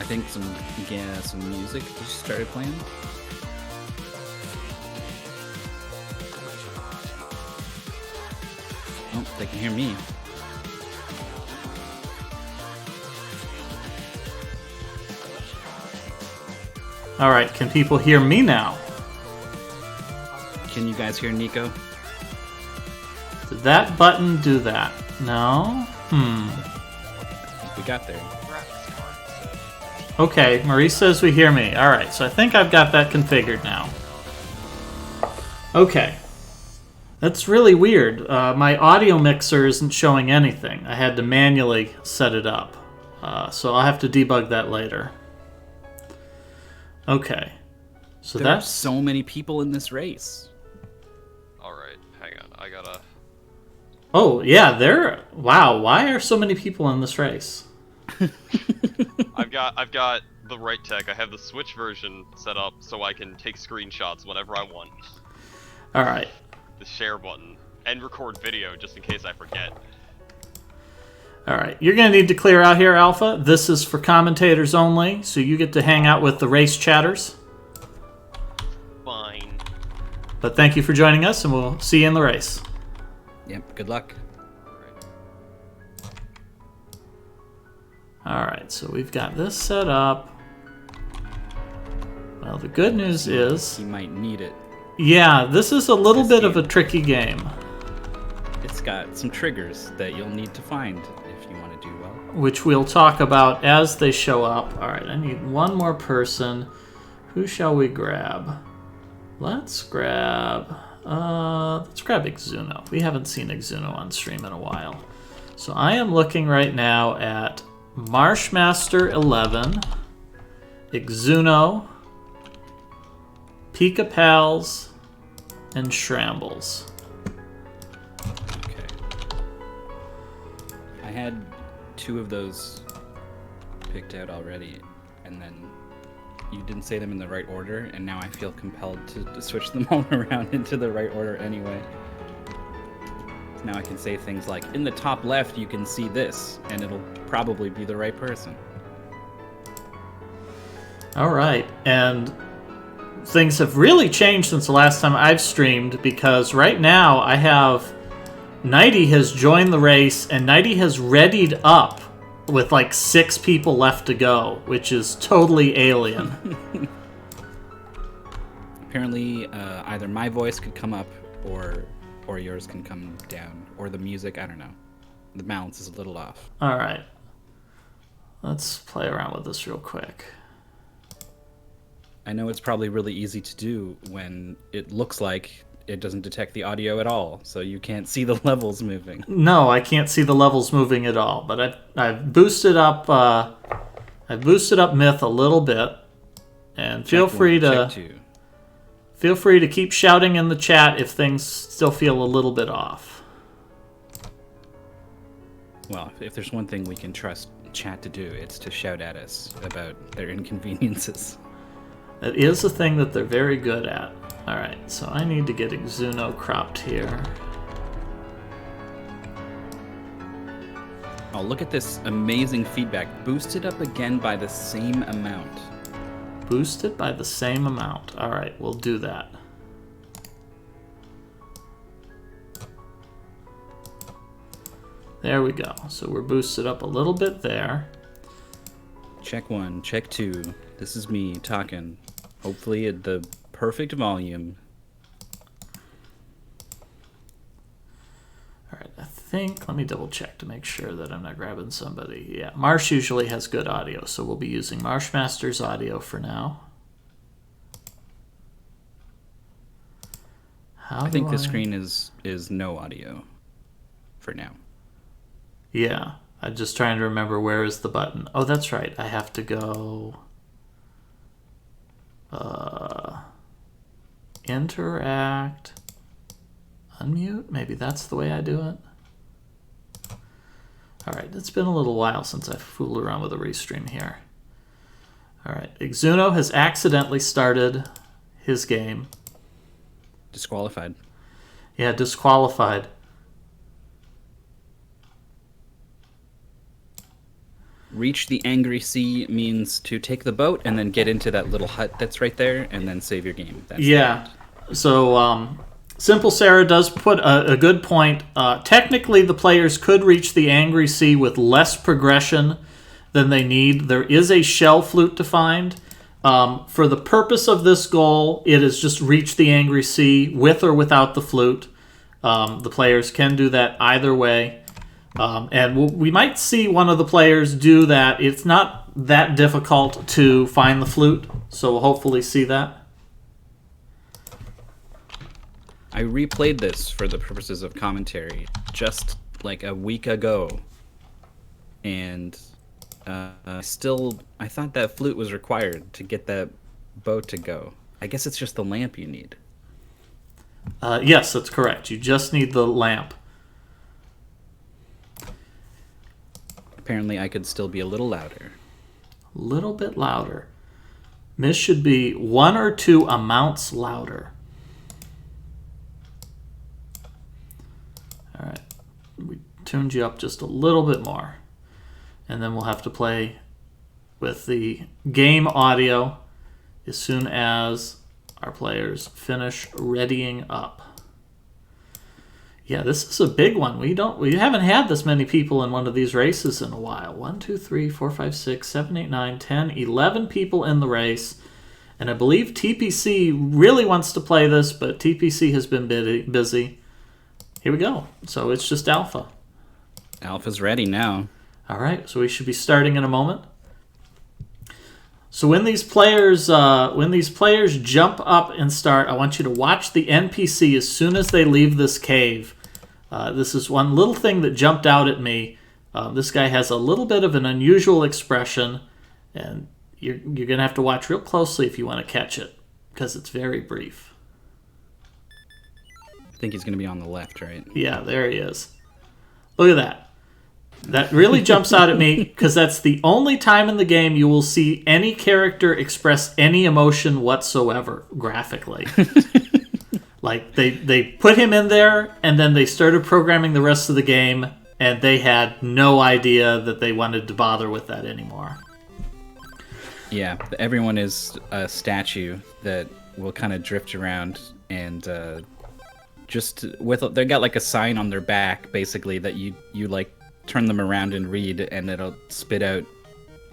I think some music just started playing. Oh, they can hear me. All right, can people hear me now? Can you guys hear Nico? Did that button do that? No? I think we got there. Okay, Marie says we hear me. All right, so I think I've got that configured now. Okay. That's really weird. My audio mixer isn't showing anything. I had to manually set it up. So I'll have to debug that later. Okay. So There are that's... so many people in this race. Alright, hang on. I gotta... Oh, yeah, there... Wow, why are so many people in this race? I've got the right tech. I have the Switch version set up so I can take screenshots whenever I want. All right. The share button. And record video just in case I forget. All right, you're going to need to clear out here, Alpha. This is for commentators only, so you get to hang out with the race chatters. Fine. But thank you for joining us, and we'll see you in the race. Yep, good luck. All right, so we've got this set up. Well, the good news is... You might need it. Yeah, this is a little bit of a tricky game. It's got some triggers that you'll need to find if you want to do well. Which we'll talk about as they show up. All right, I need one more person. Who shall we grab? Let's grab Exuno. We haven't seen Exuno on stream in a while. So I am looking right now at Marshmaster 11, Exuno, Pika Pals, and Shrambles. Okay. I had 2 of those picked out already, and then you didn't say them in the right order, and now I feel compelled to switch them all around into the right order anyway. Now I can say things like, in the top left you can see this, and it'll probably be the right person. All right, and things have really changed since the last time I've streamed, because right now I have Nighty has joined the race, and Nighty has readied up with like 6 people left to go, which is totally alien. Apparently, either my voice could come up, or yours can come down, or the music, I don't know. The balance is a little off. All right, let's play around with this real quick. I know it's probably really easy to do when it looks like it doesn't detect the audio at all, so you can't see the levels moving. No, I can't see the levels moving at all, but I've boosted up Myth a little bit, and feel free to keep shouting in the chat if things still feel a little bit off. Well, if there's one thing we can trust chat to do, it's to shout at us about their inconveniences. That is a thing that they're very good at. Alright, so I need to get Exuno cropped here. Oh, look at this amazing feedback. Boosted up again by the same amount. Boosted by the same amount. Alright, we'll do that. There we go. So we're boosted up a little bit there. Check 1, check 2. This is me talking. Hopefully at the perfect volume. Alright, I think, let me double check to make sure that I'm not grabbing somebody. Yeah, Marsh usually has good audio, so we'll be using Marshmaster's audio for now. I think the screen is no audio for now. Yeah, I'm just trying to remember where is the button. Oh, that's right. I have to go interact, unmute. Maybe that's the way I do it. All right, it's been a little while since I fooled around with a restream here. All right, Exuno has accidentally started his game. Disqualified. Yeah, disqualified. reach the Angry Sea means to take the boat and then get into that little hut that's right there and then save your game. That's Yeah. So, Simple Sarah does put a good point. Technically, the players could reach the Angry Sea with less progression than they need. There is a shell flute to find. For the purpose of this goal, it is just reach the Angry Sea with or without the flute. The players can do that either way. And we might see one of the players do that. It's not that difficult to find the flute, so we'll hopefully see that. I replayed this for the purposes of commentary just like a week ago. And I thought that flute was required to get that boat to go. I guess it's just the lamp you need. Yes, that's correct. You just need the lamp. Apparently I could still be a little louder. A little bit louder. This should be 1 or 2 amounts louder. All right. We tuned you up just a little bit more. And then we'll have to play with the game audio as soon as our players finish readying up. Yeah, this is a big one. We haven't had this many people in one of these races in a while. 1, 2, 3, 4, 5, 6, 7, 8, 9, 10, 11 people in the race. And I believe TPC really wants to play this, but TPC has been busy. Here we go. So it's just Alpha. Alpha's ready now. All right, so we should be starting in a moment. So when these players jump up and start, I want you to watch the NPC as soon as they leave this cave. This is one little thing that jumped out at me. This guy has a little bit of an unusual expression, and you're going to have to watch real closely if you want to catch it, because it's very brief. I think he's going to be on the left, right? Yeah, there he is. Look at that. That really jumps out at me because that's the only time in the game you will see any character express any emotion whatsoever graphically. Like they put him in there and then they started programming the rest of the game and they had no idea that they wanted to bother with that anymore. Yeah, everyone is a statue that will kind of drift around and they got like a sign on their back basically that you like turn them around and read, and it'll spit out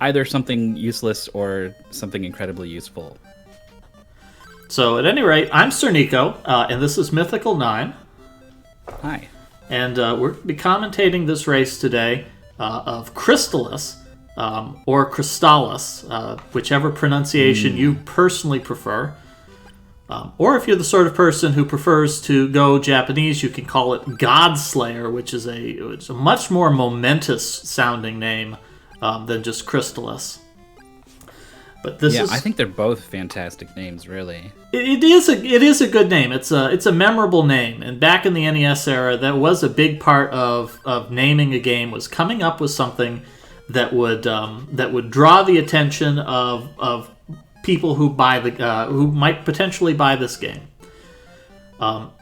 either something useless or something incredibly useful. So, at any rate, I'm Sir Nico, and this is Mythical 9. Hi. And we're going to be commentating this race today of Crystalis, or Crystalis, whichever pronunciation you personally prefer. Or if you're the sort of person who prefers to go Japanese, you can call it Godslayer, which is it's a much more momentous sounding name than just Crystalis. But I think they're both fantastic names, really. It is a good name. It's a memorable name, and back in the NES era, that was a big part of naming a game, was coming up with something that would draw the attention of people who who might potentially buy this game.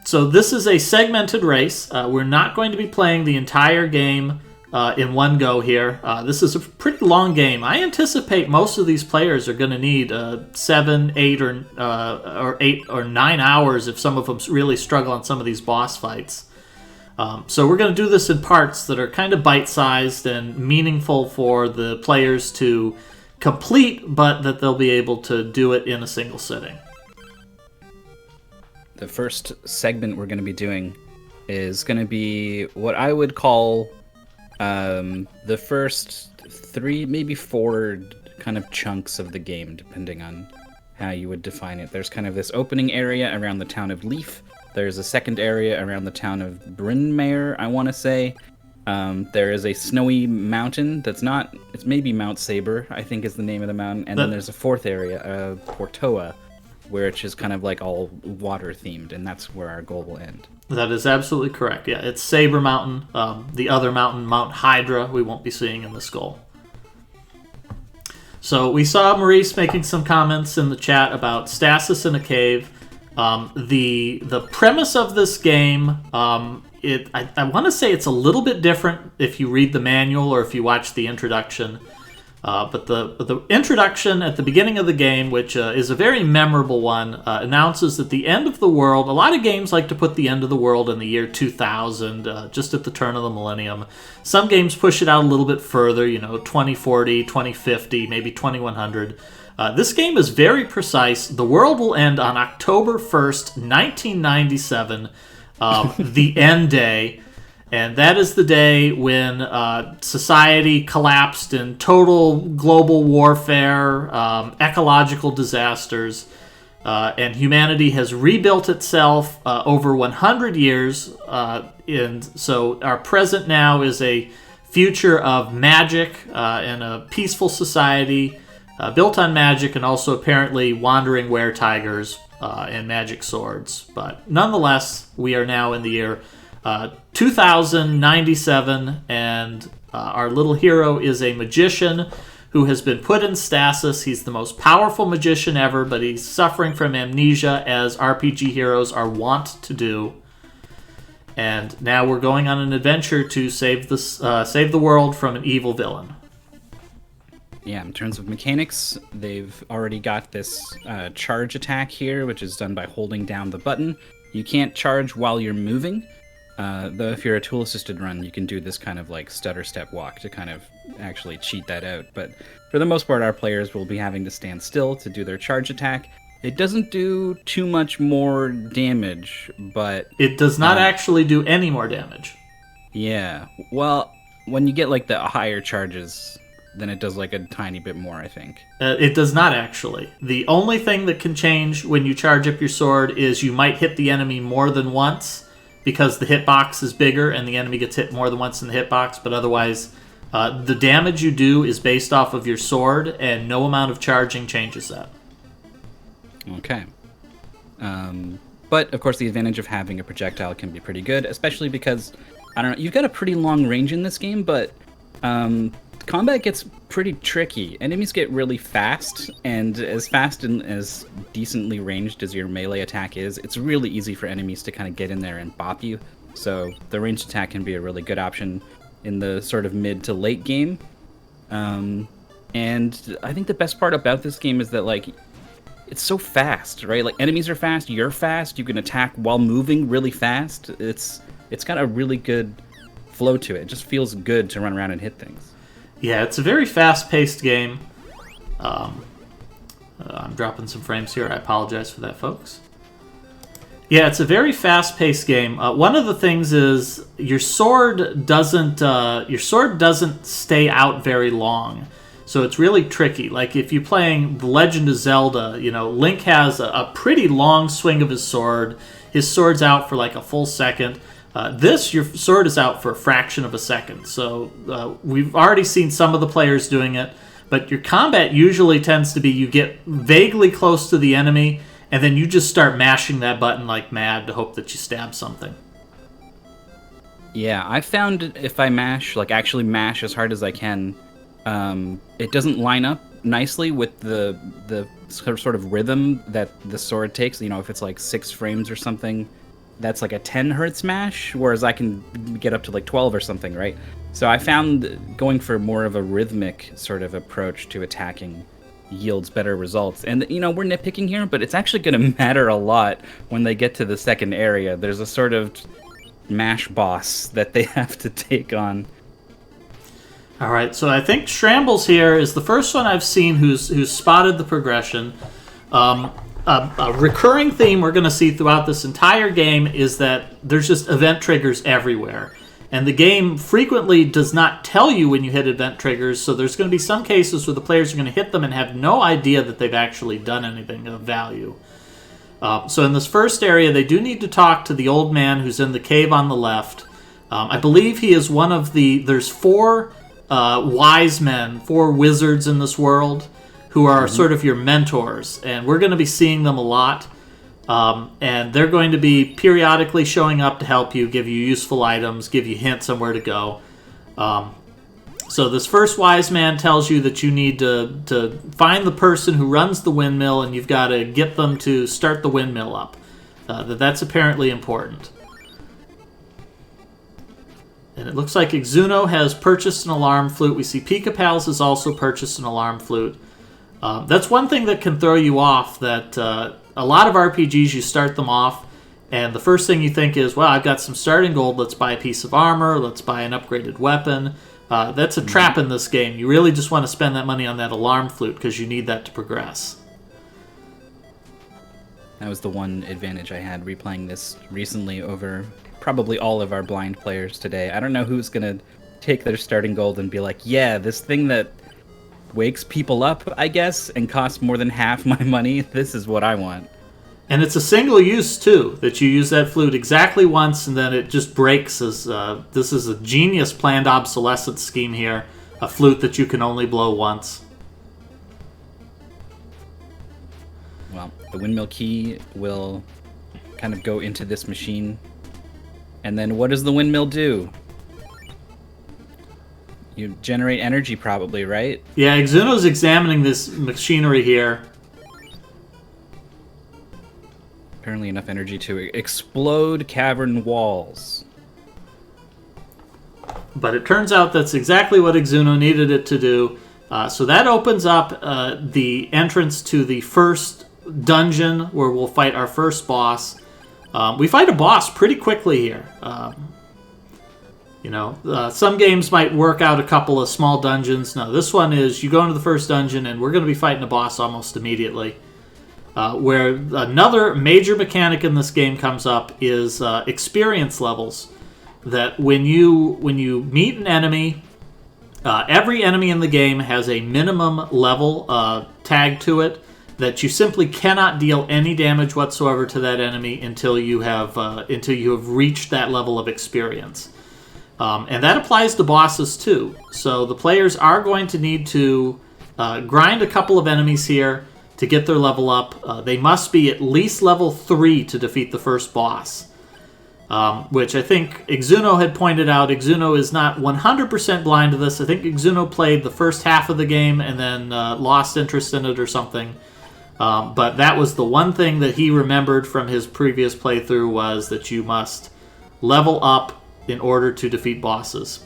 So this is a segmented race. We're not going to be playing the entire game in one go here. This is a pretty long game. I anticipate most of these players are going to need 7, 8, or 8 or 9 hours if some of them really struggle on some of these boss fights. So we're going to do this in parts that are kind of bite-sized and meaningful for the players to complete, but that they'll be able to do it in a single sitting. The first segment we're going to be doing is going to be what I would call the first 3, maybe 4 kind of chunks of the game, depending on how you would define it. There's kind of this opening area around the town of Leaf. There's a second area around the town of Brynmare, I want to say. There is a snowy mountain it's maybe Mount Saber, I think is the name of the mountain. And then there's a fourth area, Portoa, where it's just kind of like all water themed, and that's where our goal will end. That is absolutely correct. Yeah, it's Saber Mountain. The other mountain, Mount Hydra, we won't be seeing in this goal. So we saw Maurice making some comments in the chat about stasis in a cave. The premise of this game, I want to say it's a little bit different if you read the manual or if you watch the introduction. But the introduction at the beginning of the game, which is a very memorable one, announces that the end of the world. A lot of games like to put the end of the world in the year 2000, just at the turn of the millennium. Some games push it out a little bit further, 2040, 2050, maybe 2100. This game is very precise. The world will end on October 1st, 1997, the end day. And that is the day when society collapsed in total global warfare, ecological disasters, and humanity has rebuilt itself over 100 years. And so our present now is a future of magic and a peaceful society built on magic, and also apparently wandering were-tigers and magic swords. But nonetheless, we are now in the year 2097, and our little hero is a magician who has been put in stasis. He's the most powerful magician ever, but he's suffering from amnesia, as RPG heroes are wont to do. And now we're going on an adventure to save the world from an evil villain. Yeah, in terms of mechanics, they've already got this charge attack here, which is done by holding down the button. You can't charge while you're moving. Though if you're a tool-assisted run, you can do this kind of like stutter step walk to kind of actually cheat that out. But for the most part, our players will be having to stand still to do their charge attack. It doesn't do too much more damage, but... It does not actually do any more damage. Yeah. Well, when you get like the higher charges, then it does like a tiny bit more, I think. It does not actually. The only thing that can change when you charge up your sword is you might hit the enemy more than once, because the hitbox is bigger and the enemy gets hit more than once in the hitbox, but otherwise the damage you do is based off of your sword, and no amount of charging changes that. Okay. But, of course, the advantage of having a projectile can be pretty good, especially because, I don't know, you've got a pretty long range in this game, but combat gets pretty tricky. Enemies get really fast and as decently ranged as your melee attack is, it's really easy for enemies to kind of get in there and bop you. So the ranged attack can be a really good option in the sort of mid to late game. And I think the best part about this game is that, like, it's so fast, right? Like, enemies are fast, you're fast, you can attack while moving really fast. It's got a really good flow to it. It just feels good to run around and hit things. Yeah, it's a very fast-paced game. I'm dropping some frames here. I apologize for that, folks. Yeah, it's a very fast-paced game. One of the things is your sword doesn't stay out very long, so it's really tricky. Like if you're playing The Legend of Zelda, Link has a pretty long swing of his sword. His sword's out for like a full second. Your sword is out for a fraction of a second. So we've already seen some of the players doing it, but your combat usually tends to be you get vaguely close to the enemy, and then you just start mashing that button like mad to hope that you stab something. Yeah, I found if I actually mash as hard as I can, it doesn't line up nicely with the sort of rhythm that the sword takes. If it's like 6 frames or something, that's like a 10 hertz mash, whereas I can get up to like 12 or something, right? So I found going for more of a rhythmic sort of approach to attacking yields better results. And, we're nitpicking here, but it's actually going to matter a lot when they get to the second area. There's a sort of mash boss that they have to take on. All right, so I think Shrambles here is the first one I've seen who's spotted the progression. A recurring theme we're going to see throughout this entire game is that there's just event triggers everywhere. And the game frequently does not tell you when you hit event triggers, so there's going to be some cases where the players are going to hit them and have no idea that they've actually done anything of value. So in this first area, they do need to talk to the old man who's in the cave on the left. I believe he is one of there's 4 wise men, 4 wizards in this world, who are sort of your mentors, and we're going to be seeing them a lot, and they're going to be periodically showing up to help you, give you useful items, give you hints on where to go. So this first wise man tells you that you need to find the person who runs the windmill, and you've got to get them to start the windmill up. That's apparently important. And it looks like Exuno has purchased an alarm flute. We see Pika Pals has also purchased an alarm flute. That's one thing that can throw you off, that a lot of RPGs, you start them off, and the first thing you think is, well, I've got some starting gold, let's buy a piece of armor, let's buy an upgraded weapon. That's a trap in this game. You really just want to spend that money on that alarm flute because you need that to progress. That was the one advantage I had replaying this recently over probably all of our blind players today. I don't know who's going to take their starting gold and be like, yeah, this thing that wakes people up, I guess, and costs more than half my money, this is what I want. And it's a single use, too, that you use that flute exactly once and then it just breaks. As this is a genius planned obsolescence scheme here, a flute that you can only blow once. Well, the windmill key will kind of go into this machine. And then what does the windmill do? You generate energy probably, right? Yeah, Exuno's examining this machinery here. Apparently enough energy to explode cavern walls. But it turns out that's exactly what Exuno needed it to do. So that opens up the entrance to the first dungeon where we'll fight our first boss. We fight a boss pretty quickly here. Some games might work out a couple of small dungeons. No, this one is you go into the first dungeon and we're going to be fighting a boss almost immediately. Where another major mechanic in this game comes up is experience levels. That when you meet an enemy, every enemy in the game has a minimum level tag to it that you simply cannot deal any damage whatsoever to that enemy until you have reached that level of experience. And that applies to bosses too. So the players are going to need to grind a couple of enemies here to get their level up. They must be at least level 3 to defeat the first boss. Which I think Exuno had pointed out. Exuno is not 100% blind to this. I think Exuno played the first half of the game and then lost interest in it or something. But that was the one thing that he remembered from his previous playthrough, was that you must level up in order to defeat bosses.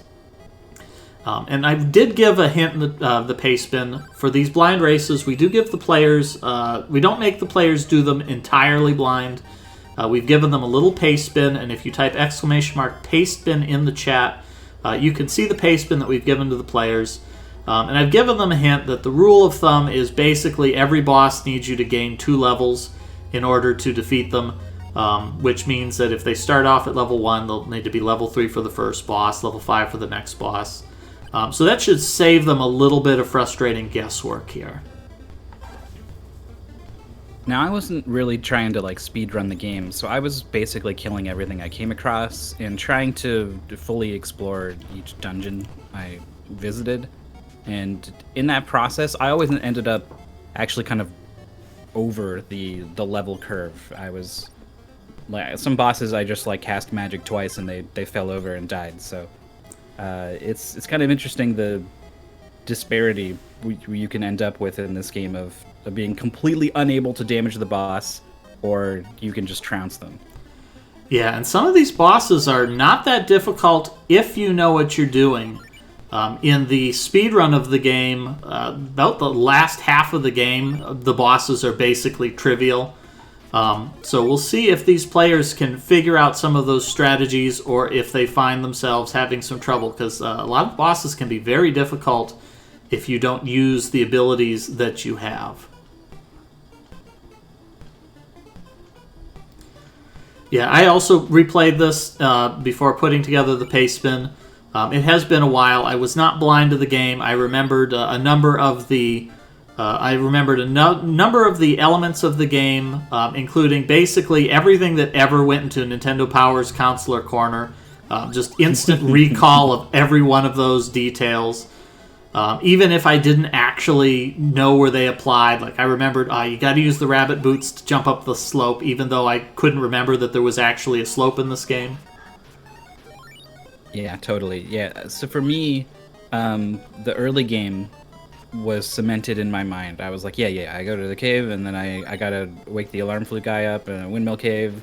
And I did give a hint in the pace bin. For these blind races, we do give the players, we don't make the players do them entirely blind. We've given them a little pace bin, and if you type !pace bin in the chat, you can see the pace bin that we've given to the players. And I've given them a hint that the rule of thumb is basically every boss needs you to gain 2 levels in order to defeat them. Which means that if they start off at level 1, they'll need to be level 3 for the first boss, level 5 for the next boss. So that should save them a little bit of frustrating guesswork here. Now, I wasn't really trying to speedrun the game, so I was basically killing everything I came across and trying to fully explore each dungeon I visited. And in that process, I always ended up actually kind of over the level curve. I was some bosses I just cast magic twice and they fell over and died. So it's kind of interesting the disparity you can end up with in this game of being completely unable to damage the boss, or you can just trounce them. Yeah, and some of these bosses are not that difficult if you know what you're doing. In the speedrun of the game, about the last half of the game, the bosses are basically trivial. So we'll see if these players can figure out some of those strategies, or if they find themselves having some trouble, because a lot of bosses can be very difficult if you don't use the abilities that you have. Yeah, I also replayed this before putting together the pace bin. It has been a while. I was not blind to the game. I remembered a number of the number of the elements of the game, including basically everything that ever went into Nintendo Power's Counselor Corner. Just instant recall of every one of those details. Even if I didn't actually know where they applied, I remembered, you got to use the rabbit boots to jump up the slope, even though I couldn't remember that there was actually a slope in this game. Yeah, totally. Yeah, so for me, the early game was cemented in my mind. I was like, yeah, I go to the cave, and then I gotta wake the alarm flute guy up in a windmill cave.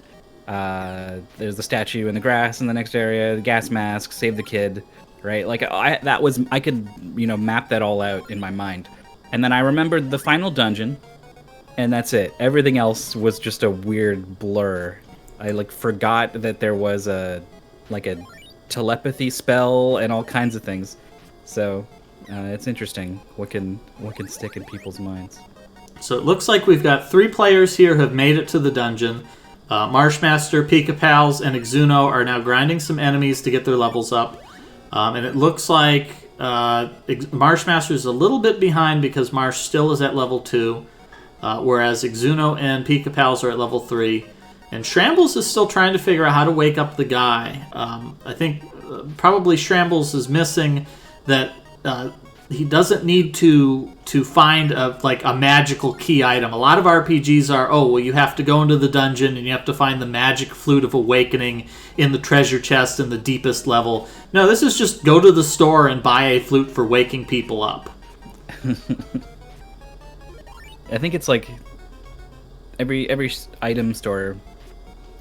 There's the statue in the grass in the next area, the gas mask, save the kid, right? Like I could map that all out in my mind, and then I remembered the final dungeon, and that's it. Everything else was just a weird blur. I forgot that there was a telepathy spell and all kinds of things. So it's interesting what can stick in people's minds. So it looks like we've got 3 players here who have made it to the dungeon. Marshmaster, Pika Pals, and Exuno are now grinding some enemies to get their levels up. And it looks like Marshmaster is a little bit behind because Marsh still is at level 2, whereas Exuno and Pika Pals are at level 3. And Shrambles is still trying to figure out how to wake up the guy. I think probably Shrambles is missing that he doesn't need to find a magical key item. A lot of RPGs are, you have to go into the dungeon and you have to find the magic flute of awakening in the treasure chest in the deepest level. No, this is just go to the store and buy a flute for waking people up. I think it's like every item store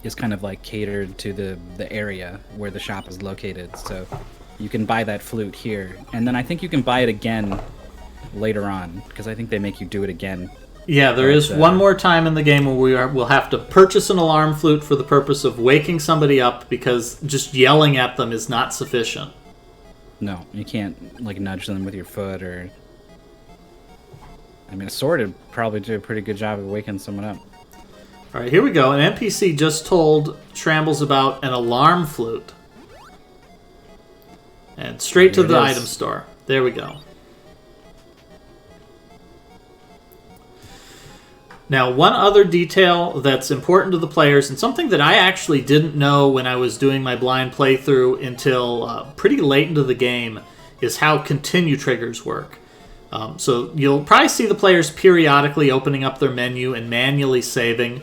is kind of catered to the area where the shop is located. So you can buy that flute here, and then I think you can buy it again later on, because I think they make you do it again. Yeah, there is one more time in the game where we'll have to purchase an alarm flute for the purpose of waking somebody up, because just yelling at them is not sufficient. No, you can't nudge them with your foot, or I mean, a sword would probably do a pretty good job of waking someone up. All right, here we go. An NPC just told Shrambles about an alarm flute. And straight to the item store. There we go. Now, one other detail that's important to the players, and something that I actually didn't know when I was doing my blind playthrough until pretty late into the game, is how continue triggers work. So you'll probably see the players periodically opening up their menu and manually saving.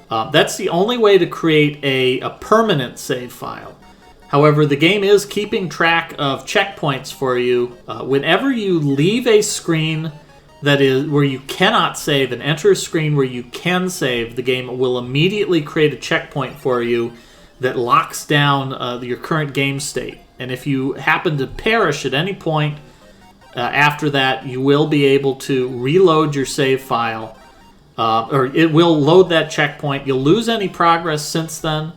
That's the only way to create a permanent save file. However, the game is keeping track of checkpoints for you. Whenever you leave a screen that is where you cannot save and enter a screen where you can save, the game will immediately create a checkpoint for you that locks down your current game state. And if you happen to perish at any point after that, you will be able to reload your save file, or it will load that checkpoint. You'll lose any progress since then,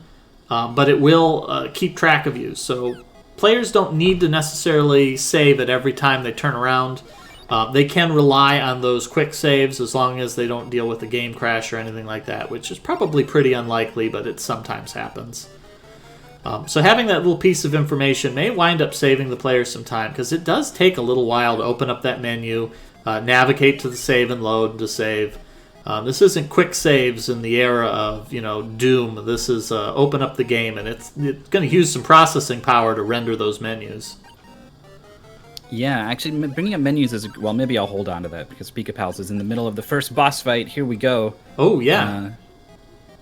but it will keep track of you. So players don't need to necessarily save at every time they turn around. They can rely on those quick saves as long as they don't deal with a game crash or anything like that, which is probably pretty unlikely, but it sometimes happens. So having that little piece of information may wind up saving the player some time, because it does take a little while to open up that menu, navigate to the save and load to save. This isn't quick saves in the era of Doom. This is open up the game, and it's going to use some processing power to render those menus. Yeah, actually, bringing up menus is... Well, maybe I'll hold on to that, because Pika Pals is in the middle of the first boss fight. Here we go. Oh, yeah.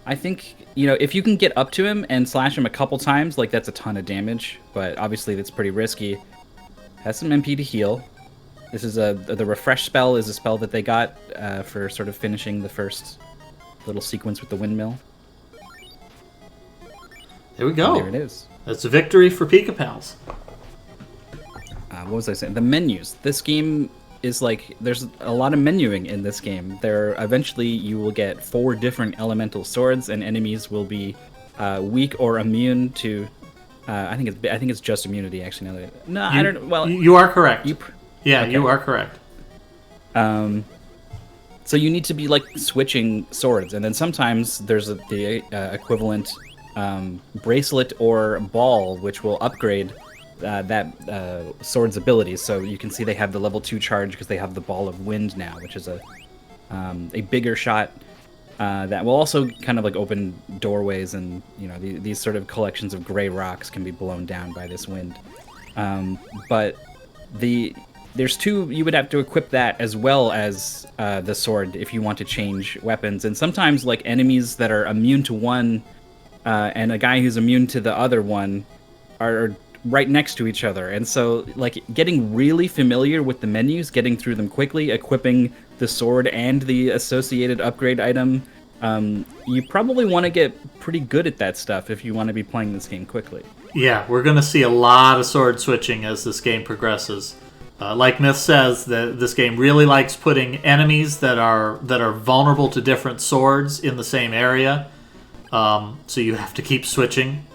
I think, if you can get up to him and slash him a couple times, that's a ton of damage, but obviously that's pretty risky. Has some MP to heal. This is the refresh spell is a spell that they got for sort of finishing the first little sequence with the windmill. There we go. And there it is. That's a victory for Pika Pals. What was I saying? The menus. This game is there's a lot of menuing in this game. Eventually you will get 4 different elemental swords, and enemies will be weak or immune to. I think it's just immunity actually. I don't. Well, you are correct. You are correct. So you need to be switching swords, and then sometimes there's the equivalent bracelet or ball, which will upgrade that sword's abilities. So you can see they have the level 2 charge because they have the ball of wind now, which is a bigger shot that will also kind of open doorways, and these sort of collections of gray rocks can be blown down by this wind. But there's 2, you would have to equip that as well as the sword if you want to change weapons. And sometimes enemies that are immune to one and a guy who's immune to the other one are right next to each other. And so getting really familiar with the menus, getting through them quickly, equipping the sword and the associated upgrade item You probably want to get pretty good at that stuff if you want to be playing this game quickly. Yeah, we're going to see a lot of sword switching as this game progresses. Like Myth says, this game really likes putting enemies that are vulnerable to different swords in the same area. So you have to keep switching.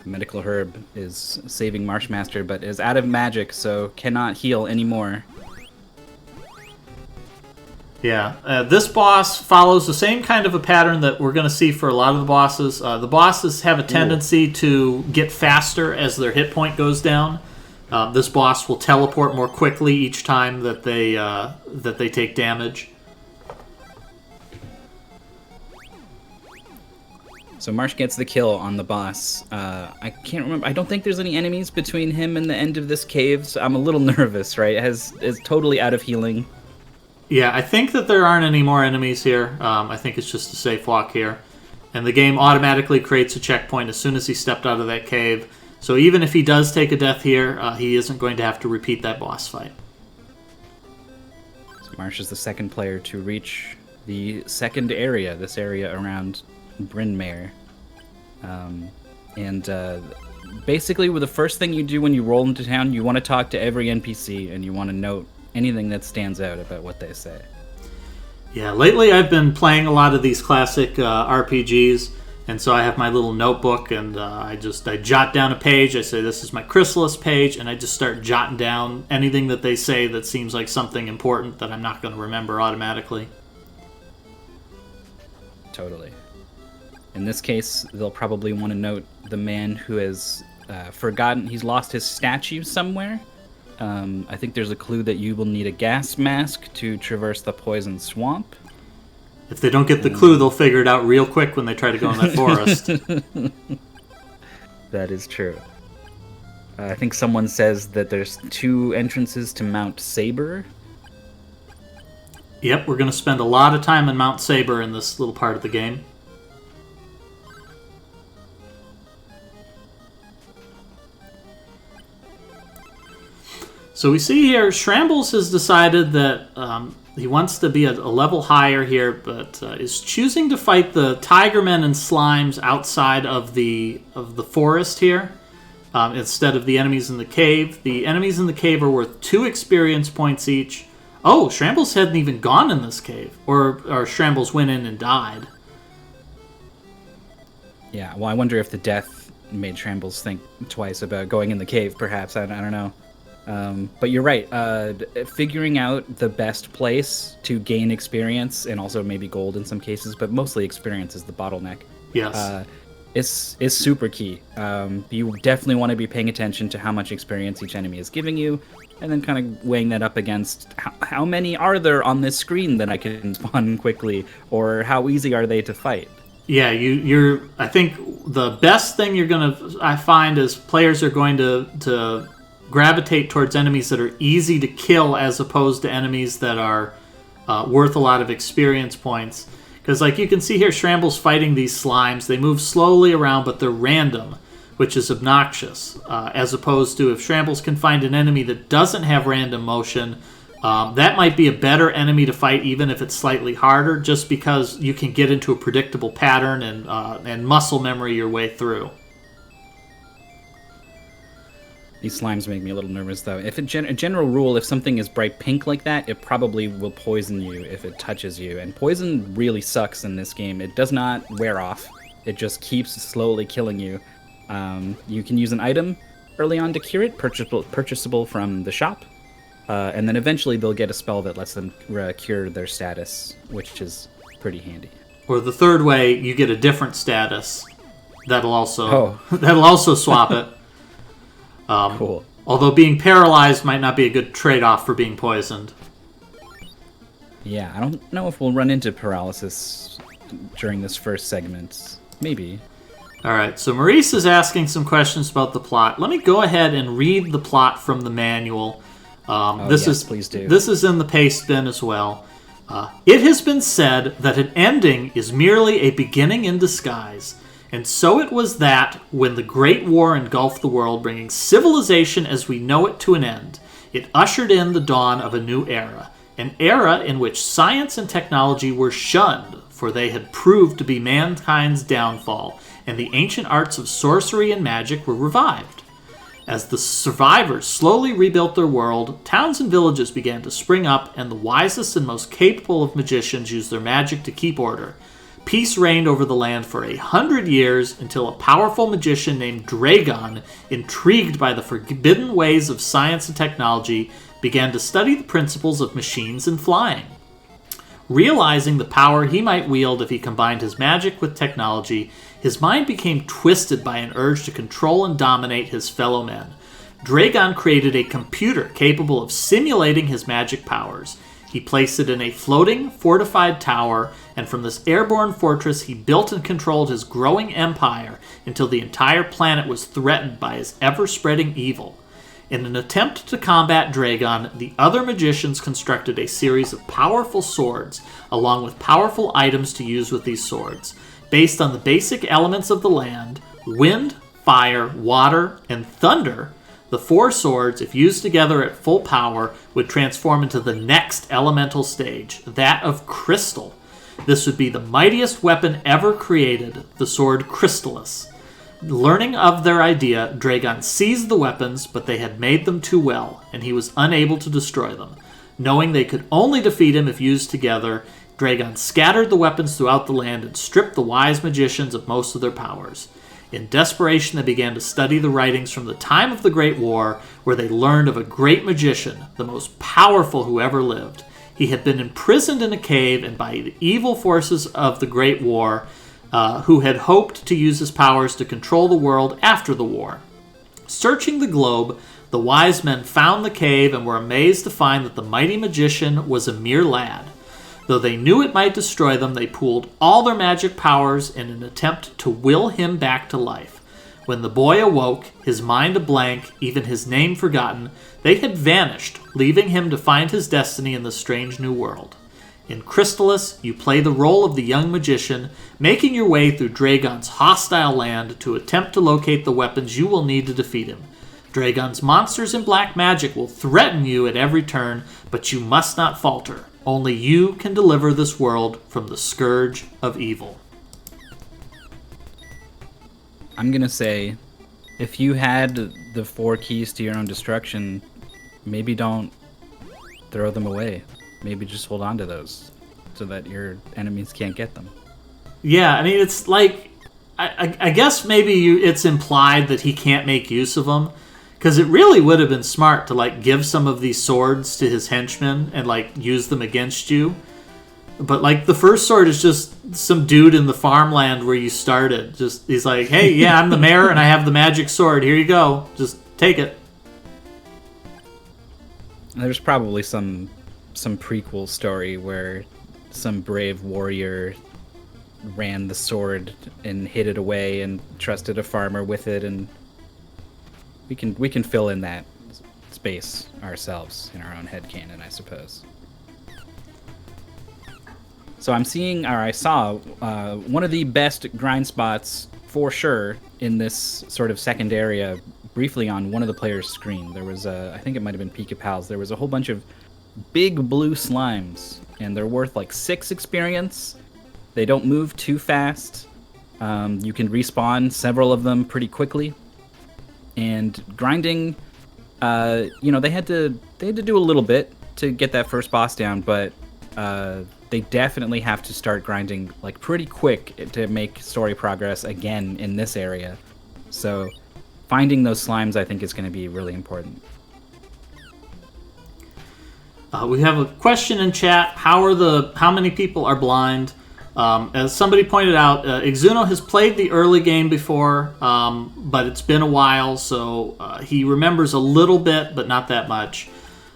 Medical Herb is saving Marshmaster, but is out of magic, so cannot heal anymore. Yeah, this boss follows the same kind of a pattern that we're going to see for a lot of the bosses. The bosses have a tendency to get faster as their hit point goes down. This boss will teleport more quickly each time that they take damage. So Marsh gets the kill on the boss. I can't remember. I don't think there's any enemies between him and the end of this cave, so I'm a little nervous, right? Is totally out of healing. Yeah, I think that there aren't any more enemies here. I think it's just a safe walk here. And the game automatically creates a checkpoint as soon as he stepped out of that cave. So even if he does take a death here, he isn't going to have to repeat that boss fight. So Marsh is the second player to reach the second area, this area around Bryn Mawr. Basically, the first thing you do when you roll into town, you want to talk to every NPC and you want to note anything that stands out about what they say. Yeah, lately I've been playing a lot of these classic RPGs, and so I have my little notebook, and I jot down a page. I say, this is my Crystalis page, and I just start jotting down anything that they say that seems like something important that I'm not going to remember automatically. Totally. In this case, they'll probably want to note the man who has forgotten, he's lost his statue somewhere. I think there's a clue that you will need a gas mask to traverse the poison swamp. If they don't get the clue, they'll figure it out real quick when they try to go in that forest. That is true. I think someone says that there's 2 entrances to Mount Saber. Yep, we're going to spend a lot of time in Mount Saber in this little part of the game. So we see here, Shrambles has decided that he wants to be a level higher here, but is choosing to fight the Tigermen and Slimes outside of the forest here, instead of the enemies in the cave. The enemies in the cave are worth 2 experience points each. Oh, Shrambles hadn't even gone in this cave, or Shrambles went in and died. Yeah, well, I wonder if the death made Shrambles think twice about going in the cave, perhaps. I don't know. But you're right. Figuring out the best place to gain experience, and also maybe gold in some cases, but mostly experience is the bottleneck. Yes. Is super key. You definitely want to be paying attention to how much experience each enemy is giving you, and then kind of weighing that up against how many are there on this screen that I can spawn quickly, or how easy are they to fight. Yeah, you're. I think the best thing I find is players are going to gravitate towards enemies that are easy to kill as opposed to enemies that are worth a lot of experience points. Because like you can see here, Shrambles fighting these slimes. They move slowly around, but they're random, which is obnoxious. As opposed to if Shrambles can find an enemy that doesn't have random motion, that might be a better enemy to fight, even if it's slightly harder, just because you can get into a predictable pattern and muscle memory your way through. These slimes make me a little nervous, though. If a general rule, if something is bright pink like that, it probably will poison you if it touches you. And poison really sucks in this game. It does not wear off. It just keeps slowly killing you. You can use an item early on to cure it, purchasable from the shop. And then eventually they'll get a spell that lets them cure their status, which is pretty handy. Or the third way, you get a different status. That'll also swap it. Cool. Although being paralyzed might not be a good trade-off for being poisoned. Yeah, I don't know if we'll run into paralysis during this first segment. Maybe. Alright, so Maurice is asking some questions about the plot. Let me go ahead and read the plot from the manual. Please do. This is in the paste bin as well. It has been said that an ending is merely a beginning in disguise. And so it was that, when the Great War engulfed the world, bringing civilization as we know it to an end, it ushered in the dawn of a new era. an era in which science and technology were shunned, for they had proved to be mankind's downfall, and the ancient arts of sorcery and magic were revived. As the survivors slowly rebuilt their world, towns and villages began to spring up, and the wisest and most capable of magicians used their magic to keep order. Peace reigned over the land for 100 years until a powerful magician named Dragon, intrigued by the forbidden ways of science and technology, began to study the principles of machines and flying. Realizing the power he might wield if he combined his magic with technology, his mind became twisted by an urge to control and dominate his fellow men. Dragon created a computer capable of simulating his magic powers. He placed it in a floating, fortified tower, and from this airborne fortress he built and controlled his growing empire until the entire planet was threatened by his ever-spreading evil. In an attempt to combat Dragon, the other magicians constructed a series of powerful swords, along with powerful items to use with these swords. Based on the basic elements of the land, wind, fire, water, and thunder, the 4 swords, if used together at full power, would transform into the next elemental stage, that of crystal. This would be the mightiest weapon ever created, the sword Crystalis. Learning of their idea, Dragon seized the weapons, but they had made them too well, and he was unable to destroy them. Knowing they could only defeat him if used together, Dragon scattered the weapons throughout the land and stripped the wise magicians of most of their powers. In desperation, they began to study the writings from the time of the Great War, where they learned of a great magician, the most powerful who ever lived. He had been imprisoned in a cave, and by the evil forces of the Great War, who had hoped to use his powers to control the world after the war. Searching the globe, the wise men found the cave and were amazed to find that the mighty magician was a mere lad. Though they knew it might destroy them, they pooled all their magic powers in an attempt to will him back to life. When the boy awoke, his mind a blank, even his name forgotten, they had vanished, leaving him to find his destiny in the strange new world. In Crystalis, you play the role of the young magician, making your way through Dragon's hostile land to attempt to locate the weapons you will need to defeat him. Dragon's monsters and black magic will threaten you at every turn, but you must not falter. Only you can deliver this world from the scourge of evil. I'm gonna say, if you had the 4 keys to your own destruction, maybe don't throw them away. Maybe just hold on to those so that your enemies can't get them. Yeah, I mean, it's like, I guess maybe it's implied that he can't make use of them, because it really would have been smart to like give some of these swords to his henchmen and like use them against you. But like the first sword is just some dude in the farmland where you started. Just he's like, hey, yeah, I'm the mayor and I have the magic sword. Here you go. Just take it. There's probably some prequel story where some brave warrior ran the sword and hid it away and trusted a farmer with it, and we can fill in that space ourselves in our own headcanon, I suppose. So I saw one of the best grind spots for sure in this sort of second area briefly on one of the players' screen. There was I think it might have been Pika Pals. There was a whole bunch of big blue slimes, and they're worth like 6 experience. They don't move too fast. You can respawn several of them pretty quickly. And grinding, they had to do a little bit to get that first boss down, but they definitely have to start grinding like pretty quick to make story progress again in this area. So finding those slimes, I think, is going to be really important. We have a question in chat. How many people are blind? As somebody pointed out, Exuno has played the early game before, but it's been a while, so he remembers a little bit, but not that much.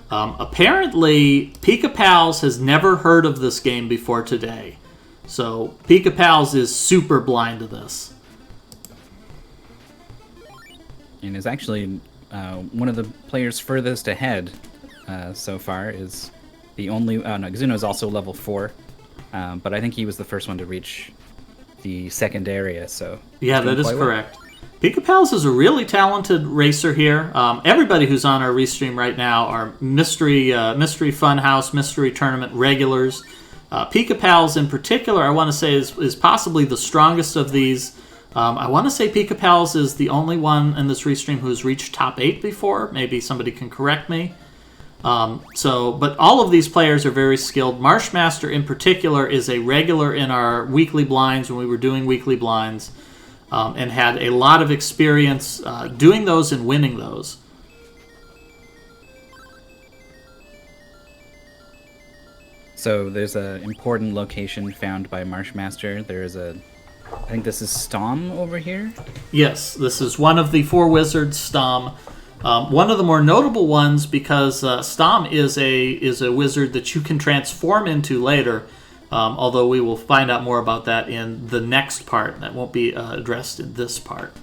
Apparently, Pika Pals has never heard of this game before today. So, Pika Pals is super blind to this. And is actually one of the players furthest ahead so far. Is the only... Exuno is also level 4. But I think he was the first one to reach the second area, so... Yeah, that is correct. Pika Pals is a really talented racer here. Everybody who's on our restream right now are Mystery Funhouse, Mystery Tournament regulars. Pika Pals in particular, I want to say, is possibly the strongest of these. I want to say Pika Pals is the only one in this restream who's reached top 8 before. Maybe somebody can correct me. But all of these players are very skilled. Marshmaster in particular is a regular in our weekly blinds when we were doing weekly blinds. And had a lot of experience doing those and winning those. So there's an important location found by Marshmaster. There is I think this is Stom over here? Yes, this is one of the 4 wizards, Stom. One of the more notable ones because Stom is a wizard that you can transform into later. Although we will find out more about that in the next part. That won't be addressed in this part.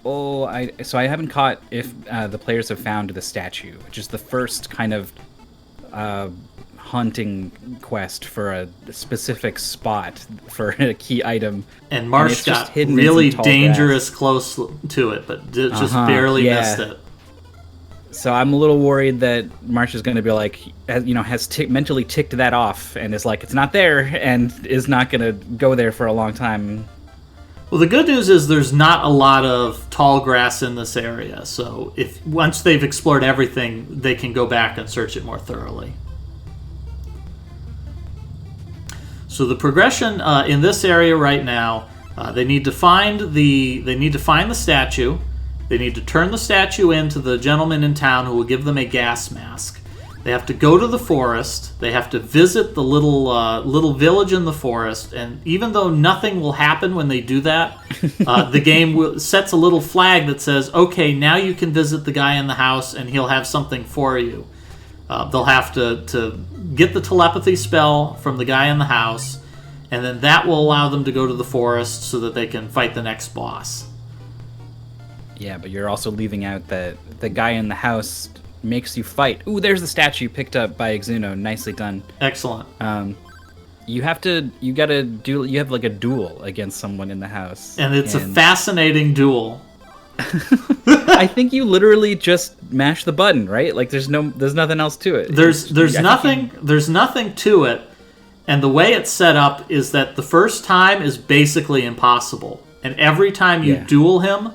Oh, so I haven't caught if the players have found the statue, which is the first kind of hunting quest for a specific spot for a key item. And Marsh got really dangerous close to it, but just barely missed it. So I'm a little worried that Marsh is going to be like, has mentally ticked that off and is like, it's not there, and is not going to go there for a long time. Well, the good news is there's not a lot of tall grass in this area, so once they've explored everything, they can go back and search it more thoroughly. So the progression in this area right now, they need to find the statue. They need to turn the statue into the gentleman in town who will give them a gas mask. They have to go to the forest. They have to visit the little village in the forest. And even though nothing will happen when they do that, the game sets a little flag that says, okay, now you can visit the guy in the house and he'll have something for you. They'll have to get the telepathy spell from the guy in the house, and then that will allow them to go to the forest so that they can fight the next boss. Yeah, but you're also leaving out that the guy in the house makes you fight. Ooh, there's the statue picked up by Exuno. Nicely done. Excellent. You have like a duel against someone in the house. And it's a fascinating duel. I think you literally just mash the button, right? Like there's nothing else to it. There's nothing to it. And the way it's set up is that the first time is basically impossible. And every time you duel him,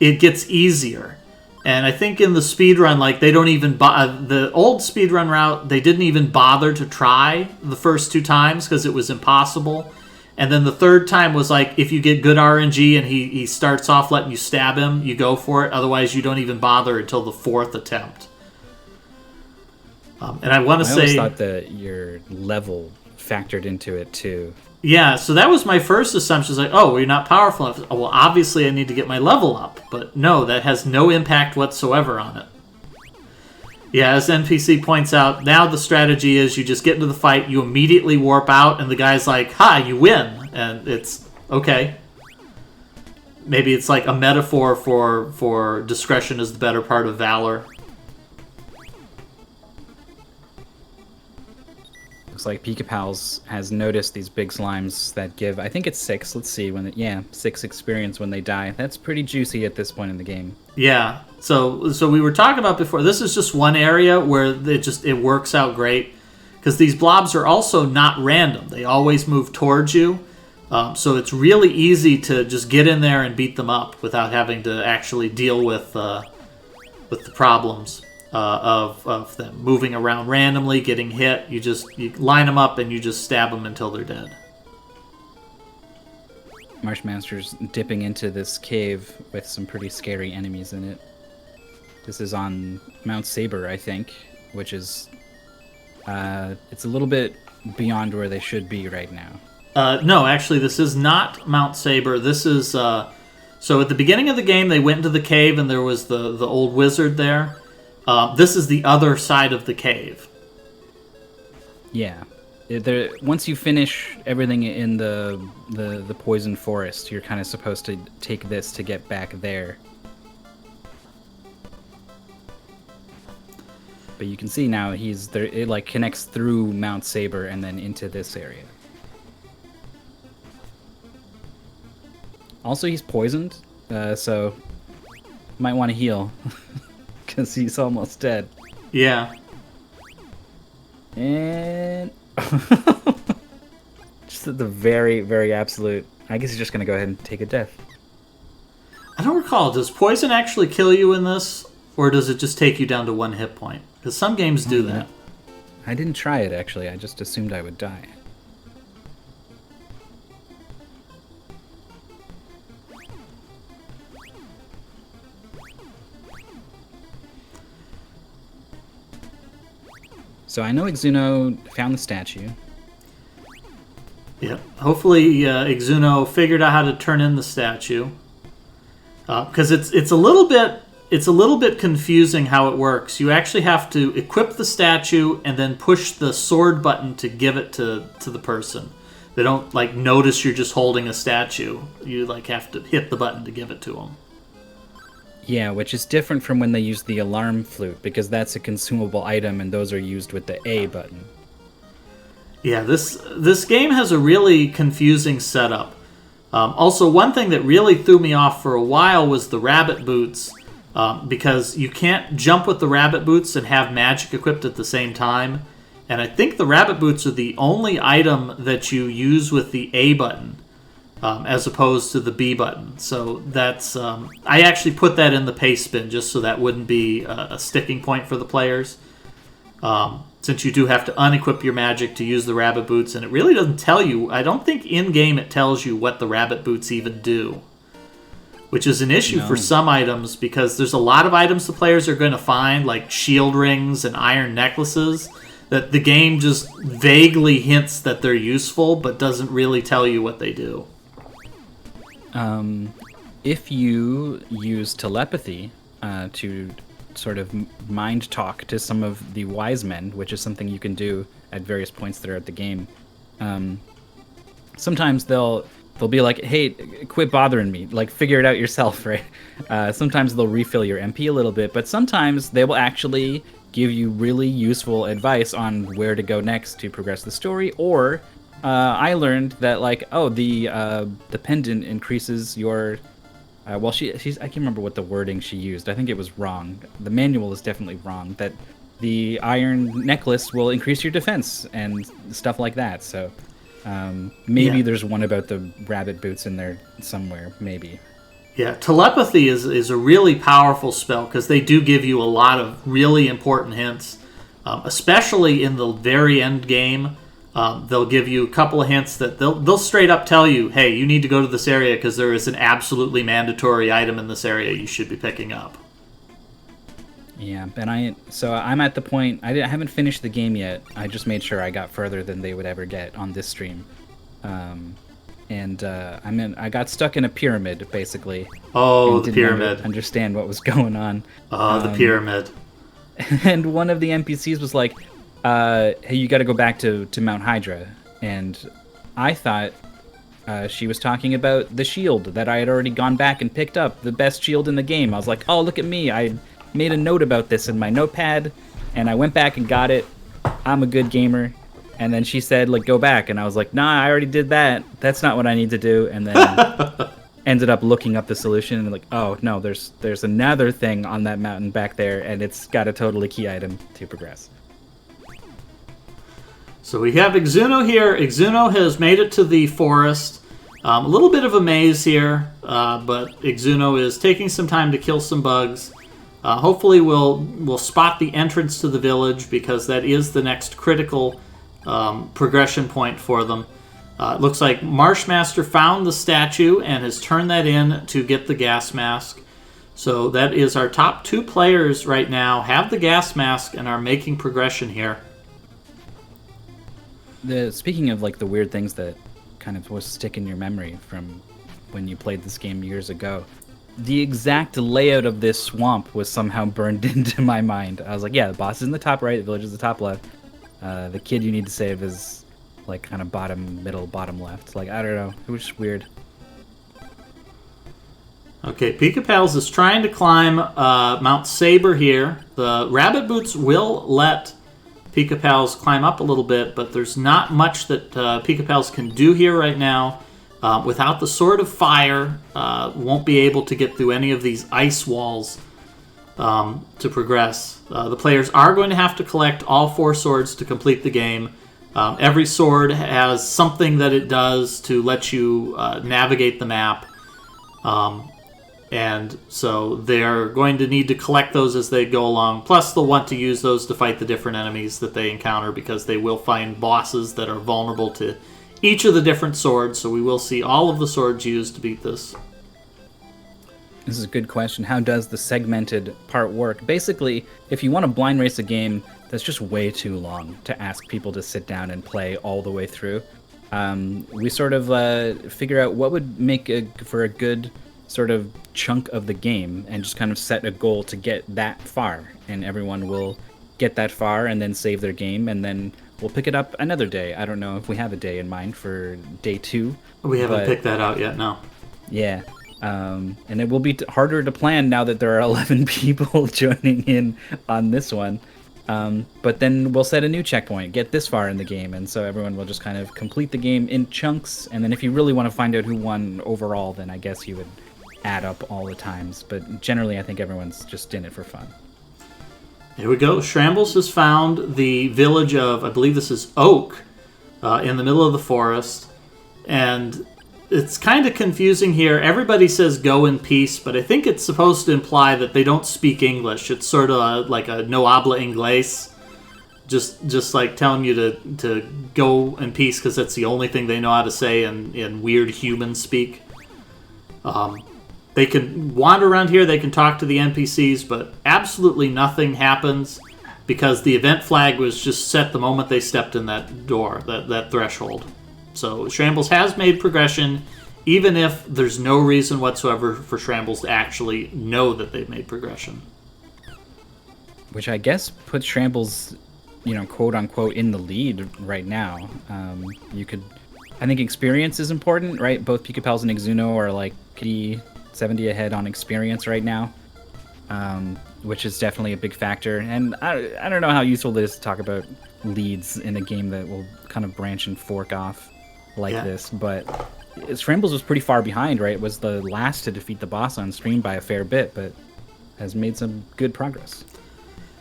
it gets easier. And I think in the speedrun, like, they don't even... the old speedrun route, they didn't even bother to try the first 2 times because it was impossible. And then the third time was like, if you get good RNG and he starts off letting you stab him, you go for it. Otherwise, you don't even bother until the 4th attempt. And I want to say... I always thought that your level factored into it, too. Yeah, so that was my first assumption. It's like, oh, well, you're not powerful enough. Well, obviously I need to get my level up. But no, that has no impact whatsoever on it. Yeah, as NPC points out, now the strategy is you just get into the fight, you immediately warp out, and the guy's like, ha, you win. And it's, okay. Maybe it's like a metaphor for discretion is the better part of valor. Looks like Pika Pals has noticed these big slimes that give, I think it's 6, let's see, 6 experience when they die. That's pretty juicy at this point in the game. Yeah, so we were talking about before, this is just one area where it works out great, because these blobs are also not random. They always move towards you, so it's really easy to just get in there and beat them up without having to actually deal with the problems. Of them moving around randomly, getting hit. You line them up and you just stab them until they're dead. Marshmaster's dipping into this cave with some pretty scary enemies in it. This is on Mount Saber, I think, which is it's a little bit beyond where they should be right now. No, actually, this is not Mount Saber. This is so at the beginning of the game, they went into the cave and there was the old wizard there. This is the other side of the cave. Yeah. Once you finish everything in the poison forest, you're kind of supposed to take this to get back there. But you can see now he's there. It like connects through Mount Saber and then into this area. Also, he's poisoned. so might want to heal because he's almost dead. Yeah. And just at the very, very absolute. I guess he's just gonna go ahead and take a death. I don't recall. Does poison actually kill you in this, or does it just take you down to 1 hit point? Because some games do that. I didn't try it actually. I just assumed I would die. So I know Exuno found the statue. Yeah. Hopefully, Exuno figured out how to turn in the statue. Because it's a little bit confusing how it works. You actually have to equip the statue and then push the sword button to give it to the person. They don't like notice you're just holding a statue. You like have to hit the button to give it to them. Yeah, which is different from when they use the alarm flute, because that's a consumable item and those are used with the A button. Yeah, this game has a really confusing setup. Also, one thing that really threw me off for a while was the rabbit boots, because you can't jump with the rabbit boots and have magic equipped at the same time. And I think the rabbit boots are the only item that you use with the A button, as opposed to the B button. So that's I actually put that in the paste bin just so that wouldn't be a sticking point for the players. Since you do have to unequip your magic to use the rabbit boots, and it really doesn't tell you. I don't think in-game it tells you what the rabbit boots even do, which is an issue for some items, because there's a lot of items the players are going to find, like shield rings and iron necklaces, that the game just vaguely hints that they're useful, but doesn't really tell you what they do. If you use telepathy to sort of mind talk to some of the wise men, which is something you can do at various points throughout the game, sometimes they'll be like, hey, quit bothering me, like figure it out yourself, right? Sometimes they'll refill your MP a little bit, but sometimes they will actually give you really useful advice on where to go next to progress the story. Or I learned that, like, oh, the pendant increases your well, she's I can't remember what the wording she used. I think it was wrong. The manual is definitely wrong. That the iron necklace will increase your defense and stuff like that. So maybe there's one about the rabbit boots in there somewhere. Maybe. Yeah, telepathy is a really powerful spell, because they do give you a lot of really important hints, especially in the very end game. They'll give you a couple of hints that they'll straight up tell you, hey, you need to go to this area because there is an absolutely mandatory item in this area you should be picking up. Yeah, and I'm at the point, I haven't finished the game yet. I just made sure I got further than they would ever get on this stream. I got stuck in a pyramid, basically. Oh, the pyramid. Understand what was going on. Oh, the pyramid. And one of the NPCs was like, hey, you got to go back to Mount Hydra. And I thought she was talking about the shield that I had already gone back and picked up, the best shield in the game. I was like, oh, look at me. I made a note about this in my notepad, and I went back and got it. I'm a good gamer. And then she said, like, go back. And I was like, nah, I already did that. That's not what I need to do. And then ended up looking up the solution and like, oh, no, there's another thing on that mountain back there, and it's got a totally key item to progress. So we have Exuno here. Exuno has made it to the forest. A little bit of a maze here, but Exuno is taking some time to kill some bugs. Hopefully we'll spot the entrance to the village, because that is the next critical progression point for them. It looks like Marshmaster found the statue and has turned that in to get the gas mask. So that is our top 2 players right now, have the gas mask and are making progression here. Speaking of like the weird things that kind of will stick in your memory from when you played this game years ago, the exact layout of this swamp was somehow burned into my mind. I was like, yeah, the boss is in the top right, the village is the top left. The kid you need to save is like kind of middle, bottom left. Like, I don't know. It was just weird. Okay, Pika Pals is trying to climb Mount Saber here. The rabbit boots will let Pika Pals climb up a little bit, but there's not much that Pika Pals can do here right now. Without the Sword of Fire, won't be able to get through any of these ice walls to progress. The players are going to have to collect all 4 swords to complete the game. Every sword has something that it does to let you navigate the map. And so they're going to need to collect those as they go along. Plus, they'll want to use those to fight the different enemies that they encounter, because they will find bosses that are vulnerable to each of the different swords. So we will see all of the swords used to beat this. This is a good question. How does the segmented part work? Basically, if you want to blind race a game that's just way too long to ask people to sit down and play all the way through, we sort of figure out what would make for a good sort of chunk of the game, and just kind of set a goal to get that far, and everyone will get that far and then save their game, and then we'll pick it up another day. I don't know if we have a day in mind for day 2. We haven't picked that out yet, no. Yeah. And it will be harder to plan now that there are 11 people joining in on this one. But then we'll set a new checkpoint, get this far in the game, and so everyone will just kind of complete the game in chunks. And then if you really want to find out who won overall, then I guess you would add up all the times. But generally, I think everyone's just in it for fun. Here we go. Shrambles has found the village of, I believe this is Oak, in the middle of the forest. And it's kind of confusing here. Everybody says go in peace, but I think it's supposed to imply that they don't speak English. It's sort of like a no habla inglés. Just like telling you to go in peace because that's the only thing they know how to say in weird human speak. They can wander around here, they can talk to the NPCs, but absolutely nothing happens because the event flag was just set the moment they stepped in that door, that threshold. So Shrambles has made progression, even if there's no reason whatsoever for Shrambles to actually know that they've made progression. Which I guess puts Shrambles, quote unquote, in the lead right now. I think experience is important, right? Both Picapels and Exuno are like 70 ahead on experience right now, which is definitely a big factor. And I don't know how useful it is to talk about leads in a game that will kind of branch and fork off like this, but Shrambles was pretty far behind, right? It was the last to defeat the boss on stream by a fair bit, but has made some good progress.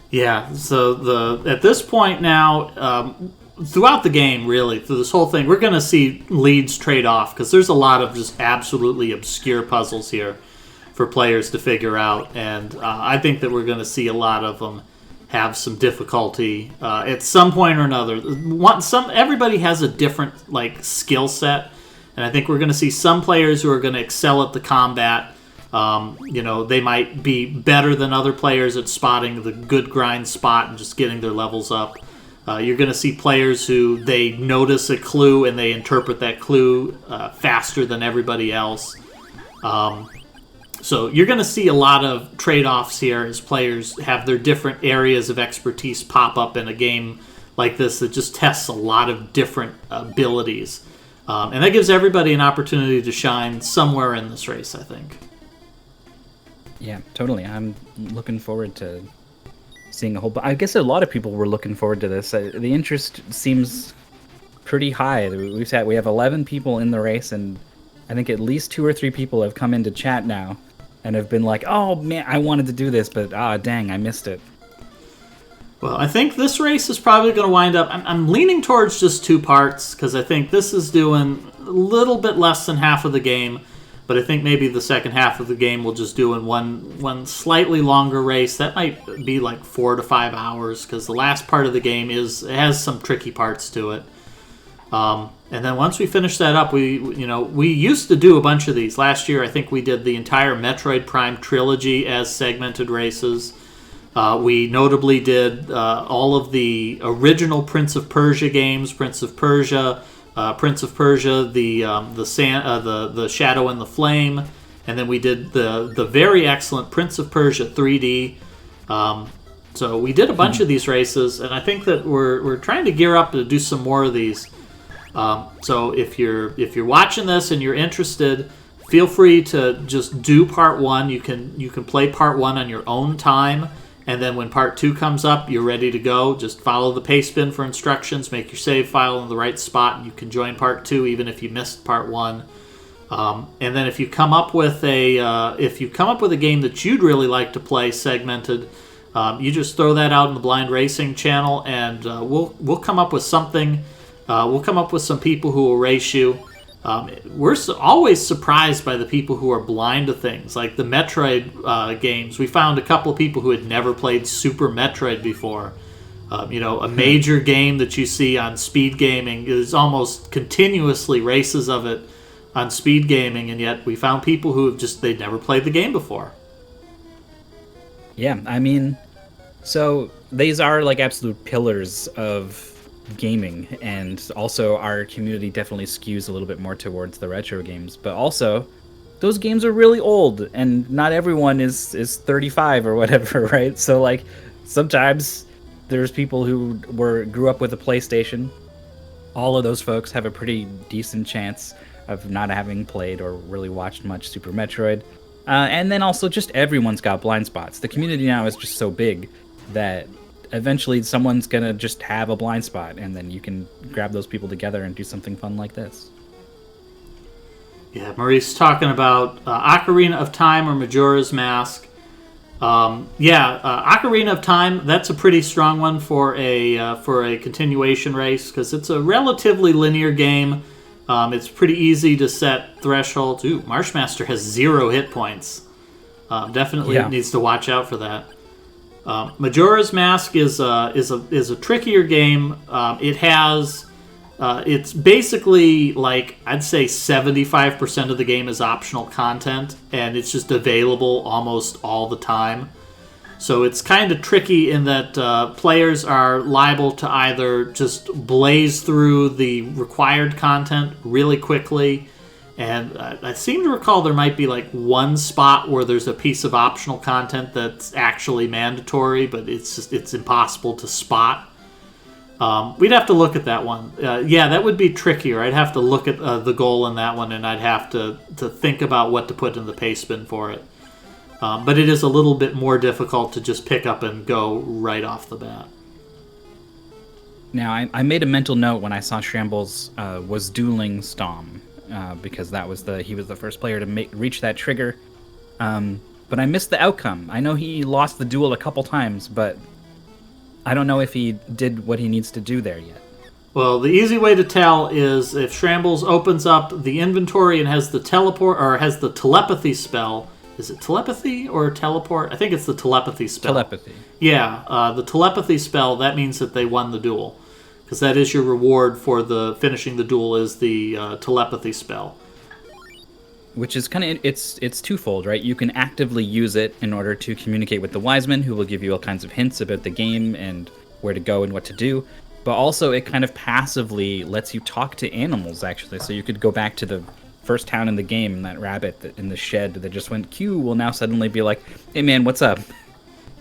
Yeah, so at this point now, throughout the game, really, through this whole thing, we're going to see leads trade off, because there's a lot of just absolutely obscure puzzles here for players to figure out, and I think that we're going to see a lot of them have some difficulty at some point or another. Everybody has a different skill set, and I think we're going to see some players who are going to excel at the combat. They might be better than other players at spotting the good grind spot and just getting their levels up. You're going to see players who they notice a clue and they interpret that clue faster than everybody else. So you're going to see a lot of trade-offs here as players have their different areas of expertise pop up in a game like this that just tests a lot of different abilities. And that gives everybody an opportunity to shine somewhere in this race, I think. Yeah, totally. I'm looking forward to seeing I guess a lot of people were looking forward to this. The interest seems pretty high. We have 11 people in the race, and I think at least 2 or 3 people have come into chat now and have been like, oh man, I wanted to do this, but dang, I missed it. Well, I think this race is probably going to wind up, I'm leaning towards just 2 parts, because I think this is doing a little bit less than half of the game, but I think maybe the second half of the game we'll just do in one slightly longer race. That might be like 4 to 5 hours, because the last part of the game has some tricky parts to it. And then once we finish that up, we used to do a bunch of these. Last year, I think we did the entire Metroid Prime trilogy as segmented races. We notably did all of the original Prince of Persia games, Prince of Persia, the Shadow and the Flame, and then we did the very excellent Prince of Persia 3D. So we did a bunch of these races, and I think that we're trying to gear up to do some more of these. So if you're watching this and you're interested, feel free to just do part 1. You can play part 1 on your own time, and then when part 2 comes up, you're ready to go. Just follow the paste bin for instructions, make your save file in the right spot, and you can join part 2 even if you missed part 1. And then if you come up with a game that you'd really like to play segmented, you just throw that out in the Blind Racing channel, and we'll come up with something. We'll come up with some people who will race you. We're always surprised by the people who are blind to things, like the Metroid games. We found a couple of people who had never played Super Metroid before. A major game that you see on speed gaming is almost continuously races of it on speed gaming, and yet we found people who they'd never played the game before. Yeah, I mean, so these are like absolute pillars of gaming, and also our community definitely skews a little bit more towards the retro games, but also those games are really old, and not everyone is 35 or whatever, right? So like sometimes there's people who grew up with a PlayStation. All of those folks have a pretty decent chance of not having played or really watched much Super Metroid. And then also just everyone's got blind spots. The community now is just so big that eventually someone's going to just have a blind spot, and then you can grab those people together and do something fun like this. Yeah, Maurice talking about Ocarina of Time or Majora's Mask. Ocarina of Time, that's a pretty strong one for a continuation race, because it's a relatively linear game. It's pretty easy to set thresholds. Ooh, Marshmaster has 0 hit points. Definitely needs to watch out for that. Majora's Mask is a trickier game. It's basically like, I'd say 75% of the game is optional content, and it's just available almost all the time. So it's kind of tricky in that players are liable to either just blaze through the required content really quickly, and I seem to recall there might be like one spot where there's a piece of optional content that's actually mandatory, but it's impossible to spot. We'd have to look at that one. That would be trickier. I'd have to look at the goal in that one, and I'd have to think about what to put in the paste bin for it. But it is a little bit more difficult to just pick up and go right off the bat. Now, I made a mental note when I saw Shambles was dueling Stom, because he was the first player to reach that trigger. But I missed the outcome. I know he lost the duel a couple times, but I don't know if he did what he needs to do there yet. Well, the easy way to tell is if Shambles opens up the inventory and has the telepathy spell. Is it telepathy or teleport? I think it's the telepathy spell. Telepathy. Yeah, the telepathy spell, that means that they won the duel. Because that is your reward for finishing the duel, is the telepathy spell. Which is kind of, it's twofold, right? You can actively use it in order to communicate with the wise men, who will give you all kinds of hints about the game and where to go and what to do. But also it kind of passively lets you talk to animals, actually. So you could go back to the first town in the game, and that rabbit in the shed that just went Q will now suddenly be like, hey man, what's up?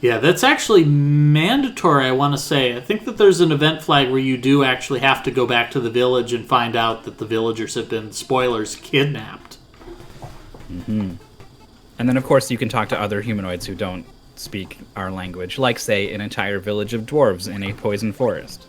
Yeah, that's actually mandatory, I want to say. I think that there's an event flag where you do actually have to go back to the village and find out that the villagers have been, spoilers, kidnapped. Mm-hmm. And then, of course, you can talk to other humanoids who don't speak our language, like, say, an entire village of dwarves in a poison forest.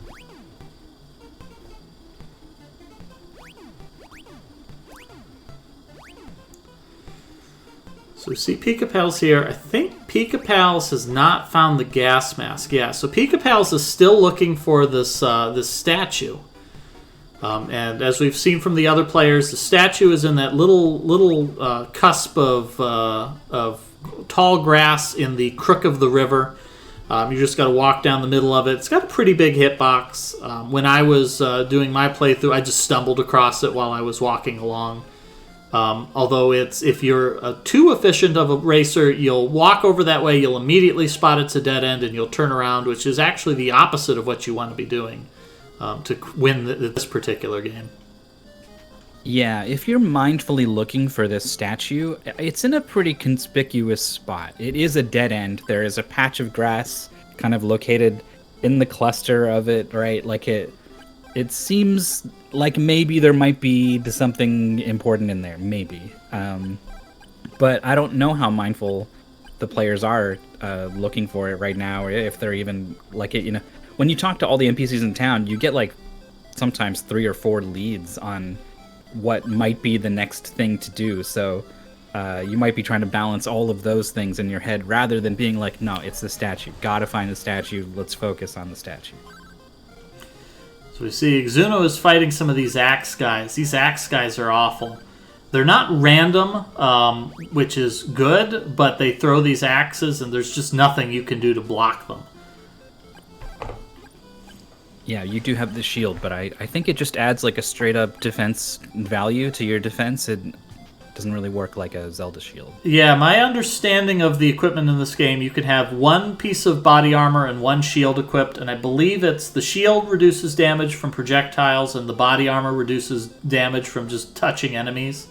So we see Pika Pals here. I think Pika Pals has not found the gas mask. Yeah, so Pika Pals is still looking for this statue. And as we've seen from the other players, the statue is in that little cusp of tall grass in the crook of the river. You just got to walk down the middle of it. It's got a pretty big hitbox. When I was doing my playthrough, I just stumbled across it while I was walking along. Although if you're too efficient of a racer, you'll walk over that way, you'll immediately spot it's a dead end, and you'll turn around, which is actually the opposite of what you want to be doing to win this particular game. Yeah, if you're mindfully looking for this statue, it's in a pretty conspicuous spot. It is a dead end. There is a patch of grass kind of located in the cluster of it, right? Like it seems like maybe there might be something important in there, maybe. But I don't know how mindful the players are looking for it right now, or if they're even like it. You know, when you talk to all the NPCs in town, you get like sometimes 3 or 4 leads on what might be the next thing to do. So you might be trying to balance all of those things in your head rather than being like, no, it's the statue. Gotta find the statue. Let's focus on the statue. So we see Xuno is fighting some of these axe guys. These axe guys are awful. They're not random, which is good, but they throw these axes and there's just nothing you can do to block them. Yeah, you do have the shield, but I think it just adds like a straight up defense value to your defense. It doesn't really work like a Zelda shield. Yeah, my understanding of the equipment in this game, you can have one piece of body armor and one shield equipped, and I believe it's the shield reduces damage from projectiles and the body armor reduces damage from just touching enemies.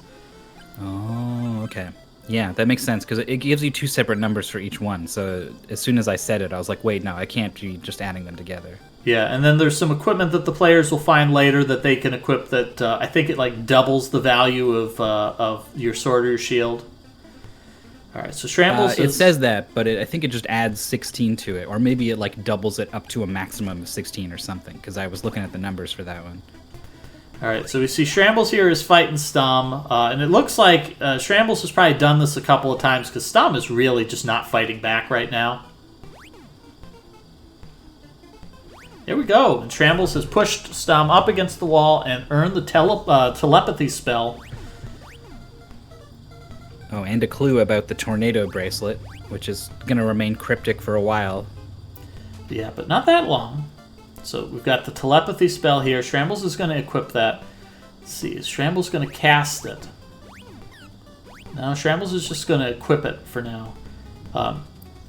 Oh, okay. Yeah, that makes sense, because it gives you two separate numbers for each one, so as soon as I said it, I was like, wait, no, I can't be just adding them together. Yeah, and then there's some equipment that the players will find later that they can equip that I think it like doubles the value of your sword or your shield. All right, so Shrambles it says that, but I think it just adds 16 to it, or maybe it like doubles it up to a maximum of 16 or something, because I was looking at the numbers for that one. All right, so we see Shrambles here is fighting Stom, and it looks like Shrambles has probably done this a couple of times because Stom is really just not fighting back right now. Here we go, and Shrambles has pushed Stom up against the wall and earned the telepathy spell. Oh, and a clue about the tornado bracelet, which is going to remain cryptic for a while. Yeah, but not that long. So we've got the telepathy spell here. Shrambles is going to equip that. Let's see, is Shrambles going to cast it? No, Shrambles is just going to equip it for now.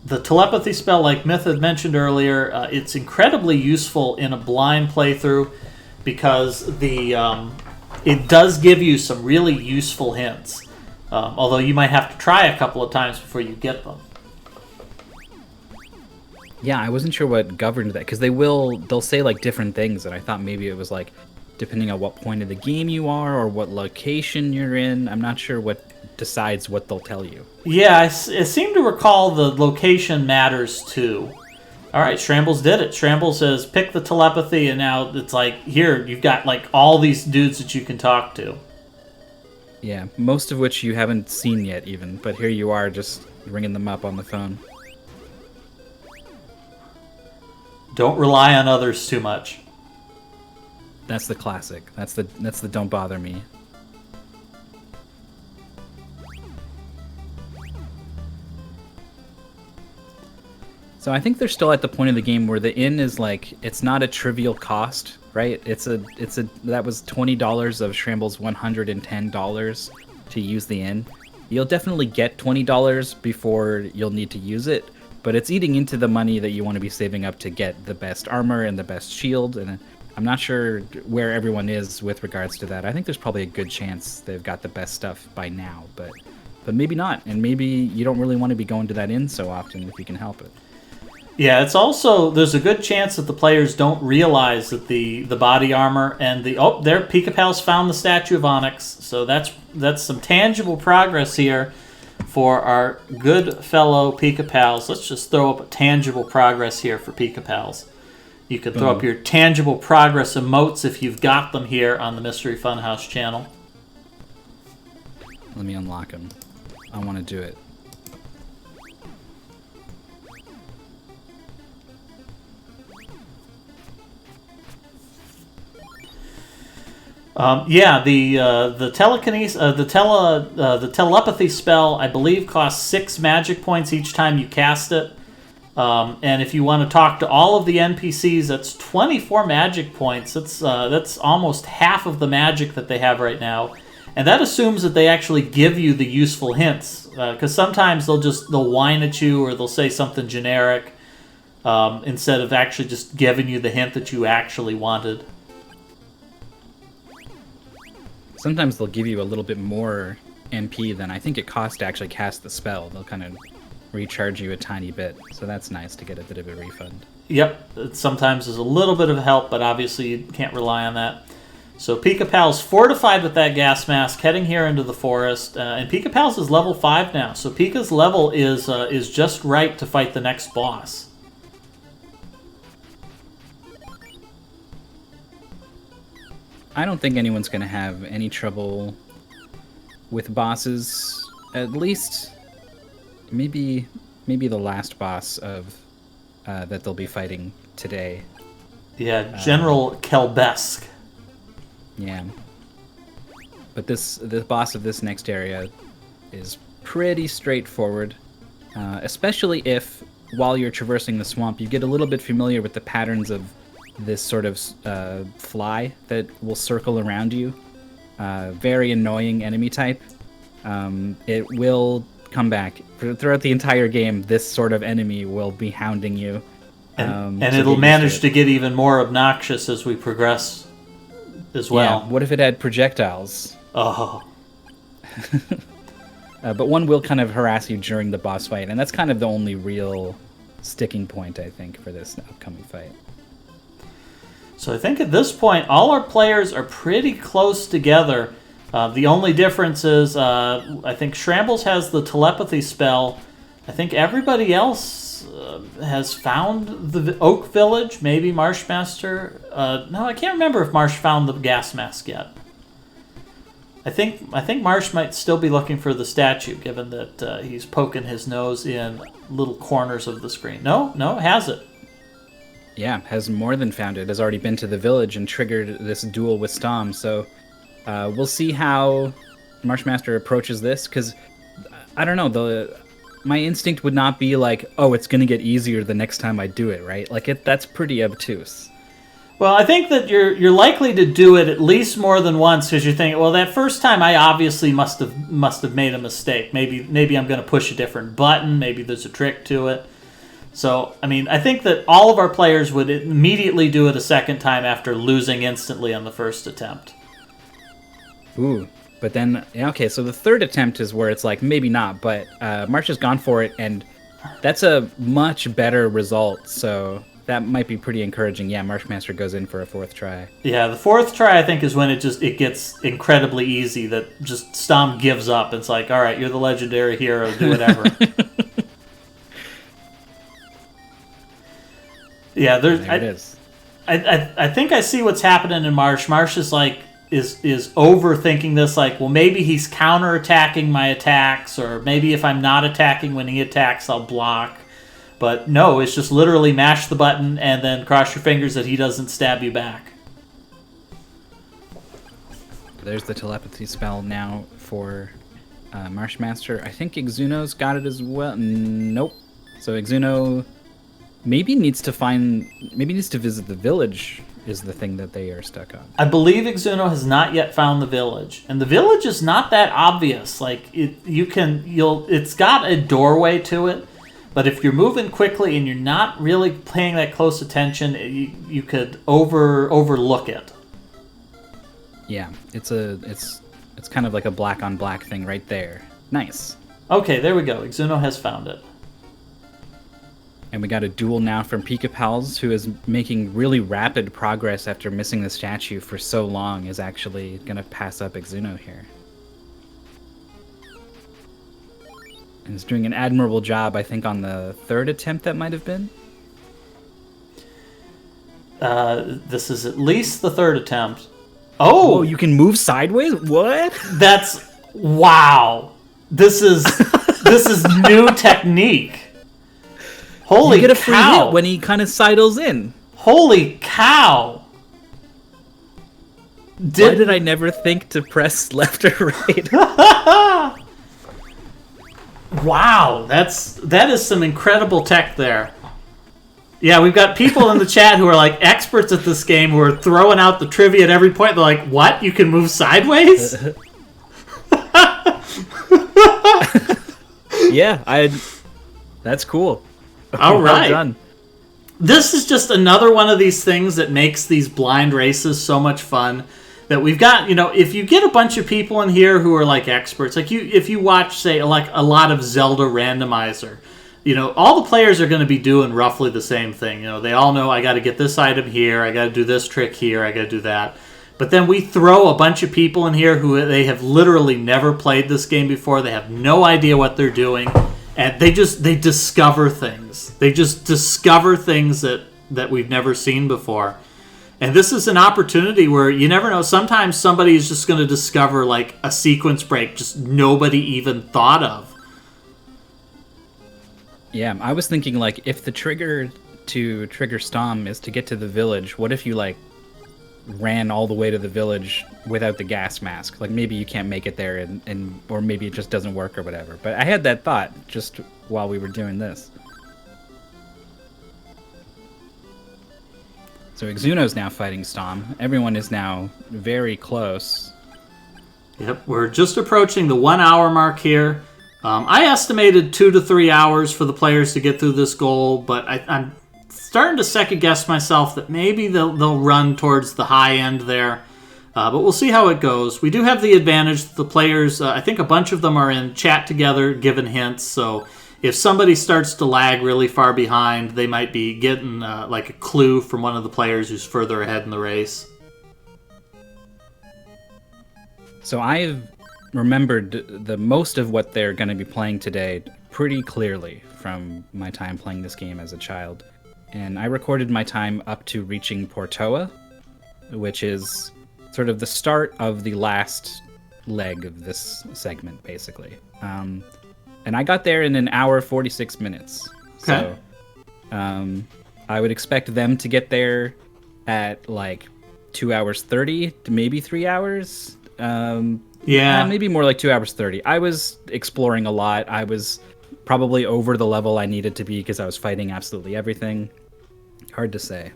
The telepathy spell, like Myth had mentioned earlier, it's incredibly useful in a blind playthrough because it does give you some really useful hints. Although you might have to try a couple of times before you get them. Yeah, I wasn't sure what governed that, because they'll say like different things, and I thought maybe it was like depending on what point of the game you are or what location you're in. I'm not sure what decides what they'll tell you. Yeah, I seem to recall the location matters too. All right, Shrambles did it. Shrambles says pick the telepathy, and now it's like, here, you've got like all these dudes that you can talk to. Yeah, most of which you haven't seen yet even, but here you are just ringing them up on the phone. Don't rely on others too much. That's the classic. That's the don't bother me. So I think they're still at the point of the game where the inn is like, it's not a trivial cost, right? That was $20 of Shrambles' $110 to use the inn. You'll definitely get $20 before you'll need to use it, but it's eating into the money that you want to be saving up to get the best armor and the best shield, and I'm not sure where everyone is with regards to that. I think there's probably a good chance they've got the best stuff by now, but maybe not, and maybe you don't really want to be going to that inn so often if you can help it. Yeah, it's also, there's a good chance that the players don't realize that the body armor and there, Pika Pal's found the Statue of Onyx, so that's some tangible progress here for our good fellow Pika Pals. Let's just throw up a tangible progress here for Pika Pals. You can throw up your tangible progress emotes if you've got them here on the Mystery Funhouse channel. Let me unlock them. I want to do it. The telekinesis, the telepathy spell, I believe, costs 6 magic points each time you cast it. And if you want to talk to all of the NPCs, that's 24 magic points. That's almost half of the magic that they have right now, and that assumes that they actually give you the useful hints. Because sometimes they'll whine at you or they'll say something generic instead of actually just giving you the hint that you actually wanted. Sometimes they'll give you a little bit more MP than I think it costs to actually cast the spell. They'll kind of recharge you a tiny bit, so that's nice to get a bit of a refund. Yep, it sometimes is a little bit of help, but obviously you can't rely on that. So Pika Pal's fortified with that gas mask, heading here into the forest, and Pika Pal's is level 5 now, so Pika's level is just right to fight the next boss. I don't think anyone's going to have any trouble with bosses. At least, maybe the last boss of that they'll be fighting today. Yeah, General Kelbesk. Yeah. But the boss of this next area is pretty straightforward, especially if, while you're traversing the swamp, you get a little bit familiar with the patterns of this sort of fly that will circle around you. Very annoying enemy type. It will come back. Throughout the entire game, this sort of enemy will be hounding you. And it'll manage to get even more obnoxious as we progress as well. Yeah, what if it had projectiles? Oh. But one will kind of harass you during the boss fight, and that's kind of the only real sticking point, I think, for this upcoming fight. So I think at this point, all our players are pretty close together. The only difference is, I think Shrambles has the telepathy spell. I think everybody else has found the Oak Village, maybe Marshmaster. No, I can't remember if Marsh found the gas mask yet. I think Marsh might still be looking for the statue, given that he's poking his nose in little corners of the screen. No, has it. Yeah, has more than found it. Has already been to the village and triggered this duel with Stom. So we'll see how Marshmaster approaches this, because I don't know, my instinct would not be like, oh, it's going to get easier the next time I do it, right? Like, that's pretty obtuse. Well, I think that you're likely to do it at least more than once, because you think, well, that first time I obviously must have made a mistake. Maybe I'm going to push a different button. Maybe there's a trick to it. So, I mean, I think that all of our players would immediately do it a second time after losing instantly on the first attempt. Ooh, but then, okay, so the third attempt is where it's like, maybe not, but March has gone for it, and that's a much better result, so that might be pretty encouraging. Yeah, Marshmaster goes in for a fourth try. Yeah, the fourth try, I think, is when it gets incredibly easy, that just Stom gives up. It's like, all right, you're the legendary hero, do whatever. Yeah, there it is. I think I see what's happening in Marsh. Marsh is like is overthinking this. Like, well, maybe he's counterattacking my attacks, or maybe if I'm not attacking when he attacks, I'll block. But no, it's just literally mash the button and then cross your fingers that he doesn't stab you back. There's the telepathy spell now for Marshmaster. I think Exuno's got it as well. Nope. So Exuno maybe needs to visit the village is the thing that they are stuck on. I believe Exuno has not yet found the village. And the village is not that obvious. Like, it's got a doorway to it, but if you're moving quickly and you're not really paying that close attention, you could overlook it. Yeah, it's kind of like a black on black thing right there. Nice. Okay, there we go. Exuno has found it. And we got a duel now from Pika Pals, who is making really rapid progress after missing the statue for so long, is actually going to pass up Exuno here. And is doing an admirable job, I think, on the third attempt that might have been. This is at least the third attempt. Oh! You can move sideways? What? That's... Wow. This is new technique. Holy cow. You get a free hit when he kind of sidles in. Holy cow. Why did I never think to press left or right? Wow, that is some incredible tech there. Yeah, we've got people in the chat who are like experts at this game who are throwing out the trivia at every point. They're like, what? You can move sideways? Yeah, that's cool. All right. Well done. This is just another one of these things that makes these blind races so much fun. That we've got, if you get a bunch of people in here who are like experts, like if you watch, say, like a lot of Zelda Randomizer, all the players are going to be doing roughly the same thing. They all know, I got to get this item here, I got to do this trick here, I got to do that. But then we throw a bunch of people in here who they have literally never played this game before. They have no idea what they're doing. And they discover things. They just discover things that we've never seen before. And this is an opportunity where you never know. Sometimes somebody is just going to discover like a sequence break just nobody even thought of. Yeah, I was thinking like if the trigger to trigger Stom is to get to the village, what if you like ran all the way to the village without the gas mask? Like maybe you can't make it there and or maybe it just doesn't work or whatever. But I had that thought just while we were doing this. So Exuno's now fighting Stom. Everyone is now very close. Yep, we're just approaching the 1 hour mark here. I estimated 2 to 3 hours for the players to get through this goal, but I'm starting to second guess myself that maybe they'll run towards the high end there. But we'll see how it goes. We do have the advantage that the players, I think a bunch of them are in chat together, giving hints, so if somebody starts to lag really far behind, they might be getting like a clue from one of the players who's further ahead in the race. So I've remembered the most of what they're going to be playing today pretty clearly from my time playing this game as a child. And I recorded my time up to reaching Portoa, which is sort of the start of the last leg of this segment, basically. And I got there in an hour 46 minutes. Okay. So I would expect them to get there at like 2 hours 30 to maybe 3 hours. Maybe more like 2 hours 30. I was exploring a lot. I was probably over the level I needed to be because I was fighting absolutely everything. Hard to say.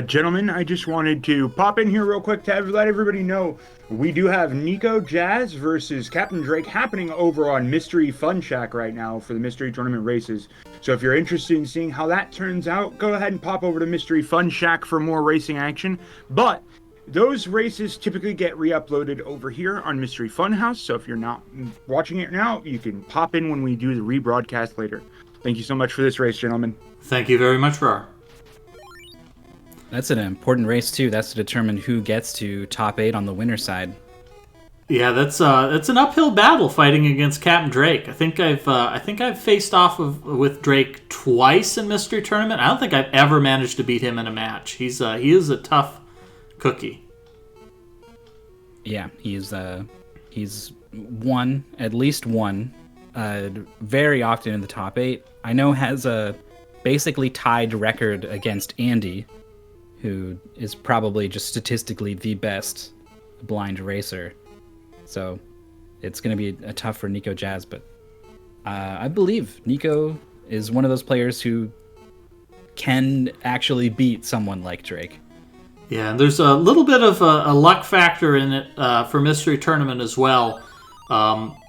Gentlemen, I just wanted to pop in here real quick to let everybody know we do have Nico Jazz versus Captain Drake happening over on Mystery Fun Shack right now for the Mystery Tournament races. So if you're interested in seeing how that turns out, go ahead and pop over to Mystery Fun Shack for more racing action. But those races typically get re-uploaded over here on Mystery Funhouse. So if you're not watching it now, you can pop in when we do the rebroadcast later. Thank you so much for this race, gentlemen. Thank you very much, Rar. That's an important race too. That's to determine who gets to top 8 on the winner side. Yeah, that's an uphill battle fighting against Captain Drake. I think I've faced off with Drake twice in Mystery Tournament. I don't think I've ever managed to beat him in a match. He is a tough cookie. Yeah, he's won at least one very often in the top 8. I know has a basically tied record against Andy, who is probably just statistically the best blind racer. So it's going to be a tough for Nico Jazz, but I believe Nico is one of those players who can actually beat someone like Drake. Yeah, and there's a little bit of a luck factor in it for Mystery Tournament as well.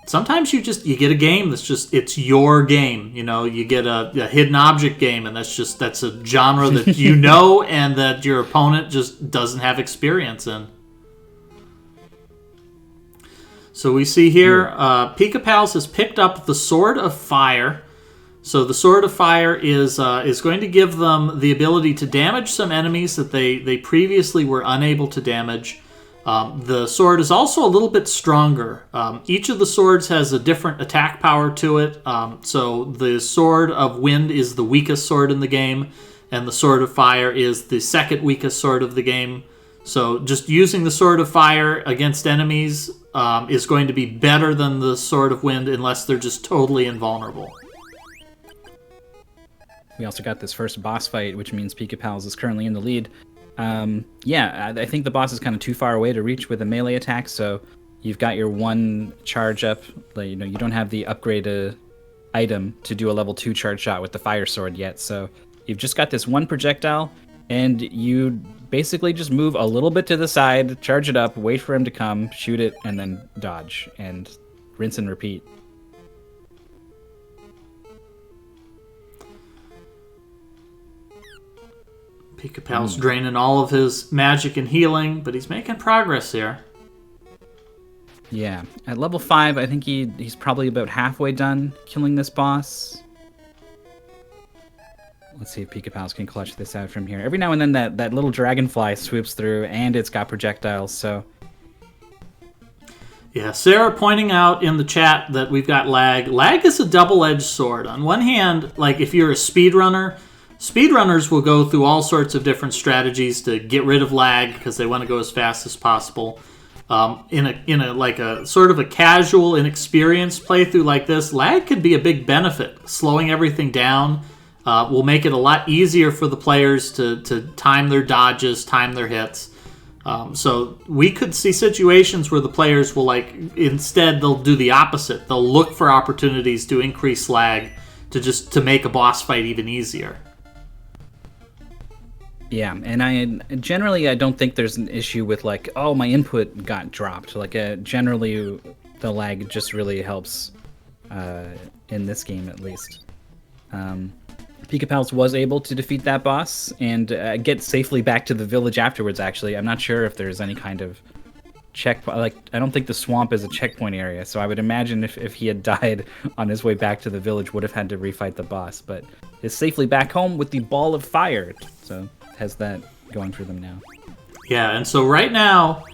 Sometimes you get a game it's your game. You know, you get a hidden object game, and that's a genre that you know and that your opponent just doesn't have experience in. So we see here, Pika Pals has picked up the Sword of Fire. So the Sword of Fire is going to give them the ability to damage some enemies that they previously were unable to damage. The sword is also a little bit stronger. Each of the swords has a different attack power to it. So the Sword of Wind is the weakest sword in the game, and the Sword of Fire is the second weakest sword of the game. So just using the Sword of Fire against enemies is going to be better than the Sword of Wind unless they're just totally invulnerable. We also got this first boss fight, which means Pika Pals is currently in the lead. I think the boss is kind of too far away to reach with a melee attack, so you've got your one charge up. You don't have the upgraded item to do a level 2 charge shot with the fire sword yet, so you've just got this one projectile, and you basically just move a little bit to the side, charge it up, wait for him to come, shoot it, and then dodge, and rinse and repeat. Pika Pal's draining all of his magic and healing, but he's making progress here. Yeah, at level 5, I think he's probably about halfway done killing this boss. Let's see if Pika Pals can clutch this out from here. Every now and then that little dragonfly swoops through, and it's got projectiles, so... Yeah, Sarah pointing out in the chat that we've got lag. Lag is a double-edged sword. On one hand, like if you're a speedrunner, speedrunners will go through all sorts of different strategies to get rid of lag because they want to go as fast as possible. In a like a sort of a casual, inexperienced playthrough like this, lag could be a big benefit. Slowing everything down will make it a lot easier for the players to time their dodges, time their hits. So we could see situations where the players will instead they'll do the opposite. They'll look for opportunities to increase lag to make a boss fight even easier. Yeah, and I don't think there's an issue with oh, my input got dropped. Generally the lag just really helps in this game at least. Pika was able to defeat that boss and get safely back to the village afterwards, actually. I'm not sure if there's any kind of checkpoint. I don't think the swamp is a checkpoint area, so I would imagine if he had died on his way back to the village, would have had to refight the boss. But is safely back home with the ball of fire, so has that going for them now. Yeah, and so right now,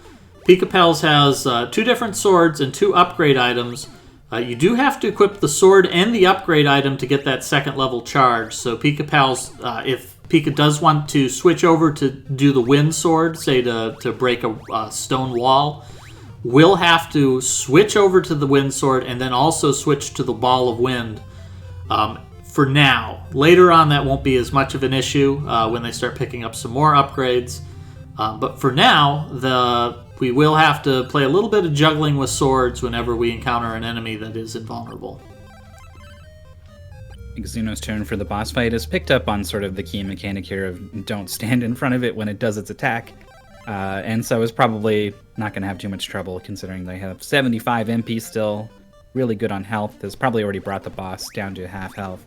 Pika has 2 different swords and 2 upgrade items. You do have to equip the sword and the upgrade item to get that second level charge. So Pika if Pika does want to switch over to do the wind sword, say to break a stone wall, will have to switch over to the wind sword and then also switch to the ball of wind for now. Later on, that won't be as much of an issue when they start picking up some more upgrades. But for now, we will have to play a little bit of juggling with swords whenever we encounter an enemy that is invulnerable. Xuno's turn for the boss fight is picked up on sort of the key mechanic here of don't stand in front of it when it does its attack. And so is probably not going to have too much trouble considering they have 75 MP still, really good on health. Has probably already brought the boss down to half health.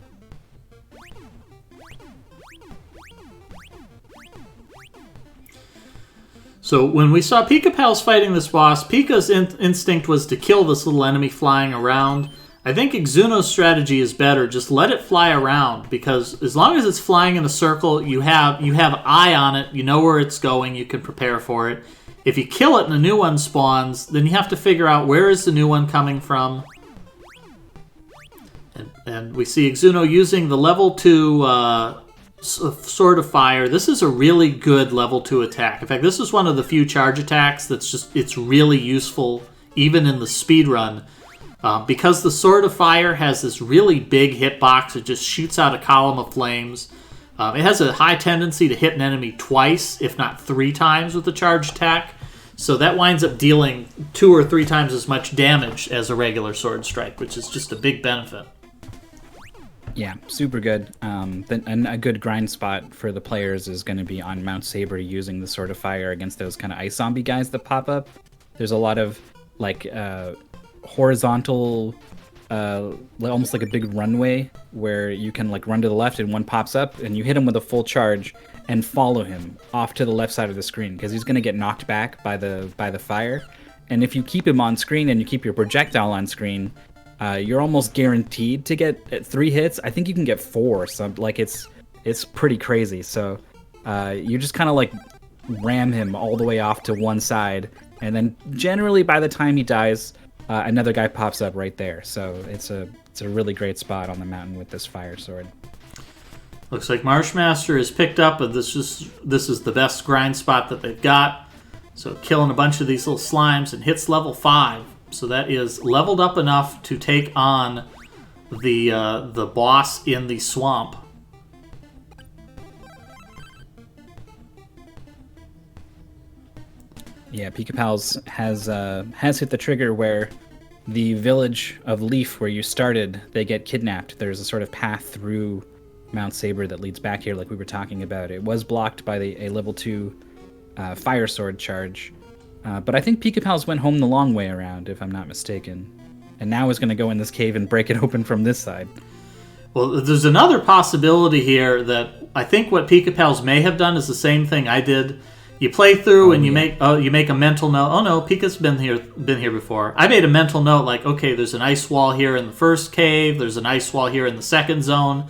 So when we saw Pika fighting this boss, Pika's instinct was to kill this little enemy flying around. I think Xuno's strategy is better. Just let it fly around, because as long as it's flying in a circle, you have eye on it, you know where it's going, you can prepare for it. If you kill it and a new one spawns, then you have to figure out where is the new one coming from. And we see Xuno using the level 2 Sword of Fire. This is a really good level 2 attack. In fact, this is one of the few charge attacks it's really useful even in the speed run. Because the Sword of Fire has this really big hitbox, it just shoots out a column of flames. It has a high tendency to hit an enemy twice, if not 3 times with the charge attack. So that winds up dealing 2 or 3 times as much damage as a regular sword strike, which is just a big benefit. Yeah, super good. And a good grind spot for the players is going to be on Mount Saber using the Sword of Fire against those kind of ice zombie guys that pop up. There's a lot of horizontal, almost like a big runway where you can run to the left and one pops up and you hit him with a full charge and follow him off to the left side of the screen because he's going to get knocked back by the fire. And if you keep him on screen and you keep your projectile on screen, you're almost guaranteed to get 3 hits. I think you can get 4. So it's pretty crazy. So you just kind of ram him all the way off to one side, and then generally by the time he dies, another guy pops up right there. So it's a really great spot on the mountain with this fire sword. Looks like Marshmaster is picked up, but this is the best grind spot that they've got. So killing a bunch of these little slimes and hits level 5. So that is leveled up enough to take on the boss in the swamp. Yeah, Pika has hit the trigger where the village of Leaf, where you started, they get kidnapped. There's a sort of path through Mount Saber that leads back here, like we were talking about. It was blocked by a level 2 fire sword charge. But I think Pika went home the long way around, if I'm not mistaken. And now is going to go in this cave and break it open from this side. Well, there's another possibility here that I think what Pika may have done is the same thing I did. You play through and you make a mental note. Oh no, Pika's been here before. I made a mental note okay, there's an ice wall here in the first cave. There's an ice wall here in the second zone.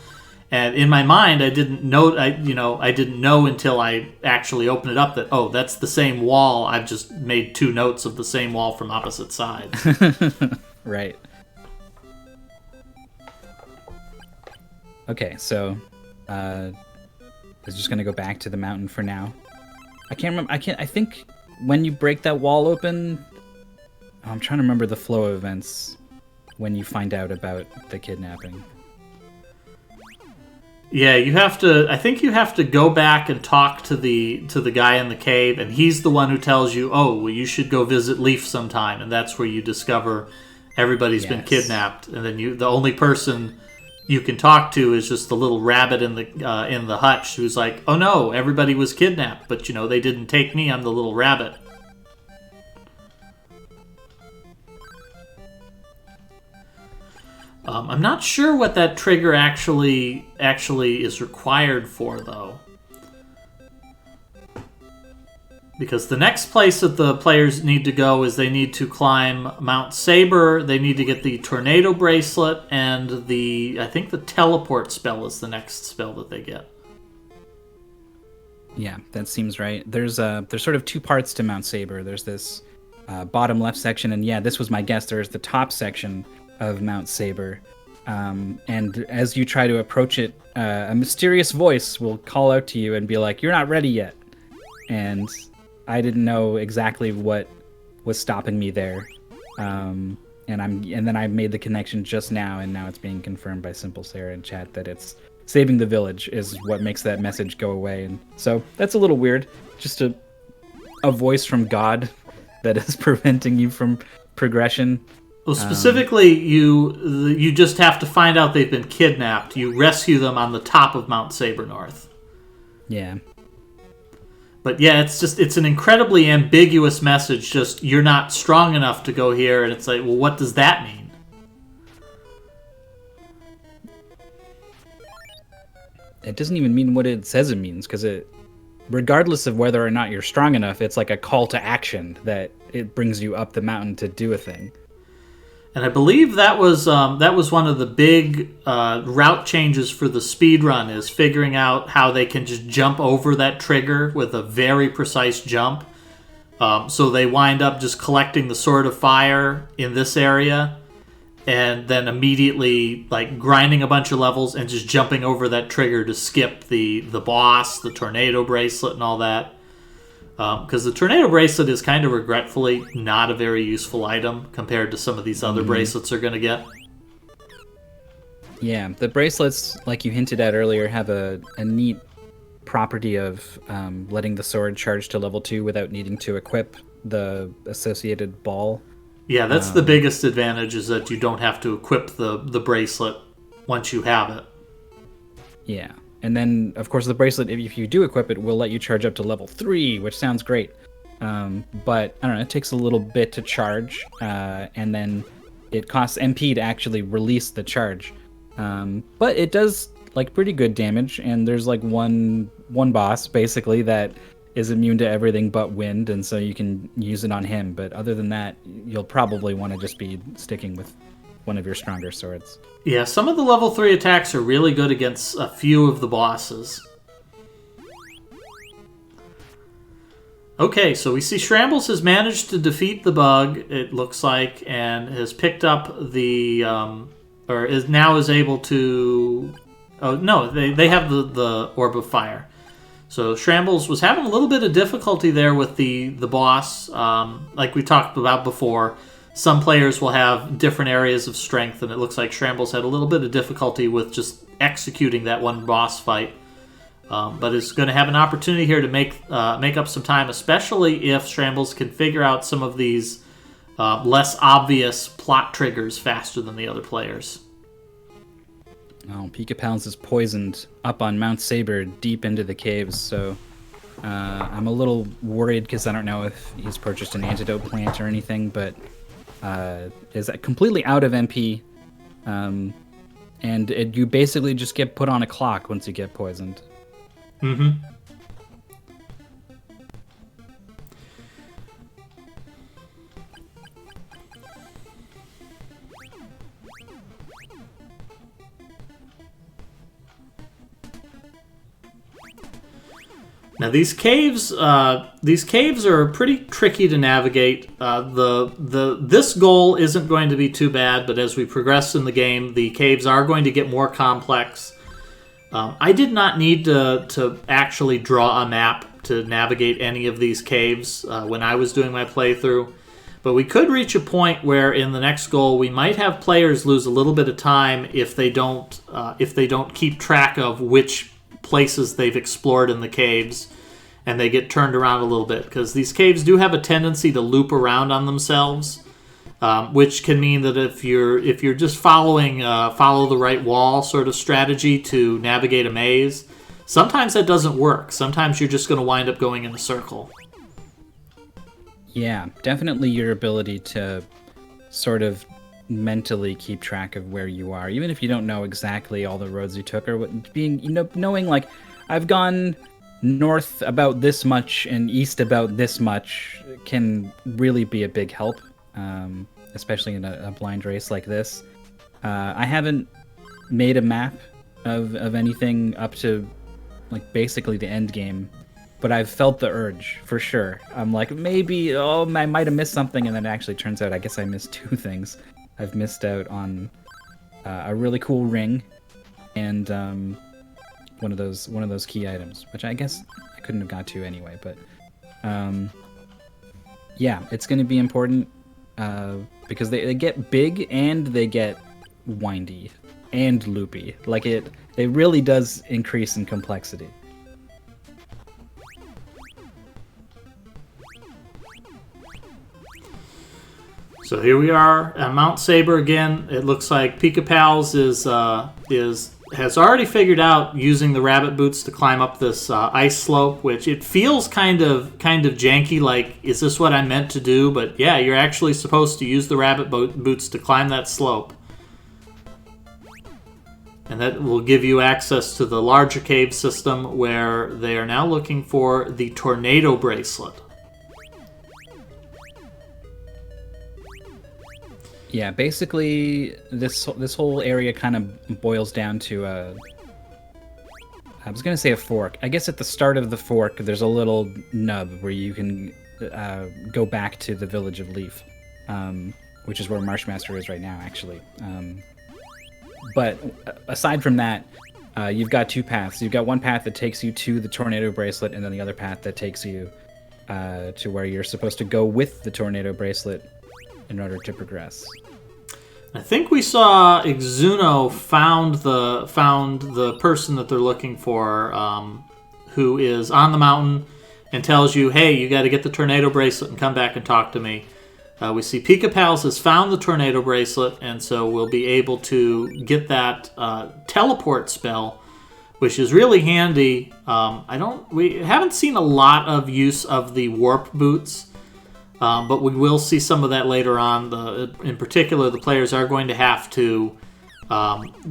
And in my mind, I didn't know until I actually opened it up that, that's the same wall. I've just made 2 notes of the same wall from opposite sides. Right. Okay, so is just gonna go back to the mountain for now. I can't remember. I think when you break that wall open, I'm trying to remember the flow of events when you find out about the kidnapping. Yeah, you have to. I think you have to go back and talk to the guy in the cave, and he's the one who tells you, "Oh, well, you should go visit Leaf sometime," and that's where you discover everybody's been kidnapped, and then the only person you can talk to is just the little rabbit in the hutch who's like, "Oh no, everybody was kidnapped, but they didn't take me. I'm the little rabbit." I'm not sure what that trigger actually is required for, though. Because the next place that the players need to go is they need to climb Mount Saber, they need to get the Tornado Bracelet, and I think the Teleport spell is the next spell that they get. Yeah, that seems right. There's sort of two parts to Mount Saber. There's this bottom left section, and yeah, this was my guess. There's the top section of Mount Saber, and as you try to approach it, a mysterious voice will call out to you and be like, "You're not ready yet." And I didn't know exactly what was stopping me there, and then I made the connection just now, and now it's being confirmed by Simple Sarah in chat that it's saving the village is what makes that message go away, and so that's a little weird. Just a voice from God that is preventing you from progression. Well, specifically, you just have to find out they've been kidnapped. You rescue them on the top of Mount Saber North. Yeah. But yeah, it's an incredibly ambiguous message. Just, you're not strong enough to go here, and it's like, well, what does that mean? It doesn't even mean what it says it means, because regardless of whether or not you're strong enough, it's like a call to action that it brings you up the mountain to do a thing. And I believe that was one of the big route changes for the speedrun, is figuring out how they can just jump over that trigger with a very precise jump. So they wind up just collecting the Sword of Fire in this area, and then immediately grinding a bunch of levels and just jumping over that trigger to skip the boss, the Tornado Bracelet, and all that. Because the Tornado Bracelet is kind of regretfully not a very useful item compared to some of these other bracelets are going to get. Yeah, the bracelets, like you hinted at earlier, have a neat property of letting the sword charge to level 2 without needing to equip the associated ball. Yeah, that's the biggest advantage, is that you don't have to equip the bracelet once you have it. Yeah. And then, of course, the bracelet, if you do equip it, will let you charge up to level 3, which sounds great. But, I don't know, it takes a little bit to charge, and then it costs MP to actually release the charge. But it does, pretty good damage, and there's, one boss, basically, that is immune to everything but wind, and so you can use it on him. But other than that, you'll probably want to just be sticking with one of your stronger swords. Yeah, some of the level 3 attacks are really good against a few of the bosses. Okay, so we see Shrambles has managed to defeat the bug, it looks like, and has picked up the, is able to... Oh, no, they have the Orb of Fire. So Shrambles was having a little bit of difficulty there with the boss, like we talked about before. Some players will have different areas of strength, and it looks like Shrambles had a little bit of difficulty with just executing that one boss fight. But is going to have an opportunity here to make up some time, especially if Shrambles can figure out some of these less obvious plot triggers faster than the other players. Oh, Pika Pals is poisoned up on Mount Saber deep into the caves, so I'm a little worried because I don't know if he's purchased an antidote plant or anything, but is completely out of MP, and you basically just get put on a clock once you get poisoned. Mm-hmm. Now these caves are pretty tricky to navigate. This goal isn't going to be too bad, but as we progress in the game, the caves are going to get more complex. I did not need to actually draw a map to navigate any of these caves when I was doing my playthrough. But we could reach a point where in the next goal we might have players lose a little bit of time if they don't keep track of which places they've explored in the caves, and they get turned around a little bit, because these caves do have a tendency to loop around on themselves, which can mean that if you're just following follow the right wall sort of strategy to navigate a maze, sometimes that doesn't work. Sometimes you're just going to wind up going in a circle. Yeah, definitely your ability to sort of mentally keep track of where you are, even if you don't know exactly all the roads you took, or knowing like I've gone north about this much and east about this much can really be a big help, especially in a blind race like this. I haven't made a map of anything up to like basically the end game, but I've felt the urge, for sure. I'm like, maybe, I might have missed something, and then it actually turns out I guess I missed two things. I've missed out on a really cool ring and one of those key items, which I guess I couldn't have got to anyway, but yeah, it's going to be important because they get big and they get windy and loopy. Like it really does increase in complexity. So here we are at Mount Saber again. It looks like Pika Pals has already figured out using the rabbit boots to climb up this ice slope, which it feels kind of janky. Like, is this what I meant to do? But yeah, you're actually supposed to use the rabbit boots to climb that slope, and that will give you access to the larger cave system, where they are now looking for the tornado bracelet. Yeah, basically, this whole area kind of boils down to I was going to say a fork. I guess at the start of the fork, there's a little nub where you can go back to the village of Leaf, which is where Marshmaster is right now, actually. But aside from that, you've got two paths. You've got one path that takes you to the tornado bracelet, and then the other path that takes you to where you're supposed to go with the tornado bracelet in order to progress. I think we saw Exuno found the person that they're looking for, who is on the mountain, and tells you, hey, you got to get the tornado bracelet and come back and talk to me. We see Pika Pals has found the tornado bracelet, and so we'll be able to get that teleport spell, which is really handy. We haven't seen a lot of use of the warp boots. But we will see some of that later on. In particular, the players are going to have to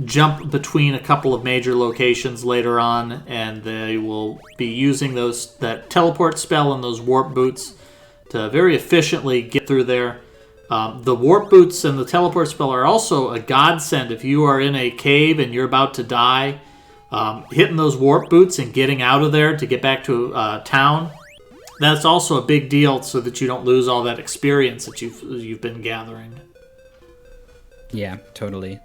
jump between a couple of major locations later on, and they will be using that teleport spell and those warp boots to very efficiently get through there. The warp boots and the teleport spell are also a godsend if you are in a cave and you're about to die. Hitting those warp boots and getting out of there to get back to town, that's also a big deal, so that you don't lose all that experience that you've been gathering. Yeah, totally.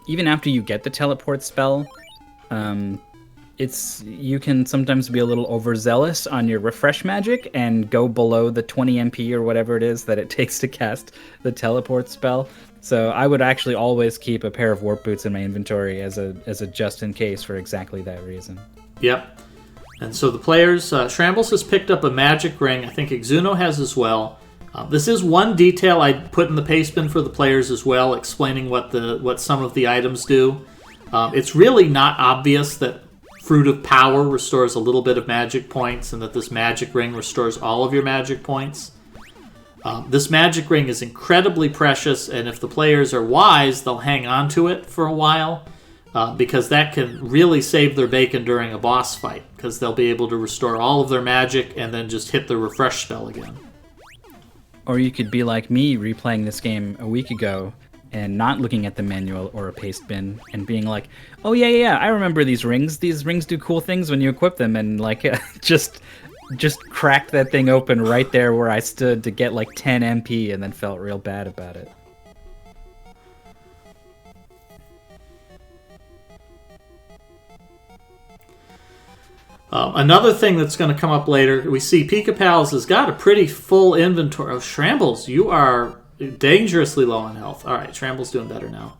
Even after you get the teleport spell, you can sometimes be a little overzealous on your refresh magic and go below the 20 MP or whatever it is that it takes to cast the teleport spell. So I would actually always keep a pair of warp boots in my inventory as a just in case for exactly that reason. Yep. And so the players, Shrambles has picked up a magic ring. I think Exuno has as well. This is one detail I put in the paste bin for the players as well, explaining what some of the items do. It's really not obvious that Fruit of Power restores a little bit of magic points, and that this magic ring restores all of your magic points. This magic ring is incredibly precious, and if the players are wise, they'll hang on to it for a while. Because that can really save their bacon during a boss fight, because they'll be able to restore all of their magic and then just hit the refresh spell again. Or you could be like me, replaying this game a week ago and not looking at the manual or a paste bin and being like, oh yeah, I remember these rings. These rings do cool things when you equip them, and like just cracked that thing open right there where I stood to get like 10 MP and then felt real bad about it. Another thing that's going to come up later, we see Pika Pals has got a pretty full inventory. Oh, Shrambles, you are dangerously low on health. All right, Shrambles doing better now.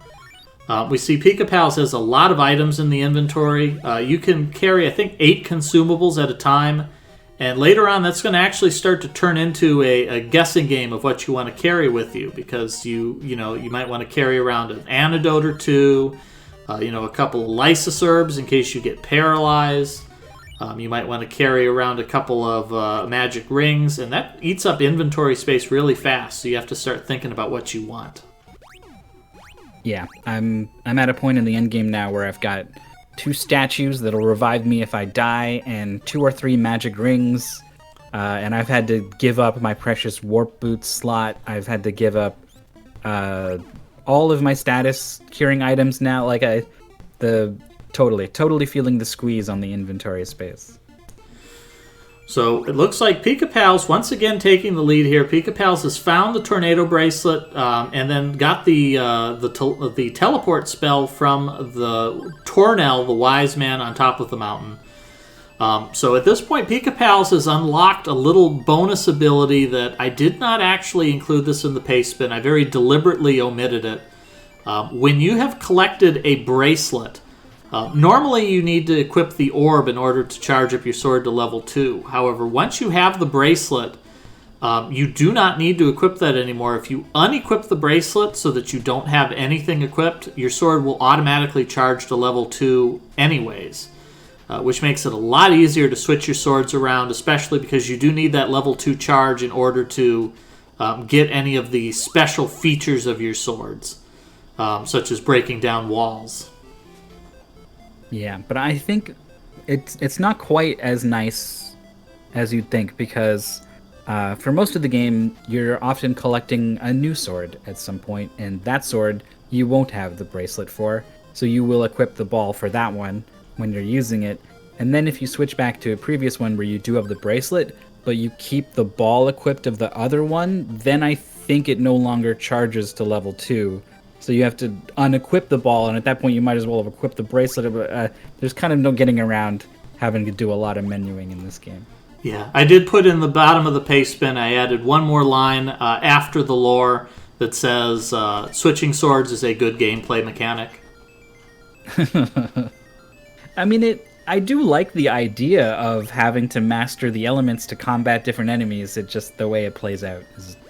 We see Pika Pals has a lot of items in the inventory. You can carry, I think, 8 consumables at a time. And later on, that's going to actually start to turn into a guessing game of what you want to carry with you, because you might want to carry around an antidote or two, a couple of lysis herbs in case you get paralyzed. You might want to carry around a couple of magic rings, and that eats up inventory space really fast. So you have to start thinking about what you want. Yeah, I'm at a point in the end game now where I've got 2 statues that'll revive me if I die, and 2 or 3 magic rings. And I've had to give up my precious warp boots slot. I've had to give up all of my status curing items now. Totally feeling the squeeze on the inventory space. So it looks like Pika Pals once again taking the lead here. Pika Pals has found the tornado bracelet and then got the teleport spell from the Tornell, the wise man on top of the mountain. So at this point, Pika Pals has unlocked a little bonus ability that I did not actually include this in the paste spin. I very deliberately omitted it. When you have collected a bracelet, normally you need to equip the orb in order to charge up your sword to level 2. However, once you have the bracelet, you do not need to equip that anymore. If you unequip the bracelet so that you don't have anything equipped, your sword will automatically charge to level 2 anyways, which makes it a lot easier to switch your swords around, especially because you do need that level 2 charge in order to get any of the special features of your swords, such as breaking down walls. Yeah, but I think it's not quite as nice as you'd think, because for most of the game, you're often collecting a new sword at some point, and that sword you won't have the bracelet for, so you will equip the ball for that one when you're using it. And then if you switch back to a previous one where you do have the bracelet, but you keep the ball equipped of the other one, then I think it no longer charges to level 2. So you have to unequip the ball, and at that point you might as well have equipped the bracelet. But there's kind of no getting around having to do a lot of menuing in this game. Yeah, I did put in the bottom of the paste spin, I added one more line after the lore that says switching swords is a good gameplay mechanic. I mean, I do like the idea of having to master the elements to combat different enemies. It just, the way it plays out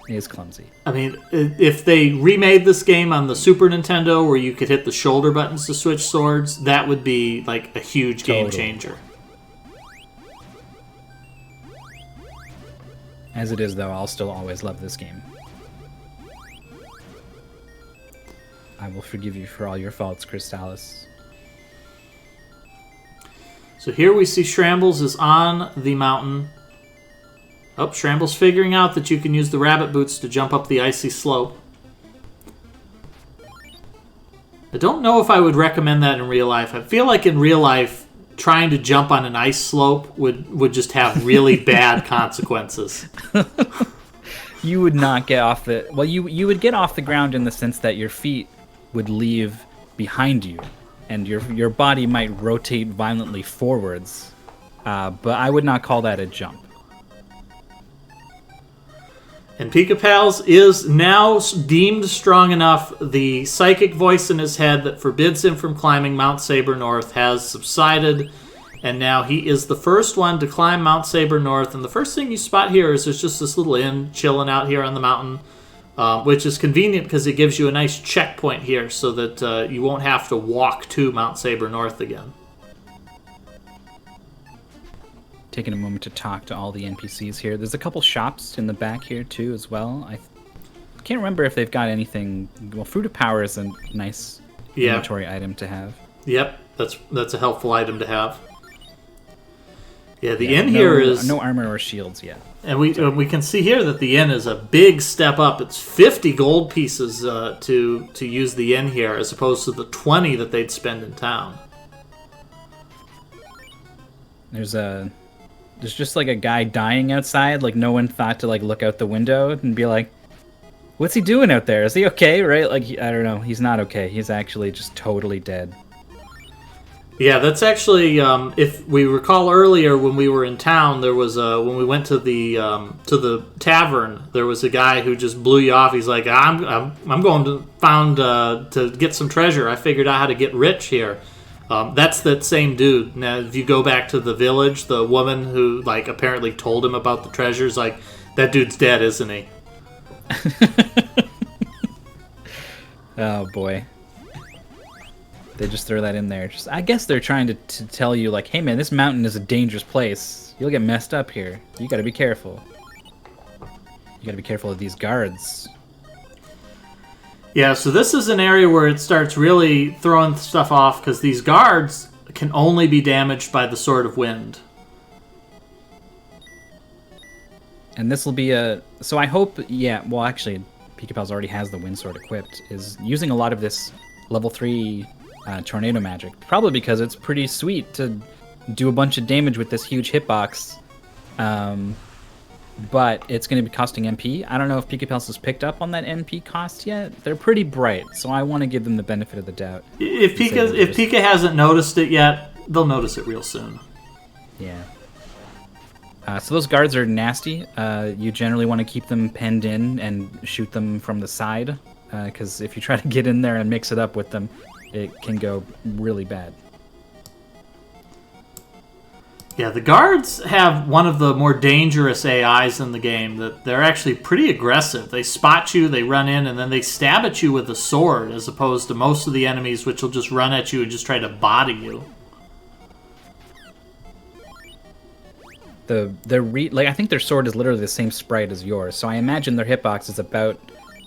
is clumsy. I mean, if they remade this game on the Super Nintendo where you could hit the shoulder buttons to switch swords, that would be like a huge game changer. As it is, though, I'll still always love this game. I will forgive you for all your faults, Crystalis. So here we see Shrambles is on the mountain. Oh, Shrambles figuring out that you can use the rabbit boots to jump up the icy slope. I don't know if I would recommend that in real life. I feel like in real life, trying to jump on an ice slope would just have really bad consequences. You would not get off the... Well, you would get off the ground in the sense that your feet would leave behind you, and your body might rotate violently forwards. But I would not call that a jump. And Pika Pals is now deemed strong enough. The psychic voice in his head that forbids him from climbing Mount Saber North has subsided, and now he is the first one to climb Mount Saber North. And the first thing you spot here is there's just this little inn chilling out here on the mountain, which is convenient because it gives you a nice checkpoint here so that you won't have to walk to Mount Saber North again. Taking a moment to talk to all the NPCs here. There's a couple shops in the back here too as well. I can't remember if they've got anything. Well, Fruit of Power is a nice inventory item to have. Yep, that's a helpful item to have. Yeah, the inn here is no armor or shields yet. And we can see here that the inn is a big step up. It's 50 gold pieces to use the inn here, as opposed to the 20 that they'd spend in town. There's just like a guy dying outside. Like no one thought to like look out the window and be like, "What's he doing out there? Is he okay?" Right? Like I don't know. He's not okay. He's actually just totally dead. Yeah, that's actually, if we recall earlier when we were in town, there was when we went to the tavern, there was a guy who just blew you off. He's like, I'm going to get some treasure. I figured out how to get rich here. That's that same dude. Now, if you go back to the village, the woman who like apparently told him about the treasures, like that dude's dead, isn't he? Oh boy. They just throw that in there. I guess they're trying to tell you, like, hey man, this mountain is a dangerous place. You'll get messed up here. You gotta be careful. You gotta be careful of these guards. Yeah, so this is an area where it starts really throwing stuff off because these guards can only be damaged by the Sword of Wind. And this will be a... So I hope, yeah, well actually, Pika-Pal's already has the Wind Sword equipped, is using a lot of this level 3 tornado magic. Probably because it's pretty sweet to do a bunch of damage with this huge hitbox. But it's going to be costing MP. I don't know if Pika-Pals has picked up on that MP cost yet. They're pretty bright, so I want to give them the benefit of the doubt. If Pika hasn't noticed it yet, they'll notice it real soon. Yeah. So those guards are nasty. You generally want to keep them penned in and shoot them from the side, because if you try to get in there and mix it up with them, it can go really bad. Yeah, the guards have one of the more dangerous AIs in the game. That they're actually pretty aggressive. They spot you, they run in, and then they stab at you with a sword, as opposed to most of the enemies, which will just run at you and just try to body you. I think their sword is literally the same sprite as yours, so I imagine their hitbox is about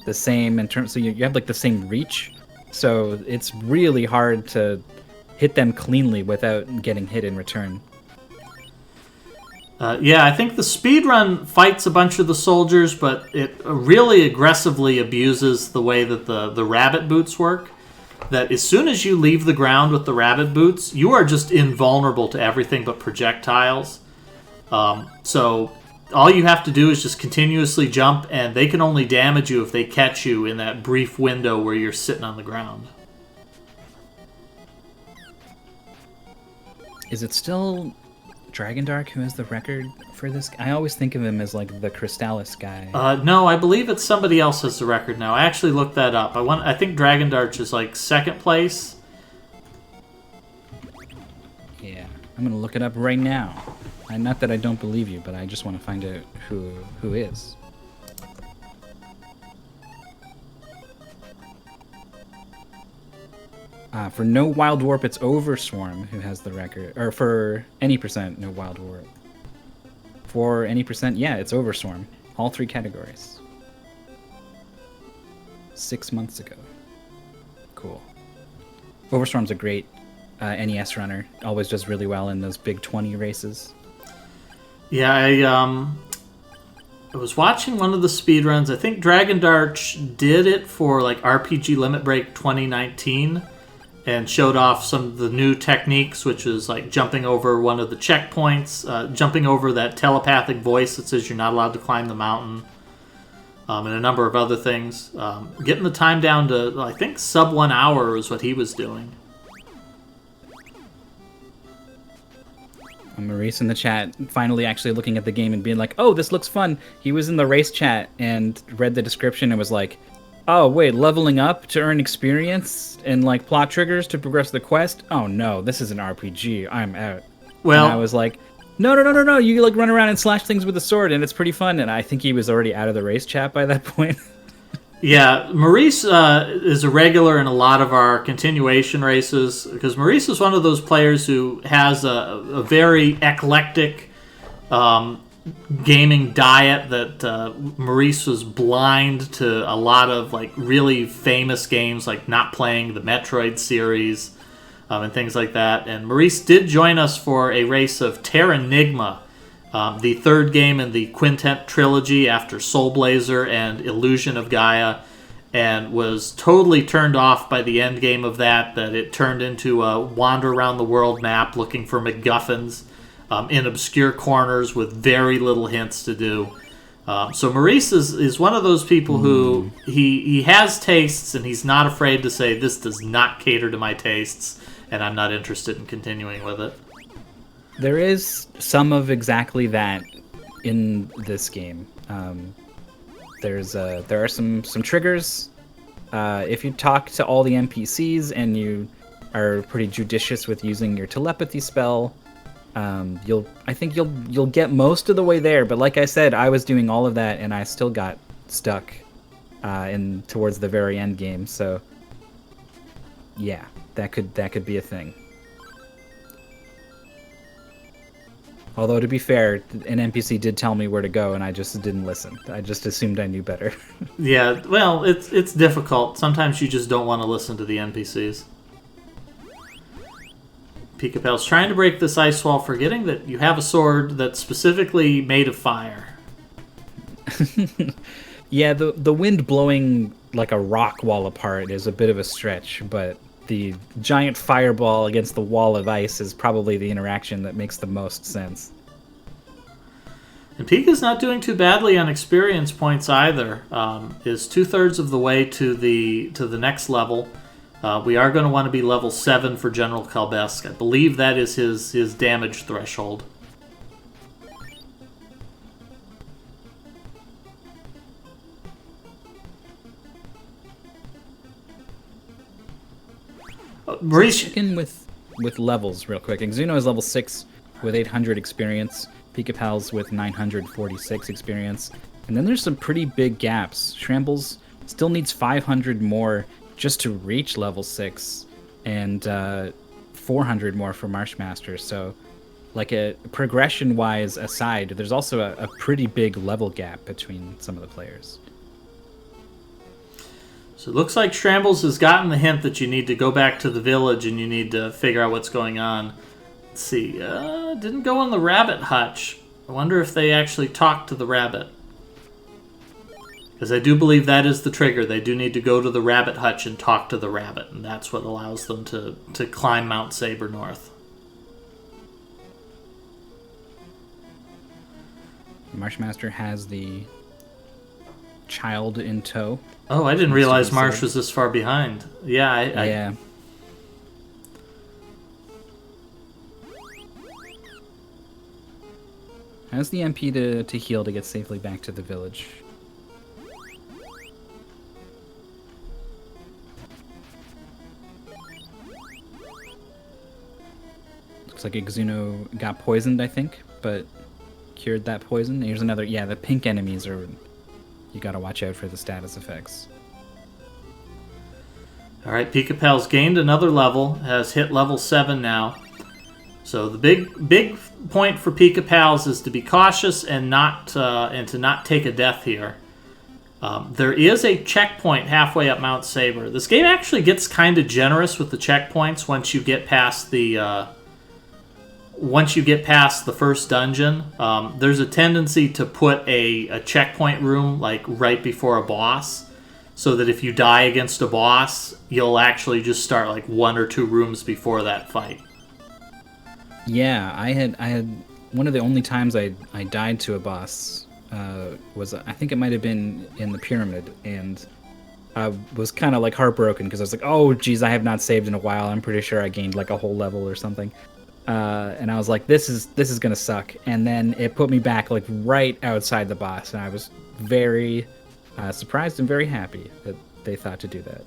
the same in terms. So you have like the same reach, so it's really hard to hit them cleanly without getting hit in return. Yeah, I think the speedrun fights a bunch of the soldiers, but it really aggressively abuses the way that the rabbit boots work. That as soon as you leave the ground with the rabbit boots, you are just invulnerable to everything but projectiles. So all you have to do is just continuously jump, and they can only damage you if they catch you in that brief window where you're sitting on the ground. Is it still Dragondark who has the record for this? I always think of him as like the Crystalis guy. No, I believe it's somebody else has the record now. I actually looked that up. I think Dragondark is like second place. Yeah, I'm gonna look it up right now. Not that I don't believe you, but I just want to find out who is. For no Wild Warp, it's Overswarm who has the record. Or for any percent, no Wild Warp. For any percent, yeah, it's Overswarm. All 3 categories. 6 months ago. Cool. Overswarm's a great NES runner. Always does really well in those big 20 races. Yeah, I was watching one of the speedruns. I think Dragondarch did it for like RPG Limit Break 2019 and showed off some of the new techniques, which is like jumping over one of the checkpoints, jumping over that telepathic voice that says you're not allowed to climb the mountain, and a number of other things. Getting the time down to, I think, sub 1 hour is what he was doing. Maurice in the chat finally actually looking at the game and being like, oh, this looks fun. He was in the race chat and read the description and was like, oh, wait, leveling up to earn experience and like plot triggers to progress the quest? Oh no, this is an RPG. I'm out. Well, and I was like, no. You like run around and slash things with a sword and it's pretty fun. And I think he was already out of the race chat by that point. Yeah, Maurice is a regular in a lot of our continuation races, because Maurice is one of those players who has a very eclectic gaming diet. That Maurice was blind to a lot of like really famous games, like not playing the Metroid series and things like that. And Maurice did join us for a race of Terranigma, the third game in the Quintet trilogy after Soul Blazer and Illusion of Gaia, and was totally turned off by the end game of that it turned into a wander around the world map looking for MacGuffins in obscure corners with very little hints to do. So Maurice is one of those people who he has tastes, and he's not afraid to say, this does not cater to my tastes. and I'm not interested in continuing with it. There is some of exactly that in this game. There are some triggers. If you talk to all the NPCs and you are pretty judicious with using your telepathy spell, I think you'll get most of the way there. But like I said, I was doing all of that and I still got stuck towards the very end game. So yeah, that could be a thing. Although, to be fair, an NPC did tell me where to go, and I just didn't listen. I just assumed I knew better. Yeah, well, it's difficult. Sometimes you just don't want to listen to the NPCs. Pika-Pal's trying to break this ice wall, forgetting that you have a sword that's specifically made of fire. Yeah, the wind blowing like a rock wall apart is a bit of a stretch, but the giant fireball against the wall of ice is probably the interaction that makes the most sense. And Pika's not doing too badly on experience points either. Is 2/3 of the way to the next level. We are going to want to be level 7 for General Kalbesk. I believe that is his damage threshold. Maurice, Check in with levels real quick. Exuno is level 6 with 800 experience. Pika-Pal's with 946 experience. And then there's some pretty big gaps. Shrambles still needs 500 more just to reach level 6. And 400 more for Marshmaster. So, like a progression-wise aside, there's also a pretty big level gap between some of the players. so it looks like Shrambles has gotten the hint that you need to go back to the village and you need to figure out what's going on. Let's see. Didn't go in the rabbit hutch. I wonder if they actually talked to the rabbit. Because I do believe that is the trigger. They do need to go to the rabbit hutch and talk to the rabbit. And that's what allows them to climb Mount Saber North. Marshmaster has the child in tow. Oh, I didn't realize Marsh was this far behind. Yeah, Yeah. Has the MP to heal to get safely back to the village. Looks like Exuno got poisoned, I think, but cured that poison. Here's another. Yeah, the pink enemies are. You gotta watch out for the status effects. All right, Pika-Pal's gained another level, has hit level 7 now. So the big point for Pika-Pals is to be cautious and to not take a death here. There is a checkpoint halfway up Mount Saber. This game actually gets kind of generous with the checkpoints once you get past the first dungeon. There's a tendency to put a checkpoint room like right before a boss, so that if you die against a boss, you'll actually just start like 1 or 2 rooms before that fight. Yeah, I had one of the only times I died to a boss was, I think it might have been in the pyramid, and I was kind of like heartbroken because I was like, oh geez, I have not saved in a while. I'm pretty sure I gained like a whole level or something, and I was like, this is gonna suck. And then it put me back like right outside the boss, and I was very surprised and very happy that they thought to do that.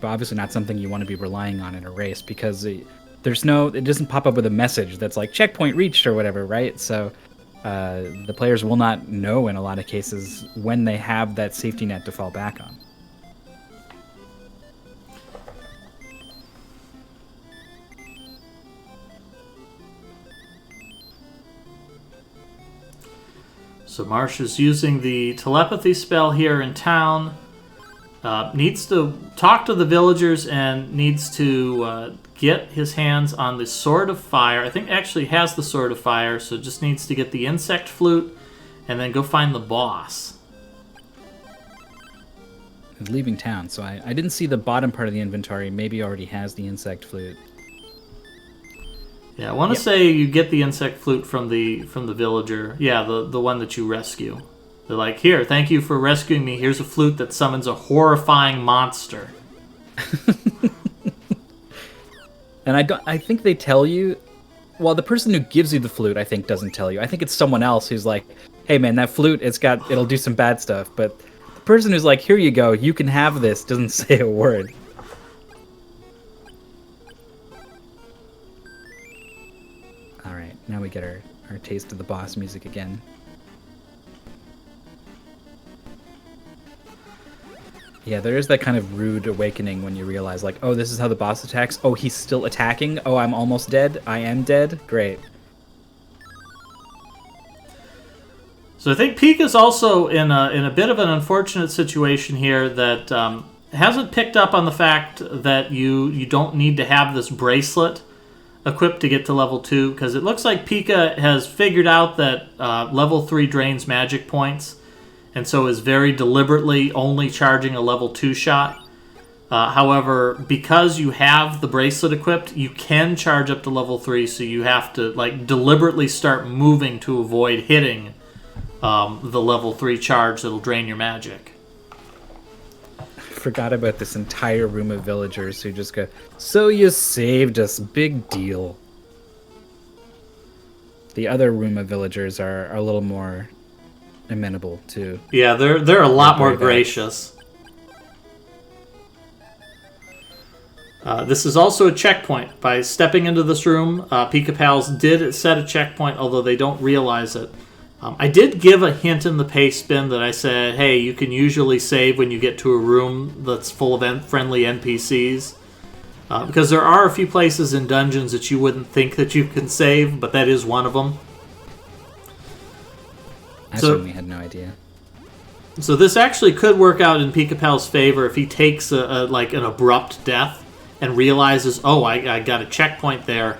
But obviously not something you want to be relying on in a race, because it doesn't pop up with a message that's like checkpoint reached or whatever, right? So the players will not know in a lot of cases when they have that safety net to fall back on. So Marsh is using the telepathy spell here in town. Needs to talk to the villagers and needs to get his hands on the Sword of Fire. I think actually has the Sword of Fire, so just needs to get the insect flute and then go find the boss. He's leaving town, so I didn't see the bottom part of the inventory. Maybe already has the insect flute. Yeah, I want to say you get the insect flute from the villager. Yeah, the one that you rescue. They're like, here, thank you for rescuing me. Here's a flute that summons a horrifying monster. And I think they tell you. Well, the person who gives you the flute, I think, doesn't tell you. I think it's someone else who's like, "Hey, man, that flute, it'll do some bad stuff." But the person who's like, "Here you go, you can have this," doesn't say a word. All right, now we get our taste of the boss music again. Yeah, there is that kind of rude awakening when you realize, like, oh, this is how the boss attacks. Oh, he's still attacking. Oh, I'm almost dead. I am dead. Great. So I think Pika's also in a bit of an unfortunate situation here that hasn't picked up on the fact that you don't need to have this bracelet equipped to get to level 2, because it looks like Pika has figured out that level 3 drains magic points, and so is very deliberately only charging a level 2 shot. However, because you have the bracelet equipped, you can charge up to level 3, so you have to like deliberately start moving to avoid hitting the level 3 charge that'll drain your magic. Forgot about this entire room of villagers who just go, "So you saved us, big deal." The other room of villagers are a little more amenable to. Yeah, they're a lot more gracious. This is also a checkpoint. By stepping into this room, Pika Pals did set a checkpoint, although they don't realize it. I did give a hint in the paste bin that I said, hey, you can usually save when you get to a room that's full of friendly NPCs. Because there are a few places in dungeons that you wouldn't think that you can save, but that is one of them. I certainly had no idea. So this actually could work out in Pika Pal's favor if he takes like an abrupt death and realizes, oh, I got a checkpoint there.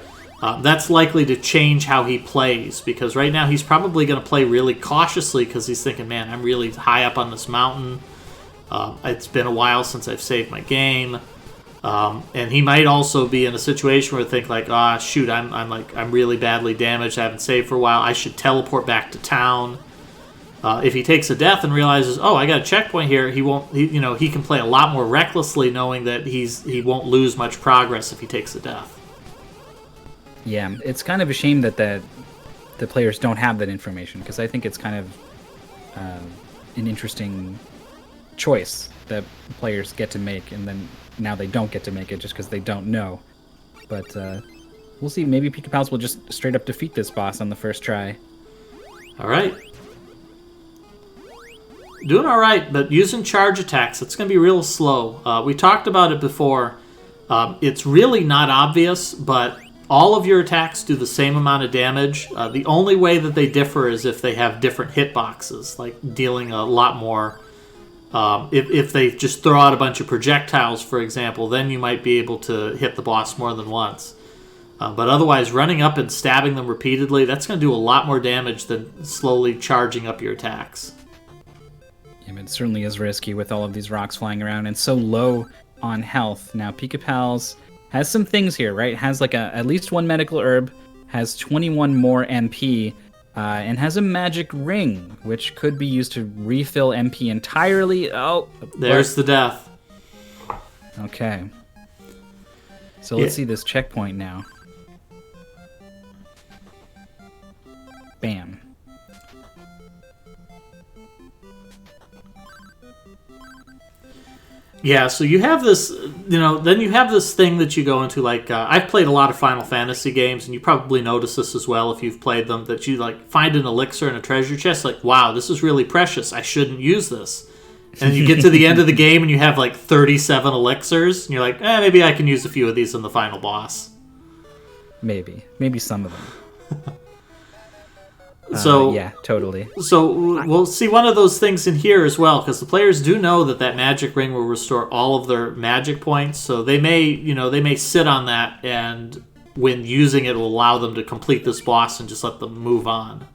That's likely to change how he plays, because right now he's probably going to play really cautiously because he's thinking, man, I'm really high up on this mountain. It's been a while since I've saved my game. And he might also be in a situation where he think like, shoot, I'm really badly damaged. I haven't saved for a while. I should teleport back to town. If he takes a death and realizes, oh, I got a checkpoint here, he can play a lot more recklessly, knowing that he won't lose much progress if he takes a death. Yeah, it's kind of a shame that the players don't have that information, because I think it's kind of an interesting choice that players get to make, and then now they don't get to make it just because they don't know. But we'll see. Maybe Pika Pals will just straight up defeat this boss on the first try. All right. Doing all right, but using charge attacks, it's going to be real slow. We talked about it before. It's really not obvious, but all of your attacks do the same amount of damage. The only way that they differ is if they have different hitboxes, like dealing a lot more. If they just throw out a bunch of projectiles, for example, then you might be able to hit the boss more than once. But otherwise, running up and stabbing them repeatedly, that's going to do a lot more damage than slowly charging up your attacks. Yeah, but it certainly is risky with all of these rocks flying around and so low on health. Now, Pika Pals has some things here, right? Has like at least one medical herb, has 21 more MP, and has a magic ring, which could be used to refill MP entirely. Oh, there's the death. Okay. So let's see this checkpoint now. Bam. Yeah, so you have this, then you have this thing that you go into, like, I've played a lot of Final Fantasy games, and you probably notice this as well if you've played them, that you, like, find an elixir in a treasure chest, like, wow, this is really precious, I shouldn't use this. And then you get to the end of the game, and you have, like, 37 elixirs, and you're like, maybe I can use a few of these in the final boss. Maybe some of them. So yeah, totally. So we'll see one of those things in here as well, because the players do know that magic ring will restore all of their magic points. So they may sit on that, and when using it will allow them to complete this boss and just let them move on.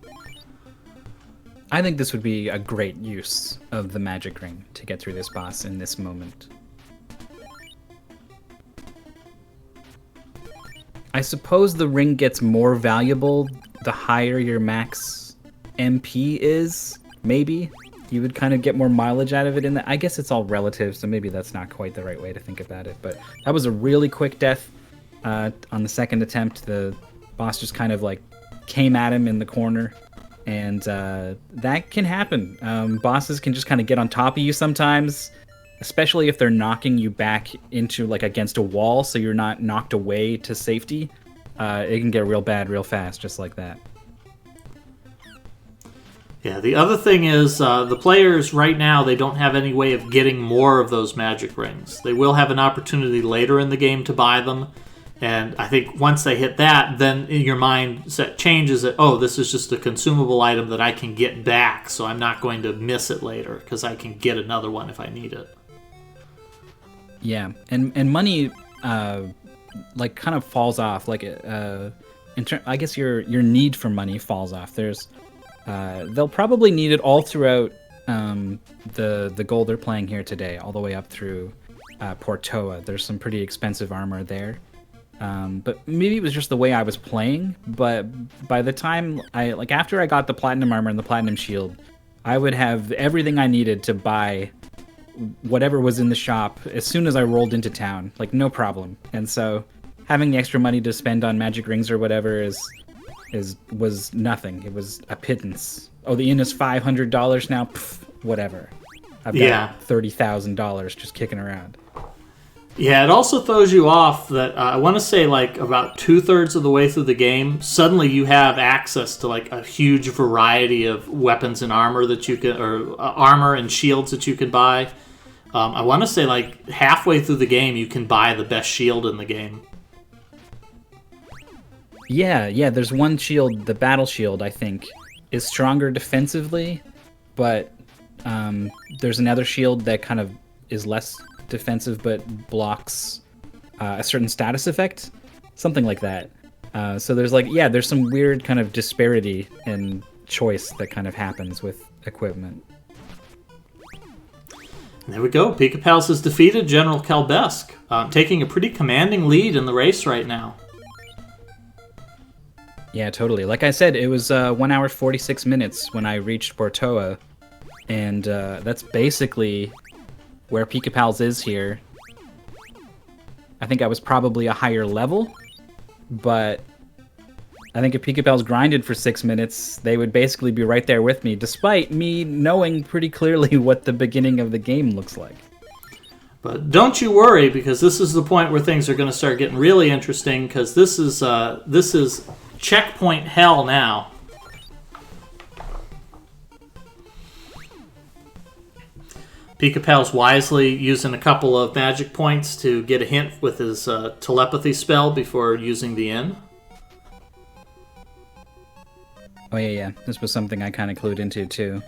I think this would be a great use of the magic ring to get through this boss in this moment. I suppose the ring gets more valuable the higher your max MP is, maybe? you would kind of get more mileage out of it. I guess it's all relative, so maybe that's not quite the right way to think about it. But that was a really quick death on the second attempt. The boss just kind of like came at him in the corner, and that can happen. Bosses can just kind of get on top of you sometimes, especially if they're knocking you back into like against a wall, so you're not knocked away to safety. It can get real bad real fast, just like that. Yeah, the other thing is the players right now, they don't have any way of getting more of those magic rings. They will have an opportunity later in the game to buy them. And I think once they hit that, then your mindset changes that, oh, this is just a consumable item that I can get back, so I'm not going to miss it later because I can get another one if I need it. Yeah, and money like kind of falls off. Like I guess your need for money falls off. They'll probably need it all throughout the goal they're playing here today, all the way up through Portoa. There's some pretty expensive armor there. But maybe it was just the way I was playing, but by the time after I got the platinum armor and the platinum shield, I would have everything I needed to buy whatever was in the shop as soon as I rolled into town, like no problem. And so having the extra money to spend on magic rings or whatever was nothing. It was a pittance. Oh, the inn is $500 now? Pff, whatever. I've got $30,000 just kicking around. Yeah, it also throws you off that I want to say like about 2/3 of the way through the game, suddenly you have access to like a huge variety of weapons and armor that you can, or armor and shields that you can buy. I want to say like halfway through the game, you can buy the best shield in the game. Yeah, there's one shield, the battle shield, I think, is stronger defensively, but there's another shield that kind of is less defensive but blocks a certain status effect, something like that. So there's some weird kind of disparity in choice that kind of happens with equipment. There we go. Pika Pals has defeated General Kalbesk, taking a pretty commanding lead in the race right now. Yeah, totally. Like I said, it was 1 hour 46 minutes when I reached Portoa, and that's basically where Pika Pals is here. I think I was probably a higher level, but I think if Pika Pals grinded for 6 minutes, they would basically be right there with me, despite me knowing pretty clearly what the beginning of the game looks like. But don't you worry, because this is the point where things are going to start getting really interesting, because this is checkpoint hell now. Pika Pal's wisely using a couple of magic points to get a hint with his telepathy spell before using the inn. Oh yeah. This was something I kind of clued into too.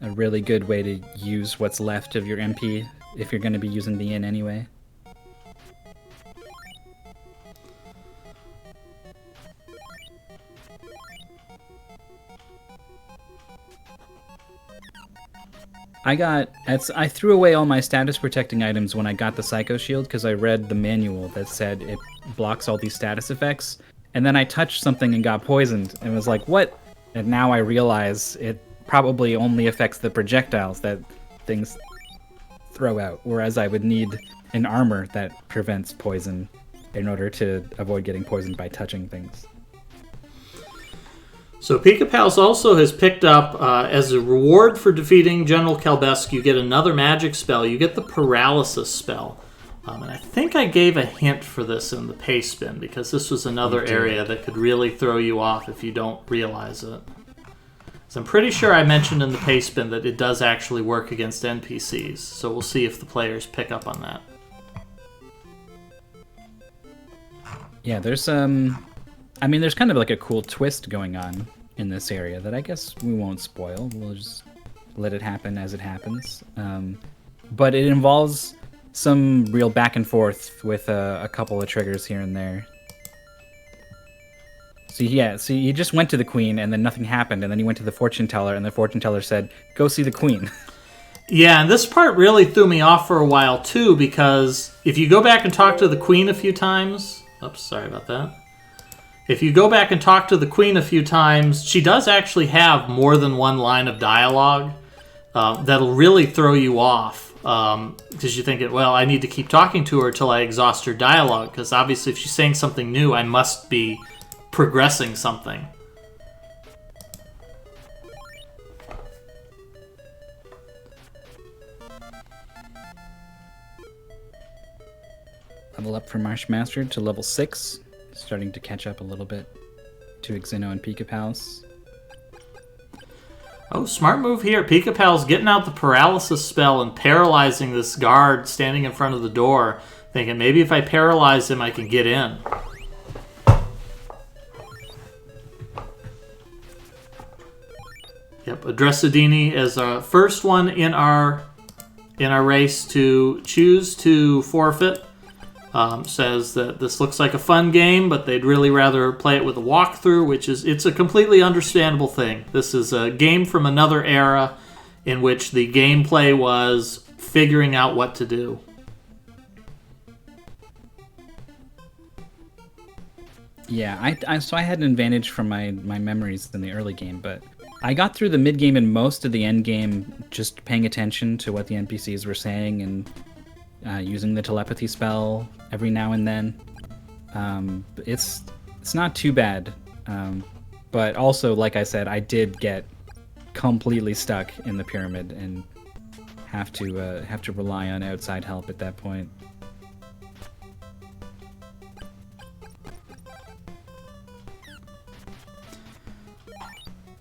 A really good way to use what's left of your MP if you're going to be using the inn anyway. I threw away all my status protecting items when I got the Psycho Shield because I read the manual that said it blocks all these status effects. And then I touched something and got poisoned and was like, what? And now I realize it probably only affects the projectiles that things throw out, whereas I would need an armor that prevents poison in order to avoid getting poisoned by touching things. So Pika Pals also has picked up, as a reward for defeating General Kalbesk, you get another magic spell. You get the Paralysis spell. And I think I gave a hint for this in the pay spin, because this was another area that could really throw you off if you don't realize it. So I'm pretty sure I mentioned in the pay spin that it does actually work against NPCs. So we'll see if the players pick up on that. Yeah, there's there's kind of like a cool twist going on in this area that I guess we won't spoil. We'll just let it happen as it happens. But it involves some real back and forth with a couple of triggers here and there. So you just went to the queen and then nothing happened, and then you went to the fortune teller and the fortune teller said, go see the queen. Yeah, and this part really threw me off for a while too, because if you go back and talk to the queen a few times... Oops, sorry about that. If you go back and talk to the queen a few times, she does actually have more than one line of dialogue that'll really throw you off. Because you're thinking, well, I need to keep talking to her till I exhaust her dialogue, because obviously if she's saying something new, I must be progressing something. Level up from Marshmaster to level 6. Starting to catch up a little bit to Xeno and Pika-Pals. Oh, smart move here. Pika-Pal's getting out the paralysis spell and paralyzing this guard standing in front of the door, thinking maybe if I paralyze him, I can get in. Yep, Adressadini is our first one in our race to choose to forfeit. Says that this looks like a fun game, but they'd really rather play it with a walkthrough, which is, it's a completely understandable thing. This is a game from another era in which the gameplay was figuring out what to do. Yeah, so I had an advantage from my memories in the early game, but I got through the mid game and most of the end game just paying attention to what the NPCs were saying and using the telepathy spell every now and then. It's not too bad, but also, like I said, I did get completely stuck in the pyramid and have to rely on outside help at that point.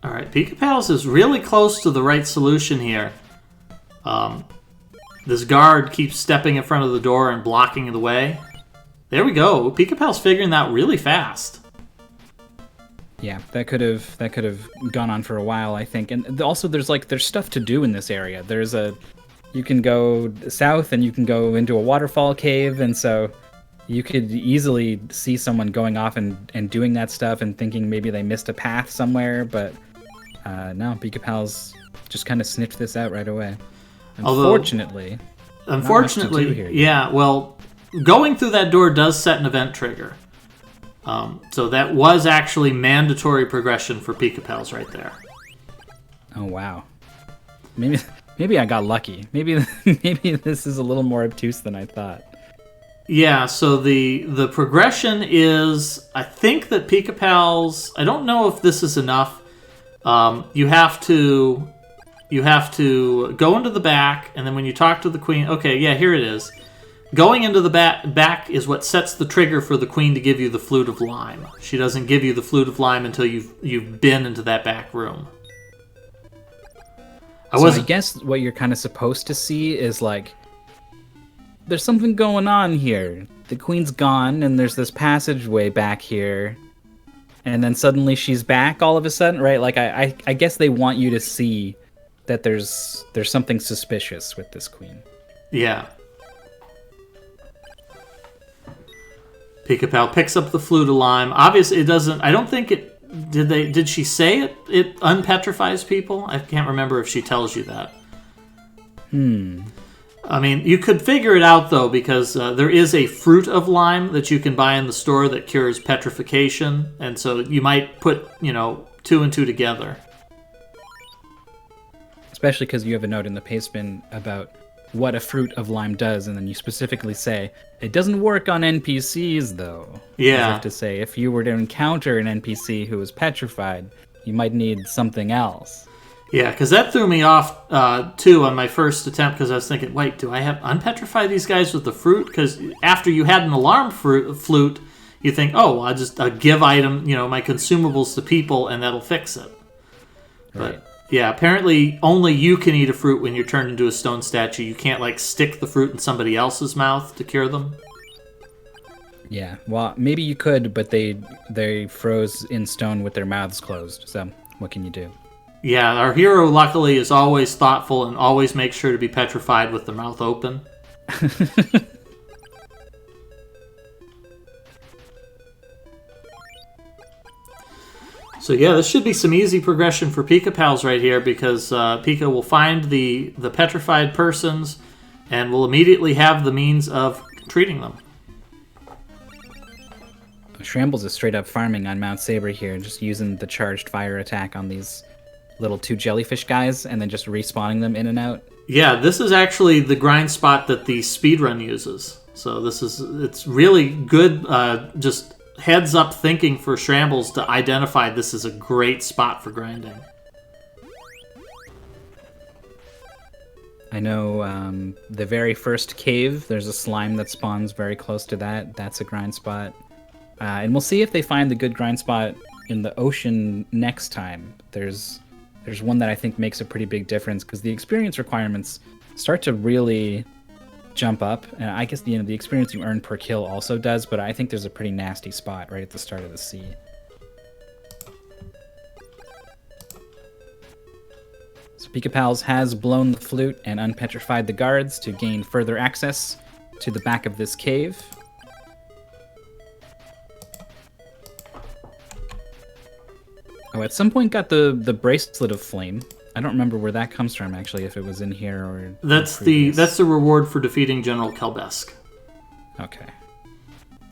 All right, Pika-Pals is really close to the right solution here. This guard keeps stepping in front of the door and blocking the way. There we go. Pika-Pal's figuring that out really fast. Yeah, that could have gone on for a while, I think. And also, there's stuff to do in this area. You can go south and you can go into a waterfall cave, and so you could easily see someone going off and doing that stuff and thinking maybe they missed a path somewhere, but no, Pika-Pal's just kind of sniffed this out right away. Unfortunately, here, yeah, well, going through that door does set an event trigger. So that was actually mandatory progression for Pika-Pals right there. Oh, wow. Maybe I got lucky. Maybe this is a little more obtuse than I thought. Yeah, so the progression is, I think that Pika-Pals, I don't know if this is enough. You have to go into the back, and then when you talk to the queen... Okay, yeah, here it is. Going into the back is what sets the trigger for the queen to give you the Flute of Lime. She doesn't give you the Flute of Lime until you've been into that back room. I guess what you're kind of supposed to see is, like, there's something going on here. The queen's gone, and there's this passageway back here. And then suddenly she's back all of a sudden, right? Like, I guess they want you to see that there's something suspicious with this queen. Yeah. Pika-Pal picks up the Flute of Lime. Obviously, it doesn't... I don't think it... Did she say it unpetrifies people? I can't remember if she tells you that. I mean, you could figure it out, though, because there is a Fruit of Lime that you can buy in the store that cures petrification, and so you might put, two and two together. Especially because you have a note in the pastebin about what a Fruit of Lime does, and then you specifically say, it doesn't work on NPCs, though. Yeah. You have to say, if you were to encounter an NPC who was petrified, you might need something else. Yeah, because that threw me off, too, on my first attempt, because I was thinking, wait, do I have unpetrify these guys with the fruit? Because after you had an alarm flute, you think, oh, I'll just give item, my consumables to people, and that'll fix it. Right. But, yeah, apparently only you can eat a fruit when you're turned into a stone statue. You can't, stick the fruit in somebody else's mouth to cure them. Yeah, well, maybe you could, but they froze in stone with their mouths closed, so what can you do? Yeah, our hero, luckily, is always thoughtful and always makes sure to be petrified with the mouth open. So yeah, this should be some easy progression for Pika-Pals right here, because Pika will find the petrified persons and will immediately have the means of treating them. Shrambles is straight up farming on Mount Sabre here, just using the charged fire attack on these little 2 jellyfish guys, and then just respawning them in and out. Yeah, this is actually the grind spot that the speedrun uses. So it's really good, just heads up thinking for Shrambles to identify this is a great spot for grinding. I know the very first cave, there's a slime that spawns very close to that. That's a grind spot. And we'll see if they find the good grind spot in the ocean next time. There's one that I think makes a pretty big difference, because the experience requirements start to really jump up. And I guess the experience you earn per kill also does, but I think there's a pretty nasty spot right at the start of the sea. So Pika-Pals has blown the flute and unpetrified the guards to gain further access to the back of this cave. Oh, at some point got the bracelet of flame. I don't remember where that comes from, actually, if it was in here or... That's the reward for defeating General Kelbesk. Okay.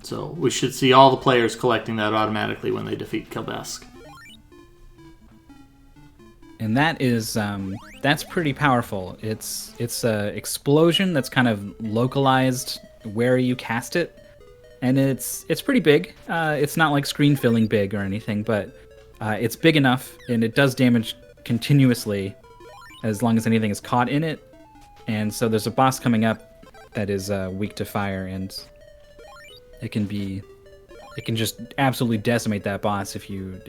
So we should see all the players collecting that automatically when they defeat Kelbesk. And that is, that's pretty powerful. It's a explosion that's kind of localized where you cast it. And it's pretty big. It's not like screen filling big or anything, but it's big enough, and it does damage continuously as long as anything is caught in it. And so there's a boss coming up that is weak to fire, and it can just absolutely decimate that boss if you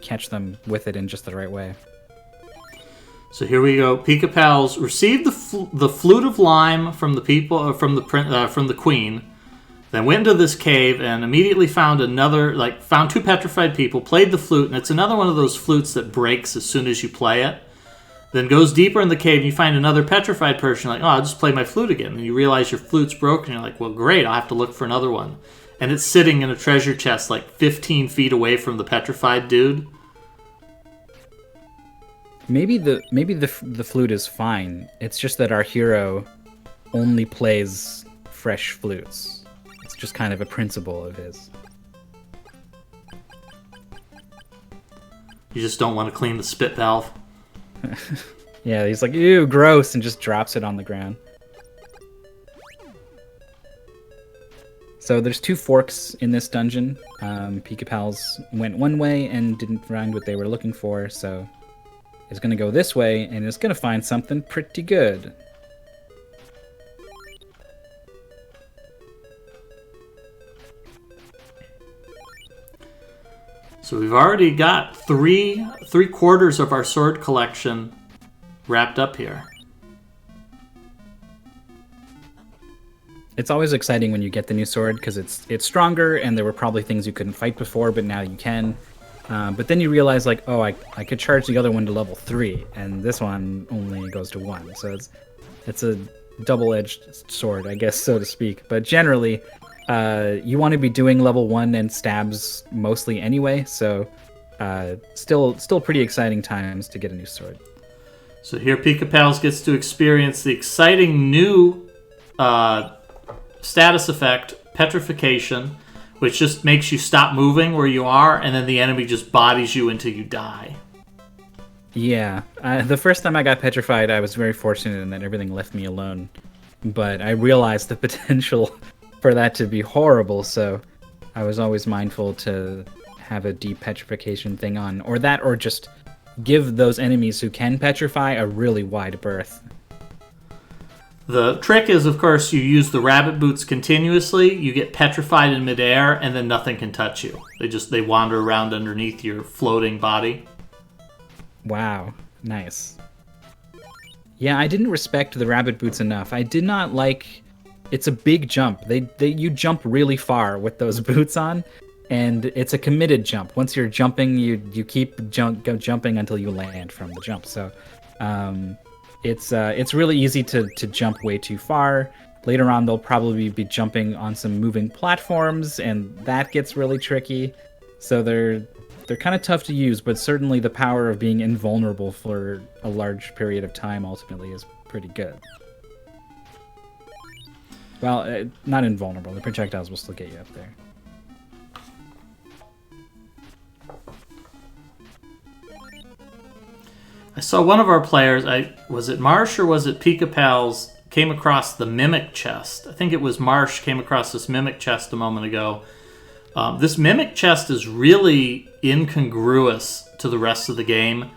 catch them with it in just the right way. So here we go. Pika-Pals received the flute of lime from the people from the queen. Then went into this cave and immediately found 2 petrified people, played the flute, and it's another one of those flutes that breaks as soon as you play it. Then goes deeper in the cave and you find another petrified person, like, oh, I'll just play my flute again. And you realize your flute's broken, you're like, well, great, I'll have to look for another one. And it's sitting in a treasure chest like 15 feet away from the petrified dude. Maybe the flute is fine. It's just that our hero only plays fresh flutes. It's just kind of a principle of his. You just don't want to clean the spit valve. Yeah, he's like, ew, gross, and just drops it on the ground. So there's 2 forks in this dungeon. Pika-Pals went one way and didn't find what they were looking for, so is going to go this way and is going to find something pretty good. So we've already got three quarters of our sword collection wrapped up here. It's always exciting when you get the new sword because it's stronger, and there were probably things you couldn't fight before, but now you can. But then you realize, like, oh, I could charge the other one to level 3, and this one only goes to 1. So it's a double-edged sword, I guess, so to speak. But generally, you want to be doing level 1 and stabs mostly anyway, so still pretty exciting times to get a new sword. So here Pika-Pals gets to experience the exciting new status effect, Petrification, which just makes you stop moving where you are, and then the enemy just bodies you until you die. Yeah, the first time I got petrified, I was very fortunate in that everything left me alone. But I realized the potential for that to be horrible, so I was always mindful to have a deep petrification thing on. Or that, or just give those enemies who can petrify a really wide berth. The trick is, of course, you use the rabbit boots continuously, you get petrified in midair, and then nothing can touch you. They wander around underneath your floating body. Wow, nice. Yeah, I didn't respect the rabbit boots enough. I did not like... It's a big jump. You jump really far with those boots on, and it's a committed jump. Once you're jumping, you keep jumping until you land from the jump. So, it's really easy to jump way too far. Later on, they'll probably be jumping on some moving platforms, and that gets really tricky. So they're kind of tough to use, but certainly the power of being invulnerable for a large period of time ultimately is pretty good. Well, not invulnerable. The projectiles will still get you up there. I saw one of our players, was it Marsh or was it Pika Pals, came across the Mimic chest. I think it was Marsh came across this Mimic chest a moment ago. This Mimic chest is really incongruous to the rest of the game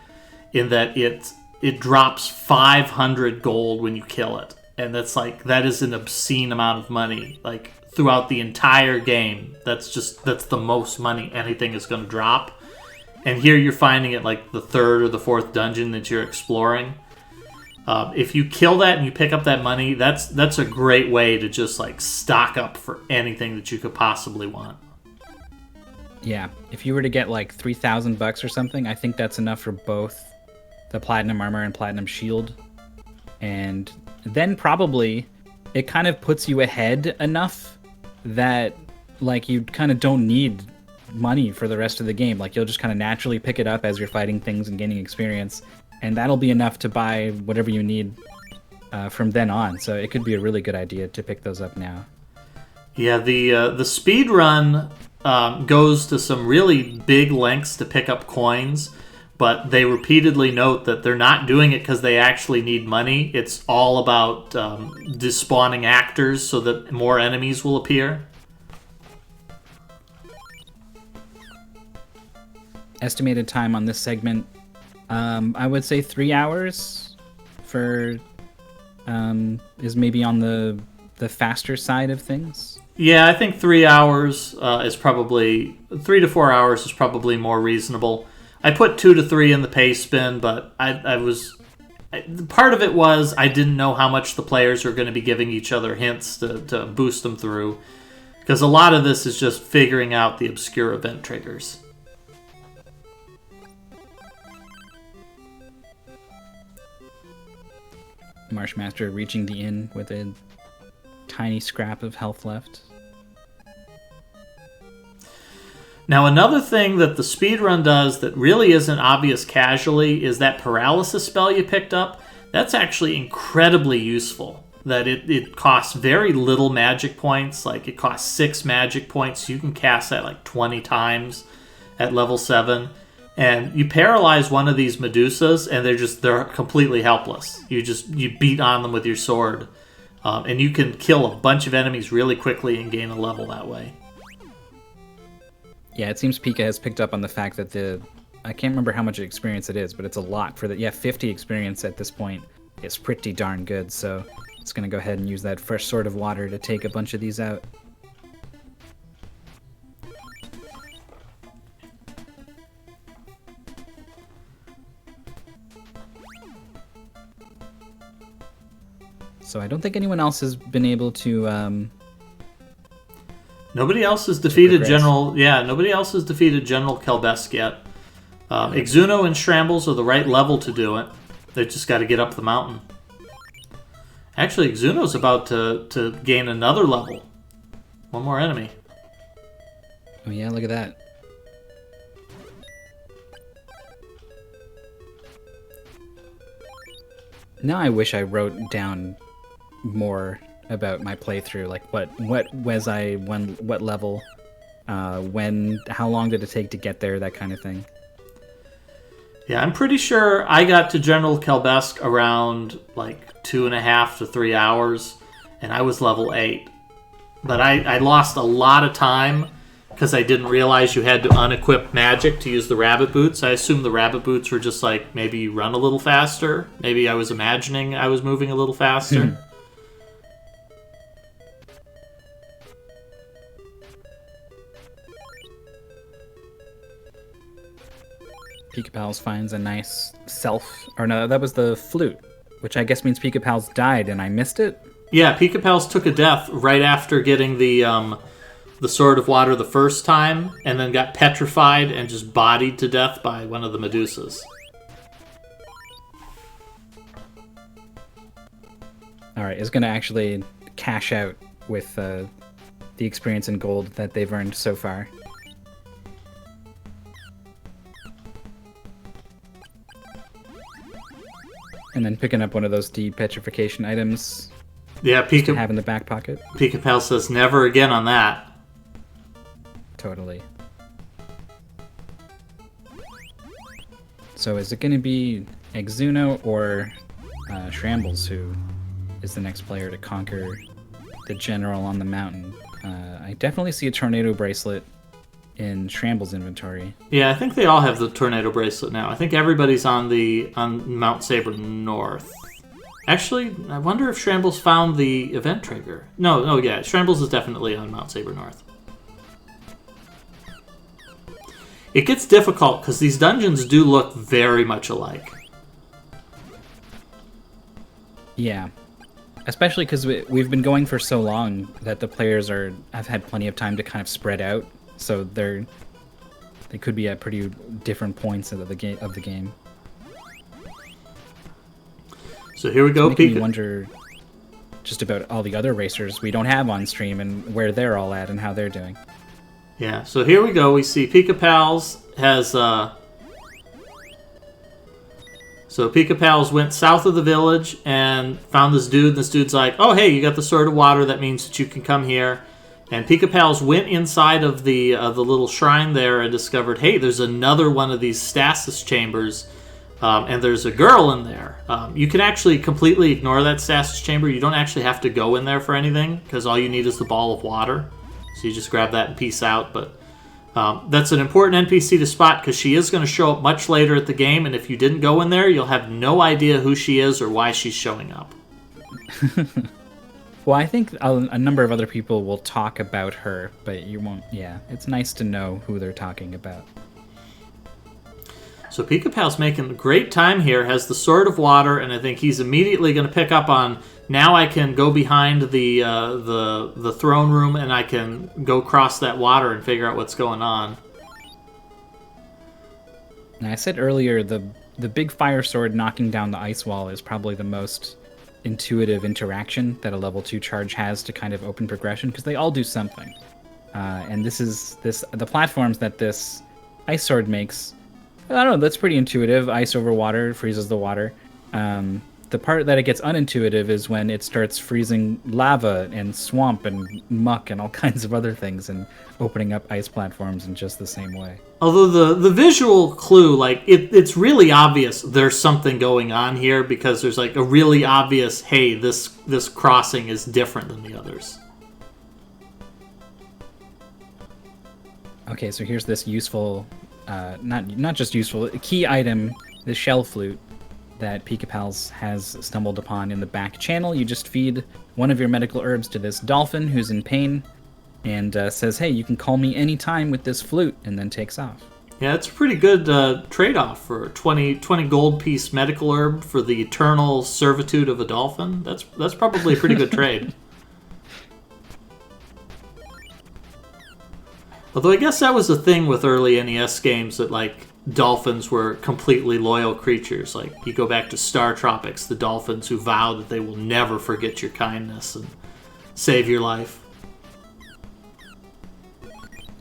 in that it drops 500 gold when you kill it. And that is an obscene amount of money. Like, throughout the entire game, that's the most money anything is going to drop. And here you're finding it like the third or the fourth dungeon that you're exploring. If you kill that and you pick up that money, that's a great way to just like stock up for anything that you could possibly want. Yeah, if you were to get like $3,000 or something, I think that's enough for both the platinum armor and platinum shield. And then probably it kind of puts you ahead enough that like you kind of don't need money for the rest of the game. Like you'll just kind of naturally pick it up as you're fighting things and gaining experience, and that'll be enough to buy whatever you need from then on. So it could be a really good idea to pick those up now. Yeah, the speed run goes to some really big lengths to pick up coins, but they repeatedly note that they're not doing it because they actually need money. It's all about despawning actors so that more enemies will appear. Estimated time on this segment, I would say 3 hours is maybe on the faster side of things. Yeah, I think 3 hours is probably 3 to 4 hours is probably more reasonable. I put 2 to 3 in the pace spin, but part of it was I didn't know how much the players are going to be giving each other hints to boost them through, because a lot of this is just figuring out the obscure event triggers. Marshmaster reaching the inn with a tiny scrap of health left. Now, another thing that the speedrun does that really isn't obvious casually is that paralysis spell you picked up. That's actually incredibly useful. That it costs very little magic points. Like, it costs 6 magic points. You can cast that like 20 times at level 7. And you paralyze one of these Medusas, and they're completely helpless. You beat on them with your sword. And you can kill a bunch of enemies really quickly and gain a level that way. Yeah, it seems Pika has picked up on the fact that I can't remember how much experience it is, but it's a lot for 50 experience at this point is pretty darn good, so it's going to go ahead and use that fresh Sword of Water to take a bunch of these out. So I don't think anyone else has been able to Nobody else has defeated General. Yeah, nobody else has defeated General Kelbesk yet. Exuno and Shrambles are the right level to do it. They just got to get up the mountain. Actually, Exuno's about to gain another level. One more enemy. Oh yeah, look at that. Now I wish I wrote down more about my playthrough, like what was I, when, what level, how long did it take to get there, that kind of thing. Yeah, I'm pretty sure I got to General Kelbesk around like 2.5 to 3 hours, and I was level 8. But I lost a lot of time because I didn't realize you had to unequip magic to use the rabbit boots. I assumed the rabbit boots were just like maybe you run a little faster. Maybe I was imagining I was moving a little faster. Pika Pals finds a nice that was the flute, which I guess means Pika Pals died and I missed it? Yeah, Pika Pals took a death right after getting the Sword of Water the first time, and then got petrified and just bodied to death by one of the Medusas. Alright, it's going to actually cash out with the experience and gold that they've earned so far. And then picking up one of those de-petrification items. Yeah, to have in the back pocket. Pika Pal says never again on that. Totally. So is it going to be Exuno or Shrambles, who is the next player to conquer the general on the mountain. I definitely see a tornado bracelet in Shrambles' inventory. Yeah, I think they all have the tornado bracelet now. I think everybody's on Mount Saber North. Actually, I wonder if Shrambles found the event trigger. No, yeah, Shrambles is definitely on Mount Saber North. It gets difficult because these dungeons do look very much alike. Yeah. Especially because we've been going for so long that the players have had plenty of time to kind of spread out, so they could be at pretty different points of the game. So here we go. It's making me wonder just about all the other racers we don't have on stream and where they're all at and how they're doing. Yeah. So here we go. We see Pika Pals has. So Pika Pals went south of the village and found this dude. And this dude's like, "Oh, hey, you got the Sword of Water. That means that you can come here." And Pika Pals went inside of the little shrine there and discovered, hey, there's another one of these stasis chambers, and there's a girl in there. You can actually completely ignore that stasis chamber. You don't actually have to go in there for anything because all you need is the ball of water. So you just grab that and peace out. But that's an important NPC to spot because she is going to show up much later at the game, and if you didn't go in there, you'll have no idea who she is or why she's showing up. Well, I think a number of other people will talk about her, but you won't. Yeah, it's nice to know who they're talking about. So Pika Pal's making great time here, has the Sword of Water, and I think he's immediately going to pick up on, now I can go behind the throne room and I can go cross that water and figure out what's going on. Now, I said earlier, the big fire sword knocking down the ice wall is probably the most intuitive interaction that a level 2 charge has to kind of open progression, because they all do something. And the platforms that this ice sword makes, I don't know, that's pretty intuitive. Ice over water freezes the water. The part that it gets unintuitive is when it starts freezing lava and swamp and muck and all kinds of other things and opening up ice platforms in just the same way. Although the visual clue, like, it's really obvious there's something going on here because there's like a really obvious, hey, this crossing is different than the others. Okay, so here's this useful, not just useful, key item, the shell flute that Pika Pals has stumbled upon in the back channel. You just feed one of your medical herbs to this dolphin who's in pain and says, hey, you can call me anytime with this flute, and then takes off. Yeah, it's a pretty good trade-off for 20 gold piece medical herb for the eternal servitude of a dolphin. That's probably a pretty good trade. Although I guess that was the thing with early NES games, that like dolphins were completely loyal creatures. Like you go back to Star Tropics, the dolphins who vow that they will never forget your kindness and save your life.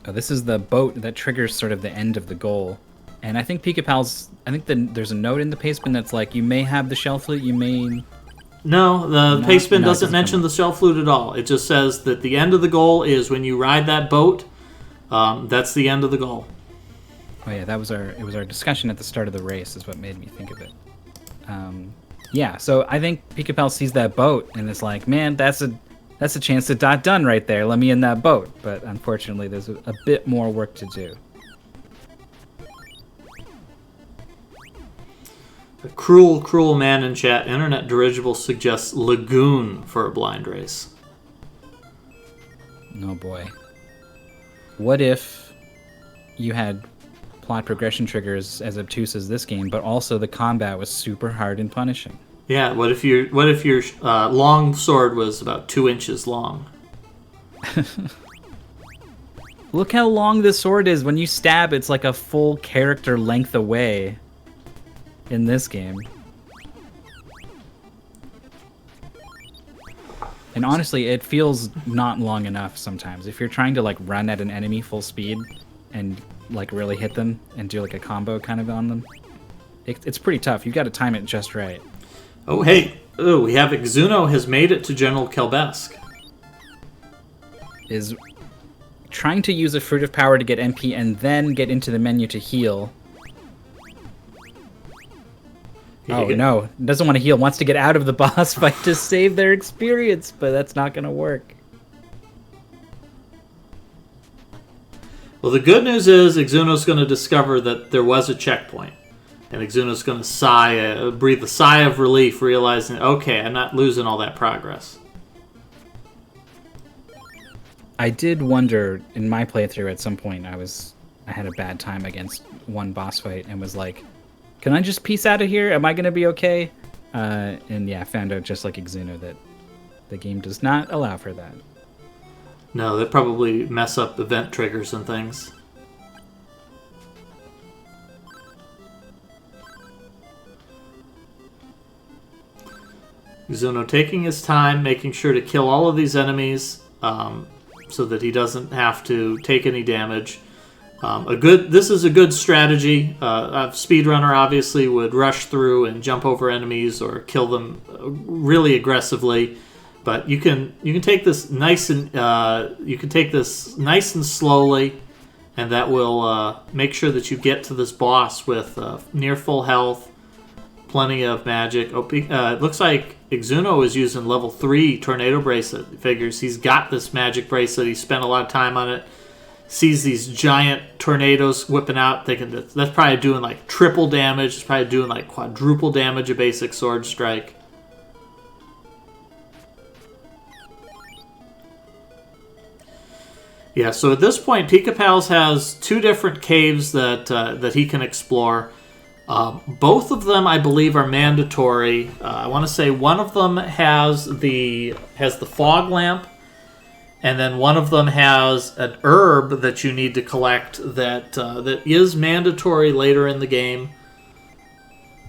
Oh, this is the boat that triggers sort of the end of the goal. And I think Pika Pals, there's a note in the pastebin that's like, you may have the shell flute, you may... No, the pastebin doesn't mention the shell flute at all. It just says that the end of the goal is when you ride that boat. That's the end of the goal. Oh yeah, it was our discussion at the start of the race is what made me think of it. Yeah, so I think Pika Pal sees that boat and it's like, man, that's a chance to dot done right there. Let me in that boat. But unfortunately, there's a bit more work to do. A cruel, cruel man in chat. Internet Dirigible suggests Lagoon for a blind race. Oh boy. What if you had plot progression triggers as obtuse as this game, but also the combat was super hard and punishing? Yeah, what if your long sword was about 2 inches long? Look how long this sword is. When you stab, it's like a full character length away in this game. And honestly, it feels not long enough sometimes. If you're trying to like run at an enemy full speed and like really hit them and do like a combo kind of on them, it's pretty tough. You got to time it just right. Oh, hey. Oh, we have Exuno has made it to General Kelbesk. Is trying to use a Fruit of Power to get MP and then get into the menu to heal. Oh no, doesn't want to heal, wants to get out of the boss fight to save their experience, but that's not going to work. Well, the good news is Exuno's going to discover that there was a checkpoint. And Exuno's going to breathe a sigh of relief, realizing, okay, I'm not losing all that progress. I did wonder in my playthrough at some point, I had a bad time against one boss fight and was like, can I just peace out of here? Am I going to be okay? And yeah, found out just like Exuno that the game does not allow for that. No, they probably mess up event triggers and things. Exuno taking his time, making sure to kill all of these enemies so that he doesn't have to take any damage. This is a good strategy. A speedrunner obviously would rush through and jump over enemies or kill them really aggressively. But you can take this nice and slowly, and that will make sure that you get to this boss with near full health, plenty of magic. It looks like Exuno is using level 3 Tornado Bracelet. He figures he's got this magic bracelet. He spent a lot of time on it. Sees these giant tornadoes whipping out, thinking that's probably doing like triple damage. It's probably doing like quadruple damage a basic sword strike. Yeah, so at this point, Pika Pals has 2 different caves that he can explore. Both of them, I believe, are mandatory. I want to say one of them has the fog lamp, and then one of them has an herb that you need to collect that is mandatory later in the game.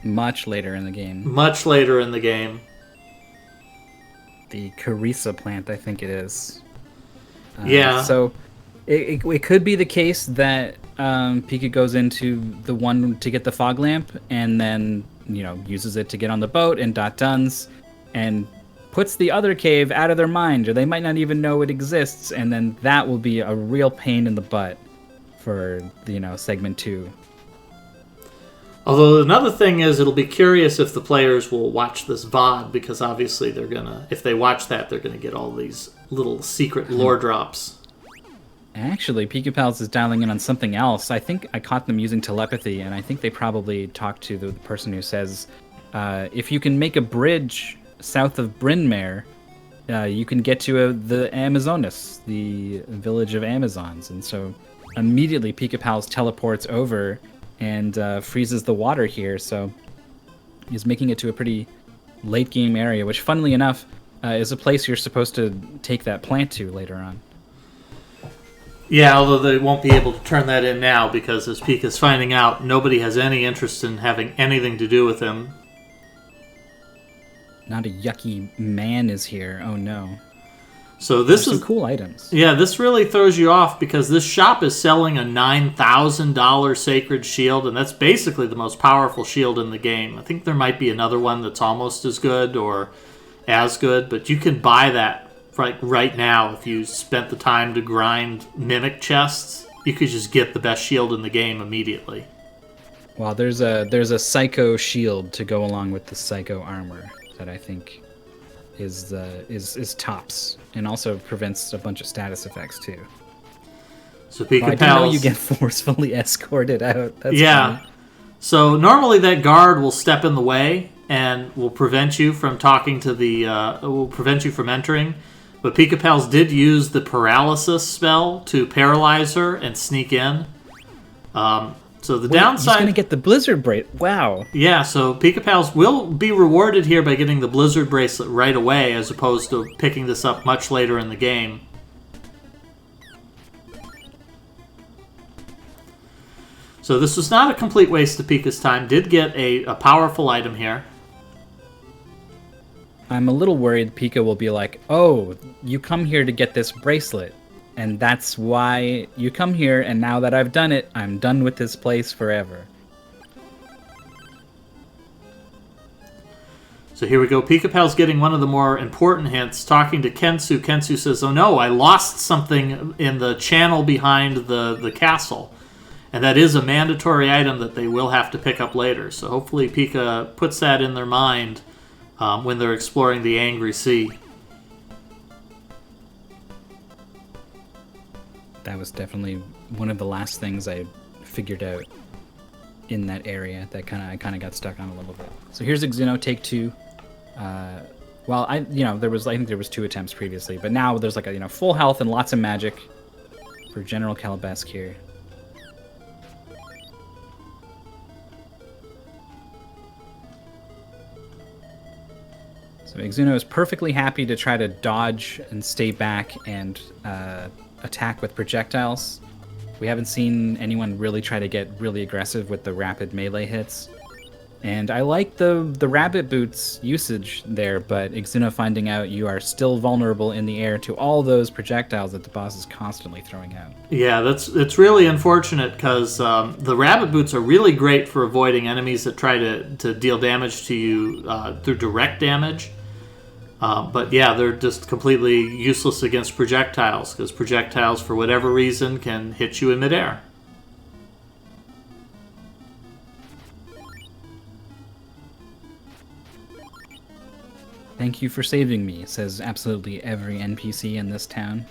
Much later in the game. Much later in the game. The Carissa plant, I think it is. Yeah. So it could be the case that Pika goes into the one to get the fog lamp and then, uses it to get on the boat and duns and puts the other cave out of their mind, or they might not even know it exists, and then that will be a real pain in the butt for, segment 2. Although another thing is, it'll be curious if the players will watch this VOD, because obviously if they watch that, they're gonna get all these little secret lore drops. Actually, Pika Pals is dialing in on something else. I think I caught them using telepathy, and I think they probably talked to the person who says, if you can make a bridge south of Bryn Mawr, you can get to the Amazonas, the village of Amazons. And so immediately Pika Pals teleports over and freezes the water here, so he's making it to a pretty late game area, which funnily enough is a place you're supposed to take that plant to later on. Yeah, although they won't be able to turn that in now, because as Pika's finding out, nobody has any interest in having anything to do with him. Not a yucky man is here, oh no. So this There's is some cool items. Yeah, this really throws you off, because this shop is selling a $9,000 sacred shield, and that's basically the most powerful shield in the game. I think there might be another one that's almost as good or as good, but you can buy that right now if you spent the time to grind mimic chests. You could just get the best shield in the game immediately. Well, there's a psycho shield to go along with the psycho armor that I think is tops, and also prevents a bunch of status effects too. So Pika I didn't know you get forcefully escorted out. That's funny. So normally that guard will step in the way and will prevent you from will prevent you from entering. But Pika Pals did use the paralysis spell to paralyze her and sneak in. So the downside... He's going to get the Blizzard Bracelet. Wow. Yeah, so Pika Pals will be rewarded here by getting the Blizzard Bracelet right away, as opposed to picking this up much later in the game. So this was not a complete waste of Pika's time. Did get a powerful item here. I'm a little worried Pika will be like, oh, you come here to get this bracelet, and that's why you come here, and now that I've done it, I'm done with this place forever. So here we go. Pika Pal's getting one of the more important hints, talking to Kensu. Kensu says, oh no, I lost something in the channel behind the castle. And that is a mandatory item that they will have to pick up later. So hopefully Pika puts that in their mind when they're exploring the Angry Sea. That was definitely one of the last things I figured out in that area that I kind of got stuck on a little bit. So here's Exuno take 2. Well, I think there was 2 attempts previously, but now there's like a full health and lots of magic for General Calabesk here. So Exuno is perfectly happy to try to dodge and stay back and attack with projectiles. We haven't seen anyone really try to get really aggressive with the rapid melee hits. And I like the rabbit boots usage there, but Exuno finding out you are still vulnerable in the air to all those projectiles that the boss is constantly throwing out. Yeah, it's really unfortunate because the rabbit boots are really great for avoiding enemies that try to deal damage to you through direct damage. But yeah, they're just completely useless against projectiles because projectiles, for whatever reason, can hit you in midair. Thank you for saving me, says absolutely every NPC in this town.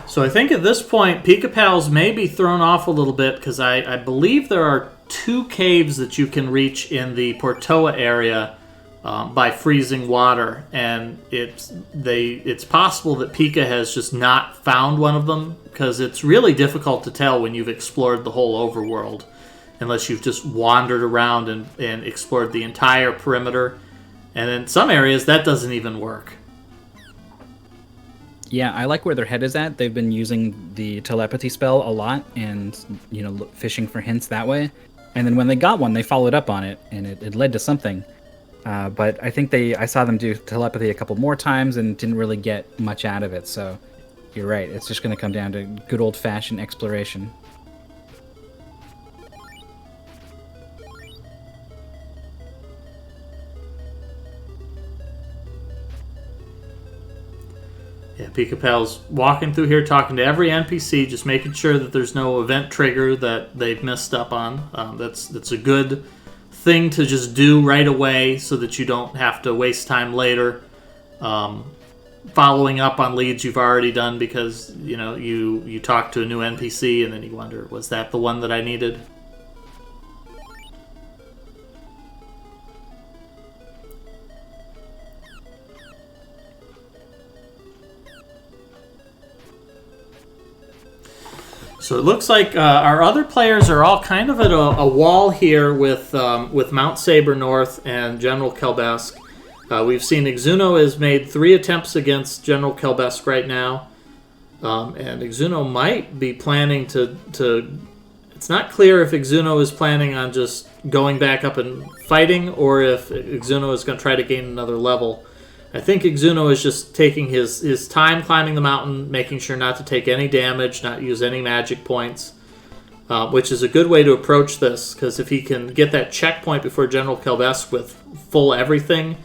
So I think at this point, Pika Pals may be thrown off a little bit because I believe there are 2 caves that you can reach in the Portoa area by freezing water, and it's possible that Pika has just not found one of them because it's really difficult to tell when you've explored the whole overworld unless you've just wandered around and explored the entire perimeter, and in some areas that doesn't even work. Yeah, I like where their head is at. They've been using the telepathy spell a lot and, fishing for hints that way. And then when they got one, they followed up on it, and it led to something. But I think I saw them do telepathy a couple more times and didn't really get much out of it. So you're right. It's just going to come down to good old-fashioned exploration. Yeah, Pika Pal's walking through here, talking to every NPC, just making sure that there's no event trigger that they've messed up on. That's a good thing to just do right away so that you don't have to waste time later following up on leads you've already done because, you talk to a new NPC and then you wonder, was that the one that I needed? So it looks like our other players are all kind of at a wall here with Mount Saber North and General Kelbesk. We've seen Exuno has made 3 attempts against General Kelbesk right now. And Exuno might be planning to... It's not clear if Exuno is planning on just going back up and fighting or if Exuno is going to try to gain another level. I think Exuno is just taking his time climbing the mountain, making sure not to take any damage, not use any magic points, which is a good way to approach this, because if he can get that checkpoint before General Kelbesk with full everything,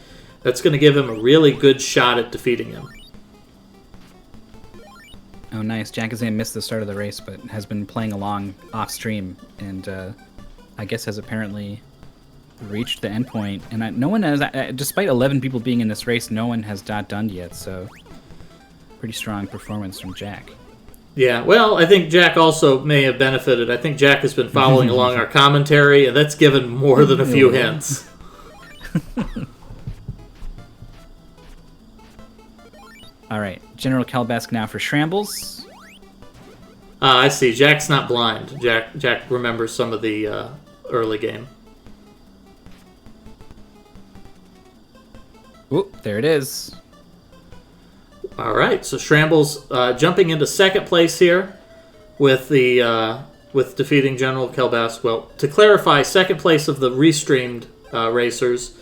that's going to give him a really good shot at defeating him. Oh, nice. Jackazam missed the start of the race, but has been playing along off-stream, and I guess has apparently reached the endpoint. And no one has, despite 11 people being in this race, no one has done yet, so pretty strong performance from Jack. Yeah, well, I think Jack also may have benefited. I think Jack has been following along our commentary, and that's given more than a few hints. All right, General Kelbesk now for Shrambles. I see. Jack's not blind. Jack remembers some of the early game. Ooh, there it is. All right, so Shrambles jumping into second place here with defeating General Kelbesk. Well, to clarify, second place of the restreamed racers.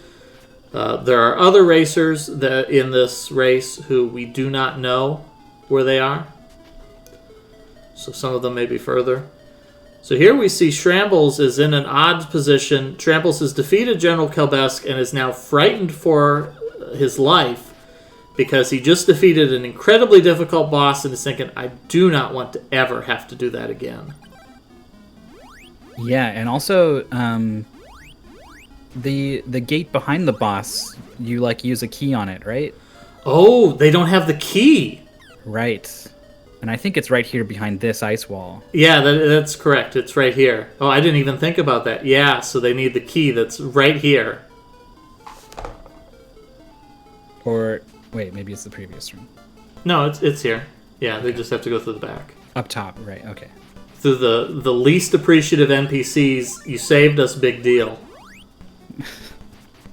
There are other racers that in this race who we do not know where they are. So some of them may be further. So here we see Shrambles is in an odd position. Shrambles has defeated General Kelbesk and is now frightened for his life because he just defeated an incredibly difficult boss and is thinking, I do not want to ever have to do that again. Yeah, and also the gate behind the boss, you like use a key on it, right? Oh, they don't have the key. Right. And I think it's right here behind this ice wall. Yeah, that's correct. It's right here. Oh, I didn't even think about that. Yeah, so they need the key that's right here. Or wait, maybe it's the previous room. No, it's here. Yeah, they just have to go through the back. Up top, right? Okay. Through the least appreciative NPCs. You saved us, big deal.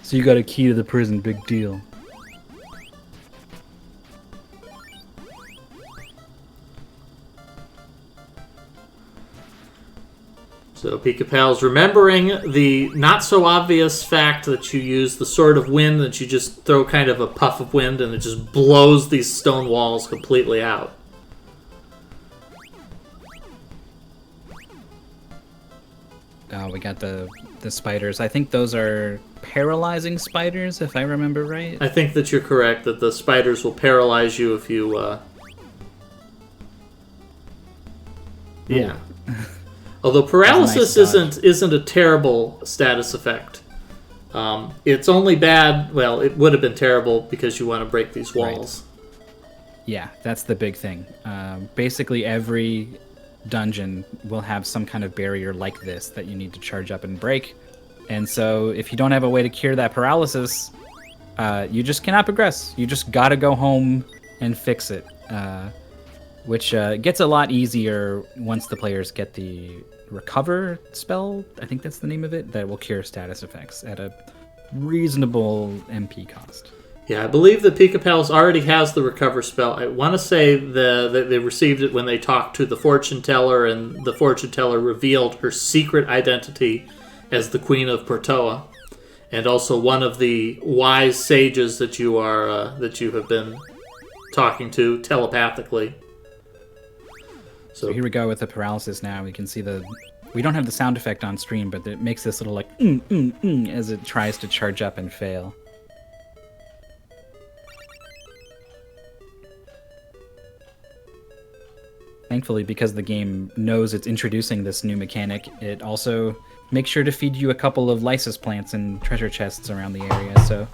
So you got a key to the prison, big deal. So Pika Pal's remembering the not so obvious fact that you use the Sword of Wind, that you just throw kind of a puff of wind and it just blows these stone walls completely out. Oh, we got the spiders. I think those are paralyzing spiders, if I remember right. I think that you're correct, that the spiders will paralyze you if you, Yeah. Although paralysis isn't a terrible status effect. It's only bad, well, it would have been terrible because you want to break these walls. Right. Yeah, that's the big thing. Basically every dungeon will have some kind of barrier like this that you need to charge up and break. And so if you don't have a way to cure that paralysis, you just cannot progress. You just gotta go home and fix it. Which gets a lot easier once the players get the recover spell, I think that's the name of it, that will cure status effects at a reasonable MP cost. Yeah, I believe that Pika Pals already has the recover spell. I want to say that they received it when they talked to the fortune teller, and the fortune teller revealed her secret identity as the Queen of Portoa, and also one of the wise sages that you have been talking to telepathically. So here we go with the paralysis now. We can see we don't have the sound effect on stream, but it makes this little like as it tries to charge up and fail. Thankfully, because the game knows it's introducing this new mechanic, it also makes sure to feed you a couple of lysis plants and treasure chests around the area. So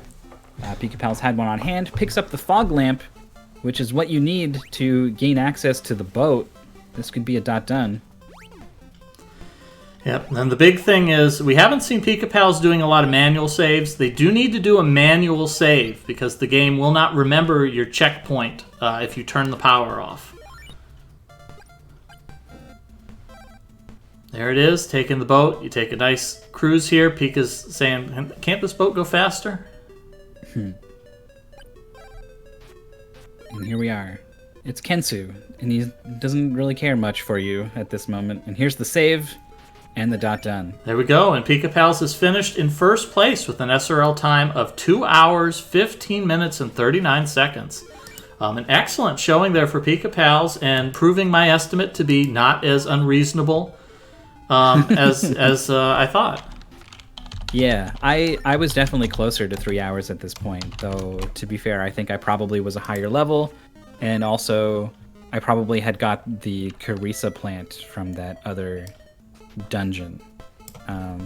Pika Pal's had one on hand, picks up the fog lamp, which is what you need to gain access to the boat. This could be a dot done. Yep, and the big thing is we haven't seen Pika Pals doing a lot of manual saves. They do need to do a manual save because the game will not remember your checkpoint if you turn the power off. There it is, taking the boat. You take a nice cruise here. Pika's saying, can't this boat go faster? And here we are. It's Kensu, and he doesn't really care much for you at this moment. And here's the save and the dot done. There we go, and Pika Pals is finished in first place with an SRL time of 2 hours, 15 minutes, and 39 seconds. An excellent showing there for Pika Pals, and proving my estimate to be not as unreasonable as I thought. Yeah, I was definitely closer to 3 hours at this point, though to be fair, I think I probably was a higher level, and also I probably had got the Carissa plant from that other dungeon.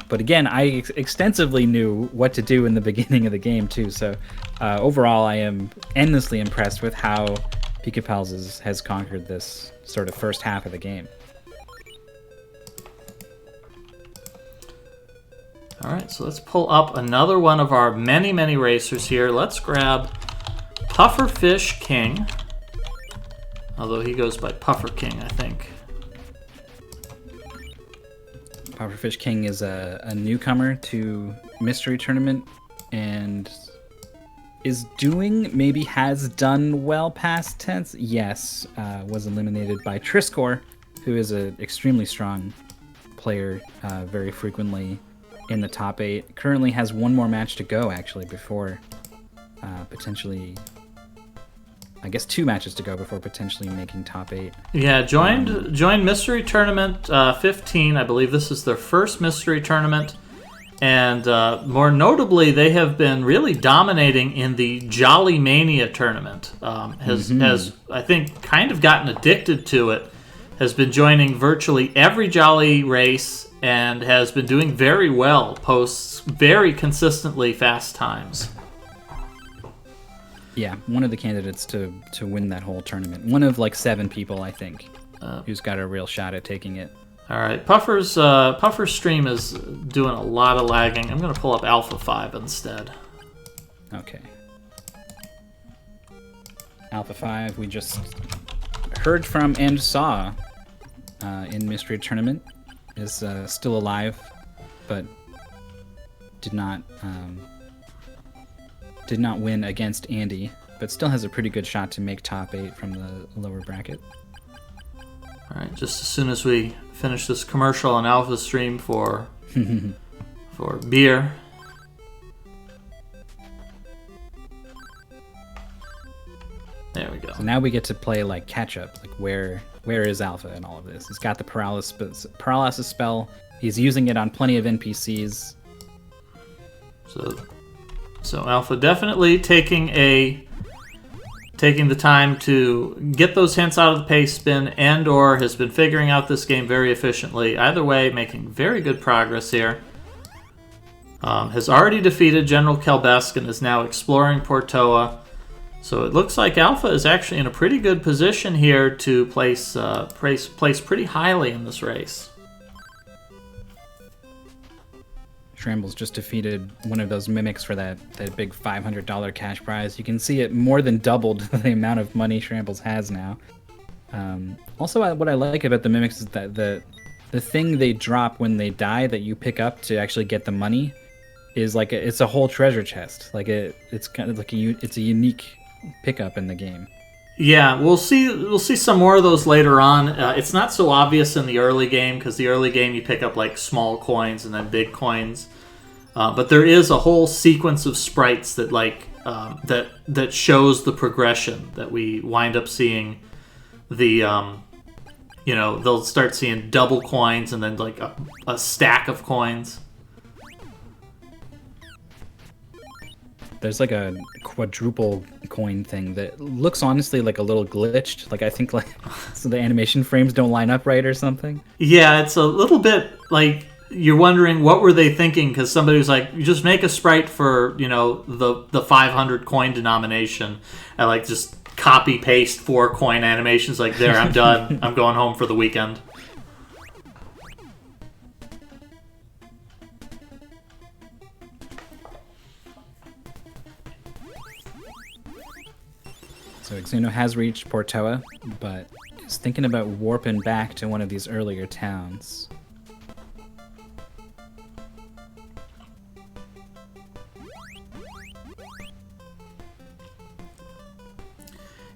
But again, I extensively knew what to do in the beginning of the game too, so overall I am endlessly impressed with how Pika Pals has conquered this sort of first half of the game. Alright, so let's pull up another one of our many racers here. Let's grab Pufferfish King. Although he goes by Puffer King, I think. Pufferfish King is a newcomer to Mystery Tournament and has done well past tense. Yes, was eliminated by Triskor, who is an extremely strong player, very frequently in the top 8. Currently has one more match to go, actually, before potentially... I guess 2 matches to go before potentially making top 8. Yeah, joined Mystery Tournament 15. I believe this is their first Mystery Tournament. And more notably, they have been really dominating in the Jolly Mania tournament. Has I think kind of gotten addicted to it. Has been joining virtually every Jolly race and has been doing very well. Posts very consistently fast times. Yeah, one of the candidates to win that whole tournament. One of like 7 people, I think, who's got a real shot at taking it. All right, Puffer's stream is doing a lot of lagging. I'm going to pull up Alpha 5 instead. Okay. Alpha 5, we just heard from and saw in Mystery Tournament, is still alive, but did not win against Andy, but still has a pretty good shot to make top 8 from the lower bracket. All right, just as soon as we finish this commercial on Alpha stream for beer. There we go. So now we get to play like catch up. Like where is Alpha in all of this? He's got the paralysis spell. He's using it on plenty of NPCs. So Alpha definitely taking the time to get those hints out of the pace spin, and or has been figuring out this game very efficiently. Either way, making very good progress here. Has already defeated General Kelbesk and is now exploring Portoa. So it looks like Alpha is actually in a pretty good position here to place pretty highly in this race. Shrambles just defeated one of those mimics for that big $500 cash prize. You can see it more than doubled the amount of money Shrambles has now. Also, what I like about the mimics is that the thing they drop when they die that you pick up to actually get the money is like it's a whole treasure chest. Like it's kind of like it's a unique pickup in the game. Yeah, we'll see some more of those later on. It's not so obvious in the early game because the early game you pick up like small coins and then big coins, but there is a whole sequence of sprites that that shows the progression that we wind up seeing. They'll start seeing double coins and then like a stack of coins. There's like a quadruple coin thing that looks honestly like a little glitched. Like I think like so the animation frames don't line up right or something. Yeah, it's a little bit like you're wondering what were they thinking, because somebody was like, you just make a sprite for the 500 coin denomination and like just copy paste 4 coin animations. Like there, I'm done. I'm going home for the weekend. So Xeno has reached Portoa, but is thinking about warping back to one of these earlier towns.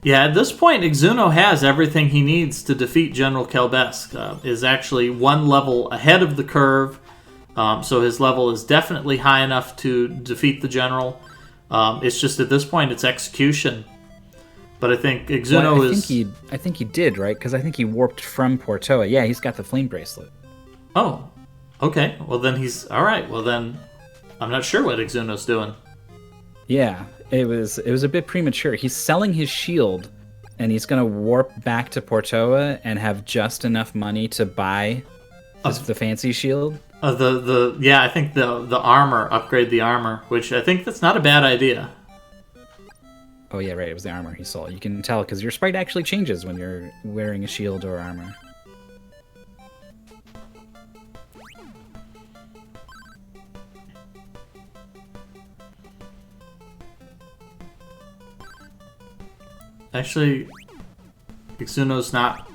Yeah, at this point, Xeno has everything he needs to defeat General Kelbesk. Is actually 1 level ahead of the curve, so his level is definitely high enough to defeat the General. It's just at this point, it's execution. But I think Xeno I think he did, right? Because I think he warped from Portoa. Yeah, he's got the flame bracelet. Oh, okay. Well, then he's... All right, well then... I'm not sure what Xeno's doing. Yeah, it was a bit premature. He's selling his shield, and he's going to warp back to Portoa and have just enough money to buy the fancy shield. I think the armor, upgrade the armor, which I think that's not a bad idea. Oh yeah, right, it was the armor he sold. You can tell because your sprite actually changes when you're wearing a shield or armor. Actually, Xeno's not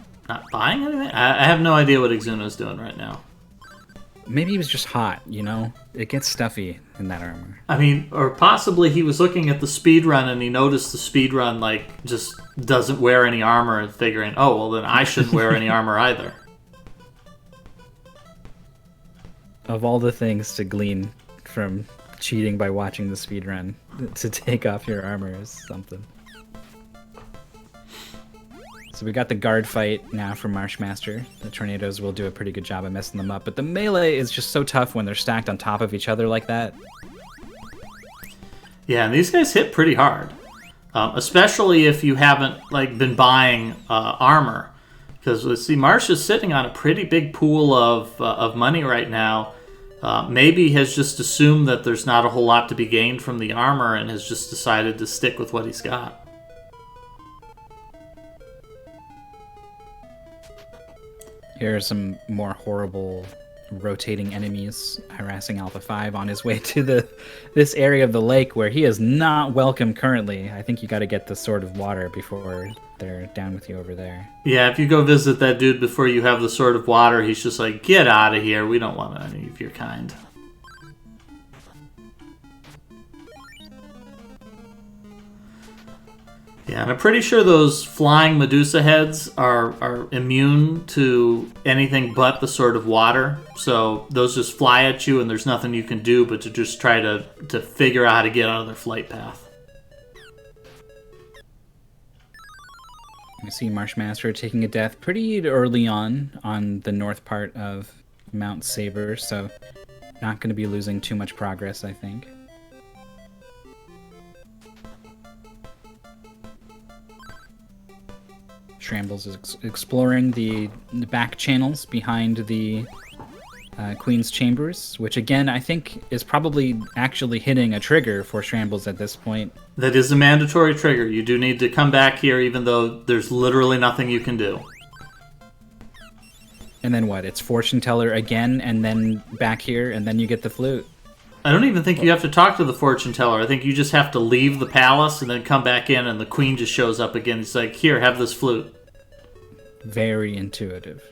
buying anything? I have no idea what Xeno's doing right now. Maybe he was just hot, It gets stuffy in that armor. I mean, or possibly he was looking at the speedrun and he noticed the speedrun, like, just doesn't wear any armor and figuring, oh, well, then I shouldn't wear any armor either. Of all the things to glean from cheating by watching the speedrun, to take off your armor is something. So we got the guard fight now from Marshmaster. The tornadoes will do a pretty good job of messing them up, but the melee is just so tough when they're stacked on top of each other like that. Yeah, and these guys hit pretty hard, especially if you haven't been buying armor. Because let's see, Marsh is sitting on a pretty big pool of money right now. Maybe has just assumed that there's not a whole lot to be gained from the armor and has just decided to stick with what he's got. Here are some more horrible rotating enemies harassing Alpha 5 on his way to this area of the lake where he is not welcome currently. I think you got to get the Sword of Water before they're down with you over there. Yeah, if you go visit that dude before you have the Sword of Water, he's just like, get out of here. We don't want any of your kind. Yeah, and I'm pretty sure those flying Medusa heads are immune to anything but the Sword of Water. So those just fly at you and there's nothing you can do but to just try to figure out how to get out of their flight path. You see Marshmaster taking a death pretty early on the north part of Mount Saber, so not going to be losing too much progress, I think. Shrambles is exploring the back channels behind the Queen's Chambers, which again I think is probably actually hitting a trigger for Shrambles at this point. That is a mandatory trigger. You do need to come back here even though there's literally nothing you can do. And then what? It's Fortune Teller again, and then back here, and then you get the flute. I don't even think you have to talk to the Fortune Teller. I think you just have to leave the palace and then come back in and the Queen just shows up again. It's like, here, have this flute. Very intuitive.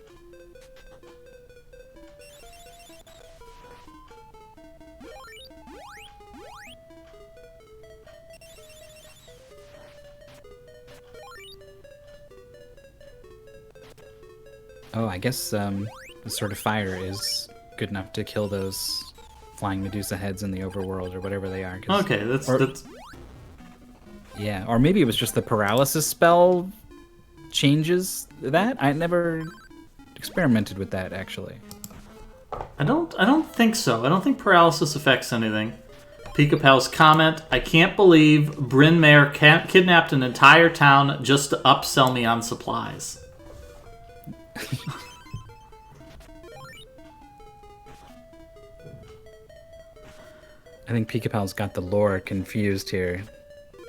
Oh, I guess the Sword of Fire is good enough to kill those flying Medusa heads in the overworld or whatever they are. Okay, that's... Yeah, or maybe it was just the paralysis spell changes that? I never experimented with that, actually. I don't think so. I don't think paralysis affects anything. Pika-Pal's comment, I can't believe Bryn Mawr kidnapped an entire town just to upsell me on supplies. I think Pika-Pal's got the lore confused here.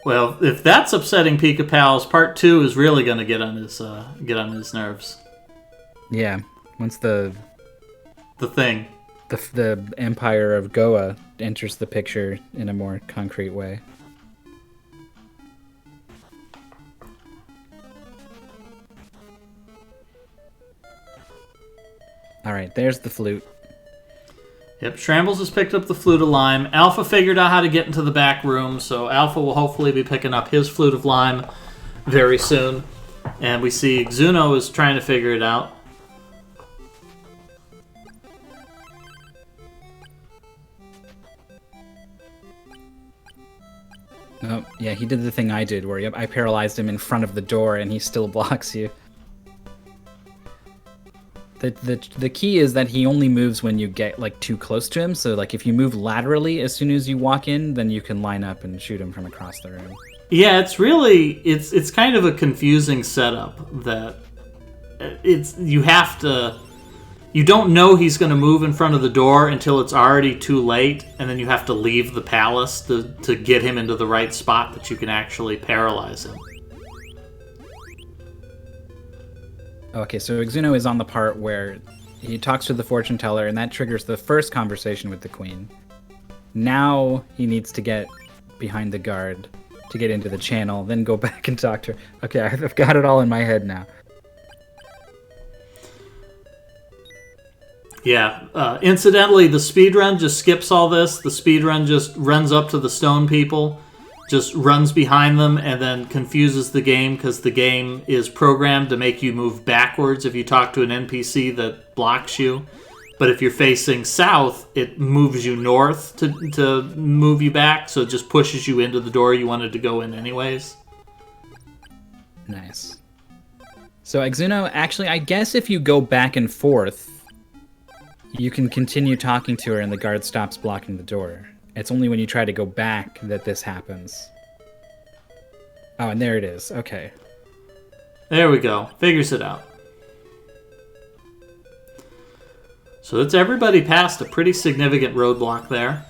Well, if that's upsetting Pika-Pal's, part 2 is really going to get on his nerves. Yeah, once the thing. The Empire of Goa enters the picture in a more concrete way. Alright, there's the flute. Yep, Shrambles has picked up the Flute of Lime. Alpha figured out how to get into the back room, so Alpha will hopefully be picking up his Flute of Lime very soon. And we see Xuno is trying to figure it out. Oh, yeah, he did the thing I did, where I paralyzed him in front of the door and he still blocks you. The key is that he only moves when you get too close to him. So if you move laterally as soon as you walk in, then you can line up and shoot him from across the room. Yeah, it's kind of a confusing setup that you don't know he's going to move in front of the door until it's already too late, and then you have to leave the palace to get him into the right spot that you can actually paralyze him. Okay, so Xuno is on the part where he talks to the fortune teller, and that triggers the first conversation with the queen. Now he needs to get behind the guard to get into the channel, then go back and talk to her. Okay, I've got it all in my head now. Yeah, incidentally, the speedrun just skips all this. The speedrun just runs up to the stone people, just runs behind them, and then confuses the game because the game is programmed to make you move backwards if you talk to an NPC that blocks you. But if you're facing south, it moves you north to move you back, so it just pushes you into the door you wanted to go in anyways. Nice. So Exuno, actually, I guess if you go back and forth, you can continue talking to her and the guard stops blocking the door. It's only when you try to go back that this happens. Oh, and there it is. Okay. There we go. Figures it out. So that's everybody passed a pretty significant roadblock there.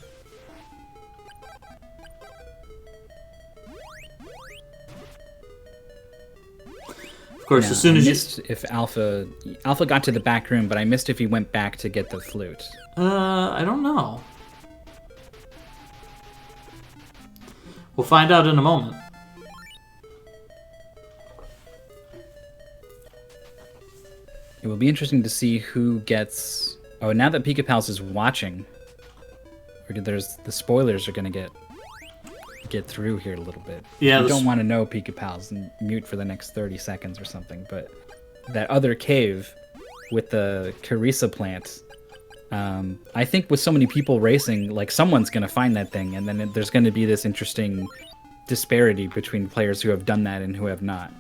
Of course, as soon as you... missed if Alpha got to the back room, but I missed if he went back to get the flute. I don't know. We'll find out in a moment. It will be interesting to see who gets... Oh, now that Pika Pals is watching, there's the spoilers are going to get through here a little bit. Yeah, you don't want to know Pika Pals and mute for the next 30 seconds or something, but that other cave with the Carissa plant, I think with so many people racing, like someone's going to find that thing, and then there's going to be this interesting disparity between players who have done that and who have not.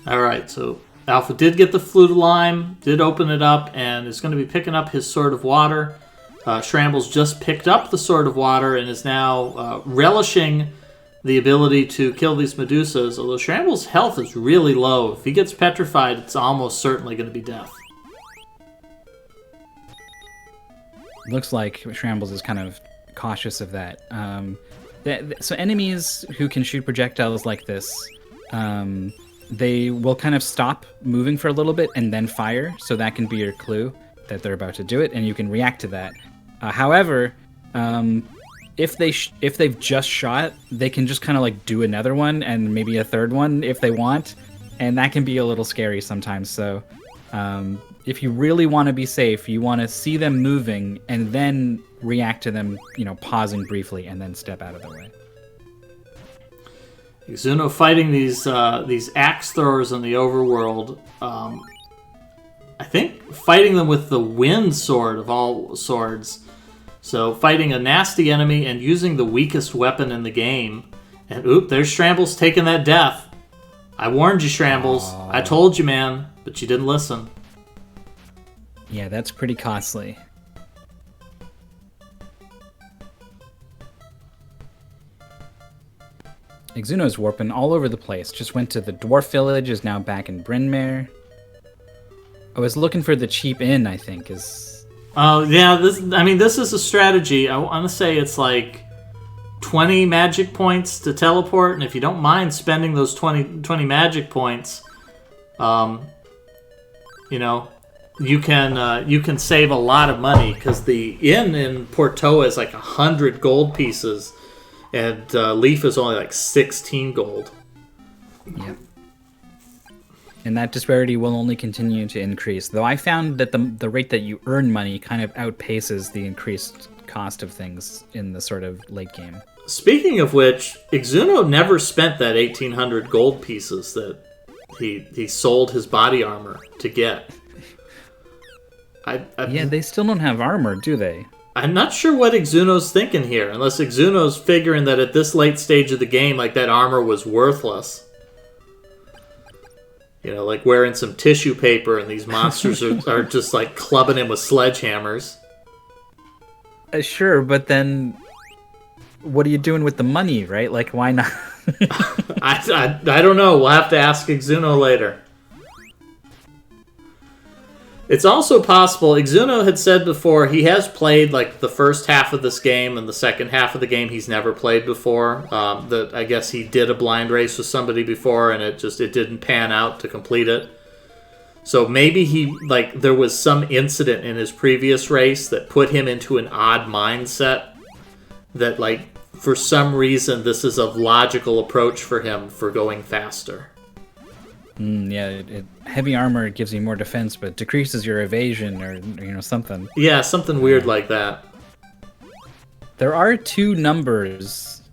Alright, so Alpha did get the Flute of Lime, did open it up, and is going to be picking up his Sword of Water. Shrambles just picked up the Sword of Water and is now relishing the ability to kill these Medusas, although Shrambles' health is really low. If he gets petrified, it's almost certainly going to be death. Looks like Shrambles is kind of cautious of that. So enemies who can shoot projectiles like this, they will kind of stop moving for a little bit and then fire, so that can be your clue that they're about to do it, and you can react to that. However, if they've just shot, they can just kind of like do another one and maybe a third one if they want, and that can be a little scary sometimes. So if you really want to be safe, you want to see them moving and then react to them, pausing briefly and then step out of the way. Exuno fighting these axe throwers in the overworld. I think fighting them with the wind sword of all swords. So fighting a nasty enemy and using the weakest weapon in the game. And oop, there's Shrambles taking that death. I warned you, Shrambles. Aww. I told you, man, but you didn't listen. Yeah, that's pretty costly. Exuno's warping all over the place. Just went to the dwarf village, is now back in Bryn Mawr. I was looking for the cheap inn, I think, is... Oh, yeah, this is a strategy. I want to say it's like 20 magic points to teleport, and if you don't mind spending those 20 magic points, you can save a lot of money, because the inn in Portoa is like 100 gold pieces, and Leaf is only like 16 gold. Yep. And that disparity will only continue to increase. Though I found that the rate that you earn money kind of outpaces the increased cost of things in the sort of late game. Speaking of which, Exuno never spent that 1,800 gold pieces that he sold his body armor to get. Yeah, they still don't have armor, do they? I'm not sure what Exuno's thinking here, unless Exuno's figuring that at this late stage of the game, like, that armor was worthless. Like wearing some tissue paper and these monsters are just like clubbing him with sledgehammers. Sure, but then what are you doing with the money, right? Like, why not? I don't know. We'll have to ask Exuno later. It's also possible, Exuno had said before, he has played like the first half of this game, and the second half of the game he's never played before. I guess he did a blind race with somebody before, and it didn't pan out to complete it. So maybe there was some incident in his previous race that put him into an odd mindset that, like, for some reason this is a logical approach for him for going faster. Yeah, heavy armor gives you more defense, but decreases your evasion, or something. Yeah, something weird like that. There are two numbers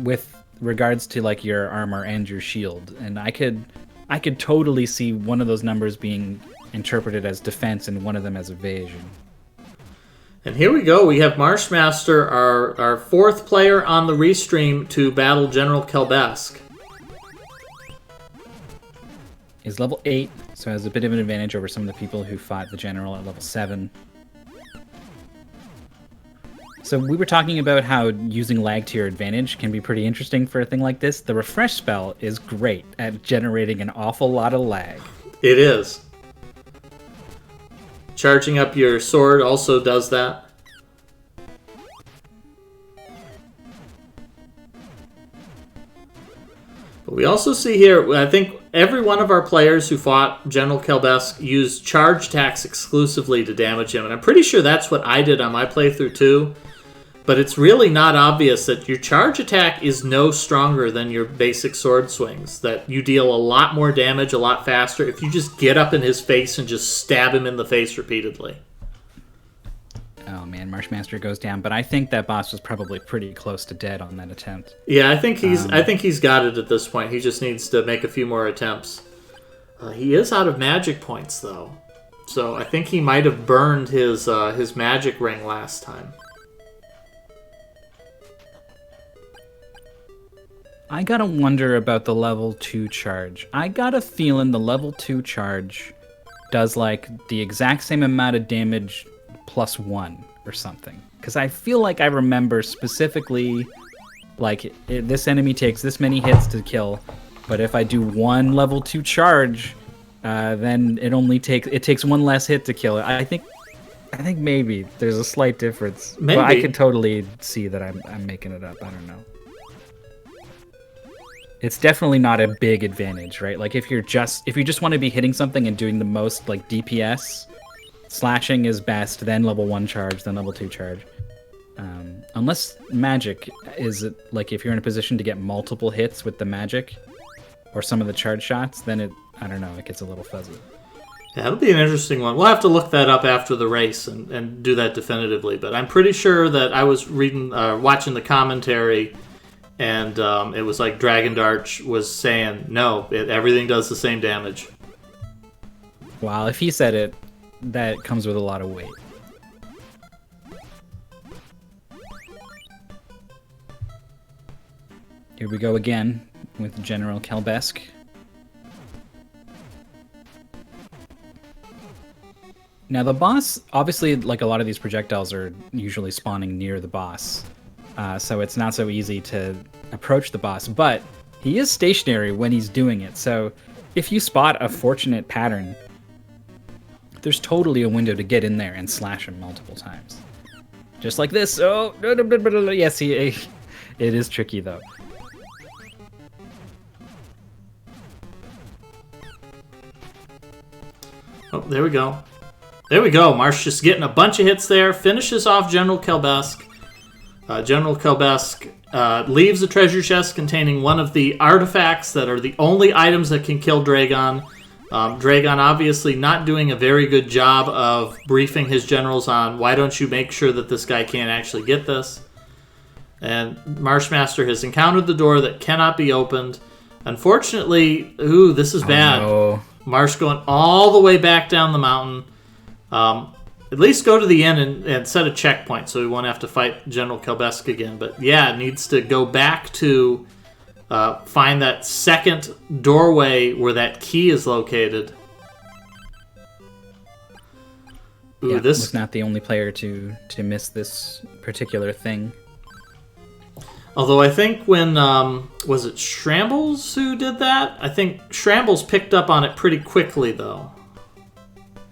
with regards to like your armor and your shield, and I could totally see one of those numbers being interpreted as defense and one of them as evasion. And here we go. We have Marshmaster, our fourth player on the restream to battle General Kelbesk. is level 8, so has a bit of an advantage over some of the people who fought the general at level 7. So we were talking about how using lag to your advantage can be pretty interesting for a thing like this. The refresh spell is great at generating an awful lot of lag. It is. Charging up your sword also does that. But we also see here, I think every one of our players who fought General Kelbesk used charge attacks exclusively to damage him. And I'm pretty sure that's what I did on my playthrough too. But it's really not obvious that your charge attack is no stronger than your basic sword swings. That you deal a lot more damage a lot faster if you just get up in his face and just stab him in the face repeatedly. Oh man, Marshmaster goes down, but I think that boss was probably pretty close to dead on that attempt. Yeah, I think he's got it at this point. He just needs to make a few more attempts. He is out of magic points though, so I think he might have burned his magic ring last time. I gotta wonder about the level 2 charge. I got a feeling the level 2 charge does like the exact same amount of damage plus 1 or something. Because I feel like I remember specifically, like, this enemy takes this many hits to kill, but if I do one level 2 charge, then it takes one less hit to kill it. I think maybe there's a slight difference. Maybe. But I could totally see that I'm making it up. I don't know. It's definitely not a big advantage, right? Like if you just want to be hitting something and doing the most like DPS, slashing is best, then level 1 charge, then level 2 charge. Unless magic is like if you're in a position to get multiple hits with the magic or some of the charge shots, then I don't know, it gets a little fuzzy. Yeah, that'll be an interesting one. We'll have to look that up after the race and do that definitively. But I'm pretty sure that I was watching the commentary, and it was like Dragon Darch was saying, no, everything does the same damage. Wow, if he said it, that comes with a lot of weight. Here we go again with General Kelbesk. Now the boss, obviously, like a lot of these projectiles are usually spawning near the boss. So it's not so easy to approach the boss, but he is stationary when he's doing it. So if you spot a fortunate pattern, there's totally a window to get in there and slash him multiple times. Just like this. Oh, yes, it is tricky though. Oh, there we go. There we go. Marsh just getting a bunch of hits there. Finishes off General Kelbesk. General Kelbesk leaves a treasure chest containing one of the artifacts that are the only items that can kill Dragon. Dragon obviously not doing a very good job of briefing his generals on why don't you make sure that this guy can't actually get this. And Marshmaster has encountered the door that cannot be opened. Unfortunately, ooh, this is bad. No. Marsh going all the way back down the mountain. At least go to the end and set a checkpoint so we won't have to fight General Kelbesk again. But yeah, it needs to go back to find that second doorway where that key is located. Ooh, Yeah, this was not the only player to miss this particular thing. Although I think when, was it Shrambles who did that? I think Shrambles picked up on it pretty quickly, though.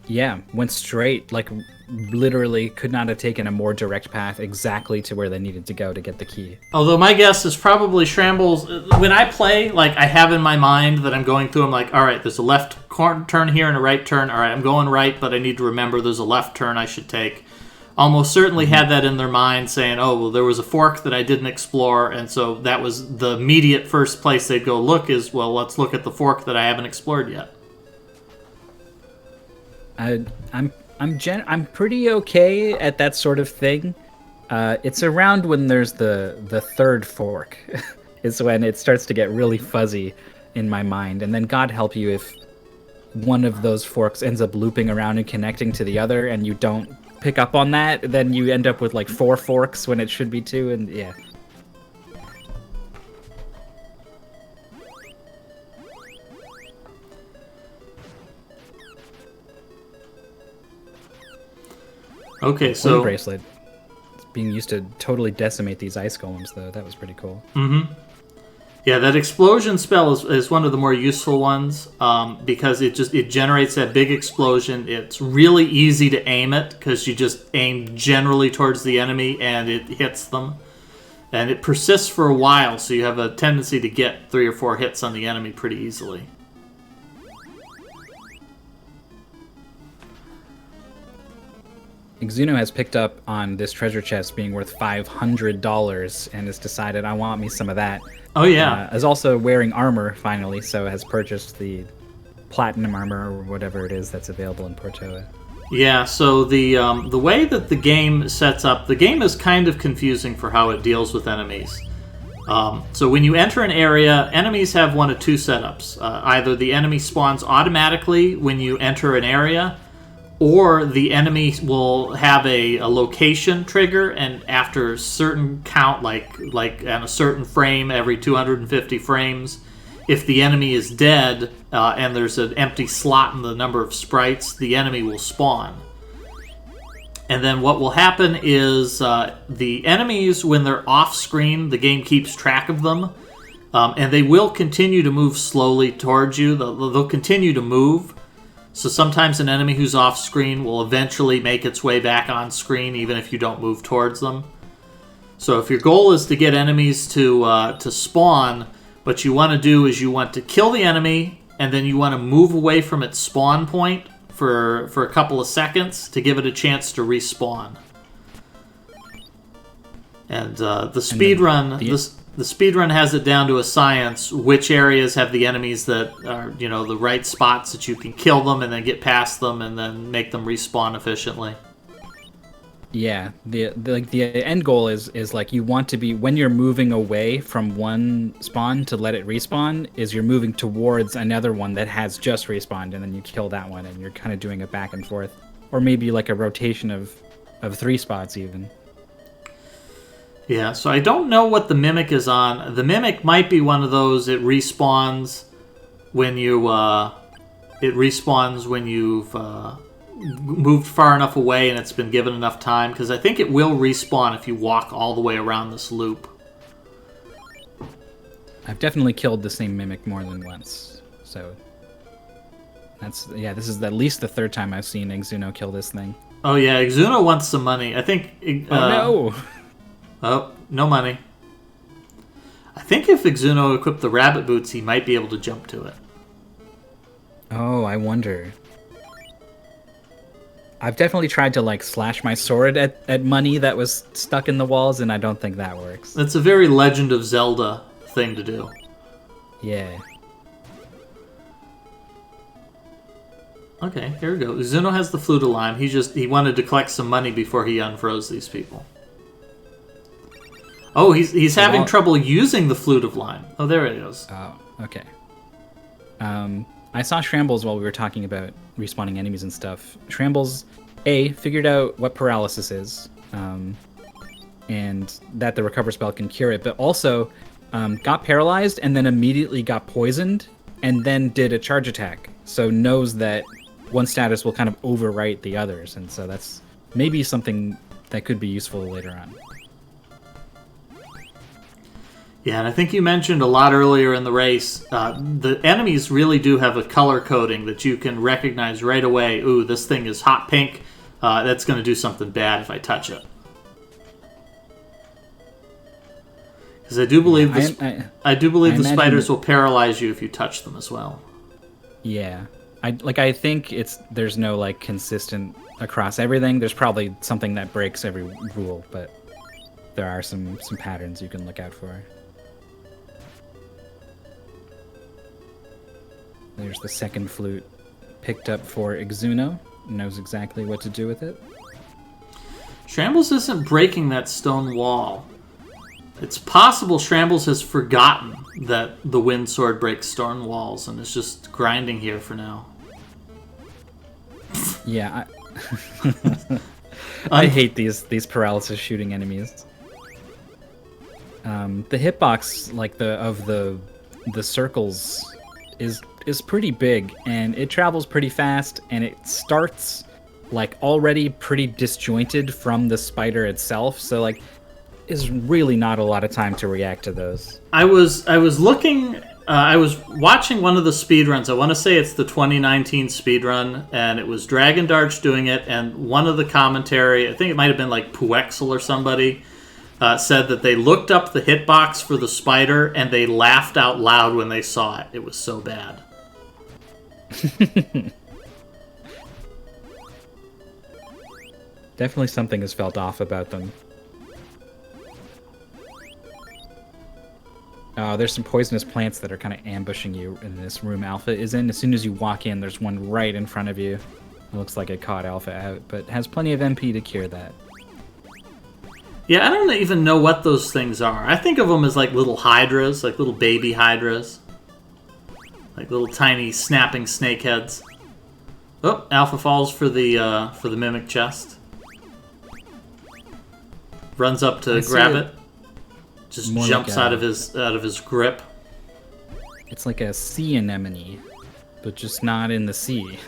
Yeah, went straight, like literally could not have taken a more direct path exactly to where they needed to go to get the key. Although my guess is probably Shrambles, when I play, like I have in my mind that I'm going through, I'm like, all right, there's a left turn here and a right turn. All right, I'm going right, but I need to remember there's a left turn I should take. Almost certainly had that in their mind, saying, oh, well, there was a fork that I didn't explore, and so that was the immediate first place they'd go look is, well, let's look at the fork that I haven't explored yet. I'm pretty okay at that sort of thing. It's around when there's the third fork is when it starts to get really fuzzy in my mind, and then God help you if one of those forks ends up looping around and connecting to the other, and you don't pick up on that, then you end up with like 4 forks when it should be 2, and yeah. Okay, Wind so bracelet. It's being used to totally decimate these ice golems, though. That was pretty cool. yeah, that explosion spell is one of the more useful ones because it generates that big explosion. It's really easy to aim it because you just aim generally towards the enemy and it hits them. And it persists for a while, so you have a tendency to get 3 or 4 hits on the enemy pretty easily. Exuno has picked up on this treasure chest being worth $500 and has decided, I want me some of that. Oh, yeah. Is also wearing armor, finally, so has purchased the platinum armor or whatever it is that's available in Portoa. Yeah, so the way that the game sets up, the game is kind of confusing for how it deals with enemies. So when you enter an area, enemies have one of two setups. Either the enemy spawns automatically when you enter an area, or the enemy will have a location trigger, and after a certain count, like on a certain frame, every 250 frames, if the enemy is dead and there's an empty slot in the number of sprites, the enemy will spawn. And then what will happen is the enemies, when they're off screen, the game keeps track of them, and they will continue to move slowly towards you. They'll continue to move. So sometimes an enemy who's off screen will eventually make its way back on screen, even if you don't move towards them. So if your goal is to get enemies to spawn, what you want to do is you want to kill the enemy, and then you want to move away from its spawn point for a couple of seconds to give it a chance to respawn. And the speedrun, the speedrun has it down to a science which areas have the enemies that are, the right spots that you can kill them and then get past them and then make them respawn efficiently. Yeah, the end goal is like you want to be, when you're moving away from one spawn to let it respawn, is you're moving towards another one that has just respawned, and then you kill that one, and you're kind of doing it back and forth, or maybe like a rotation of 3 spots even. Yeah, so I don't know what the Mimic is on. The Mimic might be one of those, it respawns when you've moved far enough away and it's been given enough time, because I think it will respawn if you walk all the way around this loop. I've definitely killed the same Mimic more than once, so this is at least the 3rd time I've seen Exuno kill this thing. Oh yeah, Exuno wants some money. I think... no! Oh, no money. I think if Exuno equipped the rabbit boots, he might be able to jump to it. Oh, I wonder. I've definitely tried to slash my sword at money that was stuck in the walls, and I don't think that works. That's a very Legend of Zelda thing to do. Yeah. Okay, here we go. Exuno has the Flute of Lime. He wanted to collect some money before he unfroze these people. Oh, he's having trouble using the Flute of Lime. Oh, there it is. Oh, okay. I saw Shrambles while we were talking about respawning enemies and stuff. Shrambles, figured out what paralysis is, and that the recover spell can cure it, but also got paralyzed and then immediately got poisoned and then did a charge attack. So knows that one status will kind of overwrite the others, and so that's maybe something that could be useful later on. Yeah, and I think you mentioned a lot earlier in the race, the enemies really do have a color coding that you can recognize right away. Ooh, this thing is hot pink. That's going to do something bad if I touch it. Because I do believe the spiders will paralyze you if you touch them as well. Yeah, I think there's no consistent across everything. There's probably something that breaks every rule, but there are some patterns you can look out for. There's the second flute picked up for Exuno. Knows exactly what to do with it. Shrambles isn't breaking that stone wall. It's possible Shrambles has forgotten that the wind sword breaks stone walls and is just grinding here for now. Yeah, I hate these paralysis shooting enemies. The hitbox, of the circles, is pretty big, and it travels pretty fast, and it starts like already pretty disjointed from the spider itself, so like is really not a lot of time to react to those. I was looking. I was watching one of the speedruns. I want to say it's the 2019 speedrun, and it was Dragon Darch doing it. And one of the commentary, I think it might have been like Puexel or somebody, said that they looked up the hitbox for the spider and they laughed out loud when they saw it. It was so bad. Definitely something has felt off about them. There's some poisonous plants that are kind of ambushing you in this room Alpha is in. As soon as you walk in, there's one right in front of you. It looks like it caught Alpha out, but has plenty of MP to cure that. Yeah, I don't even know what those things are. I think of them as like little hydras, like little baby hydras. Like little tiny snapping snakeheads. Oh, Alpha falls for the mimic chest. Runs up to grab it. Just more jumps like out of his grip. It's like a sea anemone, but just not in the sea.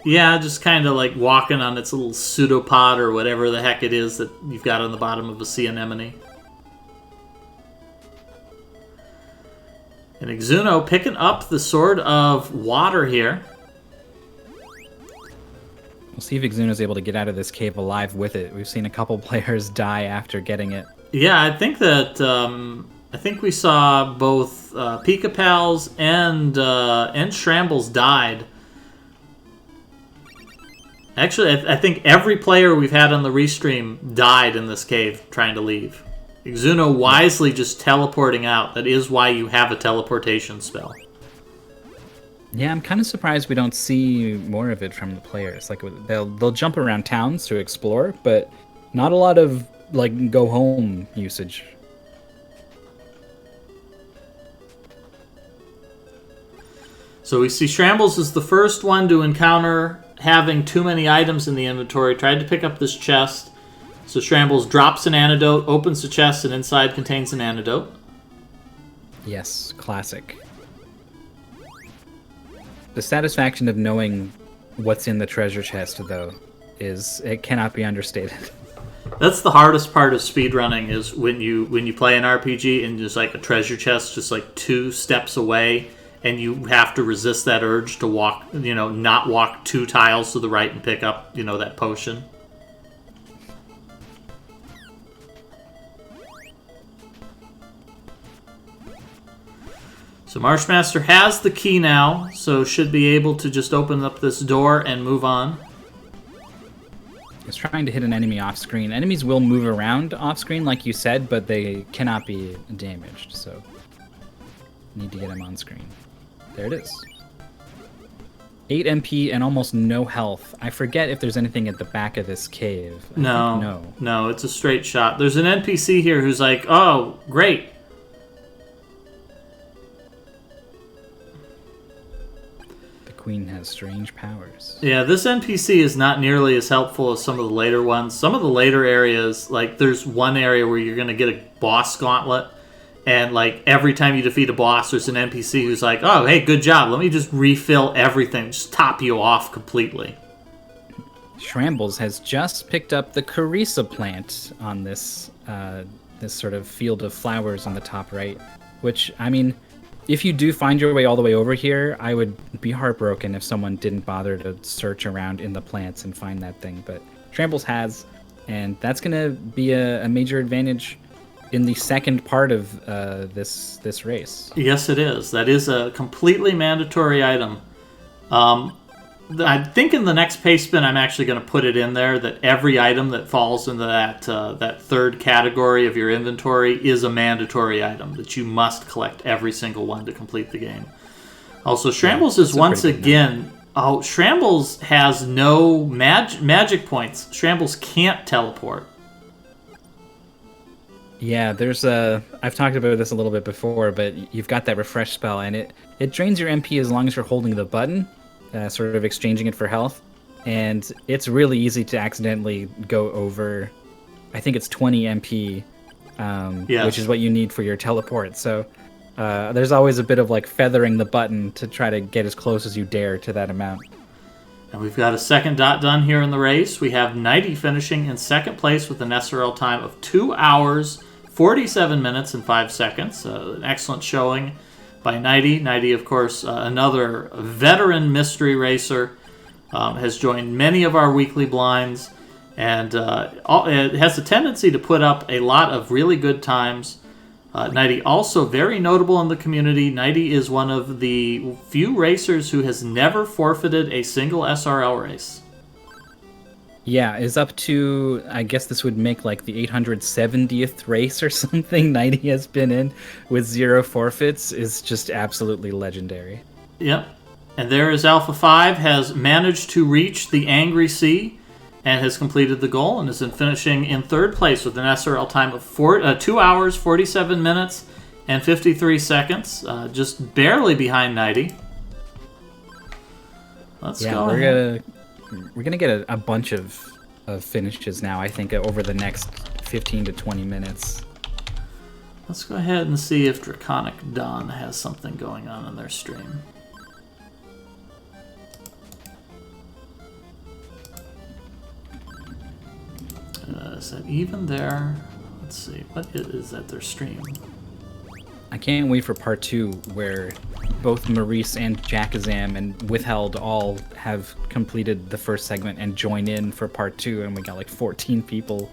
Yeah, just kind of like walking on its little pseudopod or whatever the heck it is that you've got on the bottom of a sea anemone. And Exuno picking up the Sword of Water here. We'll see if Exuno's able to get out of this cave alive with it. We've seen a couple players die after getting it. Yeah, I think that I think we saw both Pika Pals and Shrambles died. Actually, I think every player we've had on the restream died in this cave trying to leave. Exuno wisely just teleporting out. That is why you have a teleportation spell. Yeah, I'm kind of surprised we don't see more of it from the players. Like they'll jump around towns to explore, but not a lot of like go home usage. So we see Shrambles is the first one to encounter having too many items in the inventory. Tried to pick up this chest. So Shrambles drops an antidote, opens the chest, and inside contains an antidote. Yes, classic. The satisfaction of knowing what's in the treasure chest, though, it cannot be understated. That's the hardest part of speedrunning is when you play an RPG and there's like a treasure chest just like 2 steps away, and you have to resist that urge to walk, not walk 2 tiles to the right and pick up, that potion. So Marshmaster has the key now, so should be able to just open up this door and move on. It's trying to hit an enemy off screen. Enemies will move around off screen, like you said, but they cannot be damaged, so need to get him on screen. There it is. 8 MP and almost no health. I forget if there's anything at the back of this cave. No, it's a straight shot. There's an NPC here who's like, oh, great. Queen has strange powers. Yeah, this NPC is not nearly as helpful as some of the later ones. Some of the later areas, like there's one area where you're going to get a boss gauntlet, and like every time you defeat a boss, there's an NPC who's like, oh, hey, good job. Let me just refill everything, just top you off completely. Shrambles has just picked up the Carissa plant on this sort of field of flowers on the top right, which, I mean, if you do find your way all the way over here, I would be heartbroken if someone didn't bother to search around in the plants and find that thing. But Shrambles has, and that's going to be a major advantage in the second part of this race. Yes, it is. That is a completely mandatory item. I think in the next pace spin, I'm actually going to put it in there that every item that falls into that third category of your inventory is a mandatory item that you must collect every single one to complete the game. Also, Shrambles is once again. Oh, Shrambles has no magic points. Shrambles can't teleport. Yeah, I've talked about this a little bit before, but you've got that refresh spell, and it drains your MP as long as you're holding the button. Sort of exchanging it for health, and it's really easy to accidentally go over, I think it's 20 MP, yes, which is what you need for your teleport. So there's always a bit of like feathering the button to try to get as close as you dare to that amount. And we've got a second dot done here in the race. We have Nighty finishing in second place with an SRL time of 2 hours, 47 minutes, and 5 seconds. An excellent showing by Nighty. Nighty, of course, another veteran mystery racer, has joined many of our weekly blinds, and it has a tendency to put up a lot of really good times. Nighty also very notable in the community. Nighty is one of the few racers who has never forfeited a single SRL race. Yeah, is up to, I guess this would make like the 870th race or something Nighty has been in with 0 forfeits, is just absolutely legendary. Yep. And there is Alpha 5, has managed to reach the Angry Sea and has completed the goal and is finishing in third place with an SRL time of 2 hours, 47 minutes, and 53 seconds, just barely behind Nighty. Let's go ahead. We're gonna get a bunch of finishes now, I think, over the next 15 to 20 minutes. Let's go ahead and see if Draconic Dawn has something going on in their stream. Is that even there? Let's see. What is at their stream? I can't wait for part 2, where both Maurice and Jackazam and Withheld all have completed the first segment and join in for part 2, and we got like 14 people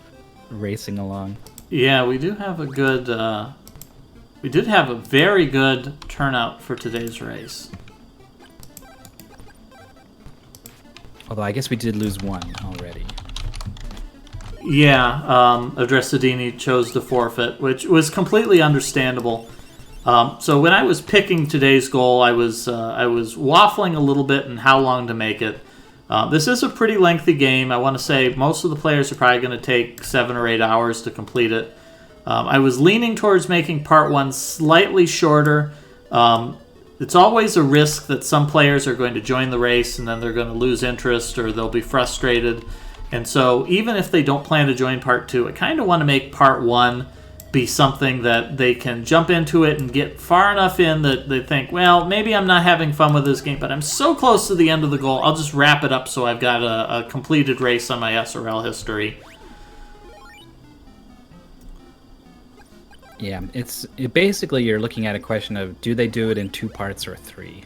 racing along. Yeah, we do have a good... we did have a very good turnout for today's race. Although I guess we did lose one already. Yeah, Adressadini chose to forfeit, which was completely understandable. So when I was picking today's goal, I was waffling a little bit in how long to make it. This is a pretty lengthy game. I want to say most of the players are probably going to take 7 or 8 hours to complete it. I was leaning towards making part 1 slightly shorter. It's always a risk that some players are going to join the race and then they're going to lose interest or they'll be frustrated. And so even if they don't plan to join part 2, I kind of want to make part 1 be something that they can jump into it and get far enough in that they think, well, maybe I'm not having fun with this game, but I'm so close to the end of the goal, I'll just wrap it up so I've got a completed race on my SRL history. Yeah, basically you're looking at a question of, do they do it in 2 parts or 3?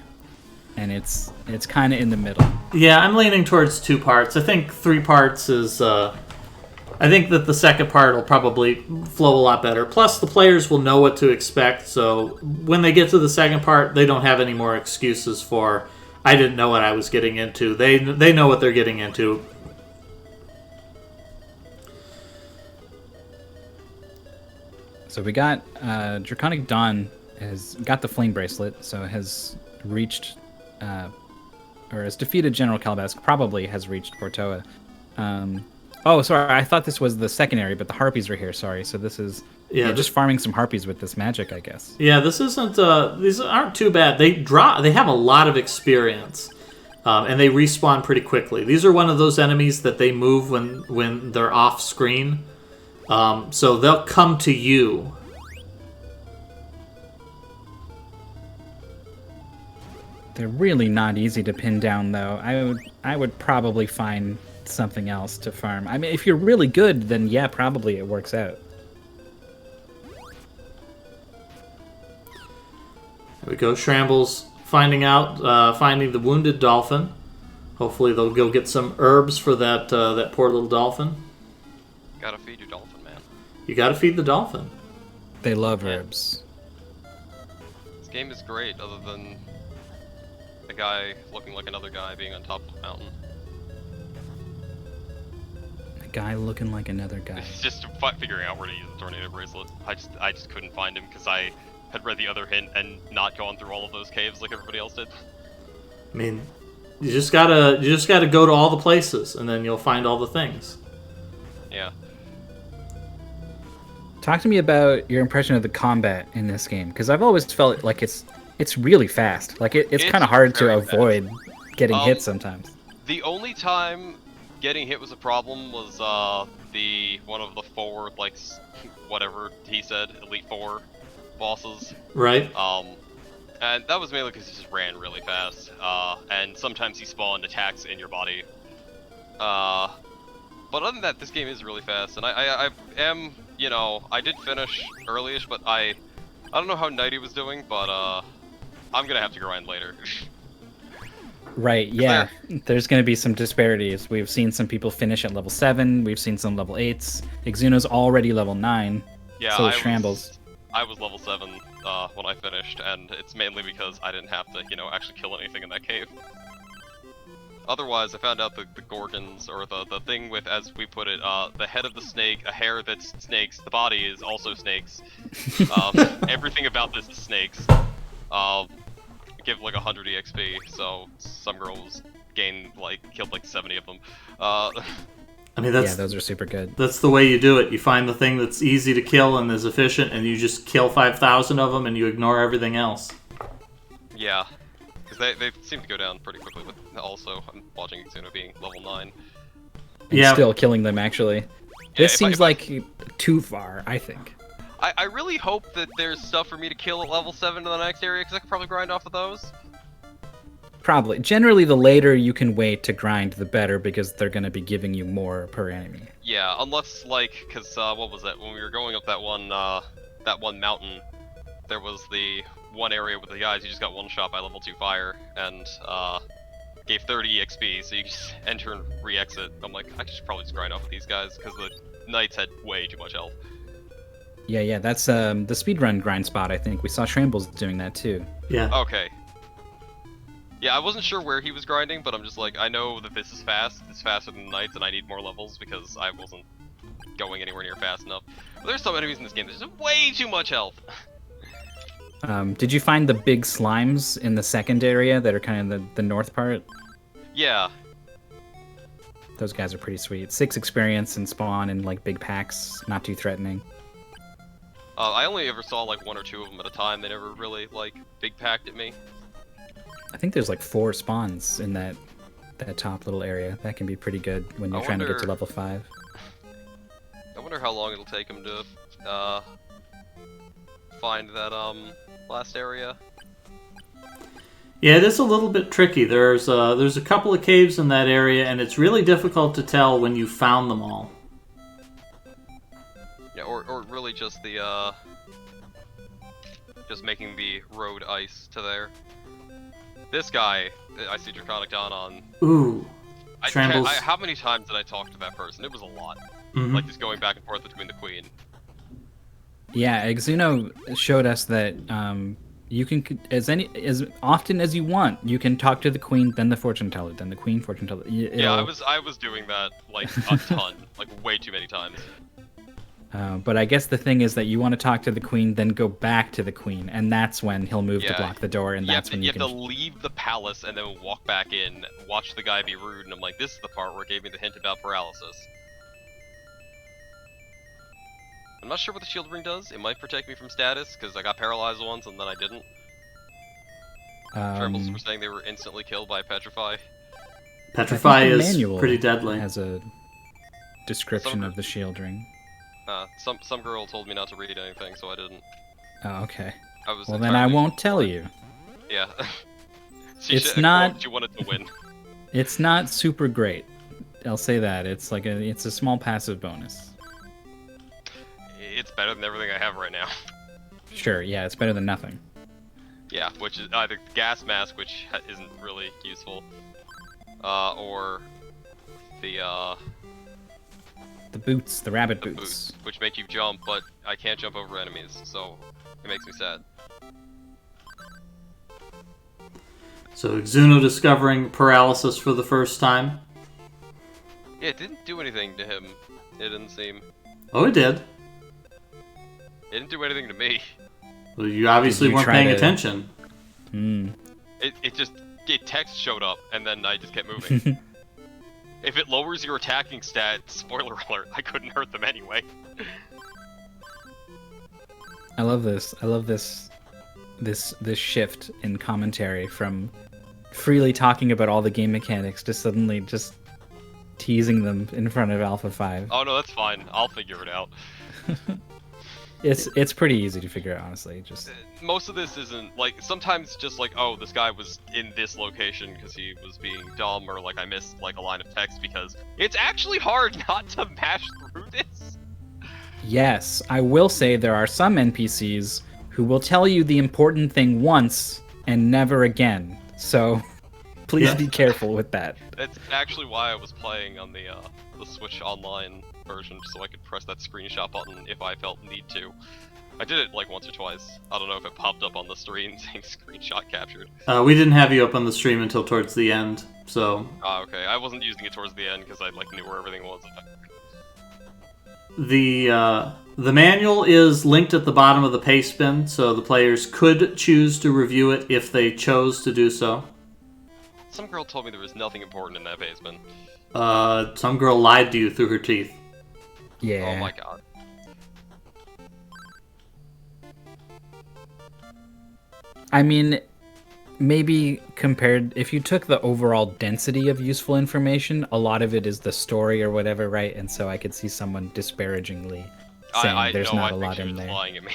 And it's kind of in the middle. Yeah, I'm leaning towards 2 parts. I think 3 parts is... I think that the second part will probably flow a lot better. Plus, the players will know what to expect, so when they get to the second part, they don't have any more excuses for, I didn't know what I was getting into. They know what they're getting into. So we got Draconic Dawn has got the Flame Bracelet, so has reached... or has defeated General Calabas, probably has reached Portoa. Oh, sorry, I thought this was the secondary, but the Harpies are here, sorry. So this is just farming some Harpies with this magic, I guess. Yeah, this isn't... these aren't too bad. They have a lot of experience, and they respawn pretty quickly. These are one of those enemies that they move when they're off-screen, so they'll come to you. They're really not easy to pin down, though. I would probably find something else to farm. I mean, if you're really good, then yeah, probably it works out. There we go. Shrambles finding the wounded dolphin. Hopefully they'll go get some herbs for that poor little dolphin. Gotta feed your dolphin, man. You gotta feed the dolphin. They love herbs. This game is great, other than a guy looking like another guy being on top of the mountain. A guy looking like another guy. It's just figuring out where to use the tornado bracelet. I just couldn't find him because I had read the other hint and not gone through all of those caves like everybody else did. I mean, you just gotta go to all the places, and then you'll find all the things. Yeah. Talk to me about your impression of the combat in this game, because I've always felt like it's really fast. Like it's kind of hard to avoid getting hit sometimes. The only time getting hit was a problem was one of the 4, like, whatever he said, Elite 4 bosses. Right. And that was mainly because he just ran really fast. And sometimes he spawned attacks in your body. But other than that, this game is really fast. And I am, you know, I did finish early-ish, but I don't know how Nighty was doing, but I'm gonna have to grind later. Right, yeah. There's going to be some disparities. We've seen some people finish at level 7. We've seen some level 8s. Exuno's already level 9. Yeah, So is Shrambles. I was level 7 when I finished, and it's mainly because I didn't have to, you know, actually kill anything in that cave. Otherwise, I found out the Gorgons, or the thing with, as we put it, the head of the snake, a hair that's snakes, the body is also snakes. Everything about this is snakes. Give like 100 EXP, so some girls killed like 70 of them. I mean, that's, yeah, those are super good. That's the way you do it. You find the thing that's easy to kill and is efficient, and you just kill 5,000 of them, and you ignore everything else. Yeah, because they seem to go down pretty quickly, but also I'm watching Exuno being level 9. And yeah. Still killing them, actually. This seems like too far, I think. I really hope that there's stuff for me to kill at level 7 in the next area, because I could probably grind off of those. Probably. Generally, the later you can wait to grind, the better, because they're going to be giving you more per enemy. Yeah, unless, like, because, what was it? When we were going up that one mountain, there was the one area with the guys who just got one-shot by level 2 fire, and, gave 30 EXP, so you just enter and re-exit. I'm like, I should probably just grind off with these guys, because the knights had way too much health. Yeah, that's the speedrun grind spot, I think. We saw Shrambles doing that, too. Yeah. Okay. Yeah, I wasn't sure where he was grinding, but I'm just like, I know that this is fast. It's faster than the knights, and I need more levels, because I wasn't going anywhere near fast enough. But there's some enemies in this game that just way too much health. Did you find the big slimes in the second area that are kind of the north part? Yeah. Those guys are pretty sweet. 6 experience and spawn in like big packs. Not too threatening. I only ever saw like 1 or 2 of them at a time. They never really like big packed at me. I think there's like 4 spawns in that top little area. That can be pretty good when you're trying to get to level 5. I wonder how long it'll take him to find that last area. Yeah, it is a little bit tricky. There's a couple of caves in that area, and it's really difficult to tell when you found them all. Yeah, or really just the just making the road ice to there. This guy, I see Draconic Dawn on. Ooh. Shrambles. How many times did I talk to that person? It was a lot. Mm-hmm. Like just going back and forth between the queen. Yeah, Exuno showed us that you can as often as you want. You can talk to the queen, then the fortune teller, then the queen, fortune teller. Yeah, I was doing that like a ton, like way too many times. But I guess the thing is that you want to talk to the queen, then go back to the queen, and that's when he'll move to block the door, and that's when you have to leave the palace and then walk back in, watch the guy be rude, and I'm like, this is the part where it gave me the hint about paralysis. I'm not sure what the shield ring does. It might protect me from status, because I got paralyzed once and then I didn't. Trembles were saying they were instantly killed by Petrify. Petrify is pretty deadly. Has a description of the shield ring. Some girl told me not to read anything, so I didn't. Oh, okay. Well, then I won't tell you. Yeah. It's not. She wanted to win. It's not super great. I'll say that. It's like it's a small passive bonus. It's better than everything I have right now. Sure. Yeah, it's better than nothing. Yeah, which is either gas mask, which isn't really useful, or the boots, the rabbit boots, which make you jump, but I can't jump over enemies, so it makes me sad. So Exuno discovering paralysis for the first time. Yeah, it didn't do anything to him. It didn't seem. Oh, it did. It didn't do anything to me. Well, you obviously weren't paying attention. Text showed up, and then I just kept moving. If it lowers your attacking stat, spoiler alert, I couldn't hurt them anyway. I love this. I love this shift in commentary from freely talking about all the game mechanics to suddenly just teasing them in front of Alpha 5. Oh no, that's fine. I'll figure it out. It's pretty easy to figure out, honestly. Just Most of this isn't like sometimes just like, oh, this guy was in this location because he was being dumb, or like I missed like a line of text, because it's actually hard not to mash through this. yes, I will say there are some NPCs who will tell you the important thing once and never again. So please be careful with that. That's actually why I was playing on the Switch Online version, so I could press that screenshot button if I felt need to. I did it like once or twice. I don't know if it popped up on the screen saying screenshot captured. We didn't have you up on the stream until towards the end, so... Okay. I wasn't using it towards the end because I like knew where everything was. The manual is linked at the bottom of the paste bin, so the players could choose to review it if they chose to do so. Some girl told me there was nothing important in that basement. Some girl lied to you through her teeth. Yeah. Oh my god. I mean, maybe compared, if you took the overall density of useful information, a lot of it is the story or whatever, right? And so I could see someone disparagingly saying there's not a lot in there. Lying at me.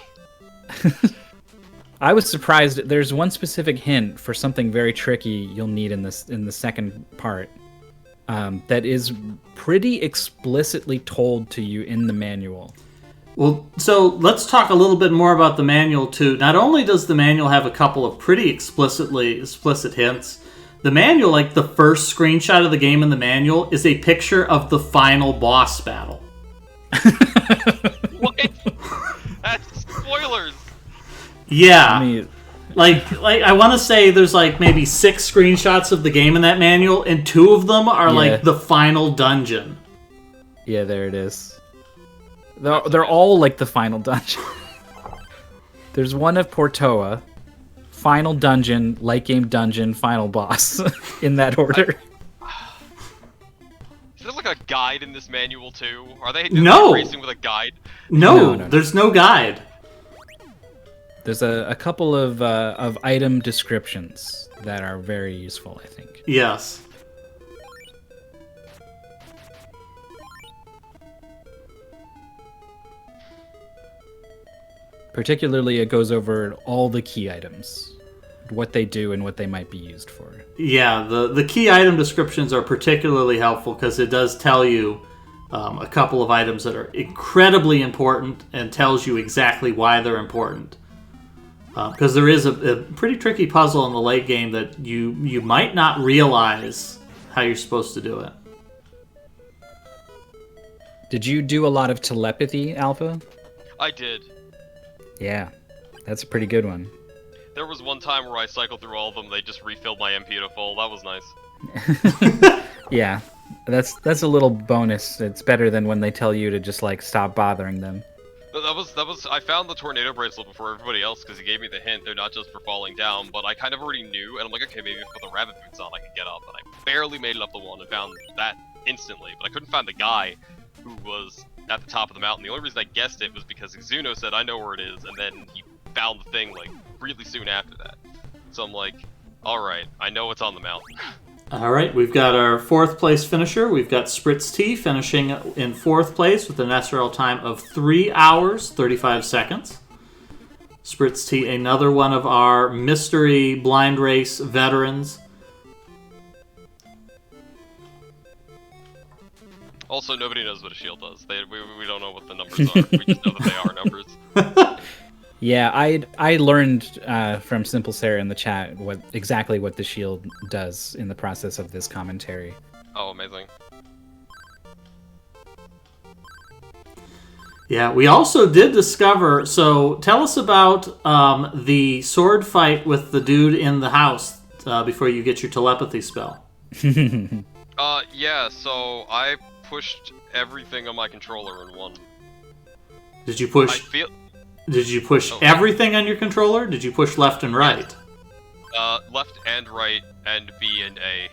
I was surprised. There's one specific hint for something very tricky you'll need in the second part that is pretty explicitly told to you in the manual. Well, so let's talk a little bit more about the manual too. Not only does the manual have a couple of pretty explicit hints, the manual, like the first screenshot of the game in the manual, is a picture of the final boss battle. What? That's spoilers. Yeah. Like I want to say there's like maybe 6 screenshots of the game in that manual, and 2 of them are like the final dungeon. Yeah, there it is. They're all like the final dungeon. There's one of Portoa, final dungeon, late game dungeon, final boss, in that order. Is there like a guide in this manual too? Are they No. racing with a guide? No, No. there's no guide. There's a couple of item descriptions that are very useful, I think. Yes. Particularly, it goes over all the key items, what they do and what they might be used for. Yeah, the key item descriptions are particularly helpful because it does tell you a couple of items that are incredibly important and tells you exactly why they're important. Because there is a pretty tricky puzzle in the late game that you might not realize how you're supposed to do it. Did you do a lot of telepathy, Alpha? I did. Yeah, that's a pretty good one. There was one time where I cycled through all of them, they just refilled my MP to full. That was nice. Yeah, that's a little bonus. It's better than when they tell you to just like stop bothering them. That was. I found the tornado bracelet before everybody else because he gave me the hint. They're not just for falling down, but I kind of already knew, and I'm like, okay, maybe if I put the rabbit boots on, I can get up. And I barely made it up the one and found that instantly, but I couldn't find the guy who was at the top of the mountain. The only reason I guessed it was because Xuno said, I know where it is, and then he found the thing, like, really soon after that. So I'm like, alright, I know it's on the mountain. Alright, we've got our 4th place finisher. We've got Spritz T finishing in 4th place with an SRL time of 3 hours, 35 seconds. Spritz T, another one of our mystery blind race veterans. Also, nobody knows what a shield does. We don't know what the numbers are. We just know that they are numbers. Yeah, I learned from Simple Sarah in the chat exactly what the shield does in the process of this commentary. Oh, amazing. Yeah, we also did discover, so tell us about the sword fight with the dude in the house before you get your telepathy spell. Yeah, so I pushed everything on my controller in one. Did you push everything on your controller? Did you push left and right? Left and right, and B and A.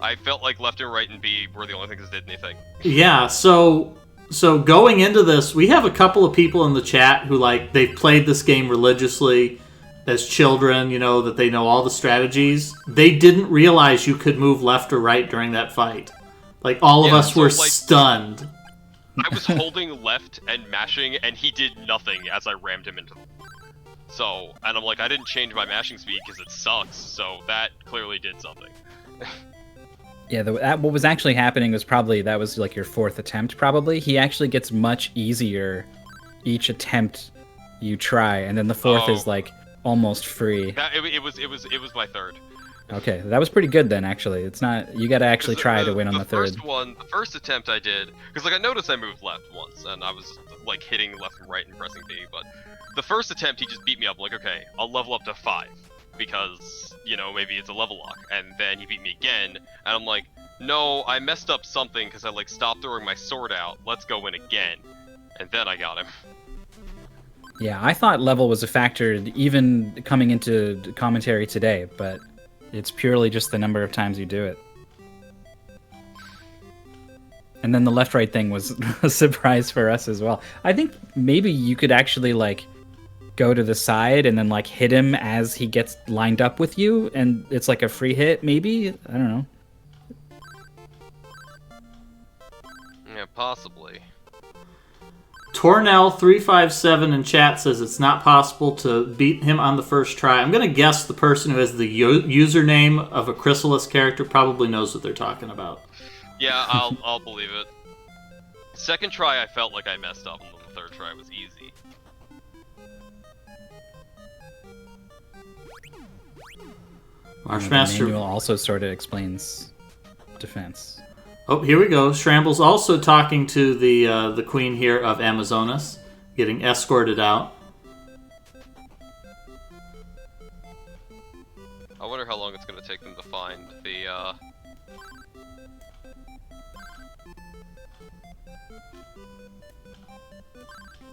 I felt like left and right and B were the only things that did anything. Yeah, so going into this, we have a couple of people in the chat who, like, they've played this game religiously as children, you know, that they know all the strategies. They didn't realize you could move left or right during that fight. Like, all of us were stunned. I was holding left and mashing, and he did nothing as I rammed him into the... So, and I'm like, I didn't change my mashing speed because it sucks, so that clearly did something. Yeah, what was actually happening was probably, that was like your 4th attempt, probably. He actually gets much easier each attempt you try, and then the 4th is like almost free. It was my 3rd. Okay, that was pretty good then, actually. It's not, you gotta actually try to win on the 3rd. The first attempt I did, because like I noticed I moved left once, and I was like hitting left and right and pressing B, but the first attempt he just beat me up, like, okay, I'll level up to 5, because, you know, maybe it's a level lock, and then he beat me again, and I'm like, no, I messed up something because I like stopped throwing my sword out, let's go in again, and then I got him. Yeah, I thought level was a factor even coming into commentary today, but it's purely just the number of times you do it. And then the left-right thing was a surprise for us as well. I think maybe you could actually, like, go to the side and then, like, hit him as he gets lined up with you, and it's like a free hit, maybe? I don't know. Yeah, possibly. Tornell357 in chat says it's not possible to beat him on the first try. I'm going to guess the person who has the username of a Crystalis character probably knows what they're talking about. Yeah, I'll believe it. Second try I felt like I messed up, and then the 3rd try was easy. Marshmaster. The manual also sort of explains defense. Oh, here we go. Shramble's also talking to the queen here of Amazonas, getting escorted out. I wonder how long it's going to take them to find the,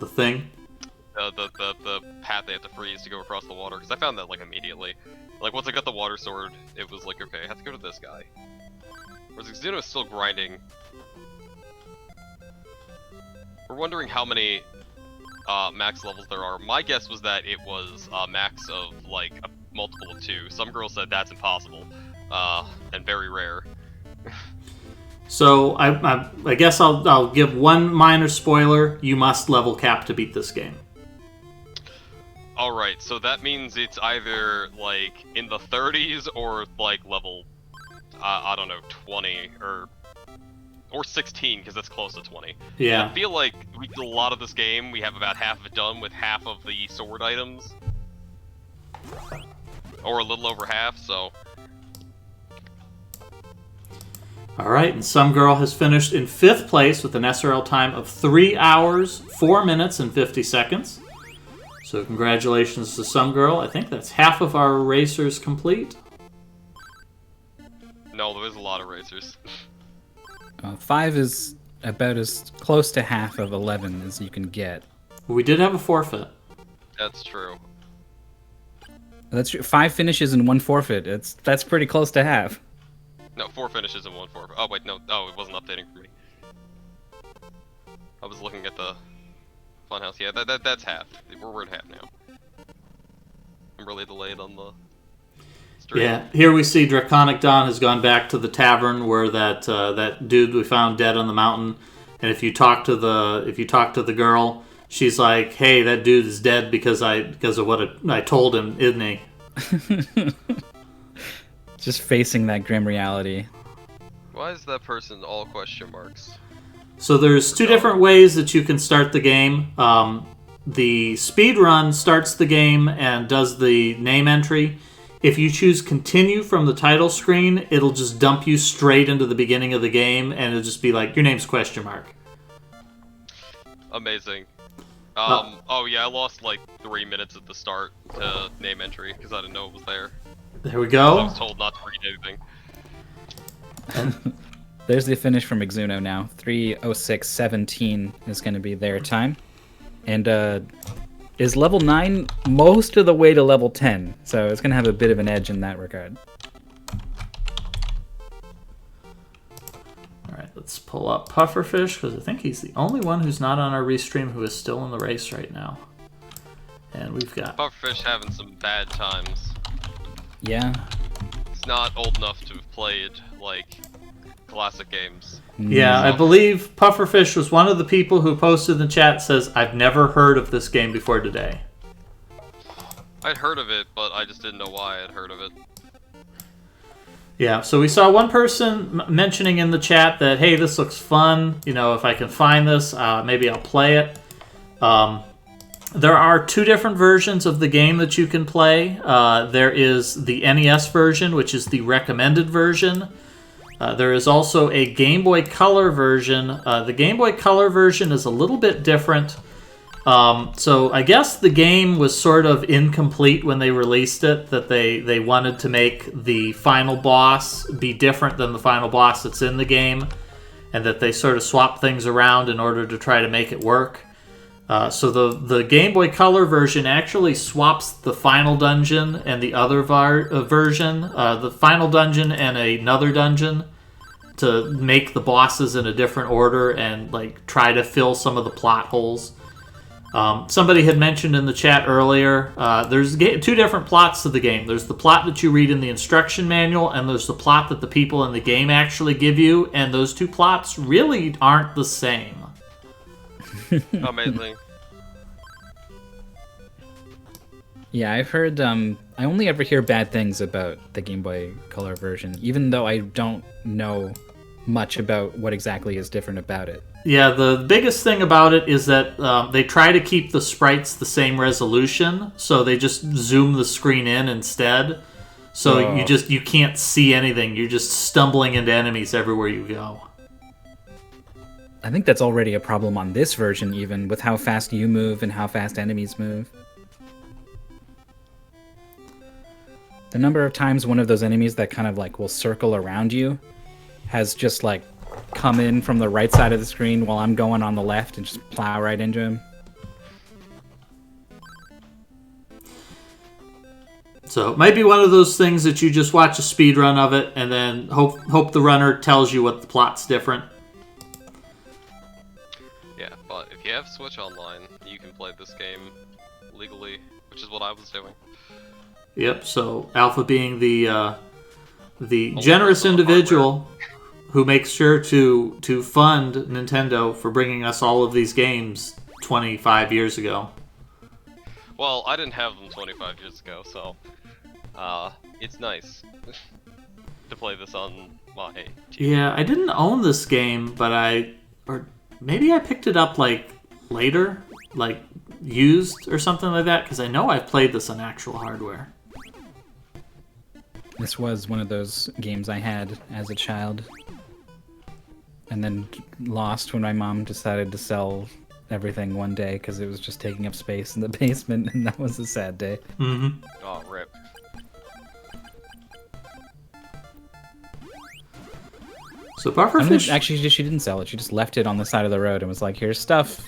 The thing. the path they have to freeze to go across the water, because I found that, like, immediately. Like, once I got the water sword, it was like, okay, I have to go to this guy. Whereas Xeno is still grinding. We're wondering how many max levels there are. My guess was that it was a max of, like, a multiple of 2. Some girls said that's impossible, and very rare. So I guess I'll give one minor spoiler. You must level cap to beat this game. Alright, so that means it's either, like, in the 30s or, like, level, I don't know, 20, or 16, because that's close to 20. Yeah. I feel like we did a lot of this game, we have about half of it done with half of the sword items. Or a little over half, so... Alright, and Some Girl has finished in 5th place with an SRL time of 3 hours, 4 minutes, and 50 seconds. So congratulations to Some Girl. I think that's half of our racers complete. No, there is a lot of racers. 5 is about as close to half of 11 as you can get. We did have a forfeit. That's true. That's true. 5 finishes and 1 forfeit. That's pretty close to half. No, 4 finishes and 1 forfeit. Oh, wait, no. Oh, it wasn't updating for me. I was looking at the Funhouse. Yeah, that's half. We're at half now. I'm really delayed on the stream. Yeah, here we see Draconic Dawn has gone back to the tavern where that dude we found dead on the mountain. And if you talk to the girl, she's like, "Hey, that dude is dead because of what I told him, isn't he?" Just facing that grim reality. Why is that person all question marks? So there's 2 different ways that you can start the game. The speed run starts the game and does the name entry. If you choose continue from the title screen, it'll just dump you straight into the beginning of the game, and it'll just be like, your name's question mark. Amazing. Oh yeah, I lost like 3 minutes at the start to name entry because I didn't know it was there. There we go. I was told not to read anything. There's the finish from Exuno now. 3:06:17 is going to be their time. And is level 9 most of the way to level 10. So it's going to have a bit of an edge in that regard. Alright, let's pull up Pufferfish, because I think he's the only one who's not on our restream who is still in the race right now. And we've got... Pufferfish having some bad times. Yeah. He's not old enough to have played, like, classic games. Yeah, I believe Pufferfish was one of the people who posted in the chat, says, I've never heard of this game before today. I'd heard of it, but I just didn't know why I'd heard of it. Yeah, so we saw one person mentioning in the chat that, hey, this looks fun. You know, if I can find this, maybe I'll play it. There are 2 different versions of the game that you can play. There is the NES version, which is the recommended version. There is also a Game Boy Color version. The Game Boy Color version is a little bit different. So I guess the game was sort of incomplete when they released it, that they wanted to make the final boss be different than the final boss that's in the game, and that they sort of swapped things around in order to try to make it work. So the Game Boy Color version actually swaps the final dungeon and the other version, the final dungeon and another dungeon, to make the bosses in a different order and like try to fill some of the plot holes. Somebody had mentioned in the chat earlier, there's 2 different plots to the game. There's the plot that you read in the instruction manual, and there's the plot that the people in the game actually give you, and those 2 plots really aren't the same. Amazing. Yeah, I've heard, I only ever hear bad things about the Game Boy Color version, even though I don't know much about what exactly is different about it. Yeah, the biggest thing about it is that they try to keep the sprites the same resolution, so they just zoom the screen in instead. So you can't see anything. You're just stumbling into enemies everywhere you go. I think that's already a problem on this version, even, with how fast you move and how fast enemies move. The number of times one of those enemies that kind of like will circle around you has just like come in from the right side of the screen while I'm going on the left and just plow right into him. So it might be one of those things that you just watch a speed run of it and then hope the runner tells you what the plot's different. Yeah, but if you have Switch Online, you can play this game legally, which is what I was doing. Yep, so Alpha being the generous individual who makes sure to fund Nintendo for bringing us all of these games 25 years ago. Well, I didn't have them 25 years ago, so it's nice to play this on my TV. Yeah, I didn't own this game, but maybe I picked it up like later, like used or something like that, because I know I've played this on actual hardware. This was one of those games I had as a child, and then lost when my mom decided to sell everything one day because it was just taking up space in the basement, and that was a sad day. Mm-hmm. Oh, rip. So Pufferfish... Actually, she didn't sell it. She just left it on the side of the road and was like, here's stuff.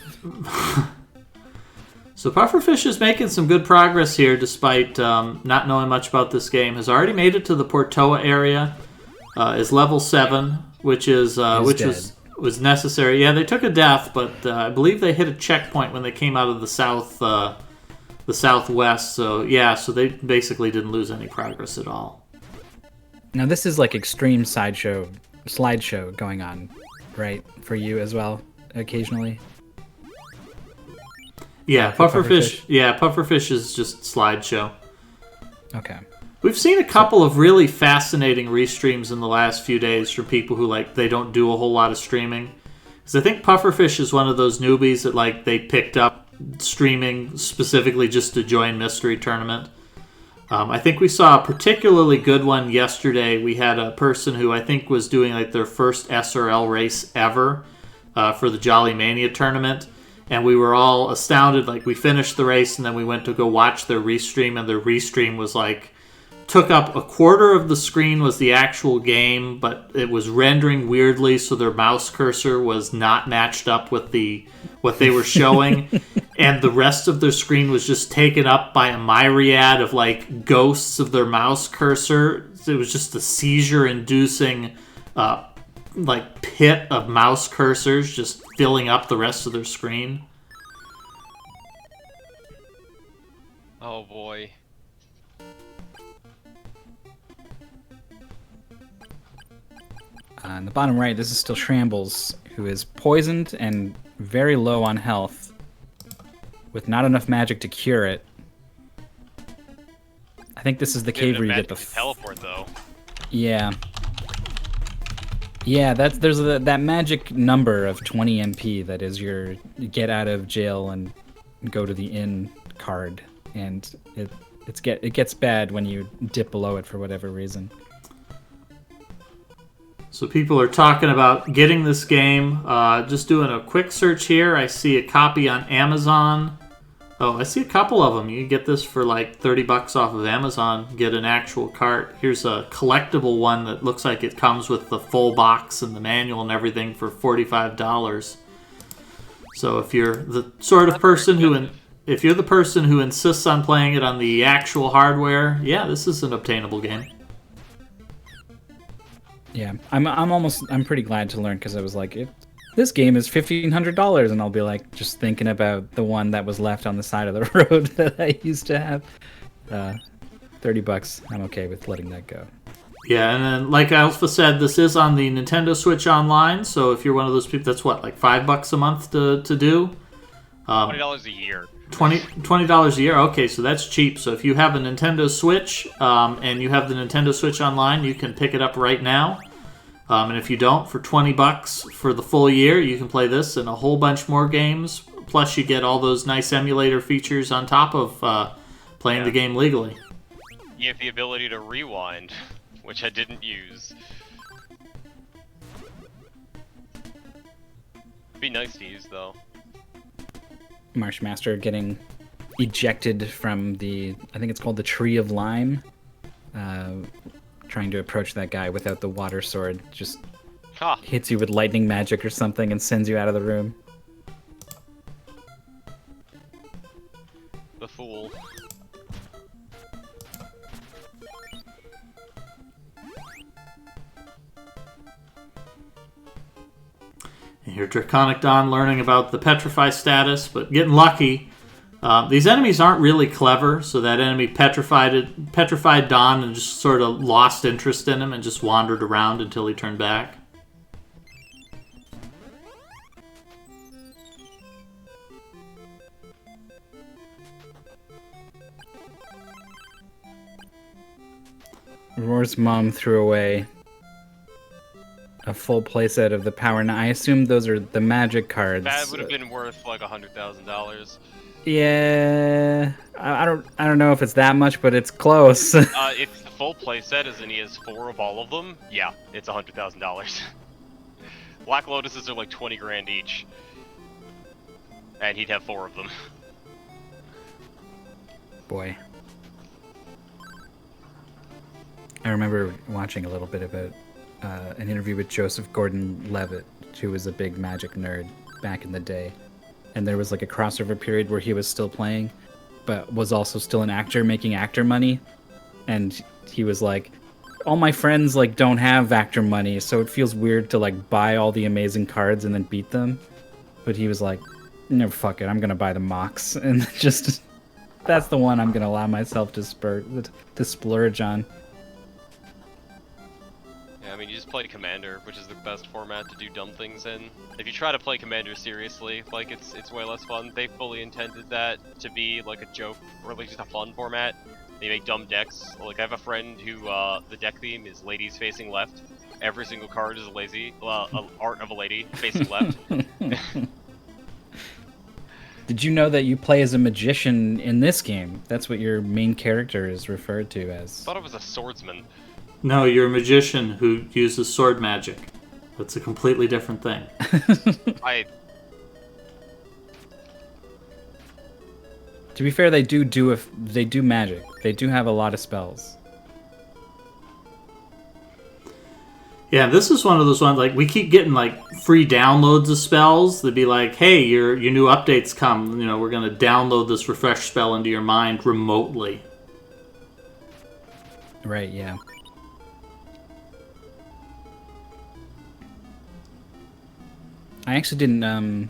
So Pufferfish is making some good progress here, despite not knowing much about this game. Has already made it to the Portoa area. Is level 7, which was necessary. Yeah, they took a death, but I believe they hit a checkpoint when they came out of the southwest. So yeah, so they basically didn't lose any progress at all. Now this is like extreme slideshow going on, right? For you as well, occasionally. Yeah, Pufferfish. Yeah, Pufferfish is just slideshow. Okay. We've seen a couple of really fascinating restreams in the last few days from people who they don't do a whole lot of streaming. Because I think Pufferfish is one of those newbies that they picked up streaming specifically just to join Mystery Tournament. I think we saw a particularly good one yesterday. We had a person who I think was doing their first SRL race ever for the Jolly Mania tournament. And we were all astounded. We finished the race and then we went to go watch their restream, and their restream was took up a quarter of the screen was the actual game, but it was rendering weirdly, so their mouse cursor was not matched up with what they were showing. And the rest of their screen was just taken up by a myriad of ghosts of their mouse cursor. It was just a seizure-inducing pit of mouse cursors just filling up the rest of their screen. Oh boy. In the bottom right, this is still Shambles, who is poisoned and very low on health, with not enough magic to cure it. I think this is the cave where you get the teleport, though. Yeah. Yeah, there's that magic number of 20 MP that is your get out of jail and go to the inn card, and it gets bad when you dip below it for whatever reason. So people are talking about getting this game. Just doing a quick search here. I see a copy on Amazon. Oh, I see a couple of them. You can get this for like $30 off of Amazon. Get an actual cart. Here's a collectible one that looks like it comes with the full box and the manual and everything for $45. So if you're the sort of person if you're the person who insists on playing it on the actual hardware, yeah, this is an obtainable game. Yeah, I'm pretty glad to learn, because I was like, this game is $1,500, and I'll be like, just thinking about the one that was left on the side of the road that I used to have. $30, I'm okay with letting that go. Yeah, and then like Alpha said, this is on the Nintendo Switch Online, so if you're one of those people, that's what, like $5 a month to do? $20 a year. $20 a year. Okay, so that's cheap. So if you have a Nintendo Switch and you have the Nintendo Switch Online, you can pick it up right now. And if you don't, for $20 for the full year, you can play this and a whole bunch more games. Plus, you get all those nice emulator features on top of playing the game legally. You have the ability to rewind, which I didn't use. Be nice to use, though. Marshmaster getting ejected from I think it's called the Tree of Lime. Trying to approach that guy without the water sword. Just hits you with lightning magic or something and sends you out of the room. The fool. And here, Draconic Dawn learning about the Petrify status, but getting lucky. These enemies aren't really clever, so that enemy petrified Dawn and just sort of lost interest in him and just wandered around until he turned back. Roar's mom threw away a full playset of the Power 9. I assume those are the magic cards. That would have been worth like $100,000. Yeah, I don't know if it's that much, but it's close. If the full playset is and he has 4 of all of them, yeah, it's $100,000. Black Lotuses are like 20 grand each, and he'd have 4 of them. Boy. I remember watching a little bit about an interview with Joseph Gordon-Levitt, who was a big Magic nerd back in the day. And there was like a crossover period where he was still playing, but was also still an actor making actor money. And he was like, all my friends like don't have actor money, so it feels weird to like buy all the amazing cards and then beat them. But he was like, no, fuck it, I'm gonna buy the mocks. And just, that's the one I'm gonna allow myself to splurge on. Yeah, I mean, you just play Commander, which is the best format to do dumb things in. If you try to play Commander seriously, like, it's way less fun. They fully intended that to be, like, a joke, or at least just a fun format. They make dumb decks. Like, I have a friend who, the deck theme is ladies facing left. Every single card is a art of a lady facing left. Did you know that you play as a magician in this game? That's what your main character is referred to as. I thought it was a swordsman. No, you're a magician who uses sword magic. That's a completely different thing. To be fair, they do magic. They do have a lot of spells. Yeah, this is one of those ones, like, we keep getting, like, free downloads of spells. They'd be like, hey, your new updates come. You know, we're going to download this refresh spell into your mind remotely. Right, yeah. I actually didn't,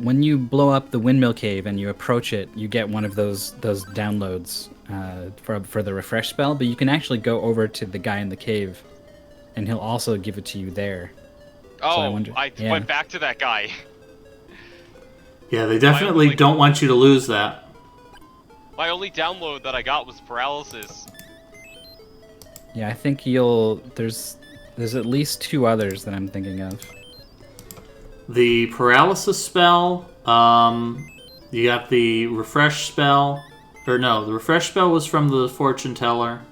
when you blow up the windmill cave and you approach it, you get one of those downloads for the refresh spell, but you can actually go over to the guy in the cave and he'll also give it to you there. Oh, I wonder- yeah. went back to that guy. Yeah, they definitely only- don't want you to lose that. My only download that I got was paralysis. Yeah, I think there's at least 2 others that I'm thinking of. The paralysis spell, you got the refresh spell. Or no, the refresh spell was from the fortune teller.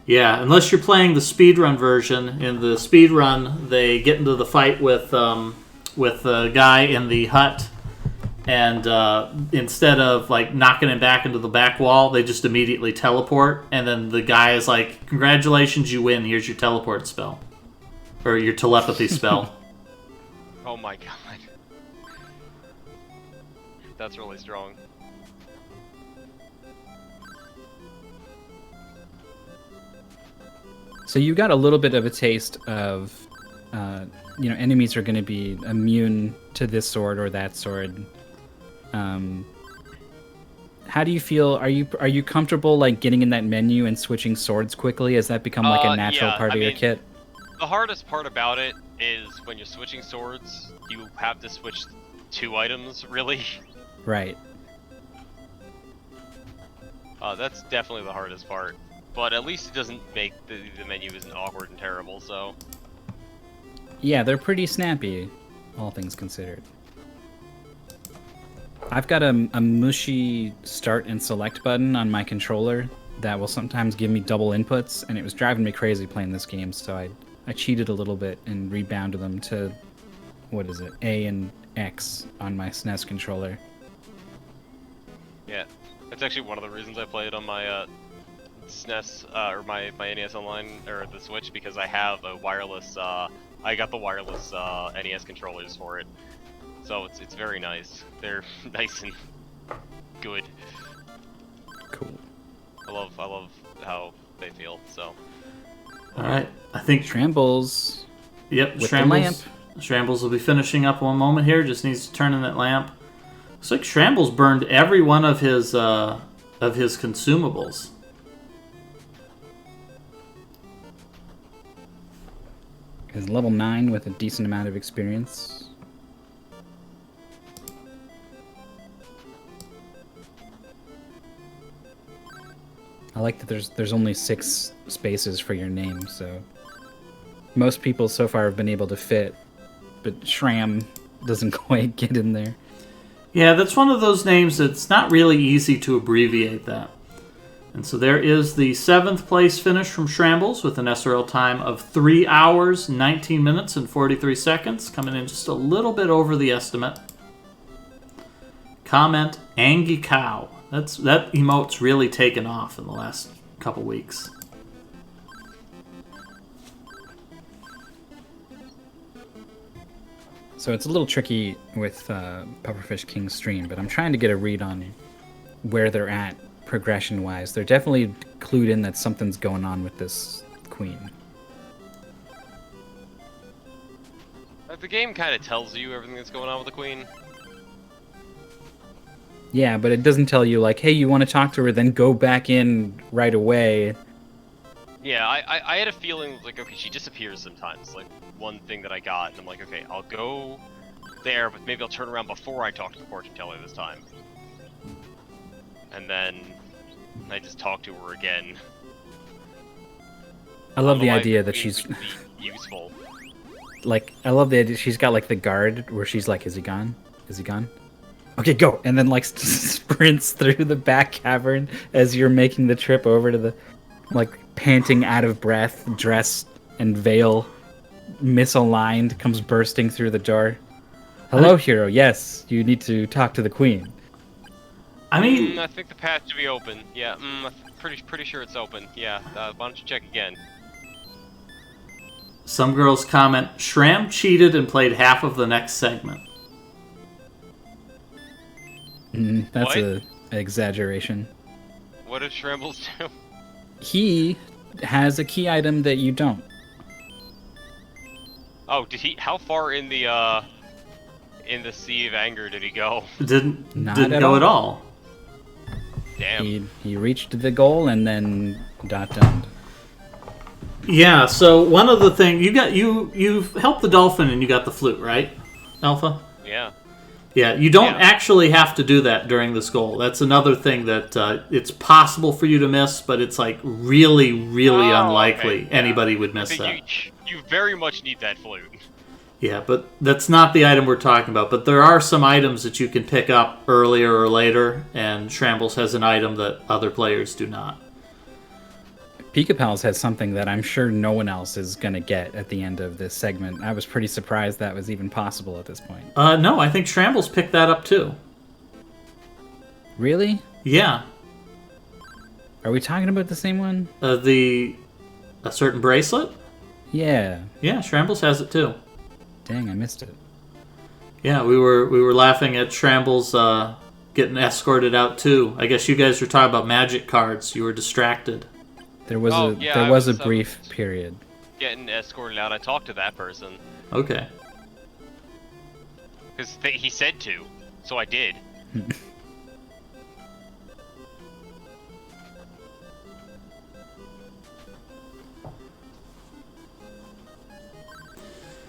Yeah, unless you're playing the speedrun version. In the speedrun, they get into the fight with the guy in the hut, and instead of like knocking him back into the back wall, they just immediately teleport, and then the guy is like, "Congratulations, you win. Here's your teleport spell, or your telepathy spell." Oh my god. That's really strong. So you got a little bit of a taste of, enemies are going to be immune to this sword or that sword. How do you feel? Are you comfortable like getting in that menu and switching swords quickly? Has that become like a natural yeah, part of your kit? The hardest part about it is when you're switching swords, you have to switch 2 items, really. Right. That's definitely the hardest part. But at least it doesn't make the menu isn't awkward and terrible, so... Yeah, they're pretty snappy, all things considered. I've got a mushy start and select button on my controller that will sometimes give me double inputs, and it was driving me crazy playing this game, so I cheated a little bit and rebounded them to, what is it, A and X on my SNES controller. Yeah, that's actually one of the reasons I play it on my SNES, or my NES Online, or the Switch, because I have a wireless, I got the wireless NES controllers for it. So it's very nice. They're nice and good. Cool. I love how they feel, so. Alright, I think... Trambles. Yep, With the lamp. Shrambles will be finishing up one moment here, just needs to turn in that lamp. Looks like Shrambles burned every one of his consumables. Is level 9 with a decent amount of experience. I like that there's only 6 spaces for your name, so most people so far have been able to fit, but Shram doesn't quite get in there. Yeah, that's one of those names that's not really easy to abbreviate that. And so there is the 7th place finish from Shrambles with an SRL time of 3 hours, 19 minutes, and 43 seconds, coming in just a little bit over the estimate. Comment, Angie Cow. That emote's really taken off in the last couple weeks. So it's a little tricky with Pufferfish King's stream, but I'm trying to get a read on where they're at progression-wise. They're definitely clued in that something's going on with this queen. The game kind of tells you everything that's going on with the queen. Yeah, but it doesn't tell you, like, hey, you want to talk to her, then go back in right away. Yeah, I had a feeling, like, okay, she disappears sometimes. Like, one thing that I got, and I'm like, okay, I'll go there, but maybe I'll turn around before I talk to the fortune teller this time. And then I just talk to her again. I love the Otherwise, idea that queen she's... would be useful. Like, I love the idea she's got, like, the guard where she's like, is he gone? Is he gone? Okay, go! And then, like, sprints through the back cavern as you're making the trip over to the... Like, panting out of breath, dress and veil misaligned, comes bursting through the door. Hello, hero. Yes, you need to talk to the queen. I mean... I think the path should be open. Yeah, I'm pretty sure it's open. Yeah, why don't you check again? Some girls comment, Shram cheated and played half of the next segment. That's What? an exaggeration. What did Shrambles do? He has a key item that you don't. Oh, did he? How far in the Sea of Anger did he go? Didn't Not go at all. Damn. He reached the goal and then dot-domed. Yeah. So one of the things you've helped the dolphin and you got the flute, right, Alpha? Yeah. Yeah. You don't Yeah. actually have to do that during this goal. That's another thing that it's possible for you to miss, but it's like really, really Oh, unlikely okay, yeah. anybody would I miss think that. you very much need that flute. Yeah, but that's not the item we're talking about. But there are some items that you can pick up earlier or later, and Shambles has an item that other players do not. Pika Pals has something that I'm sure no one else is going to get at the end of this segment. I was pretty surprised that was even possible at this point. No, I think Shambles picked that up too. Really? Yeah, Are we talking about the same one? a certain bracelet. Yeah. Yeah, Shambles has it too. Dang, I missed it. Yeah, we were laughing at Shambles getting escorted out too. I guess you guys were talking about magic cards. You were distracted. There was Oh, a yeah, there I was a was, brief period. Getting escorted out. I talked to that person Okay. Because he said to, so I did.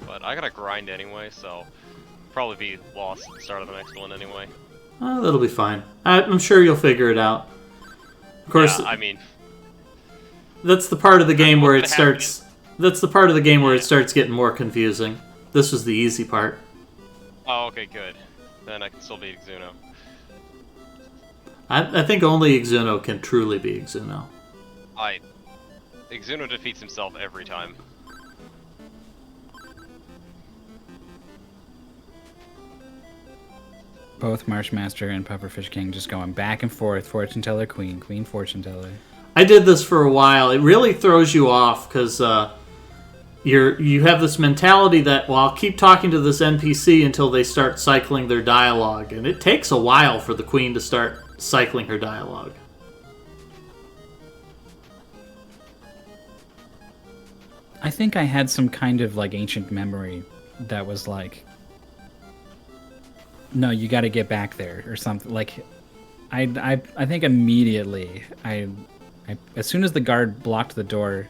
but I gotta grind anyway, so probably be lost at the start of the next one anyway. That'll be fine. I'm sure you'll figure it out. Of course, Yeah, I mean, that's the part of the game where it What's gonna happen starts. That's the part of the game where it starts getting more confusing. This was the easy part. oh, okay, good. Then I can still beat Xuno. I think only Ixuno can truly be Ixuno. Xuno defeats himself every time. Both Marshmaster and Pufferfish King just going back and forth. Fortune teller, queen, queen, fortune teller. I did this for a while. It really throws you off because you have this mentality that, well, I'll keep talking to this NPC until they start cycling their dialogue, and it takes a while for the queen to start cycling her dialogue. I think I had some kind of like ancient memory that was like, no, you got to get back there or something. Like, I think immediately I as soon as the guard blocked the door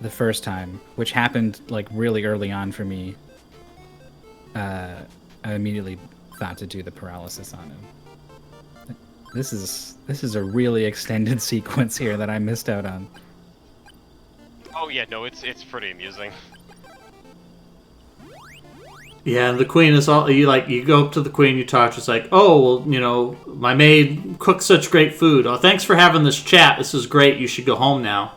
the first time, which happened like really early on for me, I immediately thought to do the paralysis on him. This is a really extended sequence here that I missed out on. Oh yeah, no, it's pretty amusing. Yeah, and the queen is all you go up to the queen, you talk, she's like, oh, well, my maid cooks such great food. Oh, thanks for having this chat. This is great. You should go home now.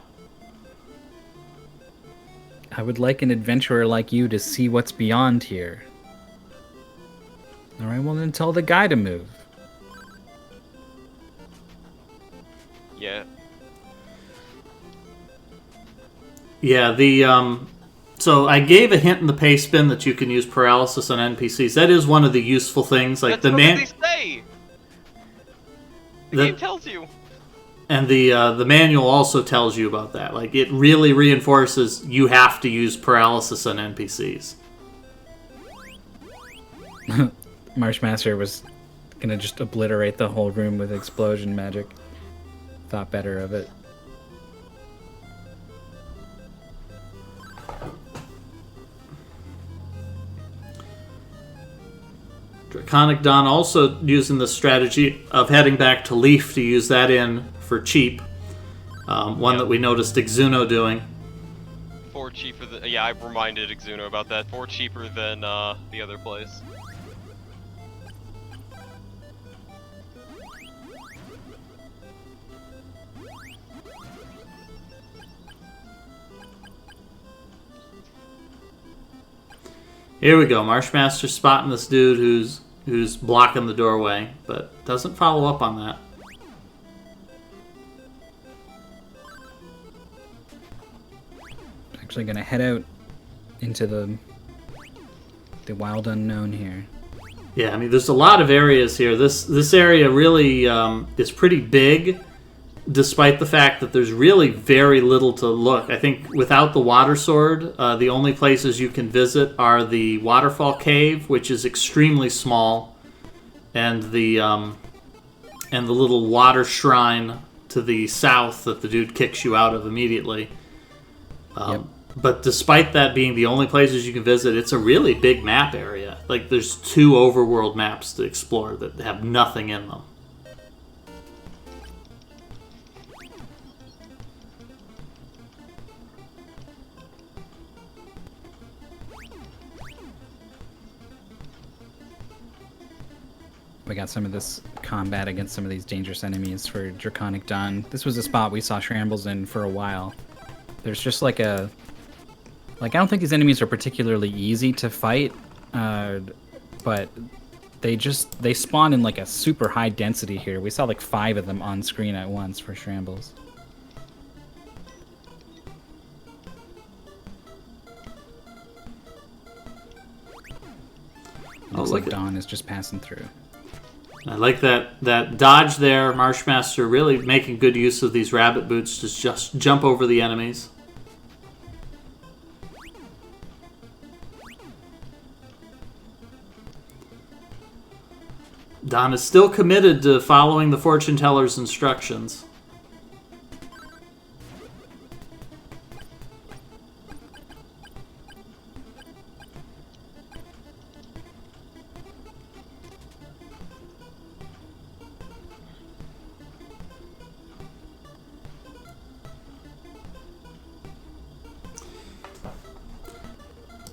I would like an adventurer like you to see what's beyond here. Alright, well then tell the guy to move. Yeah. Yeah, so I gave a hint in the pay spin that you can use paralysis on NPCs. That is one of the useful things. Like That's what they say! The game tells you! And the manual also tells you about that. Like, it really reinforces you have to use paralysis on NPCs. Marshmaster was gonna just obliterate the whole room with explosion magic. Thought better of it. Draconic Dawn also using the strategy of heading back to Leaf to use that in for cheap. One that we noticed Ixuno doing. 4 cheaper than... Yeah, I reminded Xuno about that. 4 cheaper than the other place. Here we go. Marshmaster spotting this dude who's blocking the doorway, but doesn't follow up on that. Actually gonna head out into the wild unknown here. Yeah, I mean, there's a lot of areas here. This area really is pretty big, despite the fact that there's really very little to look. I think without the water sword, the only places you can visit are the waterfall cave, which is extremely small, and the little water shrine to the south that the dude kicks you out of immediately. But despite that being the only places you can visit, it's a really big map area. Like, there's 2 overworld maps to explore that have nothing in them. We got some of this combat against some of these dangerous enemies for Draconic Dawn. This was a spot we saw Shambles in for a while. There's just like a... Like, I don't think these enemies are particularly easy to fight, but they spawn in like a super high density here. We saw like 5 of them on screen at once for Shambles. Looks like Dawn is just passing through. I like that dodge there. Marshmaster really making good use of these rabbit boots to just jump over the enemies. Don is still committed to following the fortune teller's instructions.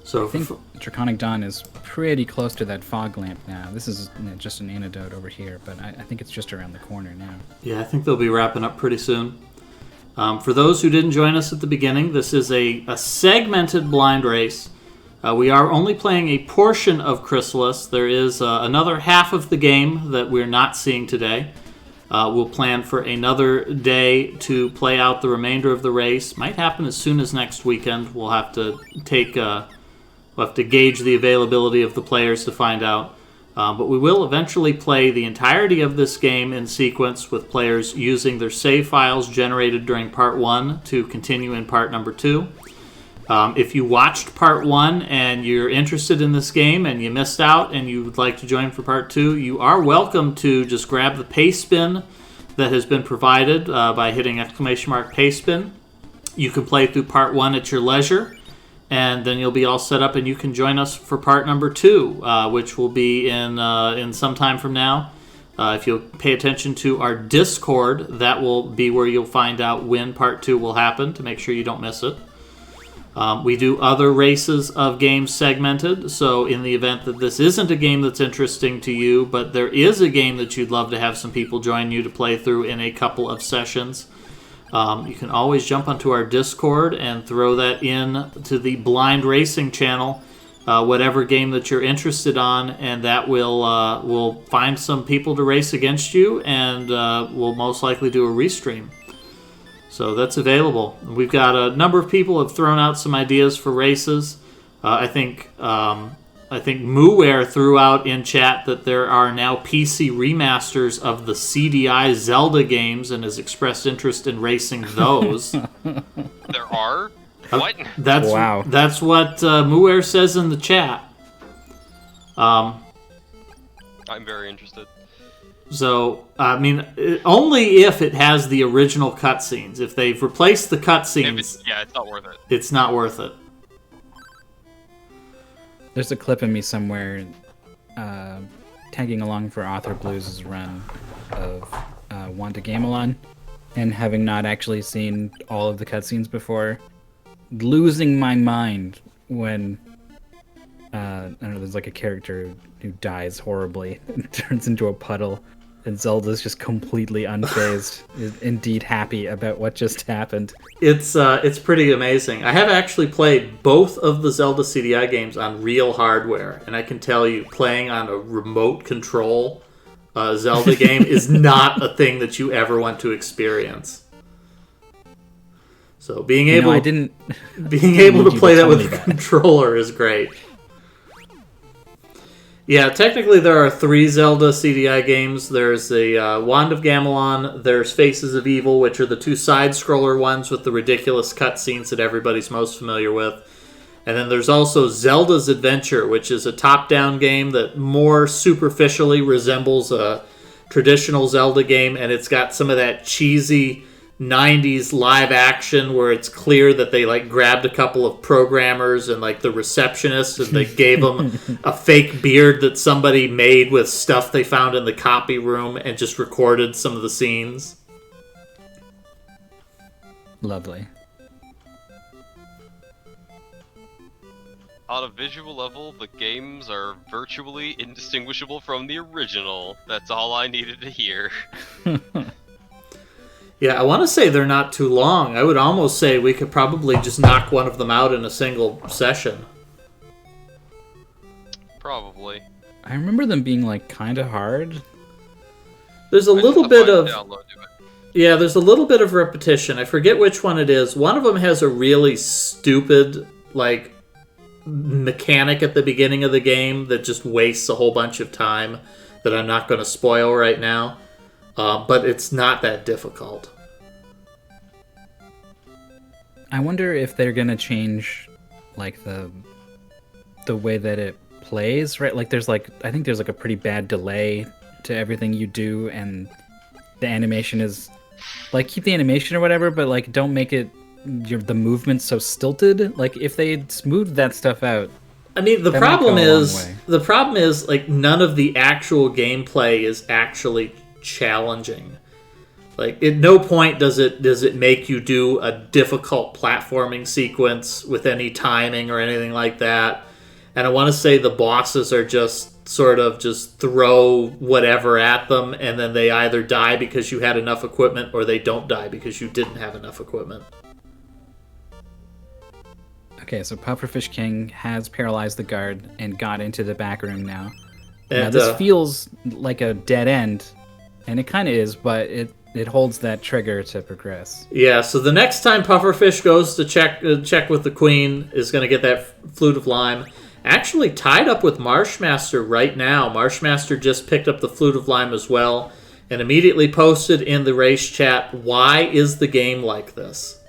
So I think Draconic Dawn is pretty close to that fog lamp now. This is just an antidote over here, but I think it's just around the corner now. Yeah, I think they'll be wrapping up pretty soon. For those who didn't join us at the beginning, this is a segmented blind race. We are only playing a portion of Crystalis. There is another half of the game that we're not seeing today. We'll plan for another day to play out the remainder of the race. Might happen as soon as next weekend. We'll have to we'll have to gauge the availability of the players to find out. But we will eventually play the entirety of this game in sequence with players using their save files generated during Part 1 to continue in Part number 2. If you watched Part 1 and you're interested in this game and you missed out and you would like to join for Part 2, you are welcome to just grab the pay spin that has been provided by hitting !pay spin. You can play through Part 1 at your leisure, and then you'll be all set up and you can join us for Part number 2, which will be in some time from now. If you'll pay attention to our Discord, that will be where you'll find out when Part 2 will happen to make sure you don't miss it. We do other races of games segmented, so in the event that this isn't a game that's interesting to you, but there is a game that you'd love to have some people join you to play through in a couple of sessions, you can always jump onto our Discord and throw that in to the Blind Racing channel, whatever game that you're interested on, and that will find some people to race against you, and we'll most likely do a restream. So that's available. We've got a number of people have thrown out some ideas for races. I think Mooware threw out in chat that there are now PC remasters of the CDI Zelda games and has expressed interest in racing those. There are? What? Wow. That's what Mooware says in the chat. I'm very interested. So, I mean, only if it has the original cutscenes. If they've replaced the cutscenes, It's not worth it. It's not worth it. There's a clip of me somewhere tagging along for Author Blues' run of Wanda Gamelon, and having not actually seen all of the cutscenes before, losing my mind when I don't know, there's like a character who dies horribly and turns into a puddle, and Zelda's just completely unfazed, is indeed happy about what just happened. It's pretty amazing. I have actually played both of the Zelda CDI games on real hardware, and I can tell you, playing on a remote control Zelda game is not a thing that you ever want to experience. So being able to play that with a controller is great. Yeah, technically there are 3 Zelda CDI games. There's the Wand of Gamelon, there's Faces of Evil, which are the 2 side-scroller ones with the ridiculous cutscenes that everybody's most familiar with. And then there's also Zelda's Adventure, which is a top-down game that more superficially resembles a traditional Zelda game, and it's got some of that cheesy 90s live action where it's clear that they like grabbed a couple of programmers and like the receptionist and they gave them a fake beard that somebody made with stuff they found in the copy room and just recorded some of the scenes. Lovely. On a visual level, the games are virtually indistinguishable from the original. That's all I needed to hear. Yeah, I want to say they're not too long. I would almost say we could probably just knock one of them out in a single session. Probably. I remember them being like kind of hard. There's a I little just bit have of... to download to it. Yeah, there's a little bit of repetition. I forget which one it is. One of them has a really stupid, like, mechanic at the beginning of the game that just wastes a whole bunch of time that I'm not going to spoil right now. But it's not that difficult. I wonder if they're gonna change, like the way that it plays, right? Like I think there's like a pretty bad delay to everything you do, and the animation is like keep the animation or whatever, but like don't make it the movement so stilted. Like if they smoothed that stuff out. I mean, the that might problem go a long is way. like none of the actual gameplay is actually challenging. Like at no point does it make you do a difficult platforming sequence with any timing or anything like that. And I want to say the bosses are just sort of just throw whatever at them and then they either die because you had enough equipment or they don't die because you didn't have enough equipment. Okay, so Pufferfish King has paralyzed the guard and got into the back room now. And Now this feels like a dead end, and it kind of is, but it holds that trigger to progress. yeah, so the next time Pufferfish goes to check with the Queen is going to get that Flute of Lime. Actually tied up with Marshmaster right now. Marshmaster just picked up the Flute of Lime as well and immediately posted in the race chat, "Why is the game like this?"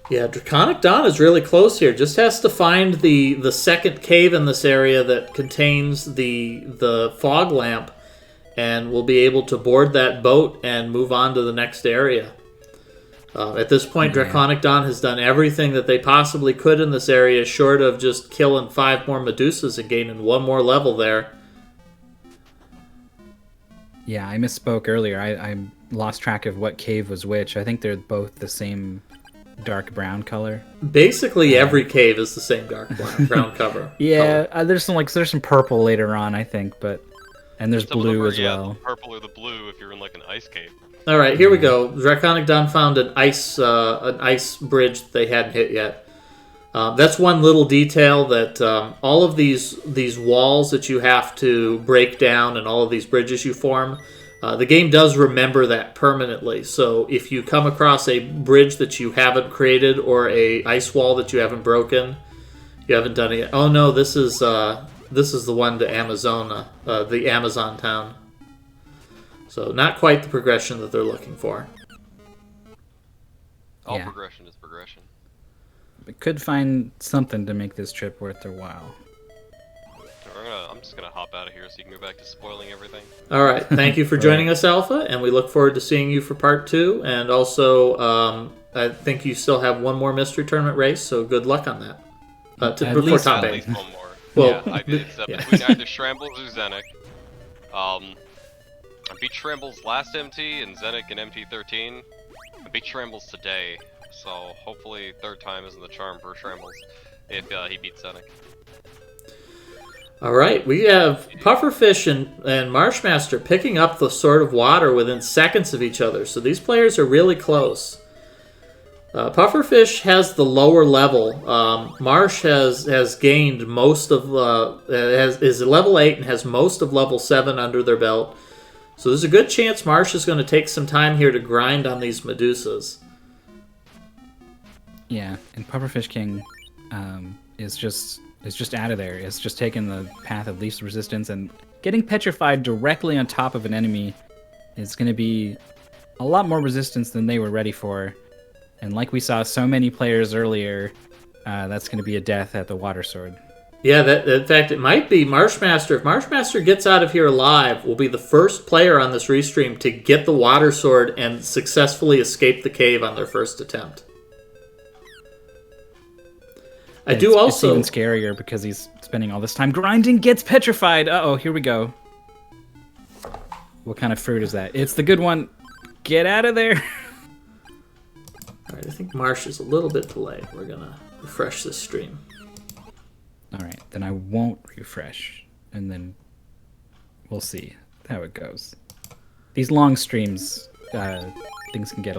Yeah, Draconic Dawn is really close here. Just has to find the second cave in this area that contains the fog lamp, and we'll be able to board that boat and move on to the next area. At this point, Draconic Dawn has done everything that they possibly could in this area, short of just killing 5 more Medusas and gaining 1 more level there. Yeah, I misspoke earlier. I lost track of what cave was which. I think they're both the same dark brown color. Basically, every cave is the same dark brown cover. Yeah, color. there's some purple later on, I think, and there's Some of them blue are, as well. the purple or the blue if you're in like an ice cave. All right, here we go. Draconic Dawn found an ice bridge that they hadn't hit yet. That's one little detail that all of these walls that you have to break down and all of these bridges you form, the game does remember that permanently. So if you come across a bridge that you haven't created or a ice wall that you haven't broken, you haven't done it yet. Oh no, this is the one to Amazona, the Amazon town. So not quite the progression that they're looking for. All Yeah. progression is progression. We could find something to make this trip worth their while. I'm just gonna hop out of here so you can go back to spoiling everything. All right, thank you for joining us, Alpha, and we look forward to seeing you for part 2. And also, I think you still have one more mystery tournament race, so good luck on that. Before least top At 8. least one more. Well, yeah, it's yeah. between either Shrambles or Zenik. I beat Shrambles last MT and Zenik in MT13. I beat Shrambles today, so hopefully third time isn't the charm for Shrambles if he beats Zenik. All right, we have Pufferfish and Marshmaster picking up the Sword of Water within seconds of each other, so these players are really close. Pufferfish has the lower level. Marsh has gained most of is level 8 and has most of level 7 under their belt. So there's a good chance Marsh is going to take some time here to grind on these Medusas. Yeah, and Pufferfish King is just out of there. It's just taking the path of least resistance, and getting petrified directly on top of an enemy is going to be a lot more resistance than they were ready for. And like we saw so many players earlier, that's going to be a death at the water sword. Yeah, that in fact it might be Marshmaster. If Marshmaster gets out of here alive, will be the first player on this restream to get the water sword and successfully escape the cave on their first attempt. It's even scarier because he's spending all this time grinding, gets petrified. Uh-oh, here we go. What kind of fruit is that? It's the good one. Get out of there. All right, I think Marsh is a little bit delayed. We're going to refresh this stream. All right, then I won't refresh, and then we'll see how it goes. These long streams, things can get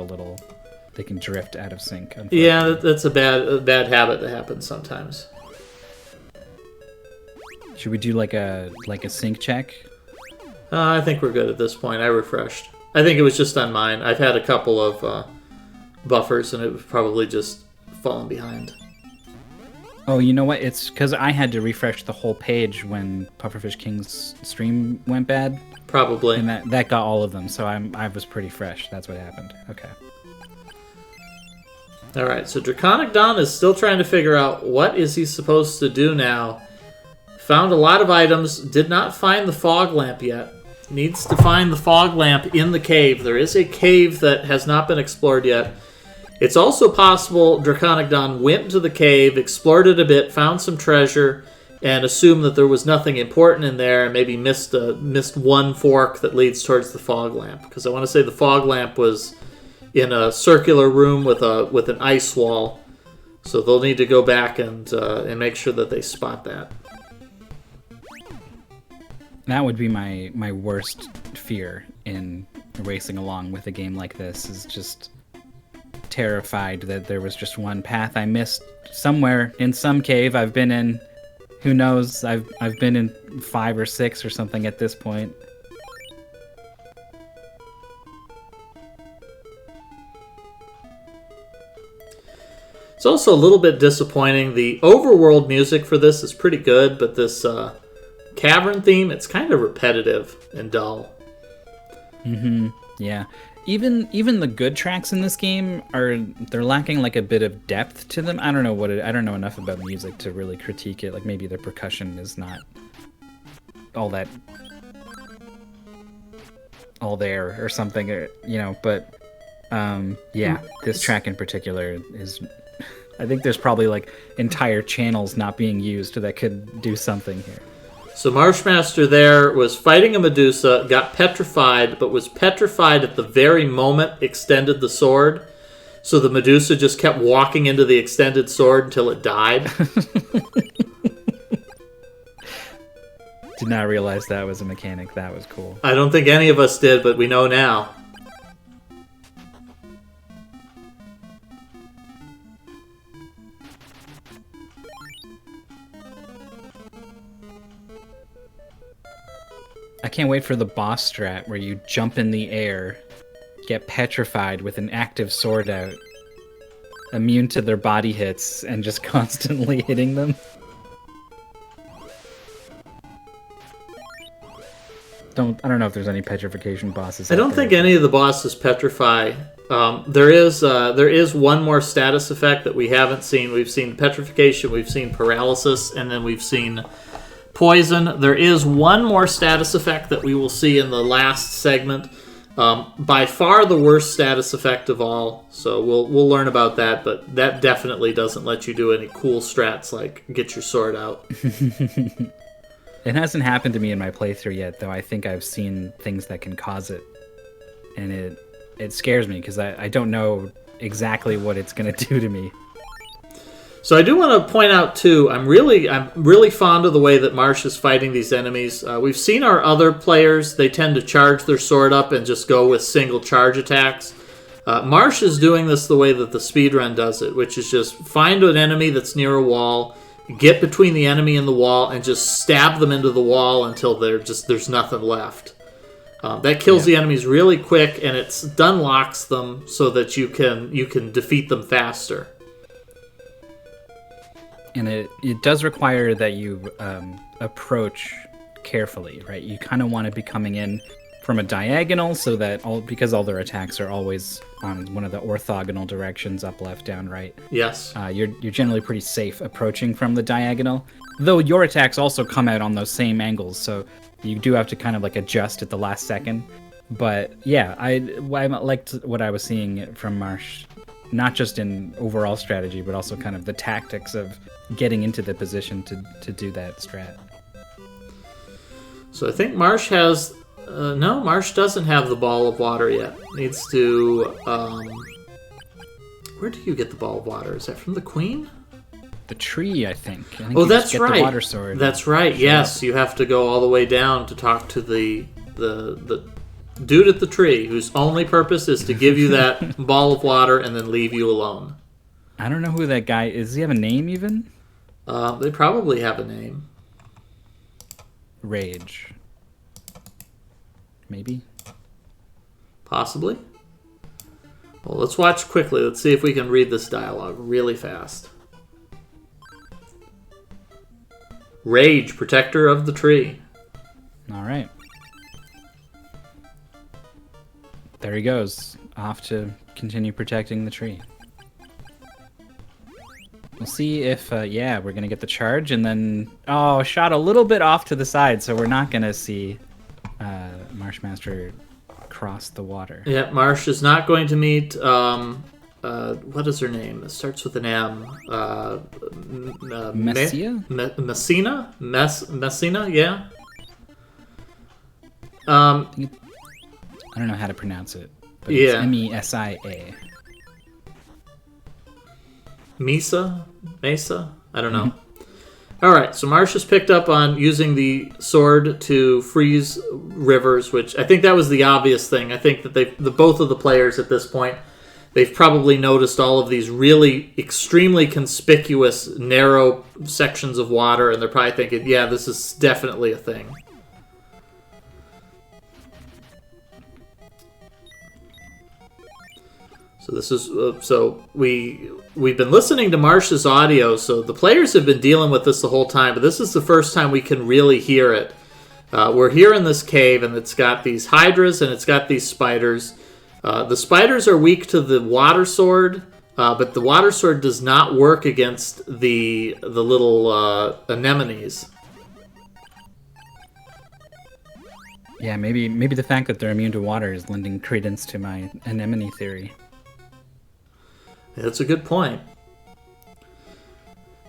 they can drift out of sync. Yeah, that's a bad habit that happens sometimes. Should we do like a sync check? I think we're good at this point. I refreshed. I think it was just on mine. I've had a couple of buffers, and it was probably just falling behind. Oh, you know what? It's because I had to refresh the whole page when Pufferfish King's stream went bad. Probably. And that got all of them, so I was pretty fresh. That's what happened. Okay. Alright, so Draconic Don is still trying to figure out what is he supposed to do now. Found a lot of items, did not find the fog lamp yet. Needs to find the fog lamp in the cave. There is a cave that has not been explored yet. It's also possible Draconic Don went to the cave, explored it a bit, found some treasure, and assumed that there was nothing important in there, and maybe missed one fork that leads towards the fog lamp. Because I want to say the fog lamp was in a circular room with an ice wall, so they'll need to go back and make sure that they spot that. That would be my worst fear in racing along with a game like this, is just terrified that there was just one path I missed somewhere in some cave I've been in. Who knows? I've been in 5 or 6 or something at this point. It's also a little bit disappointing. The overworld music for this is pretty good, but this cavern theme, it's kind of repetitive and dull. Mm-hmm. Yeah. Even the good tracks in this game they're lacking like a bit of depth to them. I don't know I don't know enough about music to really critique it. Like maybe the percussion is not all there or something, or, but yeah, this track in particular is, I think there's probably like entire channels not being used that could do something here. So Marshmaster there was fighting a Medusa, got petrified, but was petrified at the very moment extended the sword. So the Medusa just kept walking into the extended sword until it died. Did not realize that was a mechanic. That was cool. I don't think any of us did, but we know now. I can't wait for the boss strat where you jump in the air, get petrified with an active sword out, immune to their body hits, and just constantly hitting them. I don't know if there's any petrification bosses. I don't think any of the bosses petrify. There is one more status effect that we haven't seen. We've seen petrification, we've seen paralysis, and then we've seen poison. There is one more status effect that we will see in the last segment. By far the worst status effect of all. So we'll learn about that, but that definitely doesn't let you do any cool strats like get your sword out. It hasn't happened to me in my playthrough yet, though I think I've seen things that can cause it. And it scares me because I don't know exactly what it's going to do to me. So I do want to point out too, I'm really fond of the way that Marsh is fighting these enemies. We've seen our other players, they tend to charge their sword up and just go with single charge attacks. Marsh is doing this the way that the speedrun does it, which is just find an enemy that's near a wall, get between the enemy and the wall, and just stab them into the wall until there's nothing left. That kills the enemies really quick, and it unlocks them so that you can defeat them faster. And it does require that you approach carefully, right? You kind of want to be coming in from a diagonal so that because all their attacks are always on one of the orthogonal directions, up, left, down, right, Yes. you're generally pretty safe approaching from the diagonal. Though your attacks also come out on those same angles, so you do have to kind of like adjust at the last second. But yeah, I liked what I was seeing from Marsh, not just in overall strategy, but also kind of the tactics of getting into the position to do that strat. So I think Marsh has... no, Marsh doesn't have the ball of water yet. Needs to... where do you get the ball of water? Is that from the queen? The tree, I think. Oh, you that's just get right. The water sword. That's right. Yes, you have to go all the way down to talk to the dude at the tree, whose only purpose is to give you that ball of water and then leave you alone. I don't know who that guy is. Does he have a name even? They probably have a name. Rage. Maybe? Possibly. Well, let's watch quickly. Let's see if we can read this dialogue really fast. Rage, protector of the tree. All right. There he goes, off to continue protecting the tree. We'll see if, yeah, we're going to get the charge, and then... Oh, shot a little bit off to the side, so we're not going to see Marshmaster cross the water. Yeah, Marsh is not going to meet... what is her name? It starts with an M. Messia? Messina? Messina, yeah. I don't know how to pronounce it, but Yeah. it's M-E-S-I-A. Mesa? I don't know. All right, so Marsh has picked up on using the sword to freeze rivers, which I think that was the obvious thing. I think that both of the players at this point, they've probably noticed all of these really extremely conspicuous, narrow sections of water, and they're probably thinking, yeah, this is definitely a thing. So this is we've been listening to Marsh's audio, so the players have been dealing with this the whole time, but this is the first time we can really hear it. We're here in this cave, and it's got these hydras and it's got these spiders. The spiders are weak to the water sword, but the water sword does not work against the little anemones. Yeah, maybe the fact that they're immune to water is lending credence to my anemone theory. That's a good point.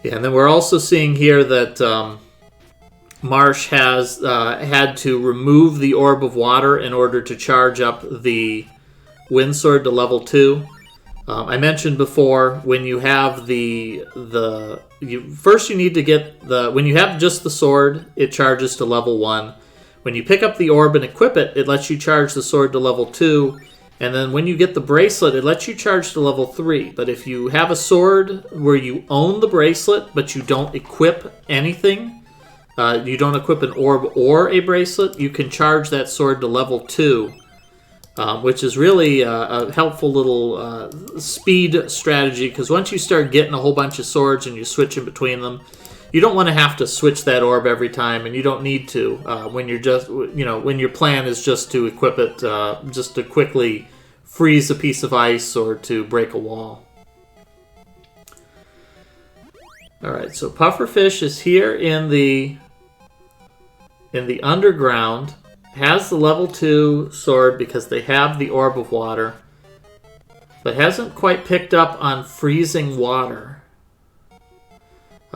Yeah, and then we're also seeing here that Marsh has had to remove the orb of water in order to charge up the wind sword to level 2. I mentioned before, when you have first you need to get when you have just the sword, it charges to level 1. When you pick up the orb and equip it, it lets you charge the sword to level 2. And then when you get the bracelet, it lets you charge to level 3. But if you have a sword where you own the bracelet, but you don't equip anything, you don't equip an orb or a bracelet, you can charge that sword to level 2, which is really a helpful little speed strategy, because once you start getting a whole bunch of swords and you switch in between them, you don't want to have to switch that orb every time, and you don't need to when you're just, when your plan is just to equip it, just to quickly freeze a piece of ice or to break a wall. All right, so Pufferfish is here in the underground, has the level 2 sword because they have the orb of water, but hasn't quite picked up on freezing water.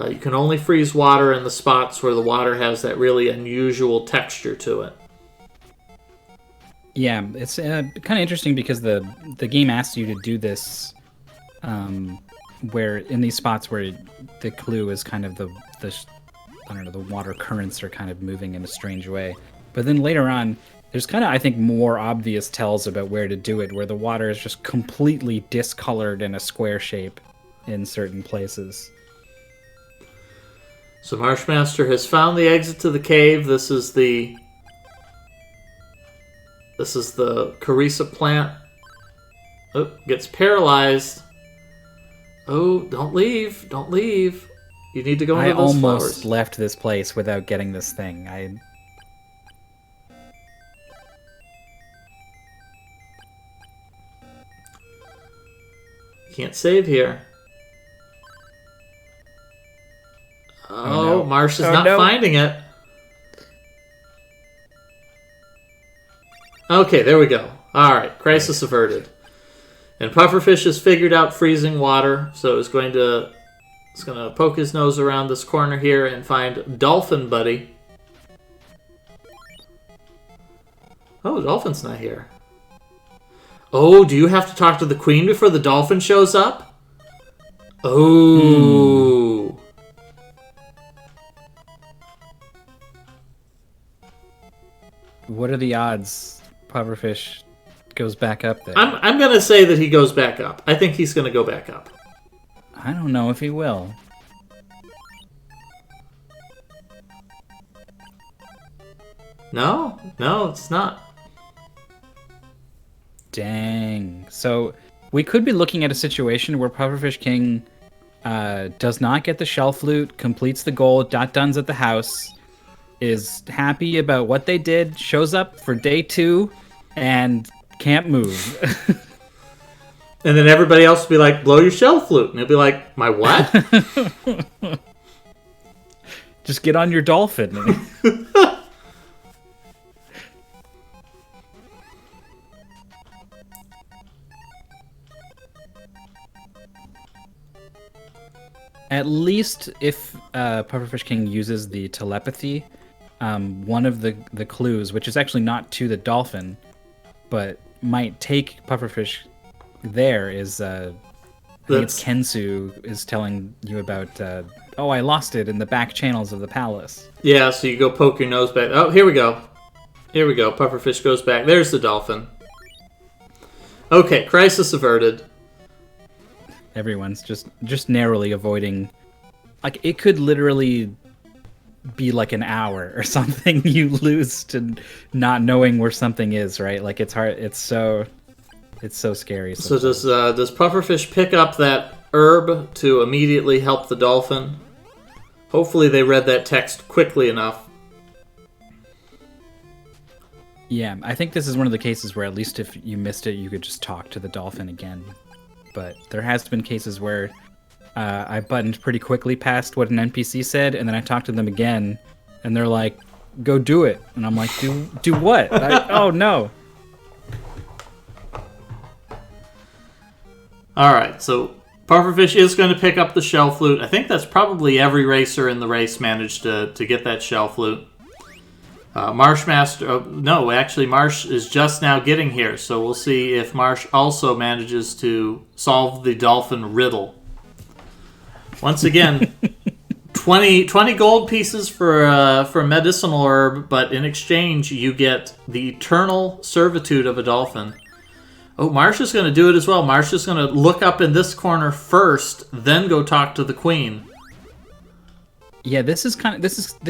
You can only freeze water in the spots where the water has that really unusual texture to it. Yeah, it's kind of interesting because the game asks you to do this, where in these spots where the clue is kind of the water currents are kind of moving in a strange way. But then later on, there's kind of, I think, more obvious tells about where to do it, where the water is just completely discolored in a square shape in certain places. So Marshmaster has found the exit to the cave. This is the Carissa plant. Oh, gets paralyzed. Oh, don't leave. Don't leave. You need to go into I those almost flowers. left this place without getting this thing. Can't save here. Oh, no. Marsh is Oh, not no. finding it. Okay, there we go. Alright, crisis averted. And Pufferfish has figured out freezing water, so it's going to poke his nose around this corner here and find Dolphin Buddy. Oh, the dolphin's not here. Oh, do you have to talk to the queen before the dolphin shows up? Oh. What are the odds Pufferfish goes back up there? I'm going to say that he goes back up. I think he's going to go back up. I don't know if he will. No, it's not. Dang. So we could be looking at a situation where Pufferfish King does not get the shell flute, completes the goal, done's at the house, is happy about what they did, shows up for day 2, and can't move. And then everybody else will be like, blow your shell flute. And he'll be like, my what? Just get on your dolphin. At least if Pufferfish King uses the telepathy, one of the clues, which is actually not to the dolphin, but might take Pufferfish there, is I think it's Kensu is telling you about, oh, I lost it in the back channels of the palace. Yeah, so you go poke your nose back. Oh, here we go. Here we go. Pufferfish goes back. There's the dolphin. Okay, crisis averted. Everyone's just narrowly avoiding, like, it could literally be like an hour or something you lose to not knowing where something is, right? Like, it's hard, it's so scary. So does Pufferfish pick up that herb to immediately help the dolphin? Hopefully they read that text quickly enough. Yeah, I think this is one of the cases where at least if you missed it, you could just talk to the dolphin again. But there has been cases where I buttoned pretty quickly past what an NPC said, and then I talked to them again, and they're like, "Go do it," and I'm like, "Do what?" Oh no! All right, so Pufferfish is going to pick up the shell flute. I think that's probably every racer in the race managed to get that shell flute. Marshmaster, no, actually Marsh is just now getting here, so we'll see if Marsh also manages to solve the dolphin riddle. Once again, 20 gold pieces for a medicinal herb, but in exchange you get the eternal servitude of a dolphin. Oh, Marsh is going to do it as well. Marsh is going to look up in this corner first, then go talk to the queen. Yeah, this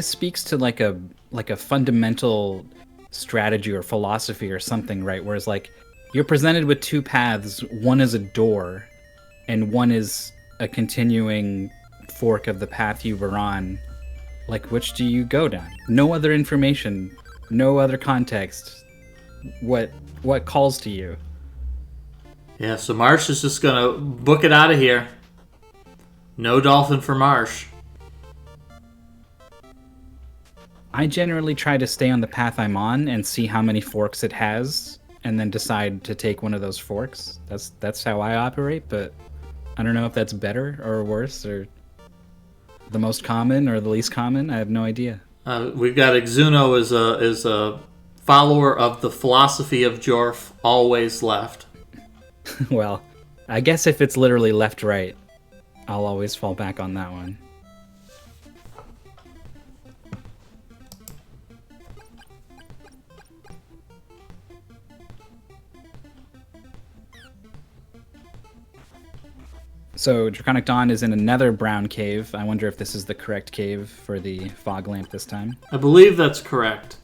speaks to like a fundamental strategy or philosophy or something, right? Whereas like you're presented with two paths, one is a door and one is a continuing fork of the path you were on. Like, which do you go down? No other information, no other context. What calls to you? Yeah, so Marsh is just going to book it out of here. No dolphin for Marsh. I generally try to stay on the path I'm on and see how many forks it has, and then decide to take one of those forks. That's how I operate, but I don't know if that's better or worse, or the most common or the least common. I have no idea. We've got Exuno as a follower of the philosophy of Jorf, always left. Well, I guess if it's literally left-right, I'll always fall back on that one. So Draconic Dawn is in another brown cave. I wonder if this is the correct cave for the fog lamp this time. I believe that's correct.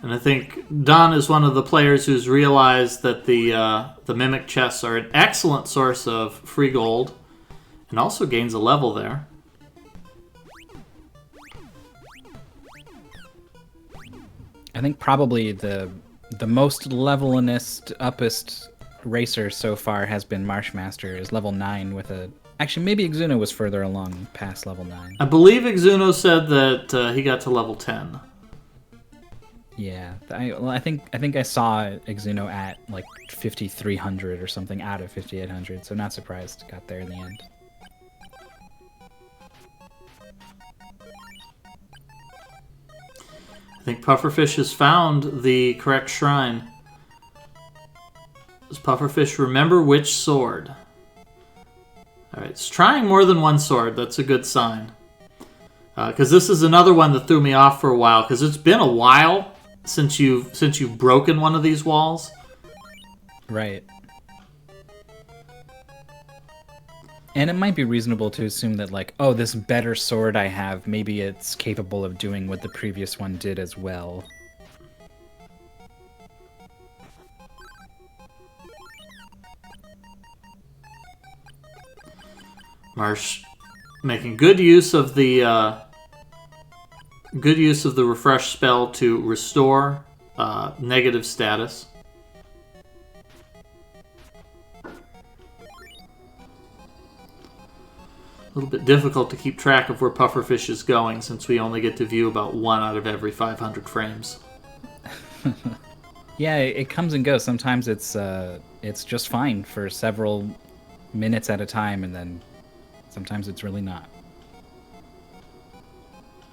And I think Don is one of the players who's realized that the Mimic chests are an excellent source of free gold, and also gains a level there. I think probably the most levelingest, uppest racer so far has been Marshmaster, is level 9 with a... Actually, maybe Exuno was further along past level 9. I believe Exuno said that he got to level 10. Yeah, I think I saw Exuno at like 5,300 or something out of 5,800, so not surprised got there in the end. I think Pufferfish has found the correct shrine. Does Pufferfish remember which sword? Alright, it's trying more than one sword. That's a good sign. Because this is another one that threw me off for a while, because it's been a while since you've broken one of these walls. Right. And it might be reasonable to assume that, like, oh, this better sword I have, maybe it's capable of doing what the previous one did as well. Marsh making good use of the refresh spell to restore negative status. A little bit difficult to keep track of where Pufferfish is going since we only get to view about 1 out of every 500 frames. Yeah, it comes and goes. Sometimes it's just fine for several minutes at a time, and then sometimes it's really not.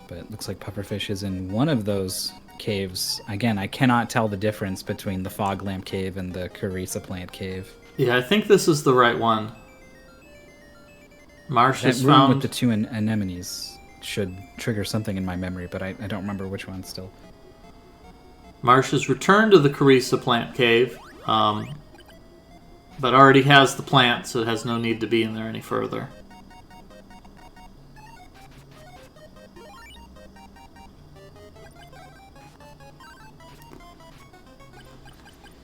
But it looks like Pufferfish is in one of those caves. Again, I cannot tell the difference between the Fog Lamp Cave and the Carissa Plant Cave. Yeah, I think this is the right one. Marsh That has room found... with the 2 anemones should trigger something in my memory, but I don't remember which one still. Marsh has returned to the Carissa Plant Cave, but already has the plant, so it has no need to be in there any further.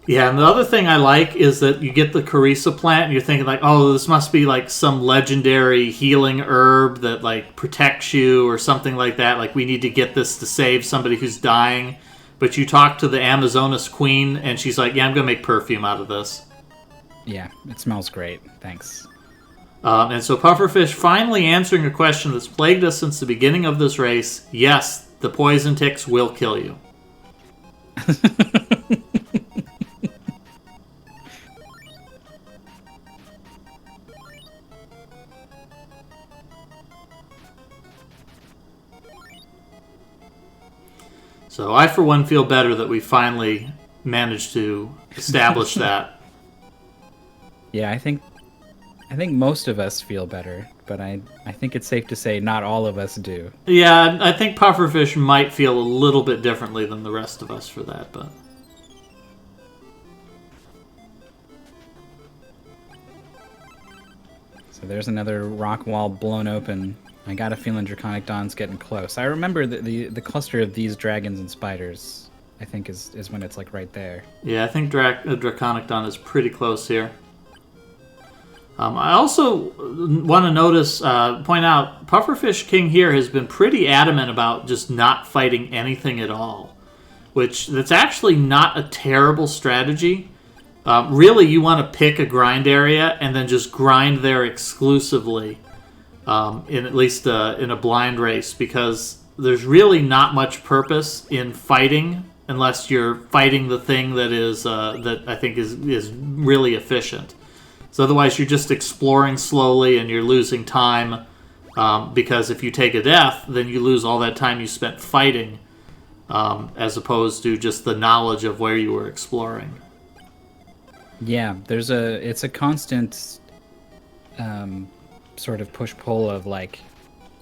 Yeah, and the other thing I like is that you get the Carissa plant and you're thinking like, oh, this must be like some legendary healing herb that like protects you or something like that. Like we need to get this to save somebody who's dying. But you talk to the Amazonas queen and she's like, yeah, I'm going to make perfume out of this. Yeah, it smells great. Thanks. And so Pufferfish finally answering a question that's plagued us since the beginning of this race. Yes, the poison ticks will kill you. So I, for one, feel better that we finally managed to establish that. Yeah, I think most of us feel better, but I think it's safe to say not all of us do. Yeah, I think Pufferfish might feel a little bit differently than the rest of us for that, but... So there's another rock wall blown open. I got a feeling Draconic Dawn's getting close. I remember the cluster of these dragons and spiders, I think, is when it's like right there. Yeah, I think Draconic Dawn is pretty close here. I also want to point out, Pufferfish King here has been pretty adamant about just not fighting anything at all, that's actually not a terrible strategy. Really, you want to pick a grind area and then just grind there exclusively. In at least in a blind race, because there's really not much purpose in fighting unless you're fighting the thing that is that I think is really efficient. So otherwise, you're just exploring slowly and you're losing time because if you take a death, then you lose all that time you spent fighting, as opposed to just the knowledge of where you were exploring. Yeah, it's a constant. Sort of push-pull of like,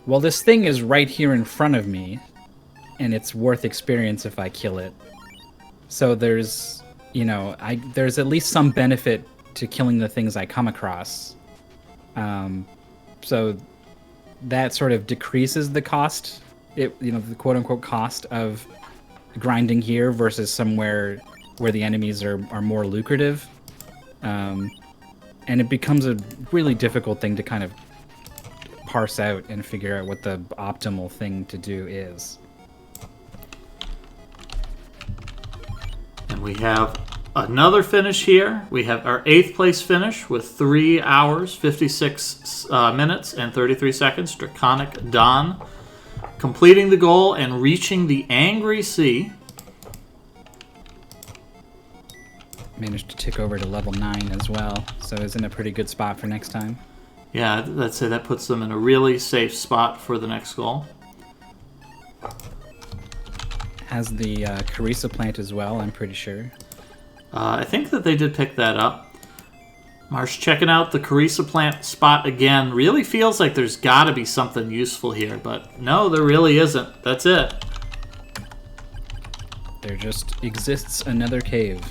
well, this thing is right here in front of me, and it's worth experience if I kill it. So there's, there's at least some benefit to killing the things I come across. So that sort of decreases the cost, the quote-unquote cost of grinding here versus somewhere where the enemies are more lucrative. And it becomes a really difficult thing to kind of parse out and figure out what the optimal thing to do is. And we have another finish here. We have our 8th place finish with 3 hours, 56 minutes, and 33 seconds. Draconic Dawn completing the goal and reaching the Angry Sea. Managed to tick over to level 9 as well, so is in a pretty good spot for next time. Yeah, I'd say that puts them in a really safe spot for the next goal. Has the Carissa plant as well, I'm pretty sure. I think that they did pick that up. Marsh checking out the Carissa plant spot again. Really feels like there's got to be something useful here, but no, there really isn't. That's it. There just exists another cave.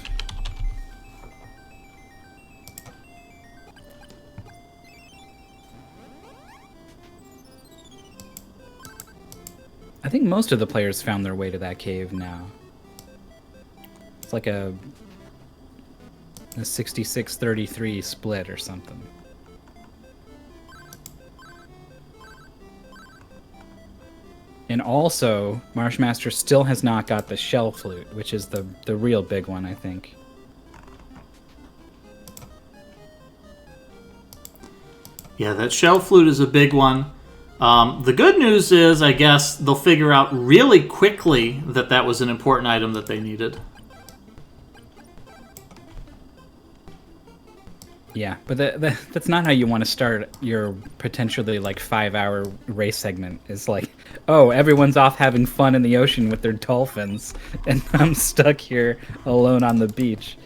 I think most of the players found their way to that cave now. It's like a 66-33 split or something. And also, Marshmaster still has not got the shell flute, which is the real big one, I think. Yeah, that shell flute is a big one. The good news is, I guess, they'll figure out really quickly that that was an important item that they needed. Yeah, but that's not how you want to start your potentially like 5-hour race segment. It's like, oh, everyone's off having fun in the ocean with their dolphins, and I'm stuck here alone on the beach.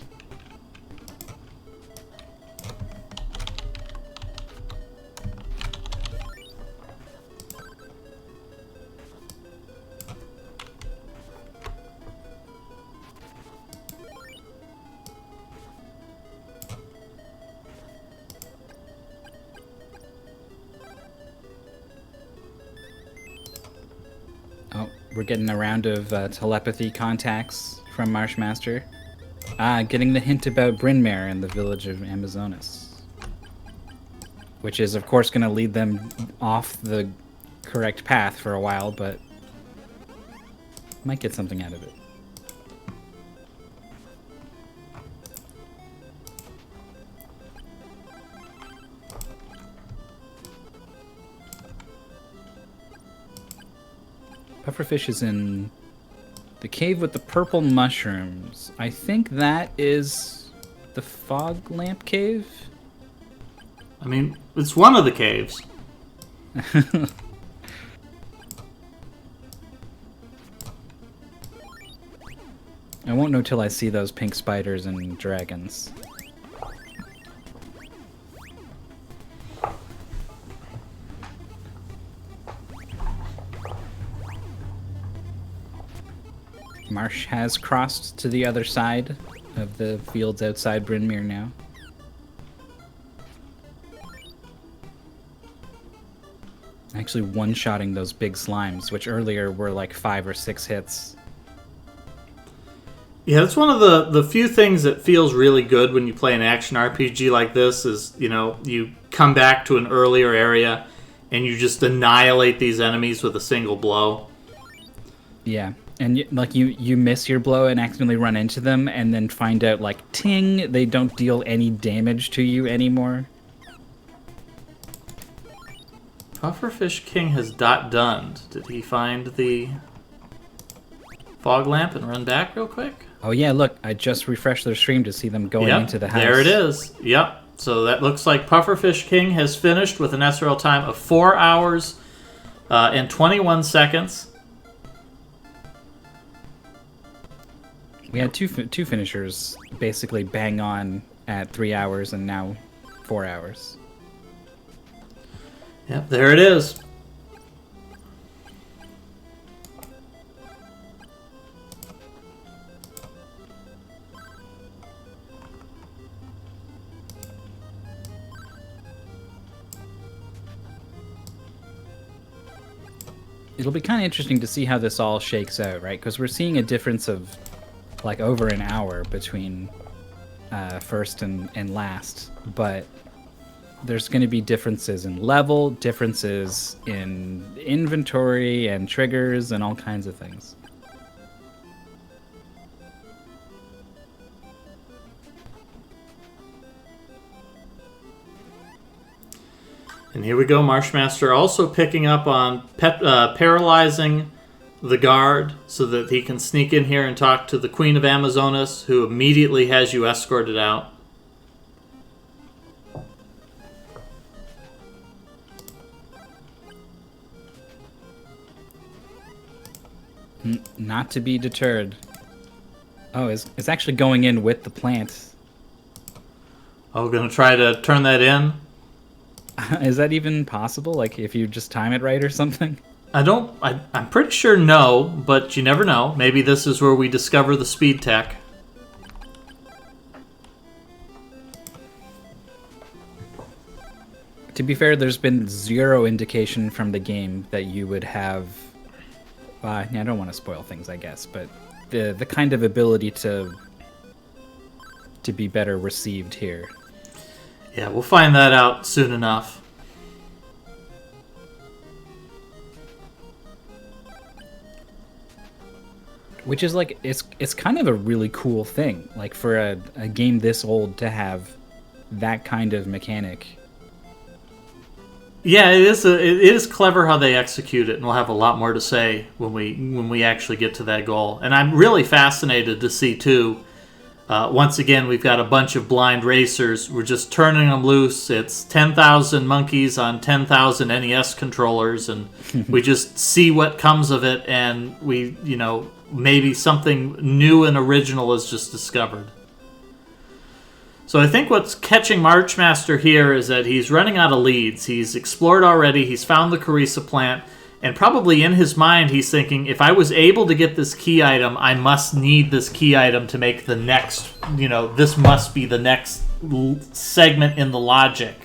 We're getting a round of telepathy contacts from Marshmaster. Getting the hint about Brynmare and the village of Amazonas. Which is, of course, going to lead them off the correct path for a while, but might get something out of it. Pufferfish is in the cave with the purple mushrooms. I think that is the fog lamp cave? I mean, it's one of the caves. I won't know till I see those pink spiders and dragons. Marsh has crossed to the other side of the fields outside Brynmere now. Actually one-shotting those big slimes, which earlier were like 5 or 6 hits. Yeah, that's one of the few things that feels really good when you play an action RPG like this is, you know, you come back to an earlier area and you just annihilate these enemies with a single blow. Yeah. And you miss your blow and accidentally run into them, and then find out, like, ting, they don't deal any damage to you anymore. Pufferfish King has done. Did he find the fog lamp and run back real quick? Oh yeah, look, I just refreshed their stream to see them going into the house. There it is. Yep. So that looks like Pufferfish King has finished with an SRL time of 4 hours and 21 seconds. We had two finishers basically bang on at 3 hours and now 4 hours. Yep, there it is. It'll be kind of interesting to see how this all shakes out, right? Because we're seeing a difference of like over an hour between first and last, but there's going to be differences in level, differences in inventory and triggers and all kinds of things. And here we go, Marshmaster also picking up on paralyzing the guard so that he can sneak in here and talk to the Queen of Amazonas, who immediately has you escorted out. Not to be deterred. Oh, it's actually going in with the plant. Oh, we're going to try to turn that in? Is that even possible? Like, if you just time it right or something? I'm pretty sure no, but you never know. Maybe this is where we discover the speed tech. To be fair, there's been zero indication from the game that you would have... I don't want to spoil things, I guess, but the kind of ability to be better received here. Yeah, we'll find that out soon enough. Which is like, it's kind of a really cool thing, like for a game this old to have that kind of mechanic. Yeah, it is clever how they execute it, and we'll have a lot more to say when we actually get to that goal. And I'm really fascinated to see too. Once again, we've got a bunch of blind racers. We're just turning them loose. It's 10,000 monkeys on 10,000 NES controllers, and we just see what comes of it. And we, maybe something new and original is just discovered. So I think what's catching Marchmaster here is that he's running out of leads. He's explored already. He's found the Carissa plant. And probably in his mind, he's thinking, if I was able to get this key item, I must need this key item to make the next, this must be the next segment in the logic.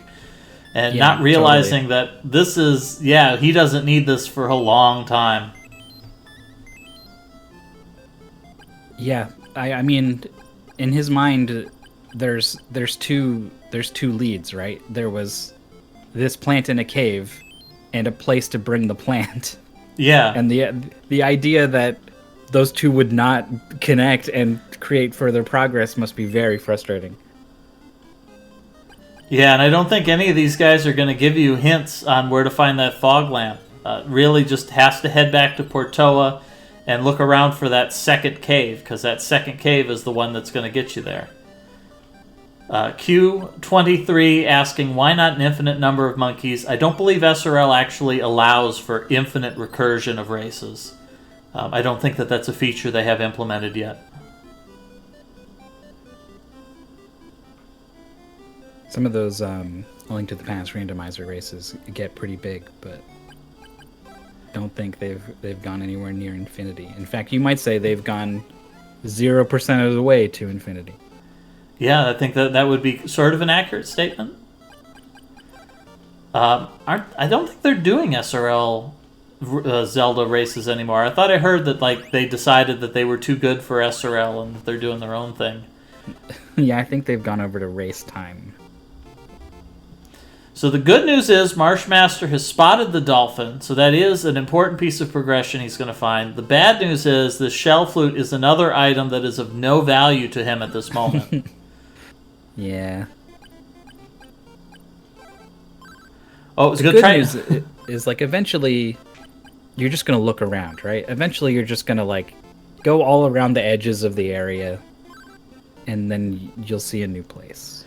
And not realizing that this is, he doesn't need this for a long time. Yeah, I mean, in his mind, there's two leads, right? There was this plant in a cave and a place to bring the plant. Yeah. And the idea that those two would not connect and create further progress must be very frustrating. Yeah, and I don't think any of these guys are going to give you hints on where to find that fog lamp. Really just has to head back to Portoa and look around for that second cave, because that second cave is the one that's going to get you there. Q23 asking, why not an infinite number of monkeys? I don't believe SRL actually allows for infinite recursion of races. I don't think that that's a feature they have implemented yet. Some of those Link to the Past randomizer races get pretty big, but don't think they've gone anywhere near infinity. In fact, you might say they've gone 0% of the way to infinity. Yeah, I think that would be sort of an accurate statement. I don't think they're doing SRL Zelda races anymore. I thought I heard that they decided that they were too good for SRL and they're doing their own thing. Yeah, I think they've gone over to race time. So the good news is Marshmaster has spotted the dolphin, so that is an important piece of progression he's going to find. The bad news is the shell flute is another item that is of no value to him at this moment. Yeah. Oh, it was the good good try. news is eventually you're just going to look around, right? Eventually you're just going to go all around the edges of the area and then you'll see a new place.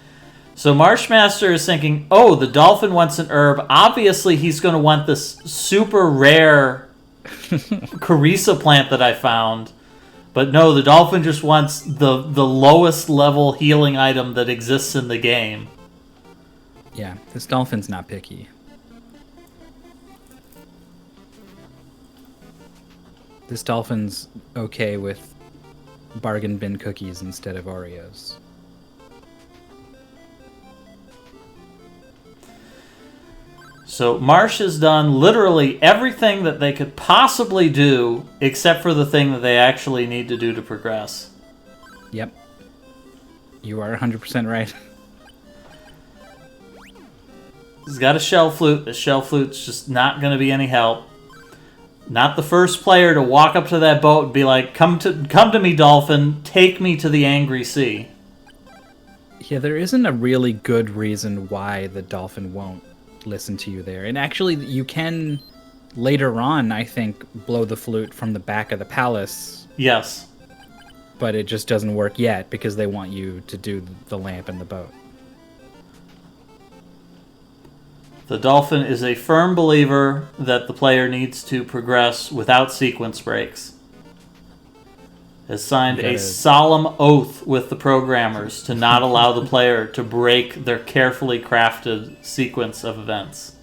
So Marshmaster is thinking, oh, the dolphin wants an herb. Obviously he's going to want this super rare Carissa plant that I found. But no, the dolphin just wants the lowest level healing item that exists in the game. Yeah, this dolphin's not picky. This dolphin's okay with bargain bin cookies instead of Oreos. So Marsh has done literally everything that they could possibly do except for the thing that they actually need to do to progress. Yep. You are 100% right. He's got a shell flute. The shell flute's just not going to be any help. Not the first player to walk up to that boat and be like, come to me, dolphin. Take me to the angry sea. Yeah, there isn't a really good reason why the dolphin won't listen to you there. And actually, you can later on, I think, blow the flute from the back of the palace. Yes. But it just doesn't work yet because they want you to do the lamp and the boat. The Dolphin is a firm believer that the player needs to progress without sequence breaks. Has signed a solemn oath with the programmers to not allow the player to break their carefully crafted sequence of events.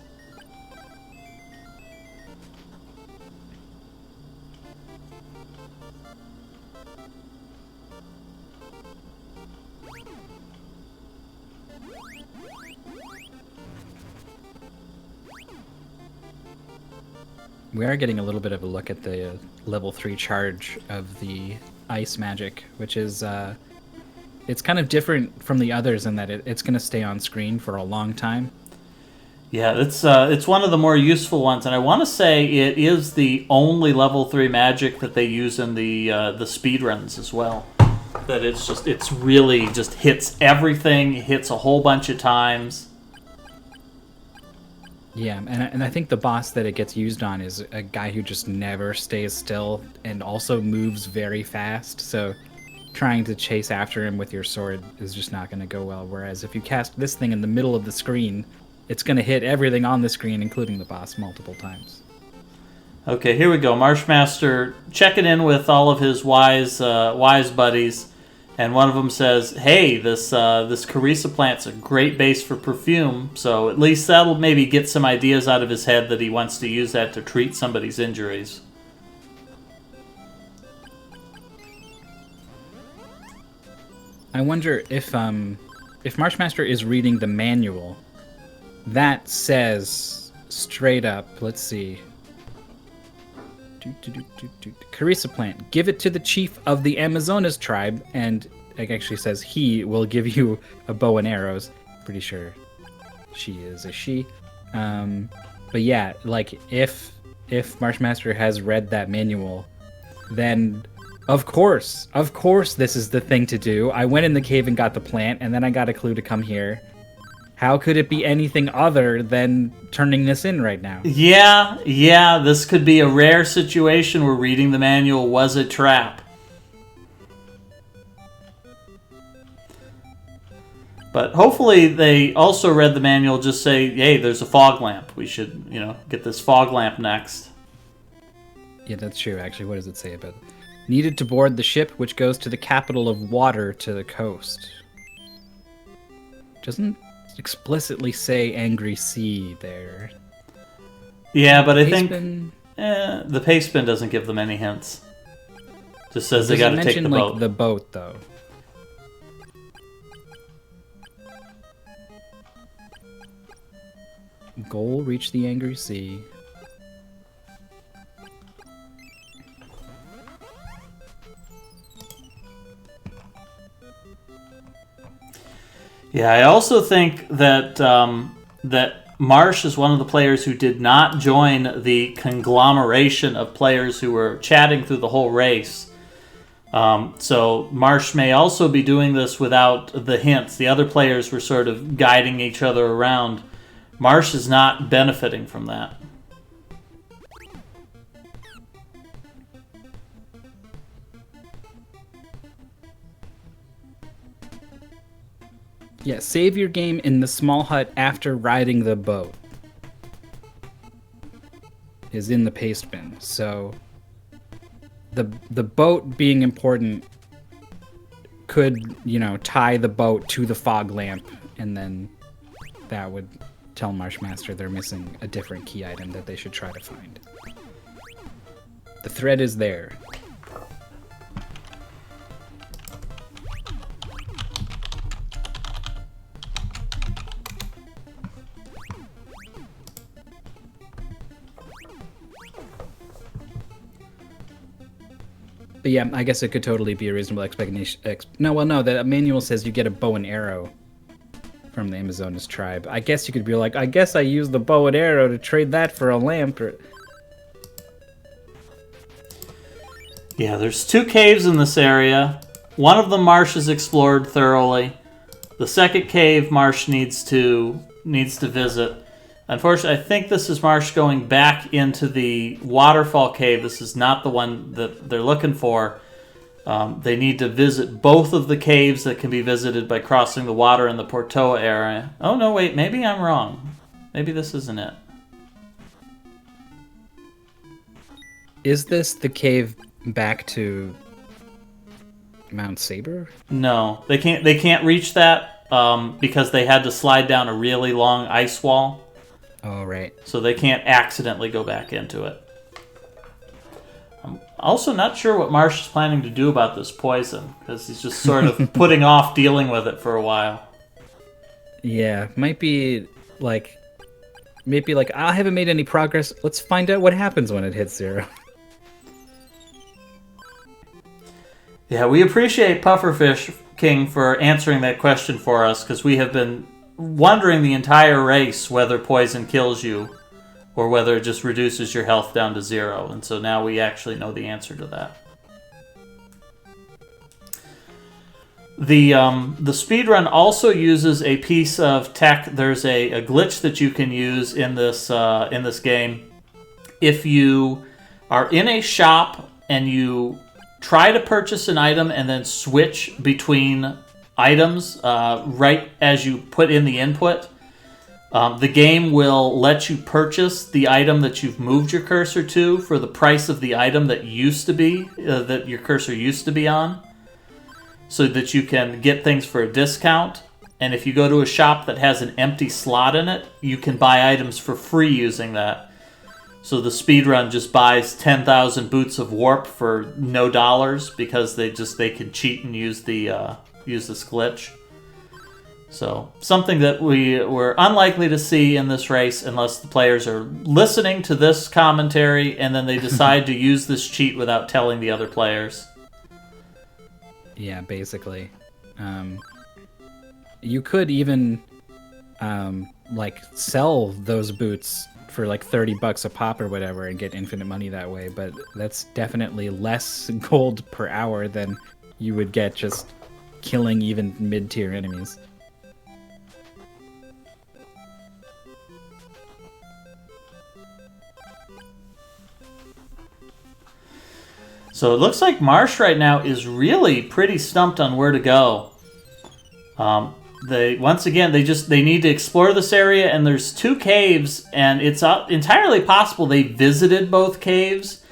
We are getting a little bit of a look at the level 3 charge of the ice magic, which is it's kind of different from the others in that it's going to stay on screen for a long time. Yeah, it's one of the more useful ones, and I want to say it is the only level 3 magic that they use in the speedruns as well. That it's really just hits everything, hits a whole bunch of times. Yeah, and I think the boss that it gets used on is a guy who just never stays still and also moves very fast, so trying to chase after him with your sword is just not going to go well. Whereas if you cast this thing in the middle of the screen, it's going to hit everything on the screen, including the boss, multiple times. Okay, here we go. Marshmaster checking in with all of his wise buddies, and one of them says, "Hey, this Carissa plant's a great base for perfume, so at least that'll maybe get some ideas out of his head that he wants to use that to treat somebody's injuries." I wonder if Marshmaster is reading the manual that says straight up, let's see. Carissa plant, give it to the chief of the Amazonas tribe, and it actually says he will give you a bow and arrows. Pretty sure she is a she. But yeah, like if Marshmaster has read that manual, then of course this is the thing to do. I went in the cave and got the plant, and then I got a clue to come here. How could it be anything other than turning this in right now? Yeah, this could be a rare situation where reading the manual was a trap. But hopefully they also read the manual, just say, hey, there's a fog lamp. We should, get this fog lamp next. Yeah, that's true, actually. What does it say about it? Needed to board the ship, which goes to the capital of water to the coast. Doesn't explicitly say Angry Sea there. Yeah, but I think the paste bin doesn't give them any hints. Just says they got to take the boat. Like the boat, though. Goal: reach the Angry Sea. Yeah, I also think that that Marsh is one of the players who did not join the conglomeration of players who were chatting through the whole race. So Marsh may also be doing this without the hints. The other players were sort of guiding each other around. Marsh is not benefiting from that. Yeah, save your game in the small hut after riding the boat. Is in the paste bin. So the boat being important could, tie the boat to the fog lamp, and then that would tell Marshmaster they're missing a different key item that they should try to find. The thread is there. But yeah, I guess it could totally be a reasonable explanation. No, the manual says you get a bow and arrow from the Amazonas tribe. I guess you could be like, I guess I used the bow and arrow to trade that for a lamp. Yeah, there's 2 caves in this area. One of them Marsh has explored thoroughly. The second cave Marsh needs to visit. Unfortunately, I think this is Marsh going back into the waterfall cave. This is not the one that they're looking for. They need to visit both of the caves that can be visited by crossing the water in the Portoa area. Oh, no, wait. Maybe I'm wrong. Maybe this isn't it. Is this the cave back to Mount Saber? No, they can't reach that because they had to slide down a really long ice wall. Oh, right. So they can't accidentally go back into it. I'm also not sure what Marsh is planning to do about this poison, because he's just sort of putting off dealing with it for a while. Yeah, maybe like, I haven't made any progress. Let's find out what happens when it hits 0. Yeah, we appreciate Pufferfish King for answering that question for us, because we have been wondering the entire race whether poison kills you or whether it just reduces your health down to 0. And so now we actually know the answer to that. The speedrun also uses a piece of tech. There's a glitch that you can use in this game. If you are in a shop and you try to purchase an item and then switch between items right as you put in the input, the game will let you purchase the item that you've moved your cursor to for the price of the item that used to be that your cursor used to be on, so that you can get things for a discount. And if you go to a shop that has an empty slot in it, you can buy items for free using that. So the speedrun just buys 10,000 boots of warp for no dollars because they can cheat and use this glitch. So something that we were unlikely to see in this race unless the players are listening to this commentary and then they decide to use this cheat without telling the other players. Yeah, basically. You could even sell those boots for like $30 a pop or whatever and get infinite money that way, but that's definitely less gold per hour than you would get just killing even mid-tier enemies. So it looks like Marsh right now is really pretty stumped on where to go. They need to explore this area, and there's 2 caves, and it's entirely possible they visited both caves,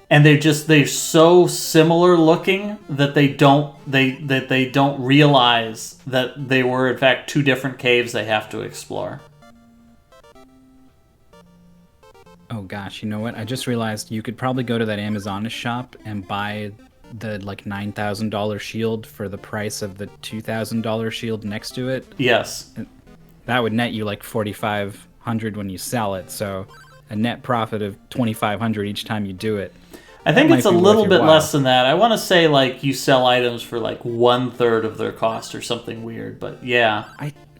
and they're so similar looking that they don't realize that they were in fact 2 different caves they have to explore. Oh gosh, you know what? I just realized you could probably go to that Amazoness shop and buy the like $9,000 shield for the price of the $2,000 shield next to it. Yes. That would net you like $4,500 when you sell it, so a net profit of $2,500 each time you do it. I think it's a little bit less than that. I want to say like you sell items for like 1/3 of their cost or something weird, but yeah.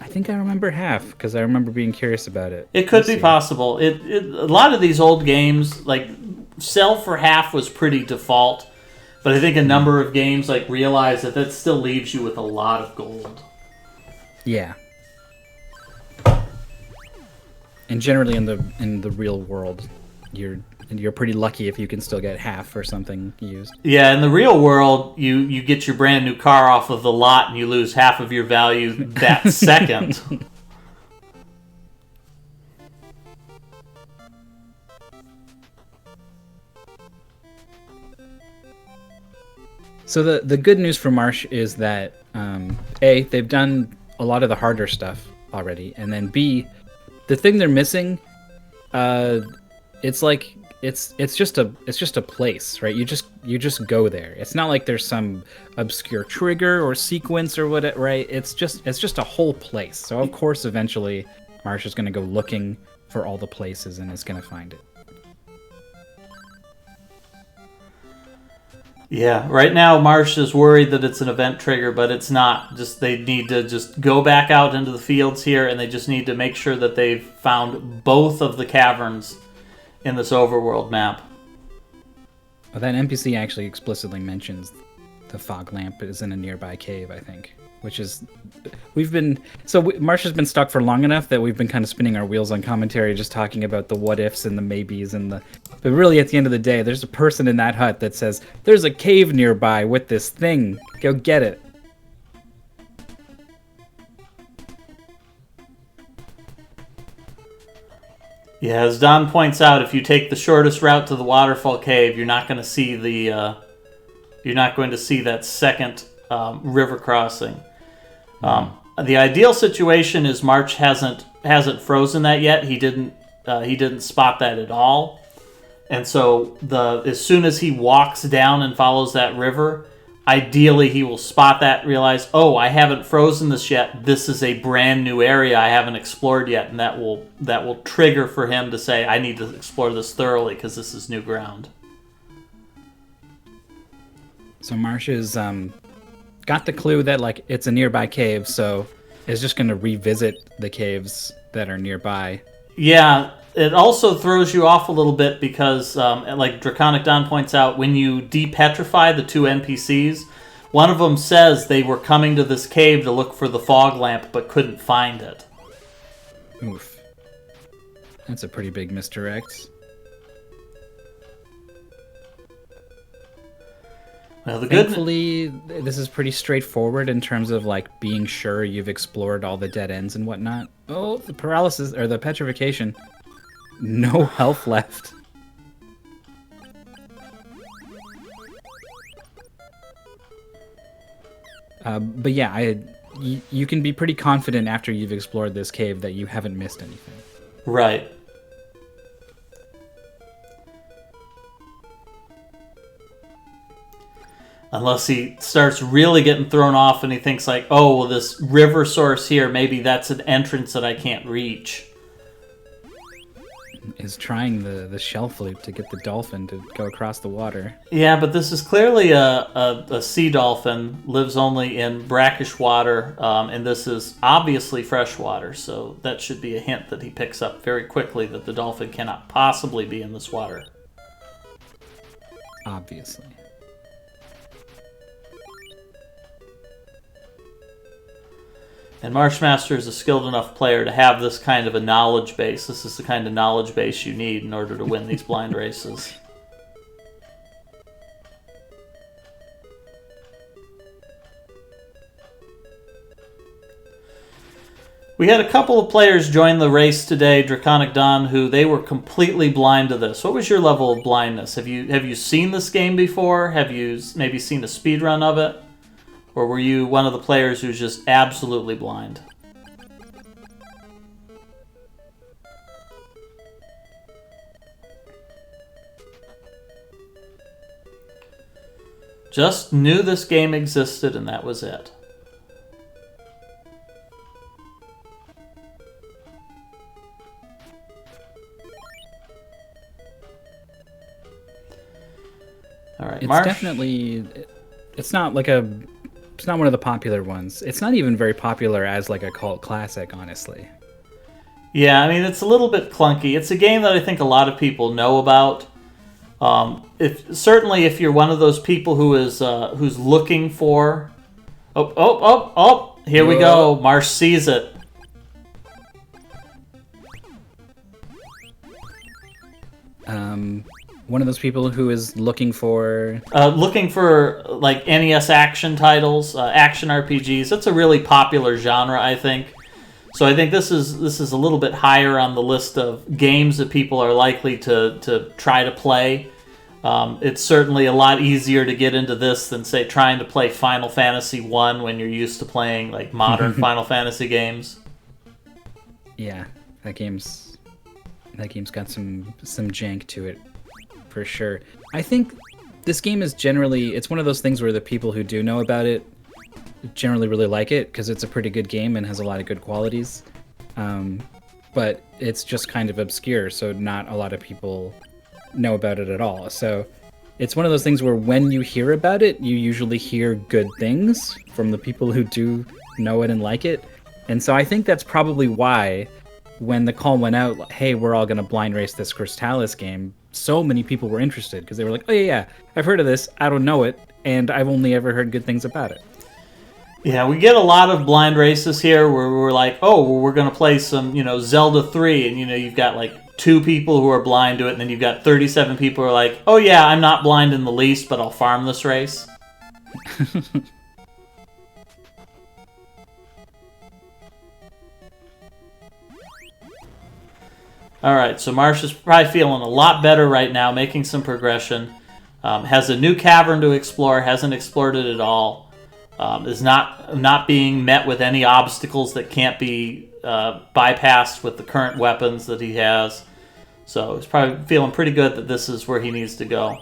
I think I remember half because I remember being curious about it. It could be possible. A lot of these old games, like sell for half was pretty default, but I think a number of games like realize that still leaves you with a lot of gold. Yeah. And generally in the real world, you're pretty lucky if you can still get half for something used. Yeah, in the real world, you get your brand new car off of the lot and you lose half of your value that second. So the good news for Marsh is that A, they've done a lot of the harder stuff already, and then B, the thing they're missing, it's like it's just a place, right? You just go there. It's not like there's some obscure trigger or sequence or what, right? It's just a whole place. So of course eventually Marsh is going to go looking for all the places and is going to find it. Yeah, right now Marsh is worried that it's an event trigger, but it's not. They need to just go back out into the fields here, and they just need to make sure that they've found both of the caverns in this overworld map. Well, that NPC actually explicitly mentions the fog lamp is in a nearby cave, I think. which is Marsh has been stuck for long enough that we've been kind of spinning our wheels on commentary, just talking about the what ifs and the maybes but really at the end of the day, there's a person in that hut that says there's a cave nearby with this thing. Go get it. Yeah, as Don points out, if you take the shortest route to the waterfall cave, you're not going to see that second river crossing. The ideal situation is March hasn't frozen that yet. He didn't spot that at all, and so as soon as he walks down and follows that river, ideally he will spot that, realize, oh, I haven't frozen this yet. This is a brand new area I haven't explored yet, and that will trigger for him to say, I need to explore this thoroughly because this is new ground. So Marsh has got the clue that like it's a nearby cave, so is just going to revisit the caves that are nearby. Yeah, it also throws you off a little bit because, like Draconic Don points out, when you depetrify the two NPCs, one of them says they were coming to this cave to look for the fog lamp but couldn't find it. Oof. That's a pretty big misdirect. Well, Thankfully, this is pretty straightforward in terms of like being sure you've explored all the dead ends and whatnot. Oh, the paralysis or the petrification. No health left. But yeah, you can be pretty confident after you've explored this cave that you haven't missed anything. Right. Unless he starts really getting thrown off and he thinks like, oh, well, this river source here, maybe that's an entrance that I can't reach. Is trying the shell flute to get the dolphin to go across the water. Yeah, but this is clearly a sea dolphin, lives only in brackish water, and this is obviously fresh water, so that should be a hint that he picks up very quickly that the dolphin cannot possibly be in this water. Obviously. And Marshmaster is a skilled enough player to have this kind of a knowledge base. This is the kind of knowledge base you need in order to win these blind races. We had a couple of players join the race today, Draconic Don, who they were completely blind to this. What was your level of blindness? Have you seen this game before? Have you maybe seen a speedrun of it? Or were you one of the players who's just absolutely blind? Just knew this game existed and that was it. All right, Marsh? It's not like it's not one of the popular ones. It's not even very popular as like a cult classic, honestly. Yeah, I mean, it's a little bit clunky. It's a game that I think a lot of people know about. Certainly if you're one of those people who's looking for... Here we go. Marsh sees it. One of those people who is looking for like NES action titles, action RPGs. That's a really popular genre, I think. So I think this is a little bit higher on the list of games that people are likely to try to play. It's certainly a lot easier to get into this than, say, trying to play Final Fantasy 1 when you're used to playing like modern Final Fantasy games. Yeah, that game's got some jank to it. For sure. I think this game is it's one of those things where the people who do know about it generally really like it because it's a pretty good game and has a lot of good qualities. But it's just kind of obscure, so not a lot of people know about it at all. So it's one of those things where when you hear about it, you usually hear good things from the people who do know it and like it. And so I think that's probably why when the call went out, hey, we're all going to blind race this Crystalis game, so many people were interested because they were like, oh yeah, I've heard of this, I don't know it, and I've only ever heard good things about it. Yeah, we get a lot of blind races here where we're like, oh, well, we're going to play some, Zelda 3, and, you've got, like, 2 people who are blind to it, and then you've got 37 people who are like, oh, yeah, I'm not blind in the least, but I'll farm this race. Alright, so Marsh is probably feeling a lot better right now, making some progression. Has a new cavern to explore, hasn't explored it at all. Is not being met with any obstacles that can't be bypassed with the current weapons that he has. So he's probably feeling pretty good that this is where he needs to go.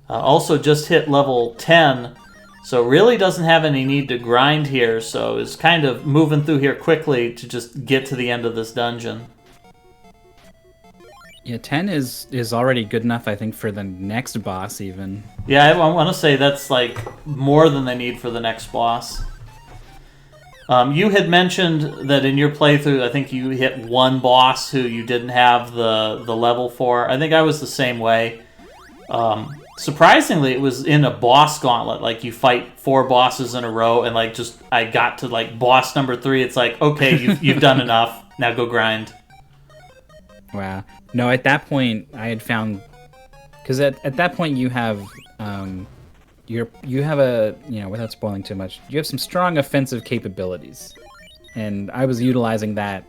Also just hit level 10, so really doesn't have any need to grind here, so is kind of moving through here quickly to just get to the end of this dungeon. Yeah, 10 is already good enough, I think, for the next boss, even. Yeah, I want to say that's, like, more than they need for the next boss. You had mentioned that in your playthrough, I think you hit one boss who you didn't have the level for. I think I was the same way. Surprisingly, it was in a boss gauntlet. Like, you fight 4 bosses in a row, and, like, just I got to, like, boss number 3. It's like, okay, you've done enough. Now go grind. Wow. No, at that point, I had found... Because at that point, you have... you have a... without spoiling too much, you have some strong offensive capabilities. And I was utilizing that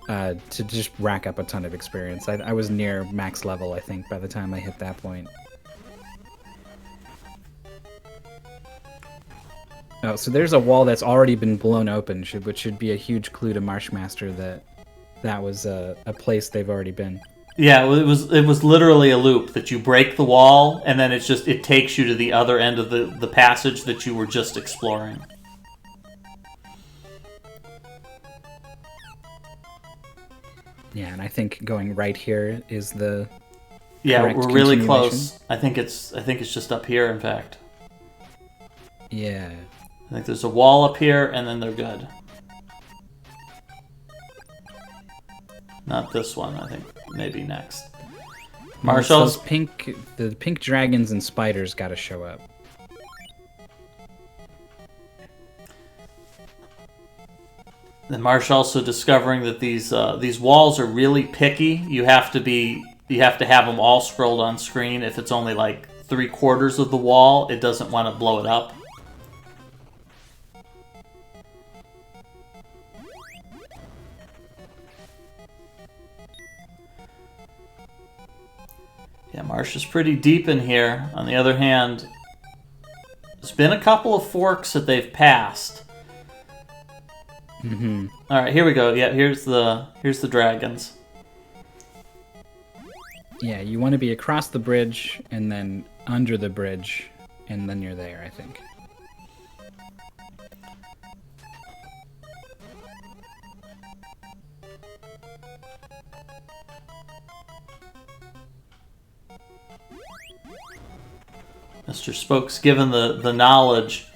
to just rack up a ton of experience. I was near max level, I think, by the time I hit that point. Oh, so there's a wall that's already been blown open, which should be a huge clue to Marshmaster that was a place they've already been. Yeah, it was literally a loop that you break the wall, and then it takes you to the other end of the passage that you were just exploring. Yeah, and I think going right here is the correct we're really close. I think it's just up here, in fact. Yeah. I think there's a wall up here, and then they're good. Not this one, I think. Maybe next. Marshall's the pink dragons and spiders got to show up. And Marsh also discovering that these walls are really picky. You have to have them all scrolled on screen. If it's only like 3/4 of the wall, it doesn't want to blow it up. Yeah, Marsh is pretty deep in here. On the other hand, there's been a couple of forks that they've passed. Mm-hmm. All right, here we go. Yeah, here's the dragons. Yeah, you want to be across the bridge and then under the bridge, and then you're there, I think. Mr. Spoke's given the knowledge.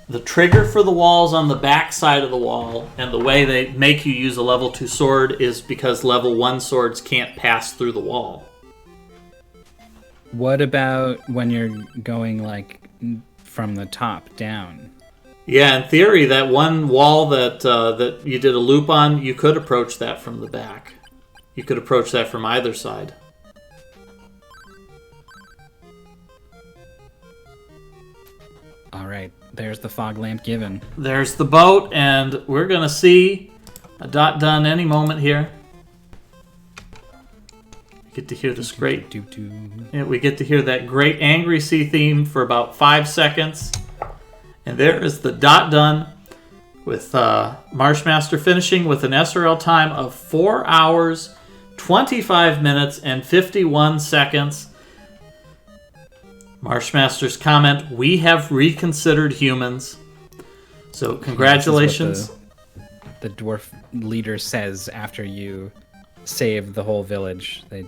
The trigger for the walls on the back side of the wall and the way they make you use a level 2 sword is because level 1 swords can't pass through the wall. What about when you're going, like, from the top down? Yeah, in theory, that one wall that you did a loop on, you could approach that from the back. You could approach that from either side. All right, there's the fog lamp given. There's the boat, and we're going to see a dot done any moment here. We get to hear this great... Yeah, we get to hear that great Angry Sea theme for about 5 seconds. And there is the dot done, with Marshmaster finishing with an SRL time of 4 hours, 25 minutes, and 51 seconds. Marshmaster's comment, "We have reconsidered humans." So congratulations. This is what the dwarf leader says after you save the whole village. They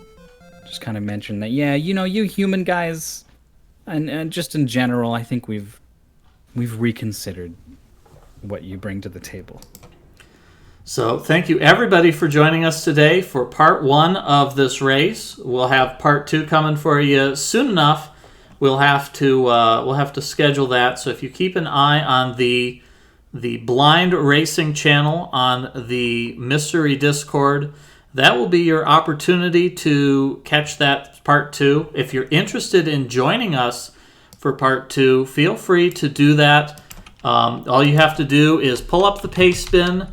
just kind of mention that, yeah, you human guys, and just in general, I think we've reconsidered what you bring to the table. So thank you everybody for joining us today for part 1 of this race. We'll have part 2 coming for you soon enough. we'll have to schedule that. So if you keep an eye on the blind racing channel on the mystery Discord, that will be your opportunity to catch that part 2. If you're interested in joining us for part 2, feel free to do that. All you have to do is pull up the paste bin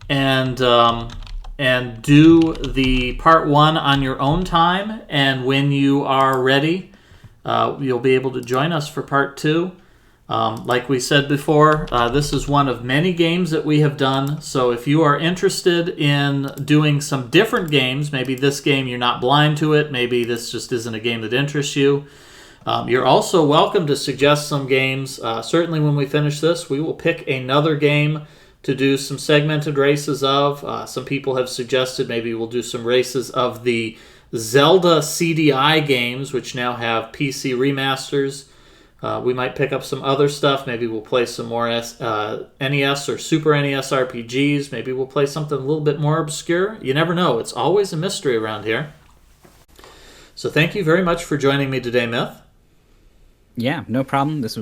and do the part 1 on your own time. And when you are ready, you'll be able to join us for part 2. Like we said before, this is one of many games that we have done. So if you are interested in doing some different games, maybe this game you're not blind to it, maybe this just isn't a game that interests you, you're also welcome to suggest some games. Certainly when we finish this, we will pick another game to do some segmented races of. Some people have suggested maybe we'll do some races of the Zelda CDI games, which now have PC remasters. We might pick up some other stuff. Maybe we'll play some more NES or Super NES RPGs. Maybe we'll play something a little bit more obscure. You never know. It's always a mystery around here. So thank you very much for joining me today, Myth. Yeah, no problem. This was